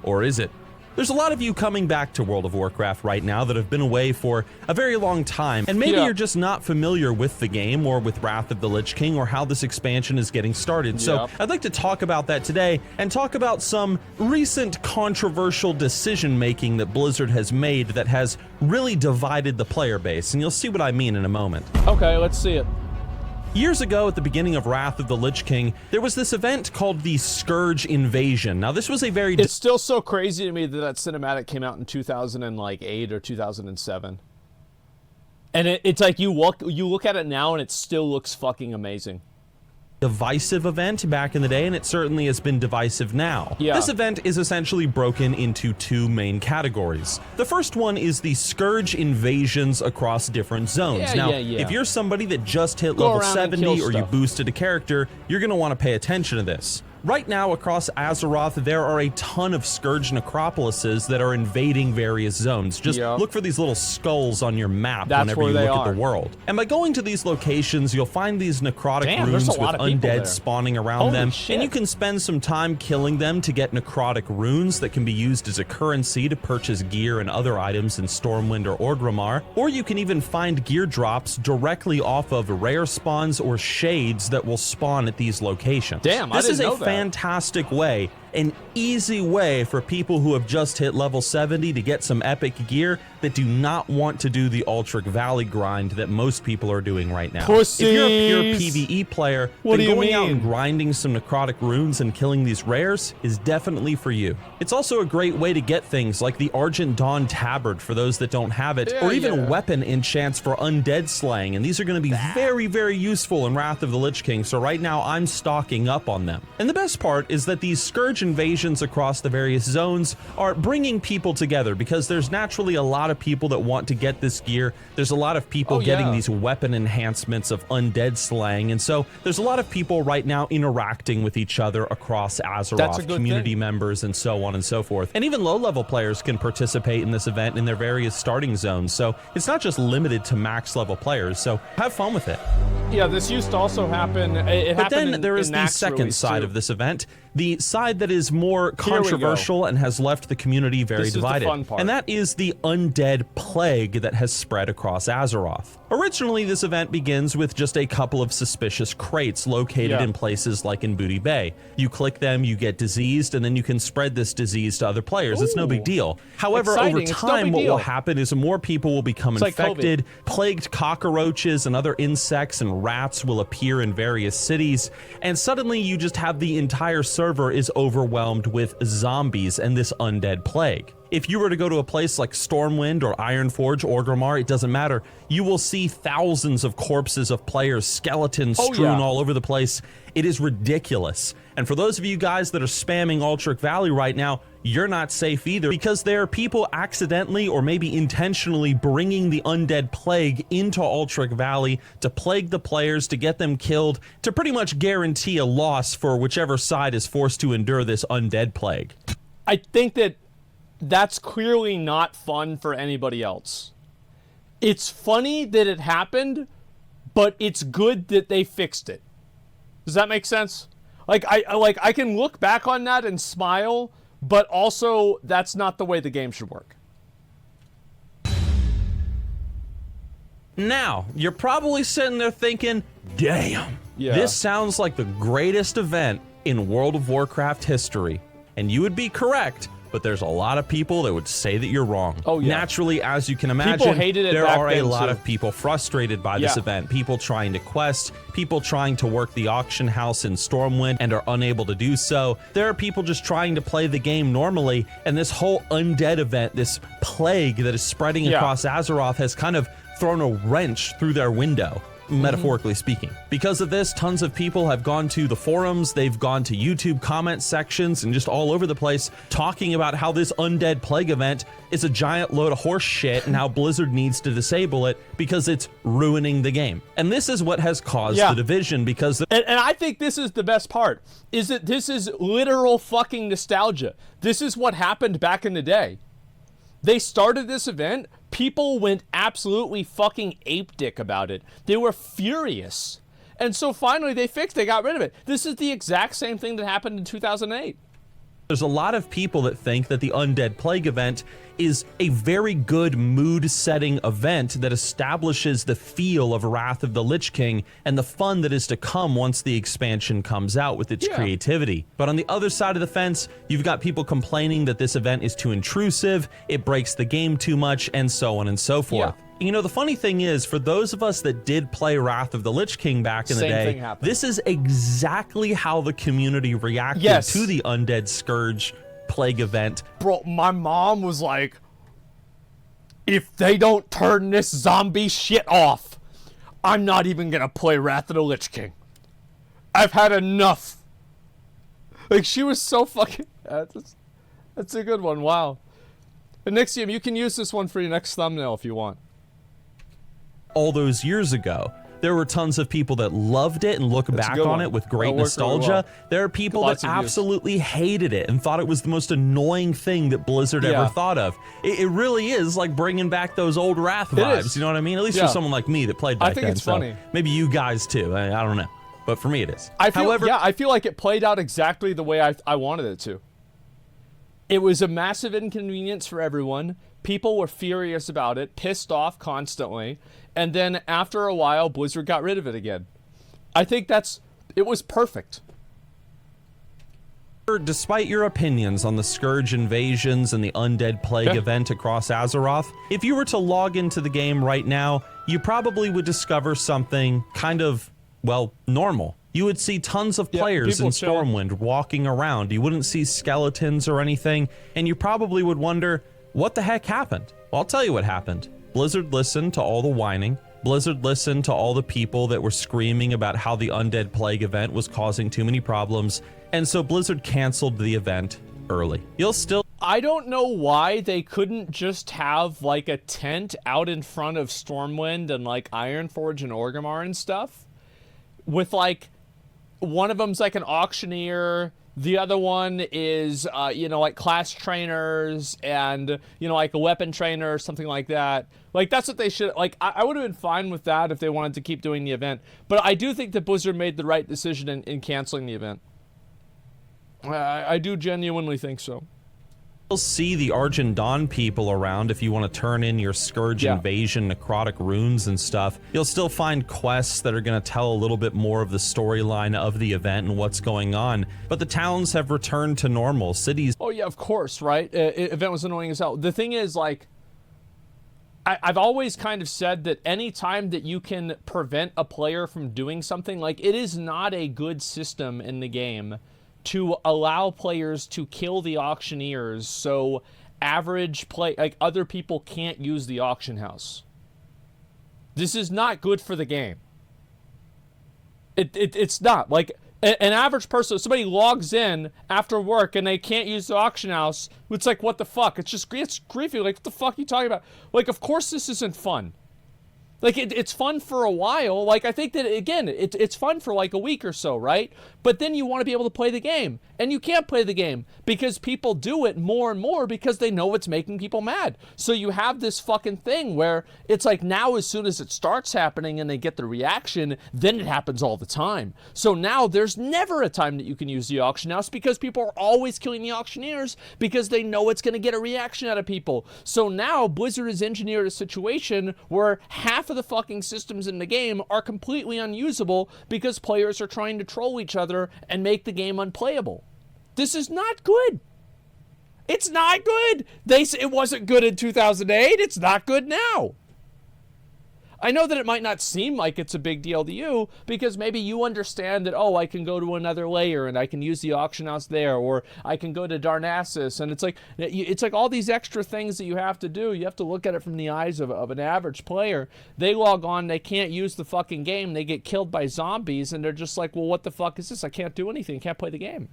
Speaker 11: Or is it? There's a lot of you coming back to World of Warcraft right now that have been away for a very long time, and maybe you're just not familiar with the game or with Wrath of the Lich King or how this expansion is getting started. So I'd like to talk about that today and talk about some recent controversial decision making that Blizzard has made that has really divided the player base, and you'll see what I mean in a moment.
Speaker 5: Okay, let's see it.
Speaker 11: Years ago, at the beginning of Wrath of the Lich King, there was this event called the Scourge Invasion. Now, this was a very...
Speaker 5: It's still so crazy to me that that cinematic came out in 2008 or 2007. And it's like, you look at it now and it still looks fucking amazing.
Speaker 11: Divisive event back in the day, and it certainly has been divisive now.
Speaker 5: Yeah.
Speaker 11: This event is essentially broken into two main categories. The first one is the Scourge invasions across different zones. Now, if you're somebody that just hit level 70 or you boosted a character, you're going to want to pay attention to this. Right now, across Azeroth, there are a ton of Scourge necropolises that are invading various zones. Just look for these little skulls on your map whenever you look at the world. And by going to these locations, you'll find these necrotic runes with undead spawning around them. And you can spend some time killing them to get necrotic runes that can be used as a currency to purchase gear and other items in Stormwind or Orgrimmar. Or you can even find gear drops directly off of rare spawns or shades that will spawn at these locations.
Speaker 5: Damn, I didn't know that.
Speaker 11: Fantastic way, an easy way for people who have just hit level 70 to get some epic gear that do not want to do the Ultric Valley grind that most people are doing right now.
Speaker 5: Pussies.
Speaker 11: If you're a pure PvE player,
Speaker 5: what
Speaker 11: then
Speaker 5: do you
Speaker 11: going
Speaker 5: mean?
Speaker 11: out and grinding some necrotic runes and killing these rares is definitely for you. It's also a great way to get things like the Argent Dawn Tabard for those that don't have it, or even weapon enchants for undead slaying, and these are going to be very, very useful in Wrath of the Lich King, so right now I'm stocking up on them. And the best part is that these Scourge invasions across the various zones are bringing people together, because there's naturally a lot of people that want to get this gear. There's a lot of people getting these weapon enhancements of undead slaying, and so there's a lot of people right now interacting with each other across Azeroth, community members and so on and so forth. And even low-level players can participate in this event in their various starting zones, so it's not just limited to max-level players, so have fun with it.
Speaker 5: Yeah, this used to also happen.
Speaker 11: But then there is the second side of this event, the side that is more controversial and has left the community very divided. And that is the undead plague that has spread across Azeroth. Originally, this event begins with just a couple of suspicious crates located in places like in Booty Bay. You click them, you get diseased, and then you can spread this disease to other players. It's no big deal. However, over time, what will happen is more people will become infected, plagued cockroaches and other insects and rats will appear in various cities, and suddenly you just have the entire server is overwhelmed with zombies and this undead plague. If you were to go to a place like Stormwind or Ironforge or Orgrimmar, it doesn't matter. You will see thousands of corpses of players, skeletons strewn all over the place. It is ridiculous. And for those of you guys that are spamming Ultric Valley right now, you're not safe either, because there are people accidentally or maybe intentionally bringing the undead plague into Ultric Valley to plague the players, to get them killed, to pretty much guarantee a loss for whichever side is forced to endure this undead plague.
Speaker 5: I think that that's clearly not fun for anybody else. It's funny that it happened, but it's good that they fixed it. Does that make sense? Like I can look back on that and smile, but also that's not the way the game should work.
Speaker 11: Now, you're probably sitting there thinking, damn, this sounds like the greatest event in World of Warcraft history. And you would be correct, but there's a lot of people that would say that you're wrong. Naturally, as you can imagine, there are a lot of people frustrated by this event. People trying to quest, people trying to work the auction house in Stormwind and are unable to do so. There are people just trying to play the game normally, and this whole undead event, this plague that is spreading across Azeroth, has kind of thrown a wrench through their window, metaphorically speaking. Because of this, tons of people have gone to the forums, they've gone to YouTube comment sections, and just all over the place talking about how this Undead Plague event is a giant load of horse shit and how Blizzard needs to disable it because it's ruining the game. And this is what has caused the division, because...
Speaker 12: And I think this is the best part, is that this is literal fucking nostalgia. This is what happened back in the day. They started this event, people went absolutely fucking ape-dick about it. They were furious. And so finally they fixed it, they got rid of it. This is the exact same thing that happened in 2008.
Speaker 11: There's a lot of people that think that the Undead Plague event is a very good mood-setting event that establishes the feel of Wrath of the Lich King and the fun that is to come once the expansion comes out with its creativity. But on the other side of the fence, you've got people complaining that this event is too intrusive, it breaks the game too much, and so on and so forth. You know, the funny thing is, for those of us that did play Wrath of the Lich King back in the day, this is exactly how the community reacted to the Undead Scourge Plague event.
Speaker 12: Bro, my mom was like, if they don't turn this zombie shit off, I'm not even gonna play Wrath of the Lich King. I've had enough. Like, she was so fucking... That's a good one, wow. And Nixium, you can use this one for your next thumbnail if you want.
Speaker 11: All those years ago, there were tons of people that loved it and look back on it with great nostalgia. There are people that absolutely hated it and thought it was the most annoying thing that Blizzard ever thought of. It really is like bringing back those old Wrath vibes, you know what I mean? At least for someone like me that played back then.
Speaker 12: I think it's funny.
Speaker 11: Maybe you guys too, I don't know. But for me it is.
Speaker 12: However, I feel like it played out exactly the way I wanted it to. It was a massive inconvenience for everyone. People were furious about it, pissed off constantly, and then after a while, Blizzard got rid of it again. I think it was perfect.
Speaker 11: Despite your opinions on the Scourge invasions and the Undead Plague event across Azeroth, if you were to log into the game right now, you probably would discover something kind of, well, normal. You would see tons of players in Stormwind walking around. You wouldn't see skeletons or anything, and you probably would wonder, what the heck happened? Well, I'll tell you what happened. Blizzard listened to all the whining. Blizzard listened to all the people that were screaming about how the Undead Plague event was causing too many problems, and so Blizzard canceled the event early.
Speaker 12: I don't know why they couldn't just have like a tent out in front of Stormwind and like Ironforge and Orgrimmar and stuff, with like one of them's like an auctioneer, the other one is you know, like class trainers, and you know, like a weapon trainer or something like that. Like, that's what they should, like, I would have been fine with that if they wanted to keep doing the event. But I do think that Blizzard made the right decision in canceling the event. I do genuinely think so.
Speaker 11: You'll see the Argent Dawn people around if you want to turn in your Scourge Invasion necrotic runes and stuff. You'll still find quests that are going to tell a little bit more of the storyline of the event and what's going on. But the towns have returned to normal. Cities...
Speaker 12: Oh yeah, of course, right? Event was annoying as hell. The thing is, like, I've always kind of said that any time that you can prevent a player from doing something, like, it is not a good system in the game to allow players to kill the auctioneers so average play, like, other people can't use the auction house. This is not good for the game. It's not. Like, an average person, somebody logs in after work and they can't use the auction house, it's like, what the fuck? It's just, it's griefy. Like, what the fuck are you talking about? Like, of course this isn't fun. Like, it's fun for a while. Like, I think that, again, it's fun for like a week or so, right? But then you want to be able to play the game. And you can't play the game because people do it more and more because they know it's making people mad. So you have this fucking thing where it's like, now as soon as it starts happening and they get the reaction, then it happens all the time. So now there's never a time that you can use the auction house because people are always killing the auctioneers because they know it's going to get a reaction out of people. So now Blizzard has engineered a situation where half of the fucking systems in the game are completely unusable because players are trying to troll each other and make the game unplayable. This is not good. It's not good. They say it wasn't good in 2008. It's not good now. I know that it might not seem like it's a big deal to you because maybe you understand that, oh, I can go to another layer and I can use the auction house there, or I can go to Darnassus, and it's like all these extra things that you have to do. You have to look at it from the eyes of an average player. They log on, they can't use the fucking game, they get killed by zombies, and they're just like, well, what the fuck is this? I can't do anything, can't play the game.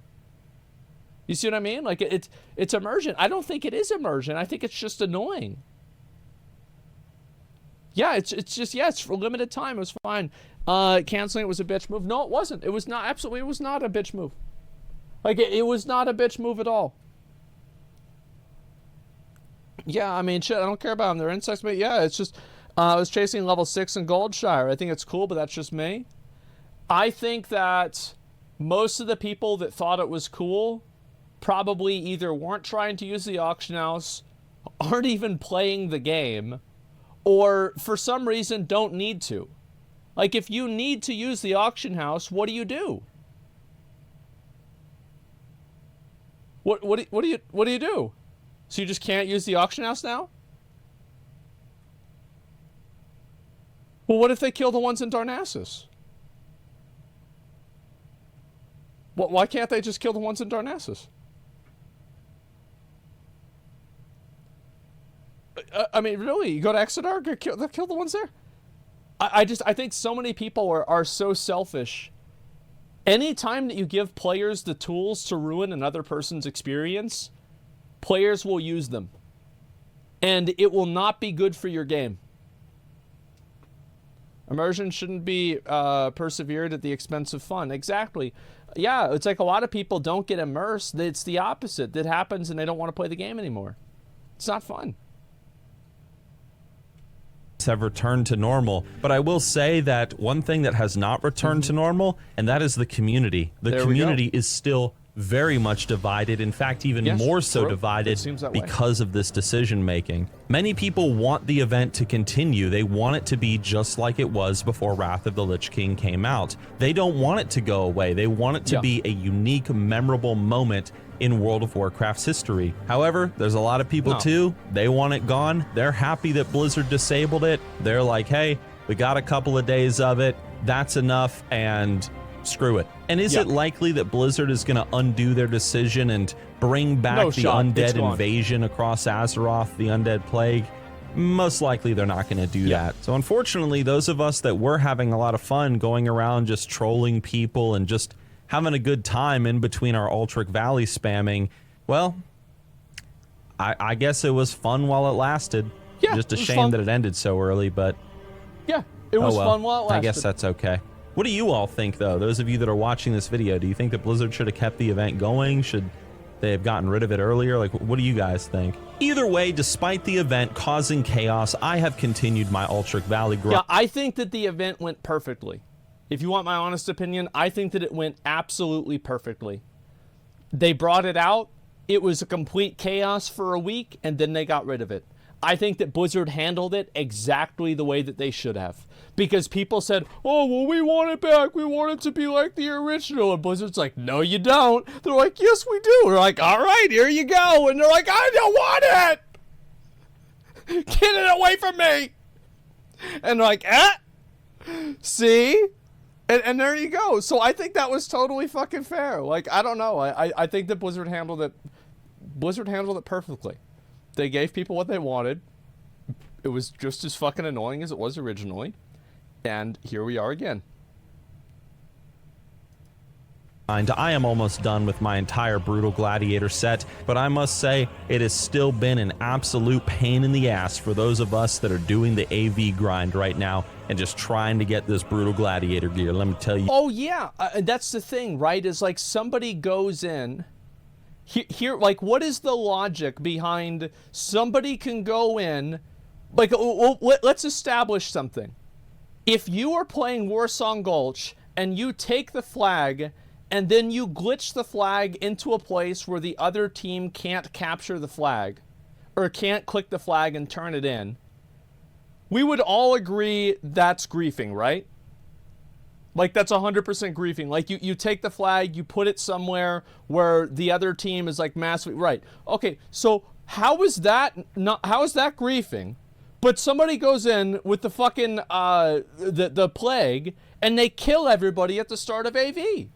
Speaker 12: You see what I mean? Like, it's immersion. I don't think it is immersion. I think it's just annoying. Yeah, it's just, yeah, it's for limited time. It was fine. Canceling it was a bitch move. No, it wasn't. It was not, absolutely, it was not a bitch move. Like, it was not a bitch move at all. Yeah, I mean, shit, I don't care about them. They're insects, but yeah, it's just, I was chasing level 6 in Goldshire. I think it's cool, but that's just me. I think that most of the people that thought it was cool probably either weren't trying to use the auction house, aren't even playing the game, or for some reason don't need to. Like, if you need to use the auction house, what do you do? What do you do? So you just can't use the auction house now? Well, what if they kill the ones in Darnassus? Why can't they just kill the ones in Darnassus? I mean, really, you go to Exeter, kill the ones there? I think so many people are so selfish. Anytime that you give players the tools to ruin another person's experience, players will use them. And it will not be good for your game. Immersion shouldn't be persevered at the expense of fun. Exactly. Yeah, it's like a lot of people don't get immersed. It's the opposite that happens, and they don't want to play the game anymore. It's not fun.
Speaker 11: Have returned to normal, but I will say that one thing that has not returned to normal, and that is the community. The community is still very much divided, in fact even more so divided because of this decision making. Many people want the event to continue. They want it to be just like it was before Wrath of the Lich King came out. They don't want it to go away. They want it to be a unique, memorable moment in World of Warcraft's history. However, there's a lot of people too, they want it gone. They're happy that Blizzard disabled it. They're like, hey, we got a couple of days of it, that's enough, and screw it. And is it likely that Blizzard is going to undo their decision and bring back the undead invasion across Azeroth, the undead plague? Most likely they're not going to do that. So unfortunately, those of us that were having a lot of fun going around just trolling people and just having a good time in between our Ultric Valley spamming, well, I guess it was fun while it lasted. Yeah, just a shame that it ended so early, but
Speaker 12: yeah, it was fun while it lasted.
Speaker 11: I guess that's okay. What do you all think, though? Those of you that are watching this video, do you think that Blizzard should have kept the event going? Should they have gotten rid of it earlier? Like, what do you guys think? Either way, despite the event causing chaos, I have continued my Ultric Valley growth.
Speaker 12: Yeah, I think that the event went perfectly. If you want my honest opinion, I think that it went absolutely perfectly. They brought it out. It was a complete chaos for a week, and then they got rid of it. I think that Blizzard handled it exactly the way that they should have. Because people said, oh, well, we want it back. We want it to be like the original. And Blizzard's like, no, you don't. They're like, yes, we do. We're like, all right, here you go. And they're like, I don't want it. Get it away from me. And they're like, see? And there you go. So I think that was totally fucking fair. Like, I don't know. I think that Blizzard handled it perfectly. They gave people what they wanted. It was just as fucking annoying as it was originally. And here we are again.
Speaker 11: I am almost done with my entire Brutal Gladiator set, but I must say it has still been an absolute pain in the ass for those of us that are doing the AV grind right now and just trying to get this Brutal Gladiator gear. Let me tell you.
Speaker 12: Oh yeah, that's the thing, right? Is like somebody goes in here, like, what is the logic behind somebody can go in, like, let's establish something. If you are playing Warsong Gulch and you take the flag and then you glitch the flag into a place where the other team can't capture the flag or can't click the flag and turn it in, we would all agree that's griefing, right? Like, that's 100% griefing. Like, you take the flag, you put it somewhere where the other team is, like, massively... Right. Okay, so how is that griefing But somebody goes in with the fucking, the plague, and they kill everybody at the start of AV.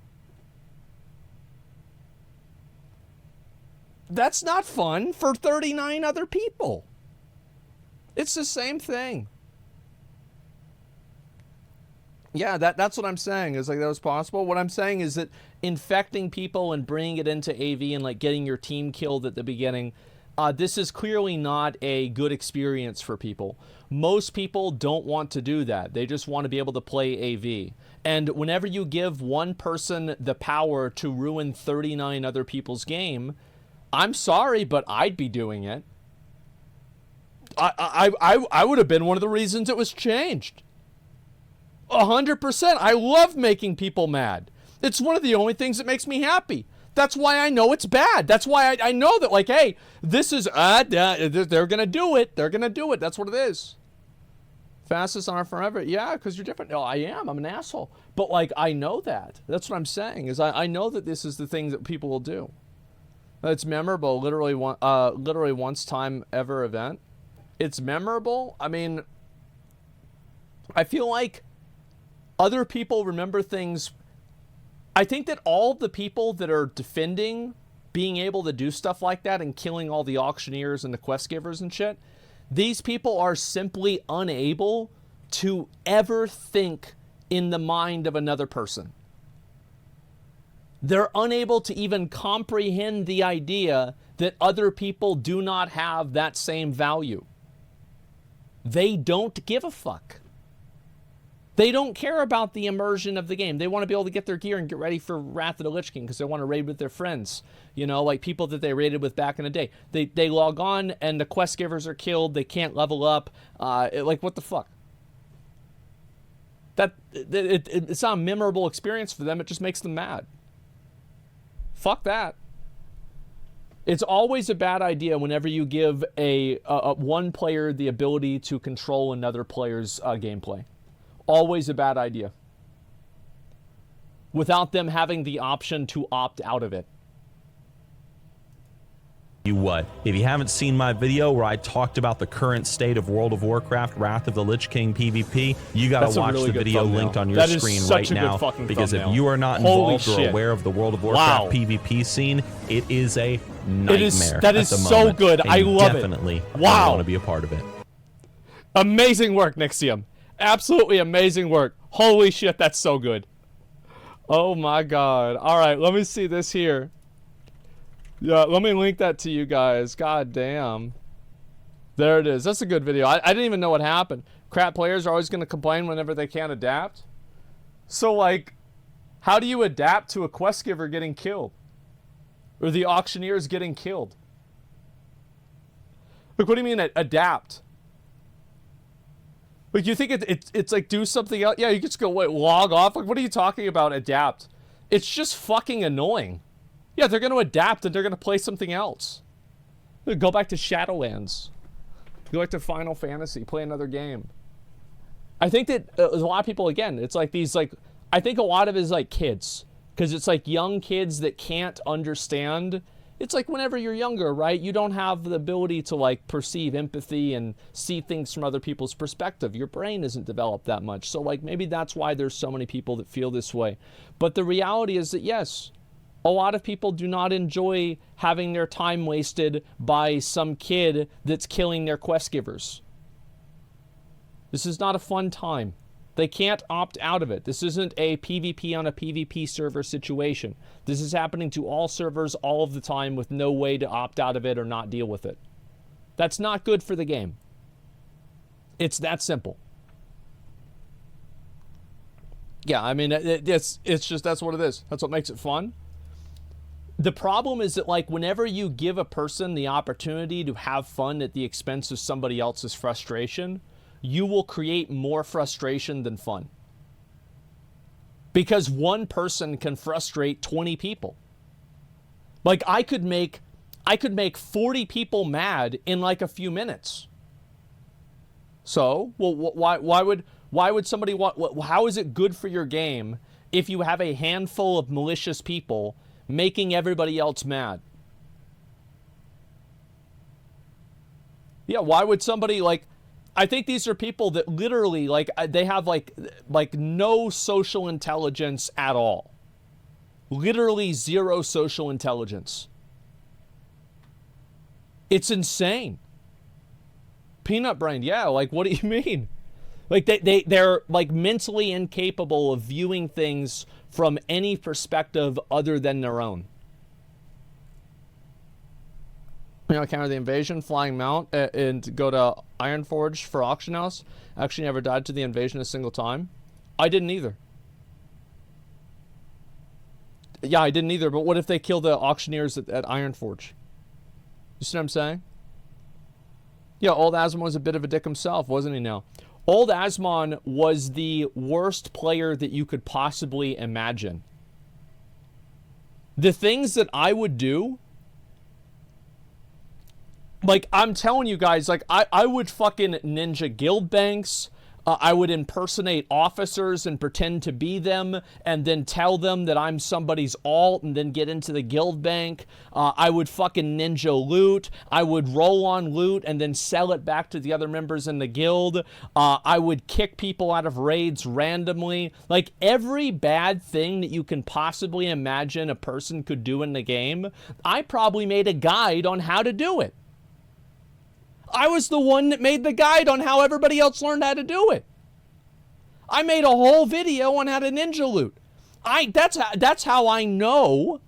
Speaker 12: That's not fun for 39 other people. It's the same thing. Yeah, that's what I'm saying, is like that was possible. What I'm saying is that infecting people and bringing it into AV and like getting your team killed at the beginning, this is clearly not a good experience for people. Most people don't want to do that. They just want to be able to play AV. And whenever you give one person the power to ruin 39 other people's game, I'm sorry, but I'd be doing it. I would have been one of the reasons it was changed. 100%. I love making people mad. It's one of the only things that makes me happy. That's why I know it's bad. That's why I know that, like, hey, this is, they're going to do it. They're going to do it. That's what it is. Fastest on forever. Yeah, because you're different. No, I am. I'm an asshole. But, like, I know that. That's what I'm saying, is I know that this is the thing that people will do. It's memorable. Literally once time ever event. It's memorable. I mean, I feel like other people remember things. I think that all the people that are defending being able to do stuff like that and killing all the auctioneers and the quest givers and shit, these people are simply unable to ever think in the mind of another person. They're unable to even comprehend the idea that other people do not have that same value. They don't give a fuck. They don't care about the immersion of the game. They want to be able to get their gear and get ready for Wrath of the Lich King because they want to raid with their friends. You know, like people that they raided with back in the day. They log on and the quest givers are killed. They can't level up. Like, what the fuck? It's not a memorable experience for them. It just makes them mad. Fuck that. It's always a bad idea whenever you give a one player the ability to control another player's gameplay. Always a bad idea. Without them having the option to opt out of it.
Speaker 11: What? If you haven't seen my video where I talked about the current state of World of Warcraft Wrath of the Lich King PvP, you gotta watch the video linked on your screen right now, because if you are not involved or aware of the World of Warcraft PvP scene, it is a nightmare.
Speaker 12: That is so good. I love it.
Speaker 11: Definitely want to be a part of it.
Speaker 12: Amazing work, Nixium. Absolutely amazing work. Holy shit, that's so good. Oh my god. All right, let me see this here. Yeah, let me link that to you guys. God damn. There it is. That's a good video. I didn't even know what happened. Crap players are always going to complain whenever they can't adapt. So, like, how do you adapt to a quest giver getting killed? Or the auctioneers getting killed? Like, what do you mean adapt? Like, you think it's like do something else? Yeah, you can just go, wait, log off? Like, what are you talking about, adapt? It's just fucking annoying. Yeah, they're going to adapt and they're going to play something else. Go back to Shadowlands. Go back to Final Fantasy. Play another game. I think that a lot of people, again, it's like these, like, I think a lot of it is like kids. Because it's like young kids that can't understand. It's like whenever you're younger, right? You don't have the ability to, like, perceive empathy and see things from other people's perspective. Your brain isn't developed that much. So, like, maybe that's why there's so many people that feel this way. But the reality is that, yes, a lot of people do not enjoy having their time wasted by some kid that's killing their quest givers. This is not a fun time. They can't opt out of it. This isn't a PvP on a PvP server situation. This is happening to all servers all of the time with no way to opt out of it or not deal with it. That's not good for the game. It's that simple. Yeah, I mean, it's just, that's what it is. That's what makes it fun. The problem is that, like, whenever you give a person the opportunity to have fun at the expense of somebody else's frustration, you will create more frustration than fun. Because one person can frustrate 20 people. Like, I could make 40 people mad in like a few minutes. So, well, why would somebody want, how is it good for your game if you have a handful of malicious people making everybody else mad? Yeah, why would somebody, like, I think these are people that literally, like, they have, like no social intelligence at all. Literally zero social intelligence. It's insane. Peanut brain, yeah, like, what do you mean? Like, they're, like, mentally incapable of viewing things from any perspective other than their own. You know, counter the invasion, flying mount, and go to Ironforge for auction house. Actually never died to the invasion a single time. I didn't either. Yeah, I didn't either, but what if they kill the auctioneers at Ironforge? You see what I'm saying? Yeah, old Asmon was a bit of a dick himself, wasn't he now? Old Asmon was the worst player that you could possibly imagine. The things that I would do, like, I'm telling you guys, like, I would fucking ninja guild banks. I would impersonate officers and pretend to be them and then tell them that I'm somebody's alt and then get into the guild bank. I would fucking ninja loot. I would roll on loot and then sell it back to the other members in the guild. I would kick people out of raids randomly. Like, every bad thing that you can possibly imagine a person could do in the game, I probably made a guide on how to do it. I was the one that made the guide on how everybody else learned how to do it. I made a whole video on how to ninja loot. That's how I know.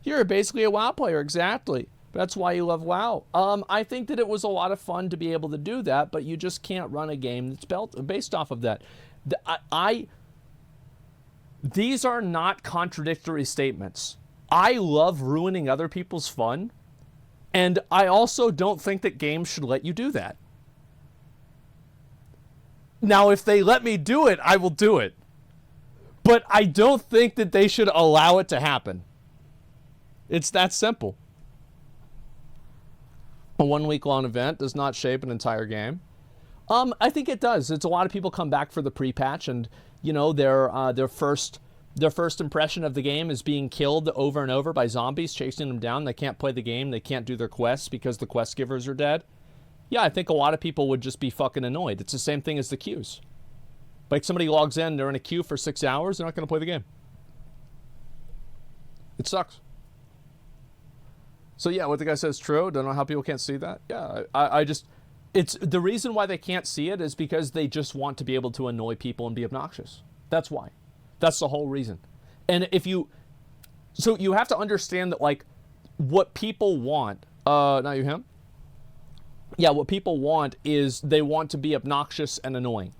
Speaker 12: You're basically a WoW player, exactly. That's why you love WoW. I think that it was a lot of fun to be able to do that, but you just can't run a game that's based off of that. These are not contradictory statements. I love ruining other people's fun. And I also don't think that games should let you do that. Now, if they let me do it, I will do it. But I don't think that they should allow it to happen. It's that simple. A 1 week long event does not shape an entire game. I think it does. It's a lot of people come back for the pre-patch and, you know, their first impression of the game is being killed over and over by zombies chasing them down. They can't play the game. They can't do their quests because the quest givers are dead. Yeah, I think a lot of people would just be fucking annoyed. It's the same thing as the queues. Like, somebody logs in, they're in a queue for 6 hours, they're not going to play the game. It sucks. So yeah, what the guy says is true. Don't know how people can't see that. Yeah, I just... It's the reason why they can't see it is because they just want to be able to annoy people and be obnoxious. That's why. That's the whole reason. And if you... So you have to understand that, like, what people want... now you him? Yeah, what people want is they want to be obnoxious and annoying.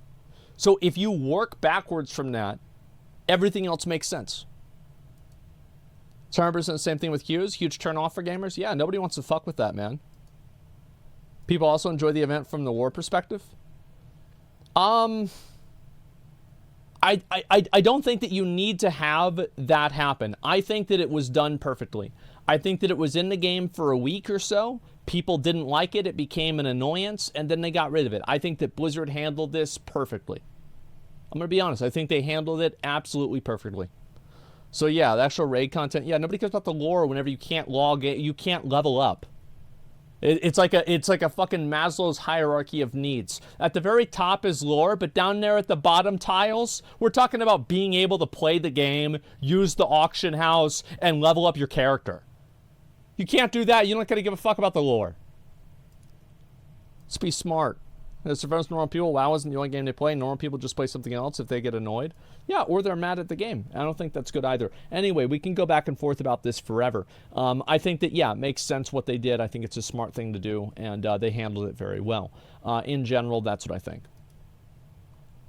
Speaker 12: So if you work backwards from that, everything else makes sense. 100% the same thing with queues. Huge turn off for gamers. Yeah, nobody wants to fuck with that, man. People also enjoy the event from the war perspective. I don't think that you need to have that happen. I think that it was done perfectly. I think that it was in the game for a week or so. People didn't like it. It became an annoyance, and then they got rid of it. I think that Blizzard handled this perfectly. I'm going to be honest. I think they handled it absolutely perfectly. So yeah, the actual raid content. Yeah, nobody cares about the lore whenever you can't log in, you can't level up. It's like a fucking Maslow's hierarchy of needs. At the very top is lore, but down there at the bottom tiles, we're talking about being able to play the game, use the auction house, and level up your character. You can't do that. You're not going to give a fuck about the lore. Let's be smart. As for normal people, WoW isn't the only game they play. Normal people just play something else if they get annoyed. Yeah, or they're mad at the game. I don't think that's good either. Anyway, we can go back and forth about this forever. I think that, yeah, it makes sense what they did. I think it's a smart thing to do, and they handled it very well. In general, that's what I think.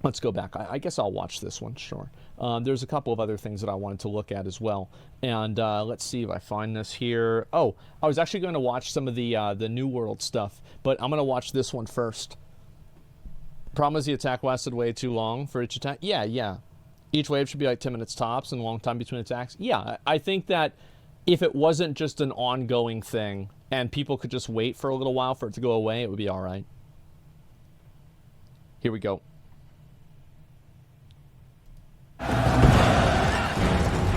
Speaker 12: Let's go back. I guess I'll watch this one, sure. There's a couple of other things that I wanted to look at as well. And let's see if I find this here. Oh, I was actually going to watch some of the New World stuff, but I'm going to watch this one first. Problem is the attack lasted way too long for each attack. Yeah. Each wave should be like 10 minutes tops and a long time between attacks. Yeah, I think that if it wasn't just an ongoing thing and people could just wait for a little while for it to go away, it would be all right. Here we go.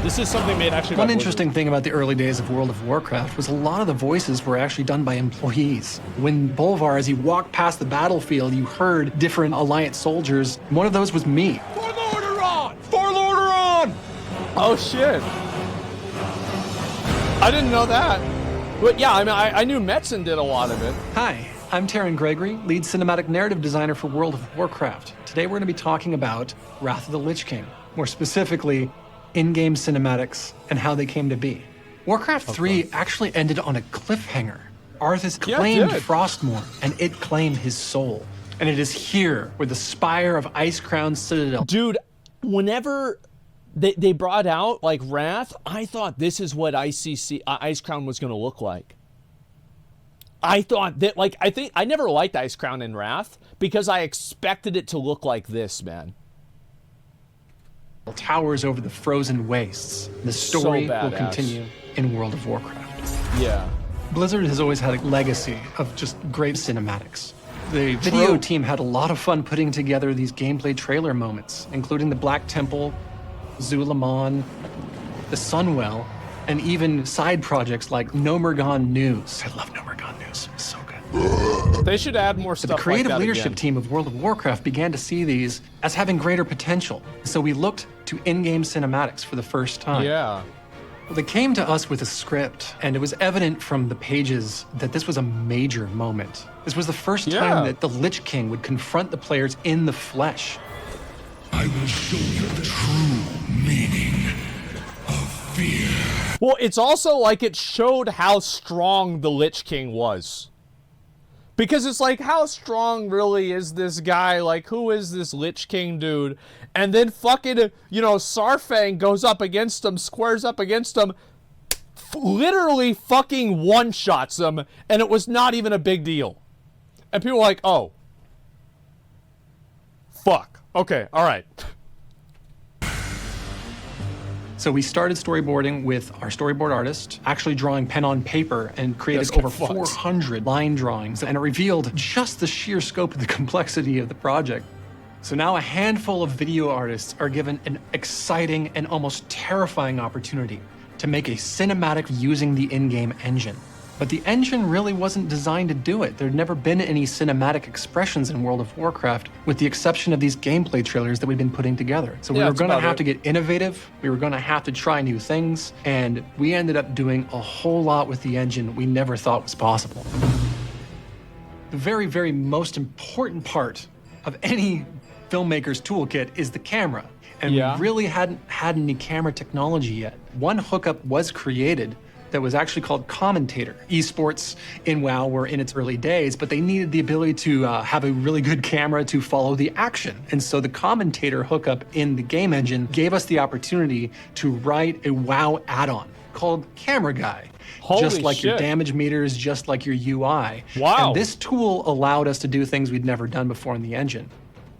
Speaker 12: This is something made actually by
Speaker 13: One
Speaker 12: Blizzard.
Speaker 13: interesting thing about the early days of World of Warcraft was a lot of the voices were actually done by employees. When Bolvar, as he walked past the battlefield, you heard different Alliance soldiers. One of those was me.
Speaker 3: Warlord are on!
Speaker 13: Warlord are on!
Speaker 12: Oh shit! I didn't know that. But yeah, I mean, I knew Metzen did a lot of it.
Speaker 13: Hi, I'm Taryn Gregory, lead cinematic narrative designer for World of Warcraft. Today we're going to be talking about Wrath of the Lich King, more specifically, in-game cinematics and how they came to be. Warcraft 3 actually ended on a cliffhanger. Arthas claimed Frostmourne, and it claimed his soul. And it is here where the spire of Icecrown Citadel...
Speaker 12: Dude, whenever they brought out, like, Wrath, I thought this is what Icecrown was going to look like. I thought that, like, I never liked Icecrown in Wrath because I expected it to look like this, man.
Speaker 13: Towers over the frozen wastes. The story will continue in World of Warcraft.
Speaker 12: Yeah.
Speaker 13: Blizzard has always had a legacy of just great cinematics. The video team had a lot of fun putting together these gameplay trailer moments, including the Black Temple, Zulamon, the Sunwell, and even side projects like Nomergon News. I love Nomergon News. It's so good.
Speaker 12: They should add more stuff like that.
Speaker 13: The creative leadership team of World of Warcraft began to see these as having greater potential. So we looked to in-game cinematics for the first time.
Speaker 12: Yeah.
Speaker 13: Well, they came to us with a script, and it was evident from the pages that this was a major moment. This was the first time that the Lich King would confront the players in the flesh.
Speaker 9: I will show you the true meaning of fear.
Speaker 12: Well, it's also like it showed how strong the Lich King was. Because it's like, how strong really is this guy? Like, who is this Lich King dude? And then fucking, you know, Sarfang goes up against him, squares up against him, literally fucking one-shots him, and it was not even a big deal. And people were like, oh. Fuck. Okay, alright.
Speaker 13: So we started storyboarding with our storyboard artist, actually drawing pen on paper, and created over 400 line drawings, and it revealed just the sheer scope of the complexity of the project. So now a handful of video artists are given an exciting and almost terrifying opportunity to make a cinematic using the in-game engine. But the engine really wasn't designed to do it. There'd never been any cinematic expressions in World of Warcraft, with the exception of these gameplay trailers that we've been putting together. So we were going to have to get innovative, we were going to have to try new things, and we ended up doing a whole lot with the engine we never thought was possible. The very, very most important part of any filmmaker's toolkit is the camera. And we really hadn't had any camera technology yet. One hookup was created that was actually called Commentator. Esports in WoW were in its early days, but they needed the ability to have a really good camera to follow the action. And so the Commentator hookup in the game engine gave us the opportunity to write a WoW add-on called Camera Guy. Just like your damage meters, just like your UI.
Speaker 12: Wow.
Speaker 13: And this tool allowed us to do things we'd never done before in the engine.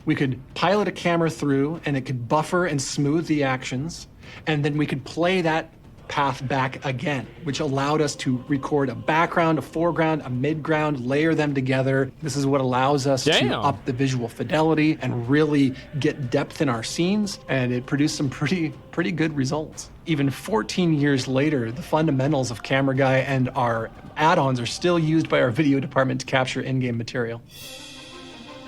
Speaker 13: We could pilot a camera through, and it could buffer and smooth the actions, and then we could play that path back again, which allowed us to record a background, a foreground, a midground, layer them together. This is what allows us to up the visual fidelity and really get depth in our scenes, and it produced some pretty good results. Even 14 years later, the fundamentals of Camera Guy and our add-ons are still used by our video department to capture in-game material.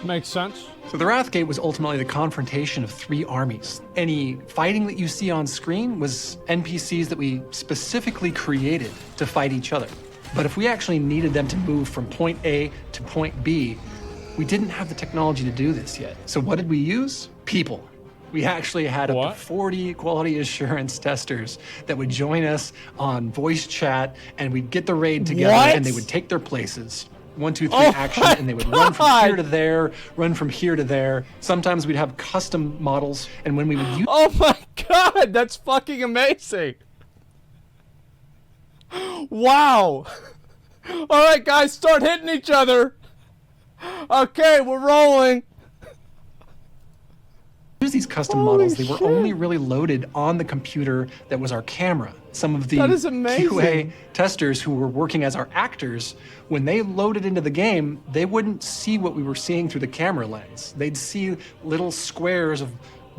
Speaker 12: Makes sense.
Speaker 13: So the Wrathgate was ultimately the confrontation of three armies. Any fighting that you see on screen was NPCs that we specifically created to fight each other. But if we actually needed them to move from point A to point B, we didn't have the technology to do this yet. So what did we use? People. We actually had up to 40 quality assurance testers that would join us on voice chat, and we'd get the raid together, and they would take their places. 1, 2, 3 action, and they would run from here to there, run from here to there. Sometimes we'd have custom models, and when we would use—
Speaker 12: Oh my god, that's fucking amazing! Wow! Alright guys, start hitting each other! Okay, we're rolling!
Speaker 13: Use these custom models, they were only really loaded on the computer that was our camera. Some of the QA testers who were working as our actors, when they loaded into the game, they wouldn't see what we were seeing through the camera lens. They'd see little squares of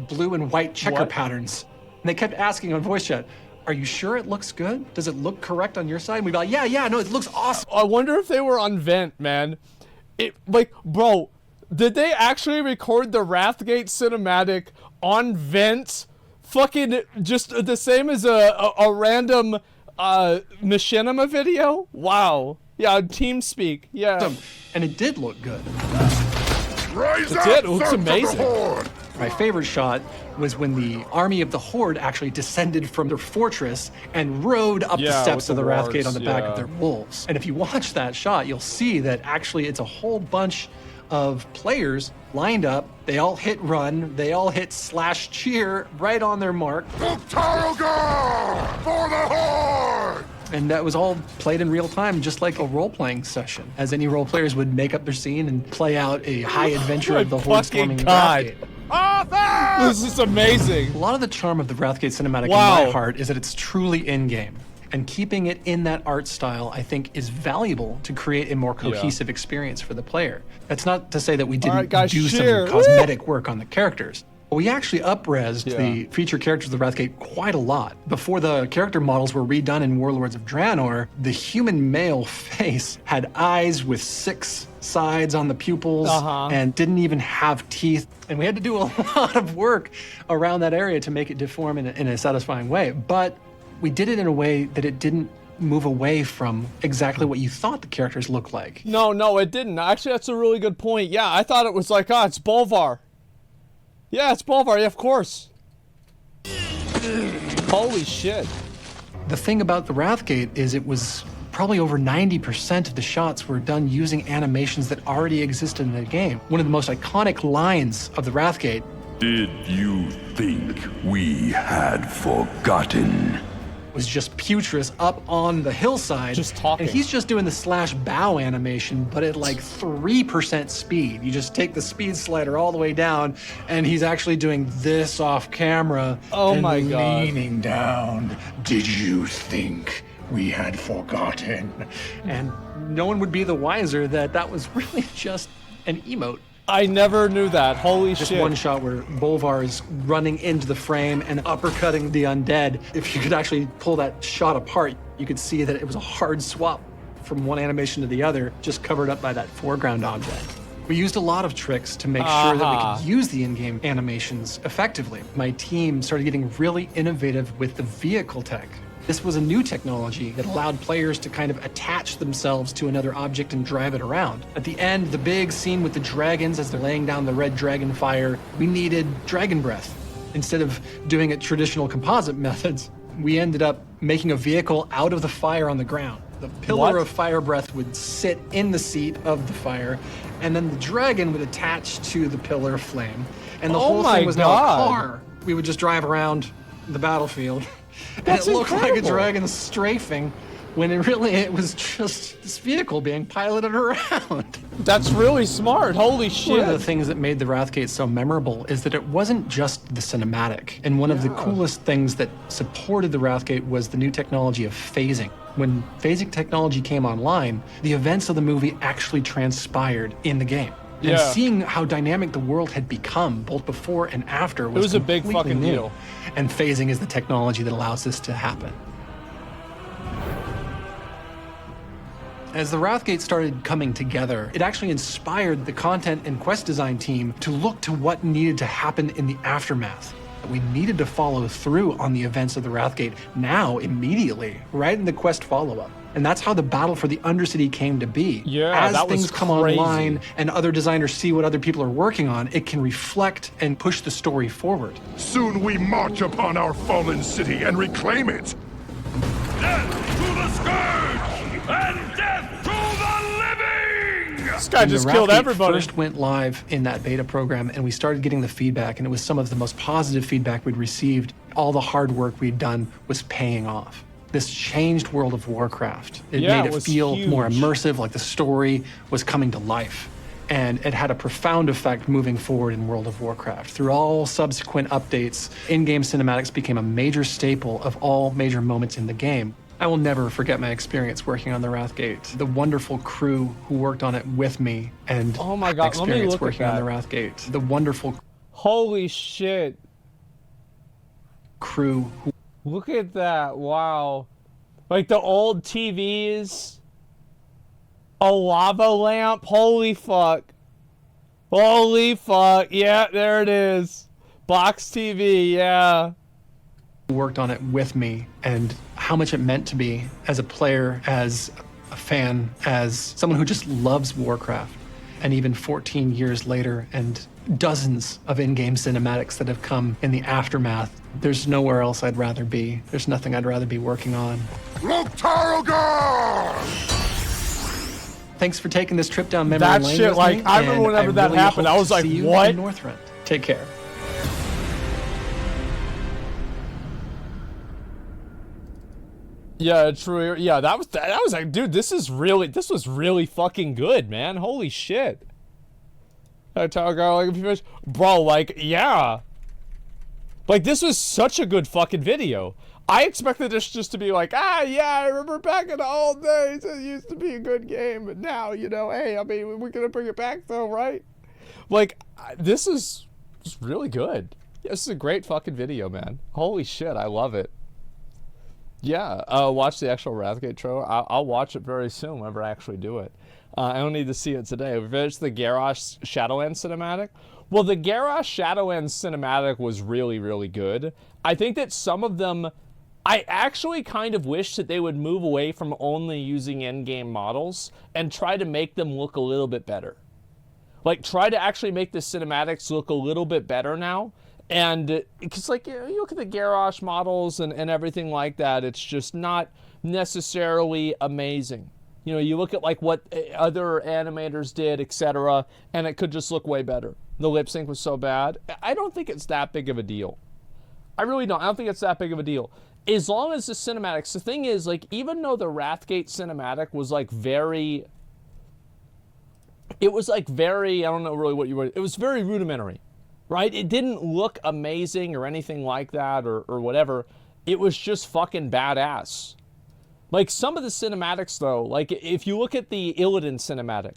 Speaker 13: blue and white checker patterns. And they kept asking on voice chat, are you sure it looks good? Does it look correct on your side? And we'd be like, yeah, no, it looks awesome.
Speaker 12: I wonder if they were on vent, man. Bro, did they actually record the Wrathgate cinematic on vent? Fucking just the same as a random machinima video? Wow. Yeah, TeamSpeak. Yeah.
Speaker 13: And it did look good.
Speaker 12: It looks amazing.
Speaker 13: My favorite shot was when the army of the Horde actually descended from their fortress and rode up the steps of the Wrathgate on the back of their wolves. And if you watch that shot, you'll see that actually it's a whole bunch of players lined up. They all hit run. They all hit slash cheer right on their mark.
Speaker 9: Targa for the Horde!
Speaker 13: And that was all played in real time, just like a role-playing session, as any role players would make up their scene and play out a high adventure of the Horde storming Wrathgate.
Speaker 12: Arthur! This is amazing.
Speaker 13: A lot of the charm of the Wrathgate cinematic in my heart is that it's truly in-game. And keeping it in that art style, I think, is valuable to create a more cohesive experience for the player. That's not to say that we didn't do some cosmetic work on the characters. We actually up-resed the feature characters of the Wrathgate quite a lot. Before the character models were redone in Warlords of Draenor, the human male face had eyes with 6 sides on the pupils and didn't even have teeth. And we had to do a lot of work around that area to make it deform in a satisfying way. But we did it in a way that it didn't move away from exactly what you thought the characters looked like.
Speaker 12: No, it didn't. Actually, that's a really good point. Yeah, I thought it was like, it's Bolvar. Yeah, it's Bolvar. Yeah, of course. Holy shit.
Speaker 13: The thing about the Wrathgate is it was probably over 90% of the shots were done using animations that already existed in the game. One of the most iconic lines of the Wrathgate.
Speaker 9: Did you think we had forgotten?
Speaker 13: Was just Putris up on the hillside.
Speaker 12: Just talking.
Speaker 13: And he's just doing the slash bow animation, but at like 3% speed. You just take the speed slider all the way down, and he's actually doing this off camera.
Speaker 12: Oh
Speaker 13: and
Speaker 12: my God.
Speaker 9: Leaning down. Did you think we had forgotten?
Speaker 13: And no one would be the wiser that that was really just an emote.
Speaker 12: I never knew that. Holy shit.
Speaker 13: Just one shot where Bolvar is running into the frame and uppercutting the undead. If you could actually pull that shot apart, you could see that it was a hard swap from one animation to the other, just covered up by that foreground object. We used a lot of tricks to make sure that we could use the in-game animations effectively. My team started getting really innovative with the vehicle tech. This was a new technology that allowed players to kind of attach themselves to another object and drive it around. At the end, the big scene with the dragons as they're laying down the red dragon fire, we needed dragon breath. Instead of doing it traditional composite methods, we ended up making a vehicle out of the fire on the ground. The pillar of fire breath would sit in the seat of the fire, and then the dragon would attach to the pillar of flame. And the whole thing was now a car. We would just drive around the battlefield. And it looked like a dragon strafing when it was just this vehicle being piloted around.
Speaker 12: That's really smart. Holy shit.
Speaker 13: One of the things that made the Wrathgate so memorable is that it wasn't just the cinematic. And one of the coolest things that supported the Wrathgate was the new technology of phasing. When phasing technology came online, the events of the movie actually transpired in the game. And seeing how dynamic the world had become, both before and after, was
Speaker 12: a big fucking deal.
Speaker 13: And phasing is the technology that allows this to happen. As the Wrathgate started coming together, it actually inspired the content and quest design team to look to what needed to happen in the aftermath. We needed to follow through on the events of the Wrathgate now, immediately, right in the quest follow-up. And that's how the battle for the Undercity came to be.
Speaker 12: Yeah,
Speaker 13: as things come online and other designers see what other people are working on, it can reflect and push the story forward.
Speaker 9: Soon we march upon our fallen city and reclaim it. Death to the Scourge and death to the living!
Speaker 12: This guy just killed everybody.
Speaker 13: First went live in that beta program, and we started getting the feedback, and it was some of the most positive feedback we'd received. All the hard work we'd done was paying off. This changed World of Warcraft. It made it feel more immersive, like the story was coming to life. And it had a profound effect moving forward in World of Warcraft. Through all subsequent updates, in-game cinematics became a major staple of all major moments in the game. I will never forget my experience working on the Wrathgate. The wonderful crew who worked on it with me, and
Speaker 12: oh my God,
Speaker 13: experience working on the Wrathgate. The wonderful.
Speaker 12: Holy shit.
Speaker 13: crew.
Speaker 12: Look at that. Wow. Like the old TVs. A lava lamp. Holy fuck. Holy fuck. Yeah, there it is. Box TV, yeah.
Speaker 13: Worked on it with me, and how much it meant to be as a player, as a fan, as someone who just loves Warcraft. And even 14 years later, and dozens of in-game cinematics that have come in the aftermath, there's nowhere else I'd rather be. There's nothing I'd rather be working on. Thanks for taking this trip down memory lane.
Speaker 12: That shit, like, I remember whenever that happened, I was like, what?
Speaker 13: Northrend. Take care.
Speaker 12: Yeah, true. Yeah, that was like, dude, this was really fucking good, man. Holy shit. I tell a guy like, if you finish, bro, like, yeah. Like, this was such a good fucking video. I expected this just to be like, yeah, I remember back in the old days, it used to be a good game, but now, you know, hey, I mean, we're gonna bring it back though, right? Like, this is just really good. Yeah, this is a great fucking video, man. Holy shit, I love it. Yeah, watch the actual Wrathgate trailer. I'll watch it very soon whenever I actually do it. I don't need to see it today. We finished the Garrosh Shadowend cinematic. Well, the Garrosh Shadowend cinematic was really, really good. I think that some of them, I actually kind of wish that they would move away from only using in-game models and try to make them look a little bit better. Like, try to actually make the cinematics look a little bit better now. And because, like, you look at the Garrosh models and everything like that, it's just not necessarily amazing. You know, you look at, like, what other animators did, etc., and it could just look way better. The lip sync was so bad. I don't think it's that big of a deal. I really don't. I don't think it's that big of a deal. As long as the cinematics, the thing is, like, even though the Wrathgate cinematic was, like, very, it was, like, very, I don't know really what you were, it was very rudimentary. Right? It didn't look amazing or anything like that or whatever. It was just fucking badass. Like, some of the cinematics, though, like, if you look at the Illidan cinematic,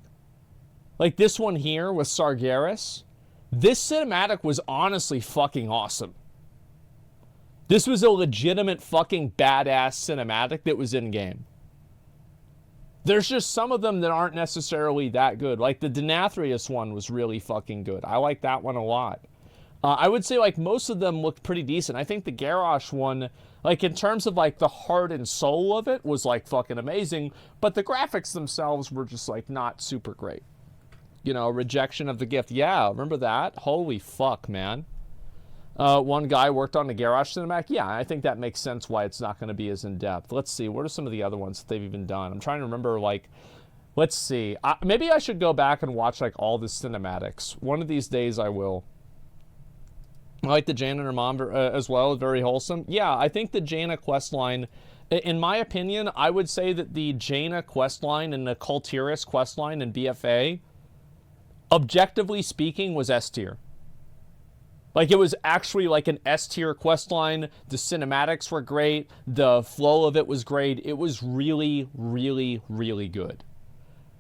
Speaker 12: like this one here with Sargeras, this cinematic was honestly fucking awesome. This was a legitimate fucking badass cinematic that was in-game. There's just some of them that aren't necessarily that good. Like the Denathrius one was really fucking good. I like that one a lot. I would say like most of them looked pretty decent. I think the Garrosh one, like in terms of like the heart and soul of it, was like fucking amazing. But the graphics themselves were just like not super great. You know, Rejection of the Gift. Yeah, remember that? Holy fuck, man. One guy worked on the Garrosh cinematic. Yeah, I think that makes sense why it's not going to be as in-depth. Let's see. What are some of the other ones that they've even done? I'm trying to remember, like, let's see. Maybe I should go back and watch, like, all the cinematics. One of these days I will. I like the Jaina and her mom as well. Very wholesome. Yeah, I think the Jaina questline, in my opinion, I would say that the Jaina questline and the Kultiris questline in BFA, objectively speaking, was S tier. Like, it was actually like an S-tier questline. The cinematics were great. The flow of it was great. It was really, really, really good.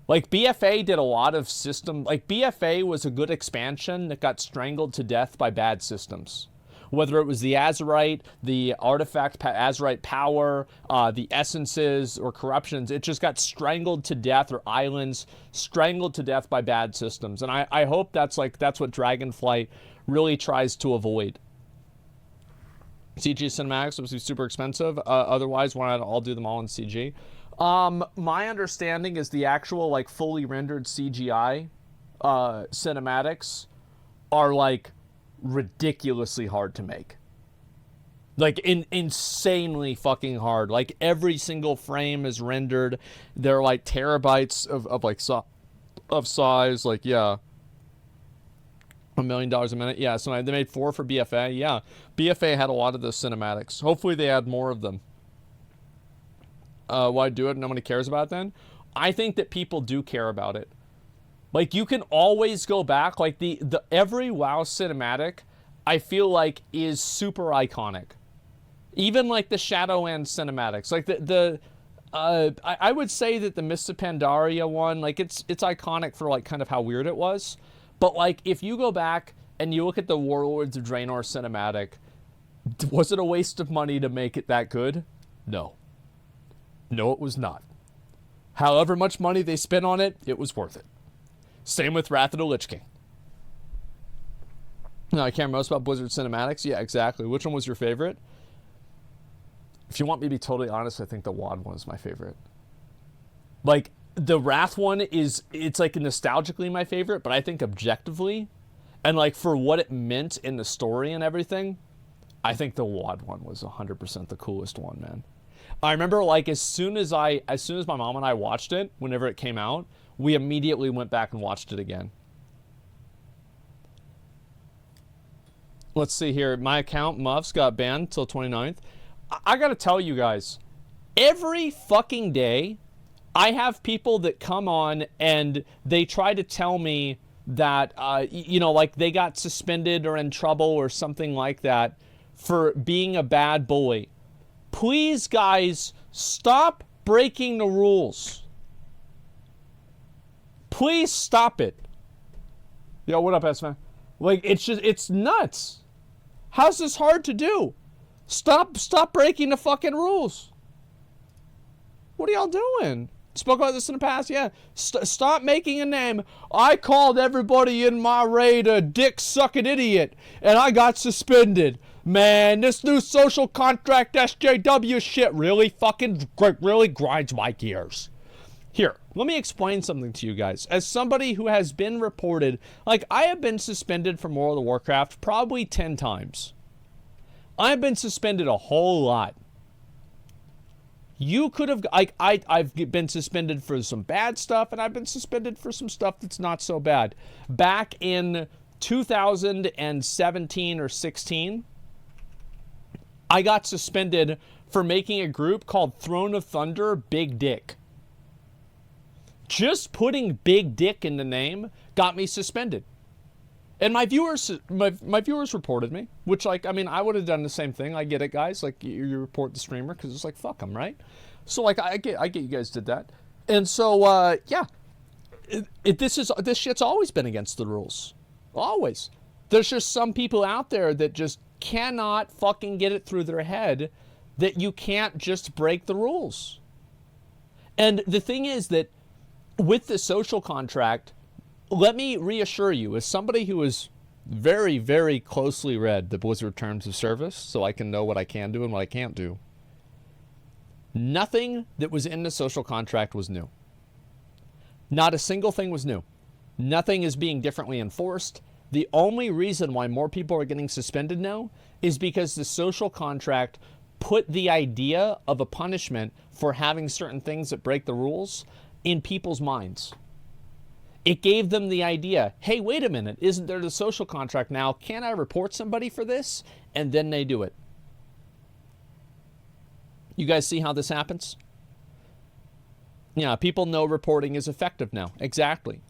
Speaker 12: Like, BFA did a lot of system... Like, BFA was a good expansion that got strangled to death by bad systems. Whether it was the Azerite, the artifact Azerite power, the essences, or corruptions, it just got strangled to death, or islands, strangled to death by bad systems. And I hope that's what Dragonflight really tries to avoid. CG cinematics would be super expensive. Otherwise, why not all do them all in CG? My understanding is the actual, like, fully rendered CGI cinematics are, like, ridiculously hard to make. Like, insanely fucking hard. Like, every single frame is rendered. They're, like, terabytes of size. Like, yeah. $1 million a minute. Yeah, so they made 4 for BFA. Yeah, BFA had a lot of those cinematics. Hopefully they add more of them. Why do it? Nobody cares about it then? I think that people do care about it. Like, you can always go back. Like, the every WoW cinematic, I feel like, is super iconic. Even, like, the Shadowland cinematics. Like, I would say that the Mists of Pandaria one, like, it's iconic for, like, kind of how weird it was. But, like, if you go back and you look at the Warlords of Draenor cinematic, Was it a waste of money to make it that good? No. No, it was not. However much money they spent on it, it was worth it. Same with Wrath of the Lich King. No, I can't most about Blizzard cinematics. Yeah, exactly. Which one was your favorite? If you want me to be totally honest, I think the WoD one is my favorite. Like, the Wrath one it's like nostalgically my favorite, but I think objectively, and like for what it meant in the story and everything, I think the WoD one was 100% the coolest one, man. I remember, like, as soon as my mom and I watched it, whenever it came out, we immediately went back and watched it again. Let's see here. My account, Muffs, got banned till 29th. I gotta tell you guys, every fucking day, I have people that come on and they try to tell me that, you know, like they got suspended or in trouble or something like that for being a bad boy. Please, guys, stop breaking the rules. Please stop it. Yo, what up, S-Man? Like, it's nuts. How's this hard to do? Stop breaking the fucking rules. What are y'all doing? Spoke about this in the past, yeah. Stop making a name. I called everybody in my raid a dick-sucking idiot, and I got suspended. Man, this new social contract SJW shit really grinds my gears. Here, let me explain something to you guys. As somebody who has been reported, like, I have been suspended from World of Warcraft probably 10 times. I've been suspended a whole lot. You could have, like, I've been suspended for some bad stuff, and I've been suspended for some stuff that's not so bad. Back in 2017 or 16, I got suspended for making a group called Throne of Thunder Big Dick. Just putting Big Dick in the name got me suspended. And my viewers reported me, which, like, I mean, I would have done the same thing. I get it, guys. Like, you report the streamer because it's like, fuck them, right? So, like, I get you guys did that. And so, yeah. This shit's always been against the rules. Always. There's just some people out there that just cannot fucking get it through their head that you can't just break the rules. And the thing is that with the social contract, let me reassure you, as somebody who has very, very closely read the Blizzard Terms of Service, so I can know what I can do and what I can't do, nothing that was in the social contract was new. Not a single thing was new. Nothing is being differently enforced. The only reason why more people are getting suspended now is because the social contract put the idea of a punishment for having certain things that break the rules in people's minds. It gave them the idea, hey, wait a minute, isn't there the social contract now? Can I report somebody for this? And then they do it. You guys see how this happens? Yeah, people know reporting is effective now. Exactly.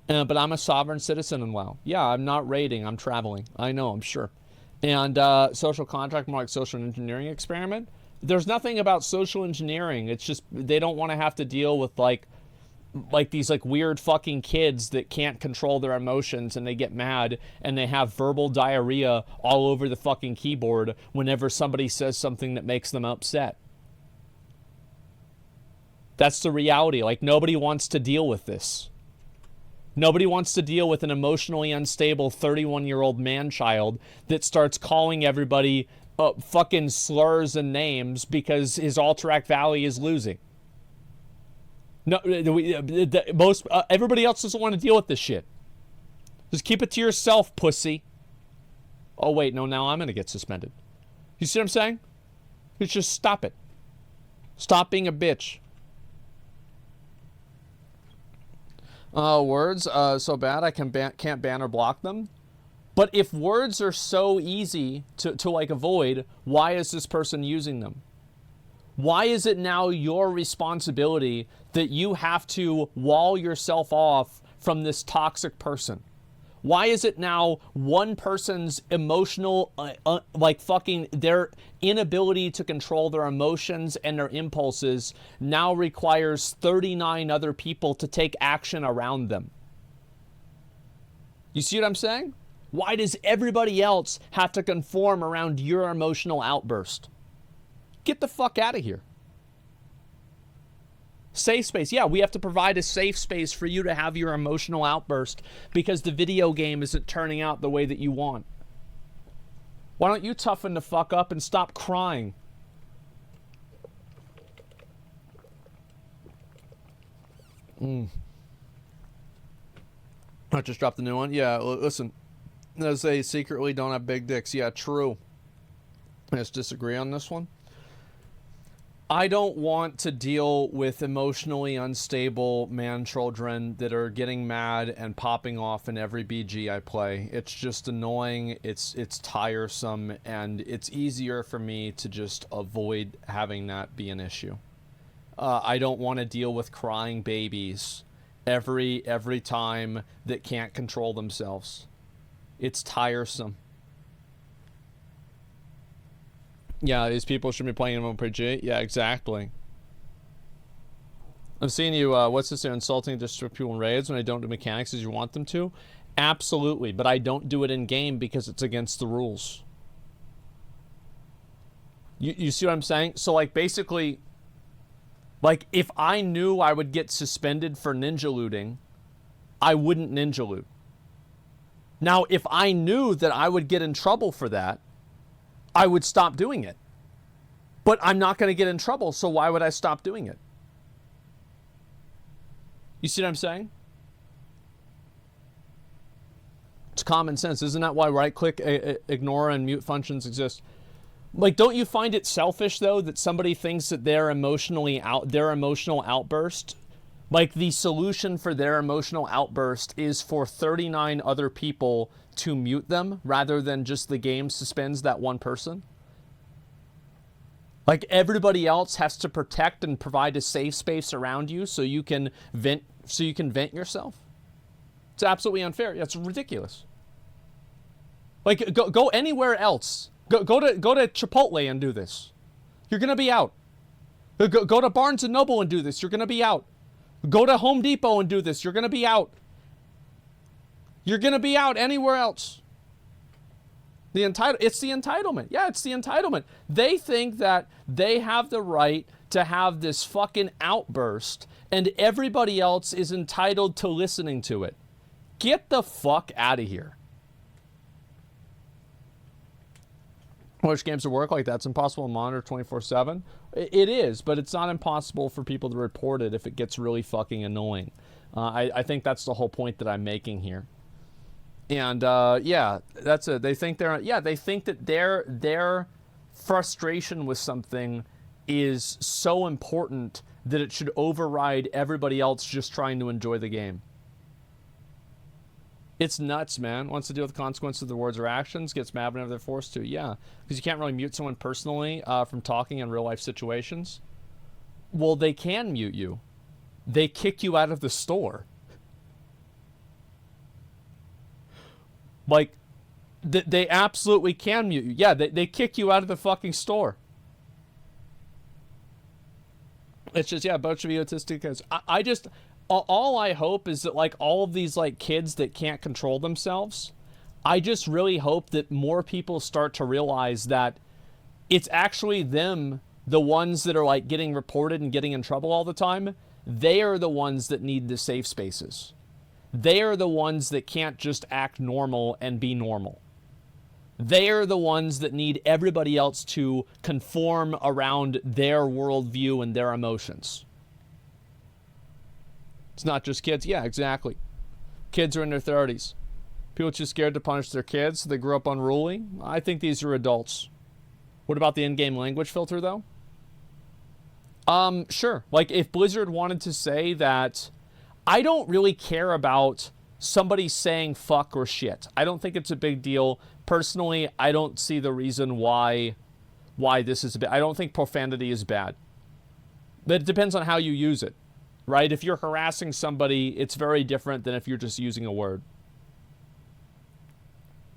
Speaker 12: But I'm a sovereign citizen in WoW. Yeah, I'm not raiding, I'm traveling. I know, I'm sure. And social contract, more like social engineering experiment. There's nothing about social engineering. It's just they don't want to have to deal with like these like weird fucking kids that can't control their emotions and they get mad and they have verbal diarrhea all over the fucking keyboard whenever somebody says something that makes them upset. That's the reality. Like, nobody wants to deal with this. Nobody wants to deal with an emotionally unstable 31-year-old man-child that starts calling everybody fucking slurs and names because his Alterac Valley is losing. No, everybody else doesn't want to deal with this shit. Just keep it to yourself, pussy. Oh, wait, no, now I'm going to get suspended. You see what I'm saying? It's just stop it. Stop being a bitch. Words, so bad I can't ban or block them. But if words are so easy to like avoid, why is this person using them? Why is it now your responsibility that you have to wall yourself off from this toxic person? Why is it now one person's emotional, like fucking their inability to control their emotions and their impulses now requires 39 other people to take action around them? You see what I'm saying? Why does everybody else have to conform around your emotional outburst? Get the fuck out of here. Safe space. Yeah, we have to provide a safe space for you to have your emotional outburst because the video game isn't turning out the way that you want. Why don't you toughen the fuck up and stop crying? I just dropped the new one. Yeah, listen. They secretly don't have big dicks. Yeah, true. Let's disagree on this one. I don't want to deal with emotionally unstable man-children that are getting mad and popping off in every BG I play. It's just annoying, it's tiresome, and it's easier for me to just avoid having that be an issue. I don't want to deal with crying babies every time that can't control themselves. It's tiresome. Yeah, these people should be playing MMORPG. Yeah, exactly. I'm seeing you, what's this, they're insulting district people in raids when I don't do mechanics as you want them to? Absolutely, but I don't do it in game because it's against the rules. You see what I'm saying? So, like, basically, like, if I knew I would get suspended for ninja looting, I wouldn't ninja loot. Now, if I knew that I would get in trouble for that, I would stop doing it. But I'm not going to get in trouble, so why would I stop doing it? You see what I'm saying? It's common sense. Isn't that why right-click, ignore, and mute functions exist? Like, don't you find it selfish, though, that somebody thinks that their emotional outburst, like, the solution for their emotional outburst is for 39 other people to mute them rather than just the game suspends that one person? Like, everybody else has to protect and provide a safe space around you so you can vent yourself? It's absolutely unfair. It's ridiculous. Like, go anywhere else. Go to Chipotle and do this. You're gonna be out. Go to Barnes and Noble and do this. You're gonna be out. Go to Home Depot and do this. You're gonna be out. You're gonna be out anywhere else. It's the entitlement. Yeah, it's the entitlement. They think that they have the right to have this fucking outburst and everybody else is entitled to listening to it. Get the fuck out of here. Which games will work like that? It's impossible to monitor 24/7. It is, but it's not impossible for people to report it if it gets really fucking annoying. I think that's the whole point that I'm making here. And yeah, that's it. They think they think that their frustration with something is so important that it should override everybody else just trying to enjoy the game. It's nuts, man. Wants to deal with the consequences of their words or actions, gets mad whenever they're forced to. Yeah, because you can't really mute someone personally from talking in real life situations. Well, they can mute you. They kick you out of the store. Like, they absolutely can mute you. Yeah, they kick you out of the fucking store. It's just, yeah, a bunch of egotistic guys. I just... All I hope is that, like, all of these, like, kids that can't control themselves, I just really hope that more people start to realize that it's actually them, the ones that are, like, getting reported and getting in trouble all the time. They are the ones that need the safe spaces. They are the ones that can't just act normal and be normal. They are the ones that need everybody else to conform around their worldview and their emotions. It's not just kids. Yeah, exactly. Kids are in their 30s. People too scared to punish their kids, so they grew up unruly. I think these are adults. What about the in-game language filter, though? Sure. Like, if Blizzard wanted to say that... I don't really care about somebody saying fuck or shit. I don't think it's a big deal. Personally, I don't see the reason why this is a bit... I don't think profanity is bad. But it depends on how you use it. Right? If you're harassing somebody, it's very different than if you're just using a word.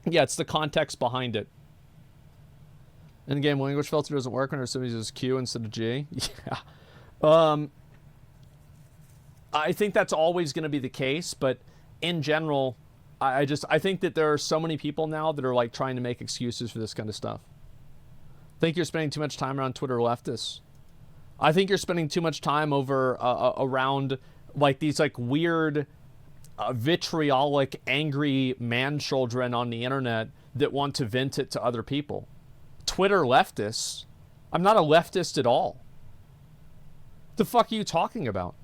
Speaker 12: Yeah, it's the context behind it. In-game language filter doesn't work when somebody uses Q instead of G. Yeah. I think that's always going to be the case, but in general, I think that there are so many people now that are like trying to make excuses for this kind of stuff. I think you're spending too much time around Twitter leftists. I think you're spending too much time over around like these like weird, vitriolic, angry man children on the internet that want to vent it to other people. Twitter leftists. I'm not a leftist at all. The fuck are you talking about?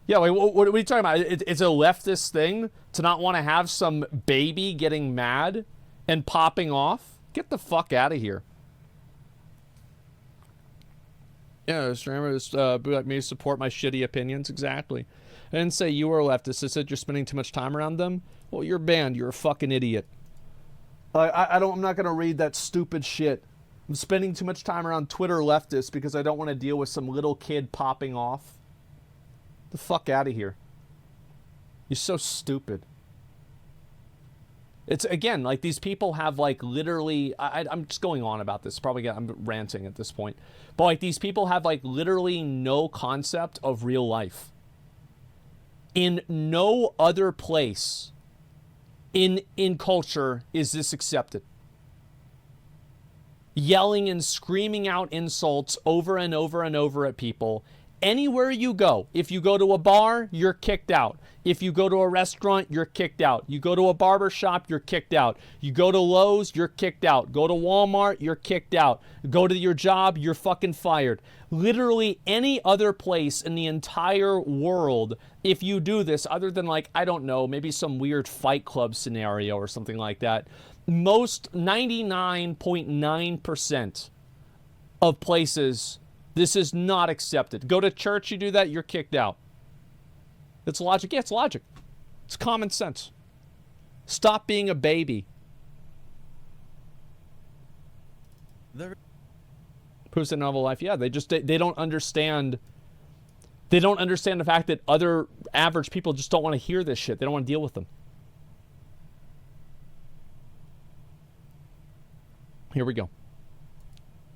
Speaker 12: Yeah, like, what are you talking about? It's a leftist thing to not want to have some baby getting mad and popping off? Get the fuck out of here. Yeah, streamers like me support my shitty opinions. Exactly. I didn't say you were a leftist. I said you're spending too much time around them. Well, you're banned. You're a fucking idiot. I'm not gonna read that stupid shit. I'm spending too much time around Twitter leftists because I don't want to deal with some little kid popping off. The fuck out of here. You're so stupid. It's, again, like, these people have, like, literally... I'm just going on about this. Probably I'm ranting at this point. But, like, these people have, like, literally no concept of real life. In no other place in culture is this accepted. Yelling and screaming out insults over and over and over at people. Anywhere you go, if you go to a bar, you're kicked out. If you go to a restaurant, you're kicked out. You go to a barber shop, you're kicked out. You go to Lowe's, you're kicked out. Go to Walmart, you're kicked out. Go to your job, you're fucking fired. Literally any other place in the entire world, if you do this, other than like, I don't know, maybe some weird Fight Club scenario or something like that, most 99.9% of places, this is not accepted. Go to church, you do that, you're kicked out. It's logic. Yeah, it's logic. It's common sense. Stop being a baby. Proves in novel life. Yeah, they don't understand. They don't understand the fact that other average people just don't want to hear this shit. They don't want to deal with them. Here we go.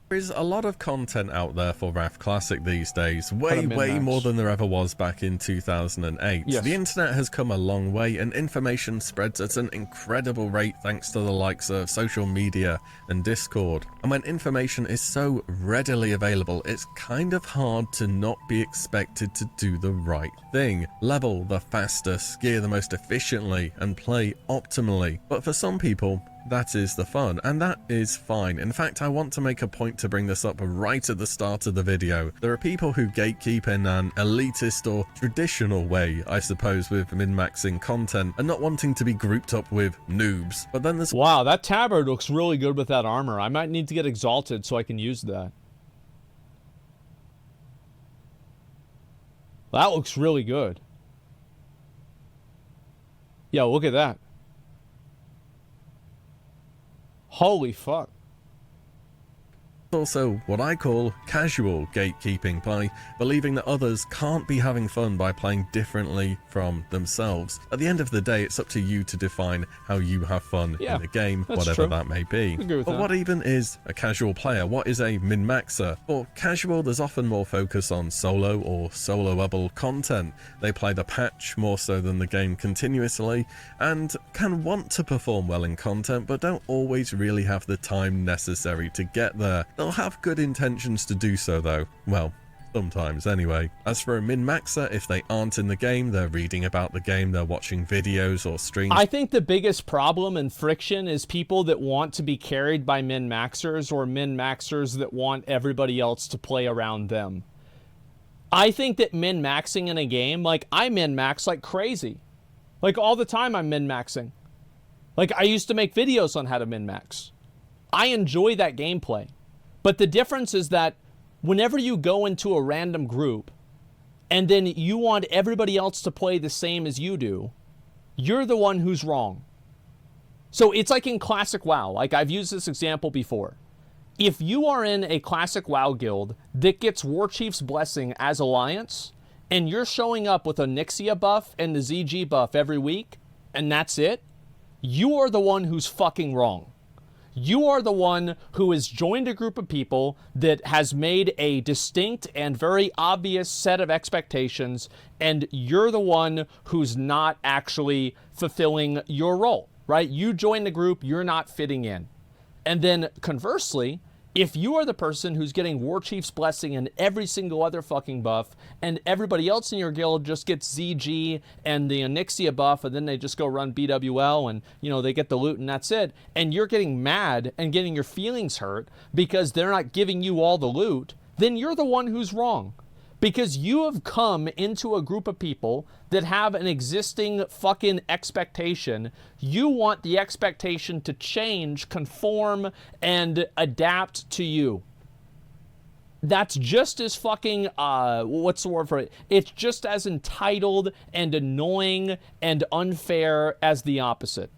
Speaker 14: There is a lot of content out there for Wrath Classic these days, way more than there ever was back in 2008.
Speaker 12: Yes.
Speaker 14: The internet has come a long way and information spreads at an incredible rate thanks to the likes of social media and Discord. And when information is so readily available, it's kind of hard to not be expected to do the right thing. Level the fastest, gear the most efficiently, and play optimally. But for some people, that is the fun, and that is fine. In fact, I want to make a point to bring this up right at the start of the video. There are people who gatekeep in an elitist or traditional way, I suppose, with min-maxing content and not wanting to be grouped up with noobs. But then there's...
Speaker 12: Wow, that tabard looks really good with that armor. I might need to get exalted so I can use that. That looks really good. Yeah, look at that. Holy fuck.
Speaker 14: Also what I call casual gatekeeping, by believing that others can't be having fun by playing differently from themselves. At the end of the day, it's up to you to define how you have fun in the game, whatever that may be. But what even is a casual player? What is a min-maxer? For casual, there's often more focus on solo or soloable content. They play the patch more so than the game continuously, and can want to perform well in content, but don't always really have the time necessary to get there. They'll have good intentions to do so though. Well, sometimes anyway. As for a min-maxer, if they aren't in the game, they're reading about the game, they're watching videos or streams.
Speaker 12: I think the biggest problem and friction is people that want to be carried by min-maxers or min-maxers that want everybody else to play around them. I think that min-maxing in a game, like, I min-max like crazy. Like, all the time I'm min-maxing. Like, I used to make videos on how to min-max. I enjoy that gameplay. But the difference is that whenever you go into a random group and then you want everybody else to play the same as you do, you're the one who's wrong. So it's like in Classic WoW. Like, I've used this example before. If you are in a Classic WoW guild that gets Warchief's Blessing as Alliance, and you're showing up with a Nyxia buff and the ZG buff every week, and that's it, you are the one who's fucking wrong. You are the one who has joined a group of people that has made a distinct and very obvious set of expectations, and you're the one who's not actually fulfilling your role, right? You join the group, you're not fitting in. And then conversely, if you are the person who's getting War Chief's blessing and every single other fucking buff, and everybody else in your guild just gets ZG and the Onyxia buff, and then they just go run BWL and, you know, they get the loot and that's it, and you're getting mad and getting your feelings hurt because they're not giving you all the loot, then you're the one who's wrong. Because you have come into a group of people that have an existing fucking expectation. You want the expectation to change, conform, and adapt to you. That's just as fucking, what's the word for it? It's just as entitled and annoying and unfair as the opposite.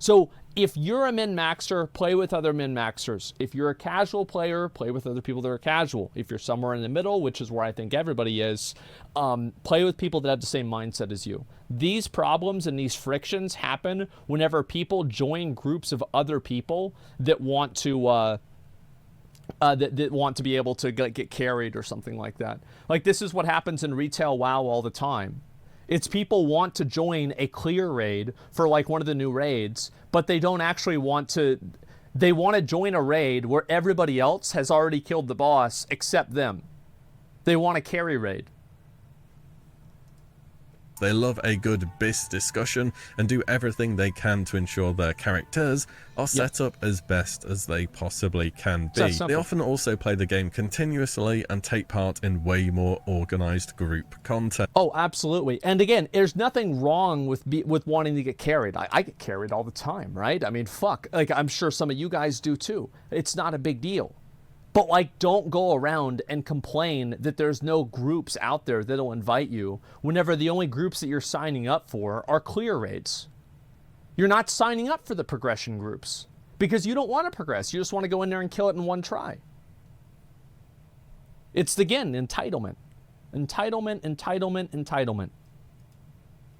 Speaker 12: So if you're a min-maxer, play with other min-maxers. If you're a casual player, play with other people that are casual. If you're somewhere in the middle, which is where I think everybody is, play with people that have the same mindset as you. These problems and these frictions happen whenever people join groups of other people that want to that want to be able to get carried or something like that. Like, this is what happens in retail WoW all the time. It's people want to join a clear raid for like one of the new raids, but they don't actually want to. They want to join a raid where everybody else has already killed the boss except them. They want a carry raid.
Speaker 14: They love a good BIS discussion and do everything they can to ensure their characters are set up as best as they possibly can be. They often also play the game continuously and take part in way more organized group content.
Speaker 12: Oh, absolutely. And again, there's nothing wrong with wanting to get carried. I get carried all the time, right? I mean, fuck. Like, I'm sure some of you guys do too. It's not a big deal. But, like, don't go around and complain that there's no groups out there that'll invite you whenever the only groups that you're signing up for are clear raids. You're not signing up for the progression groups because you don't want to progress. You just want to go in there and kill it in one try. It's, again, entitlement. Entitlement, entitlement, entitlement.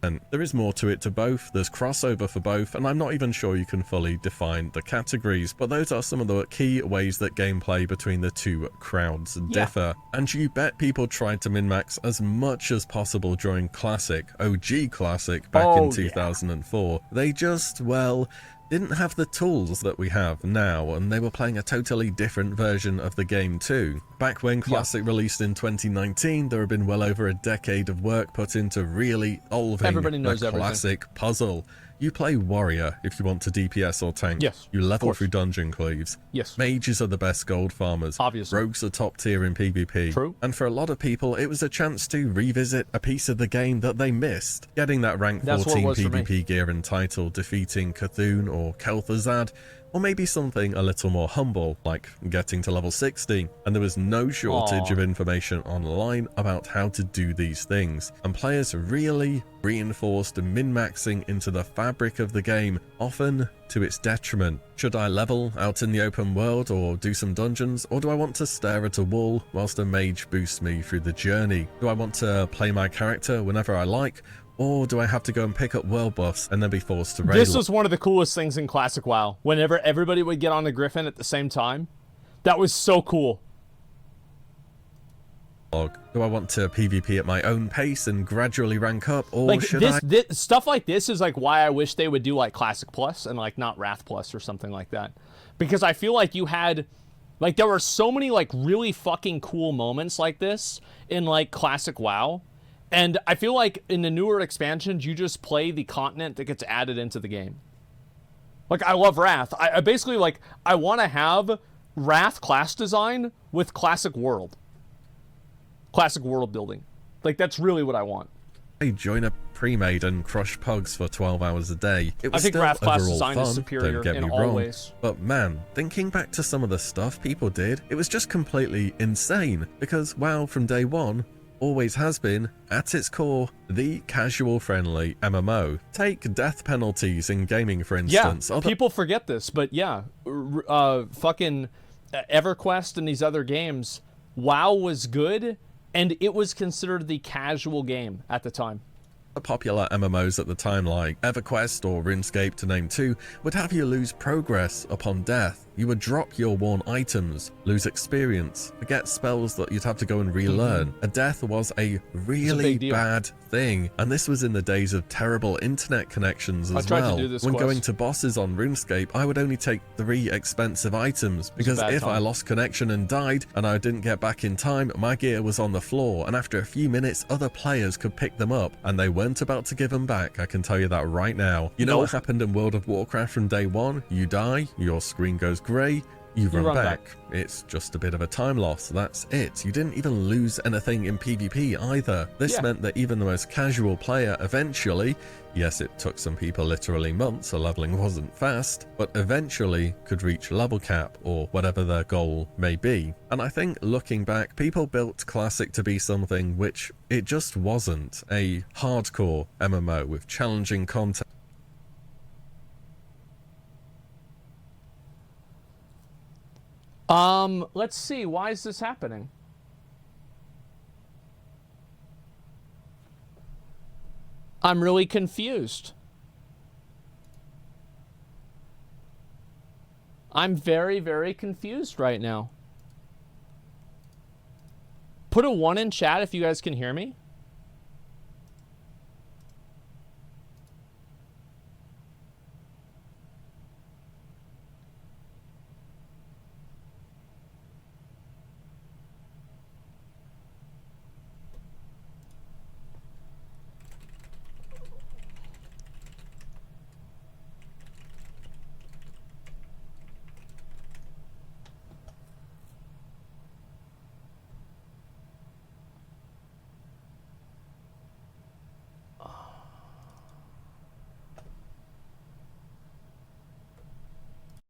Speaker 14: And there is more to it to both, there's crossover for both, and I'm not even sure you can fully define the categories, but those are some of the key ways that gameplay between the two crowds differ. And you bet people tried to min-max as much as possible during Classic, OG Classic, back in 2004. They just, well, didn't have the tools that we have now, and they were playing a totally different version of the game too. Back when Classic released in 2019, there had been well over a decade of work put into really solving the Classic puzzle. You play warrior if you want to DPS or tank.
Speaker 12: Yes.
Speaker 14: You level through dungeon cleaves.
Speaker 12: Yes.
Speaker 14: Mages are the best gold farmers.
Speaker 12: Obviously.
Speaker 14: Rogues are top tier in PvP.
Speaker 12: True.
Speaker 14: And for a lot of people, it was a chance to revisit a piece of the game that they missed. Getting that rank 14 PvP gear and title, defeating Cthulhu or Kel'Thuzad, or maybe something a little more humble, like getting to level 60, and there was no shortage of information online about how to do these things, and players really reinforced min-maxing into the fabric of the game, often to its detriment. Should I level out in the open world or do some dungeons, or do I want to stare at a wall whilst a mage boosts me through the journey? Do I want to play my character whenever I like, or do I have to go and pick up world buffs and then be forced to raid?
Speaker 12: This was one of the coolest things in Classic WoW. Whenever everybody would get on the Griffin at the same time. That was so cool.
Speaker 14: Do I want to PvP at my own pace and gradually rank up, or
Speaker 12: like
Speaker 14: should I...
Speaker 12: Stuff like this is like why I wish they would do like Classic Plus and like not Wrath Plus or something like that. Because I feel like you had... Like there were so many like really fucking cool moments like this in like Classic WoW. And I feel like in the newer expansions, you just play the continent that gets added into the game. Like, I love Wrath. I basically, like, I want to have Wrath class design with Classic World. Classic world building. Like, that's really what I want.
Speaker 14: Join a pre-made and crush pugs for 12 hours a day. It was
Speaker 12: I think
Speaker 14: still
Speaker 12: Wrath class
Speaker 14: overall
Speaker 12: design
Speaker 14: fun,
Speaker 12: is superior
Speaker 14: don't get
Speaker 12: in
Speaker 14: me
Speaker 12: all
Speaker 14: wrong.
Speaker 12: ways.
Speaker 14: But man, thinking back to some of the stuff people did, it was just completely insane. Because WoW from day one always has been, at its core, the casual-friendly MMO. Take death penalties in gaming, for instance.
Speaker 12: Yeah, people forget this, but yeah, fucking EverQuest and these other games, WoW was good, and it was considered the casual game at the time.
Speaker 14: The popular MMOs at the time like EverQuest or RuneScape, to name two, would have you lose progress upon death. You would drop your worn items, lose experience, forget spells that you'd have to go and relearn. A death was a really bad thing, and this was in the days of terrible internet connections as well. When going to bosses on RuneScape, I would only take 3 expensive items, because if I lost connection and died, and I didn't get back in time, my gear was on the floor, and after a few minutes, other players could pick them up, and they weren't about to give them back, I can tell you that right now. You know what happened in World of Warcraft from day one? You die, your screen goes grey, you run back. It's just a bit of a time loss, that's it. You didn't even lose anything in PvP either. This meant that even the most casual player eventually, yes, it took some people literally months, so leveling wasn't fast, but eventually could reach level cap or whatever their goal may be. And I think looking back, people built Classic to be something which it just wasn't. A hardcore MMO with challenging content.
Speaker 12: Let's see. Why is this happening? I'm really confused. I'm very, very confused right now. Put a 1 in chat if you guys can hear me.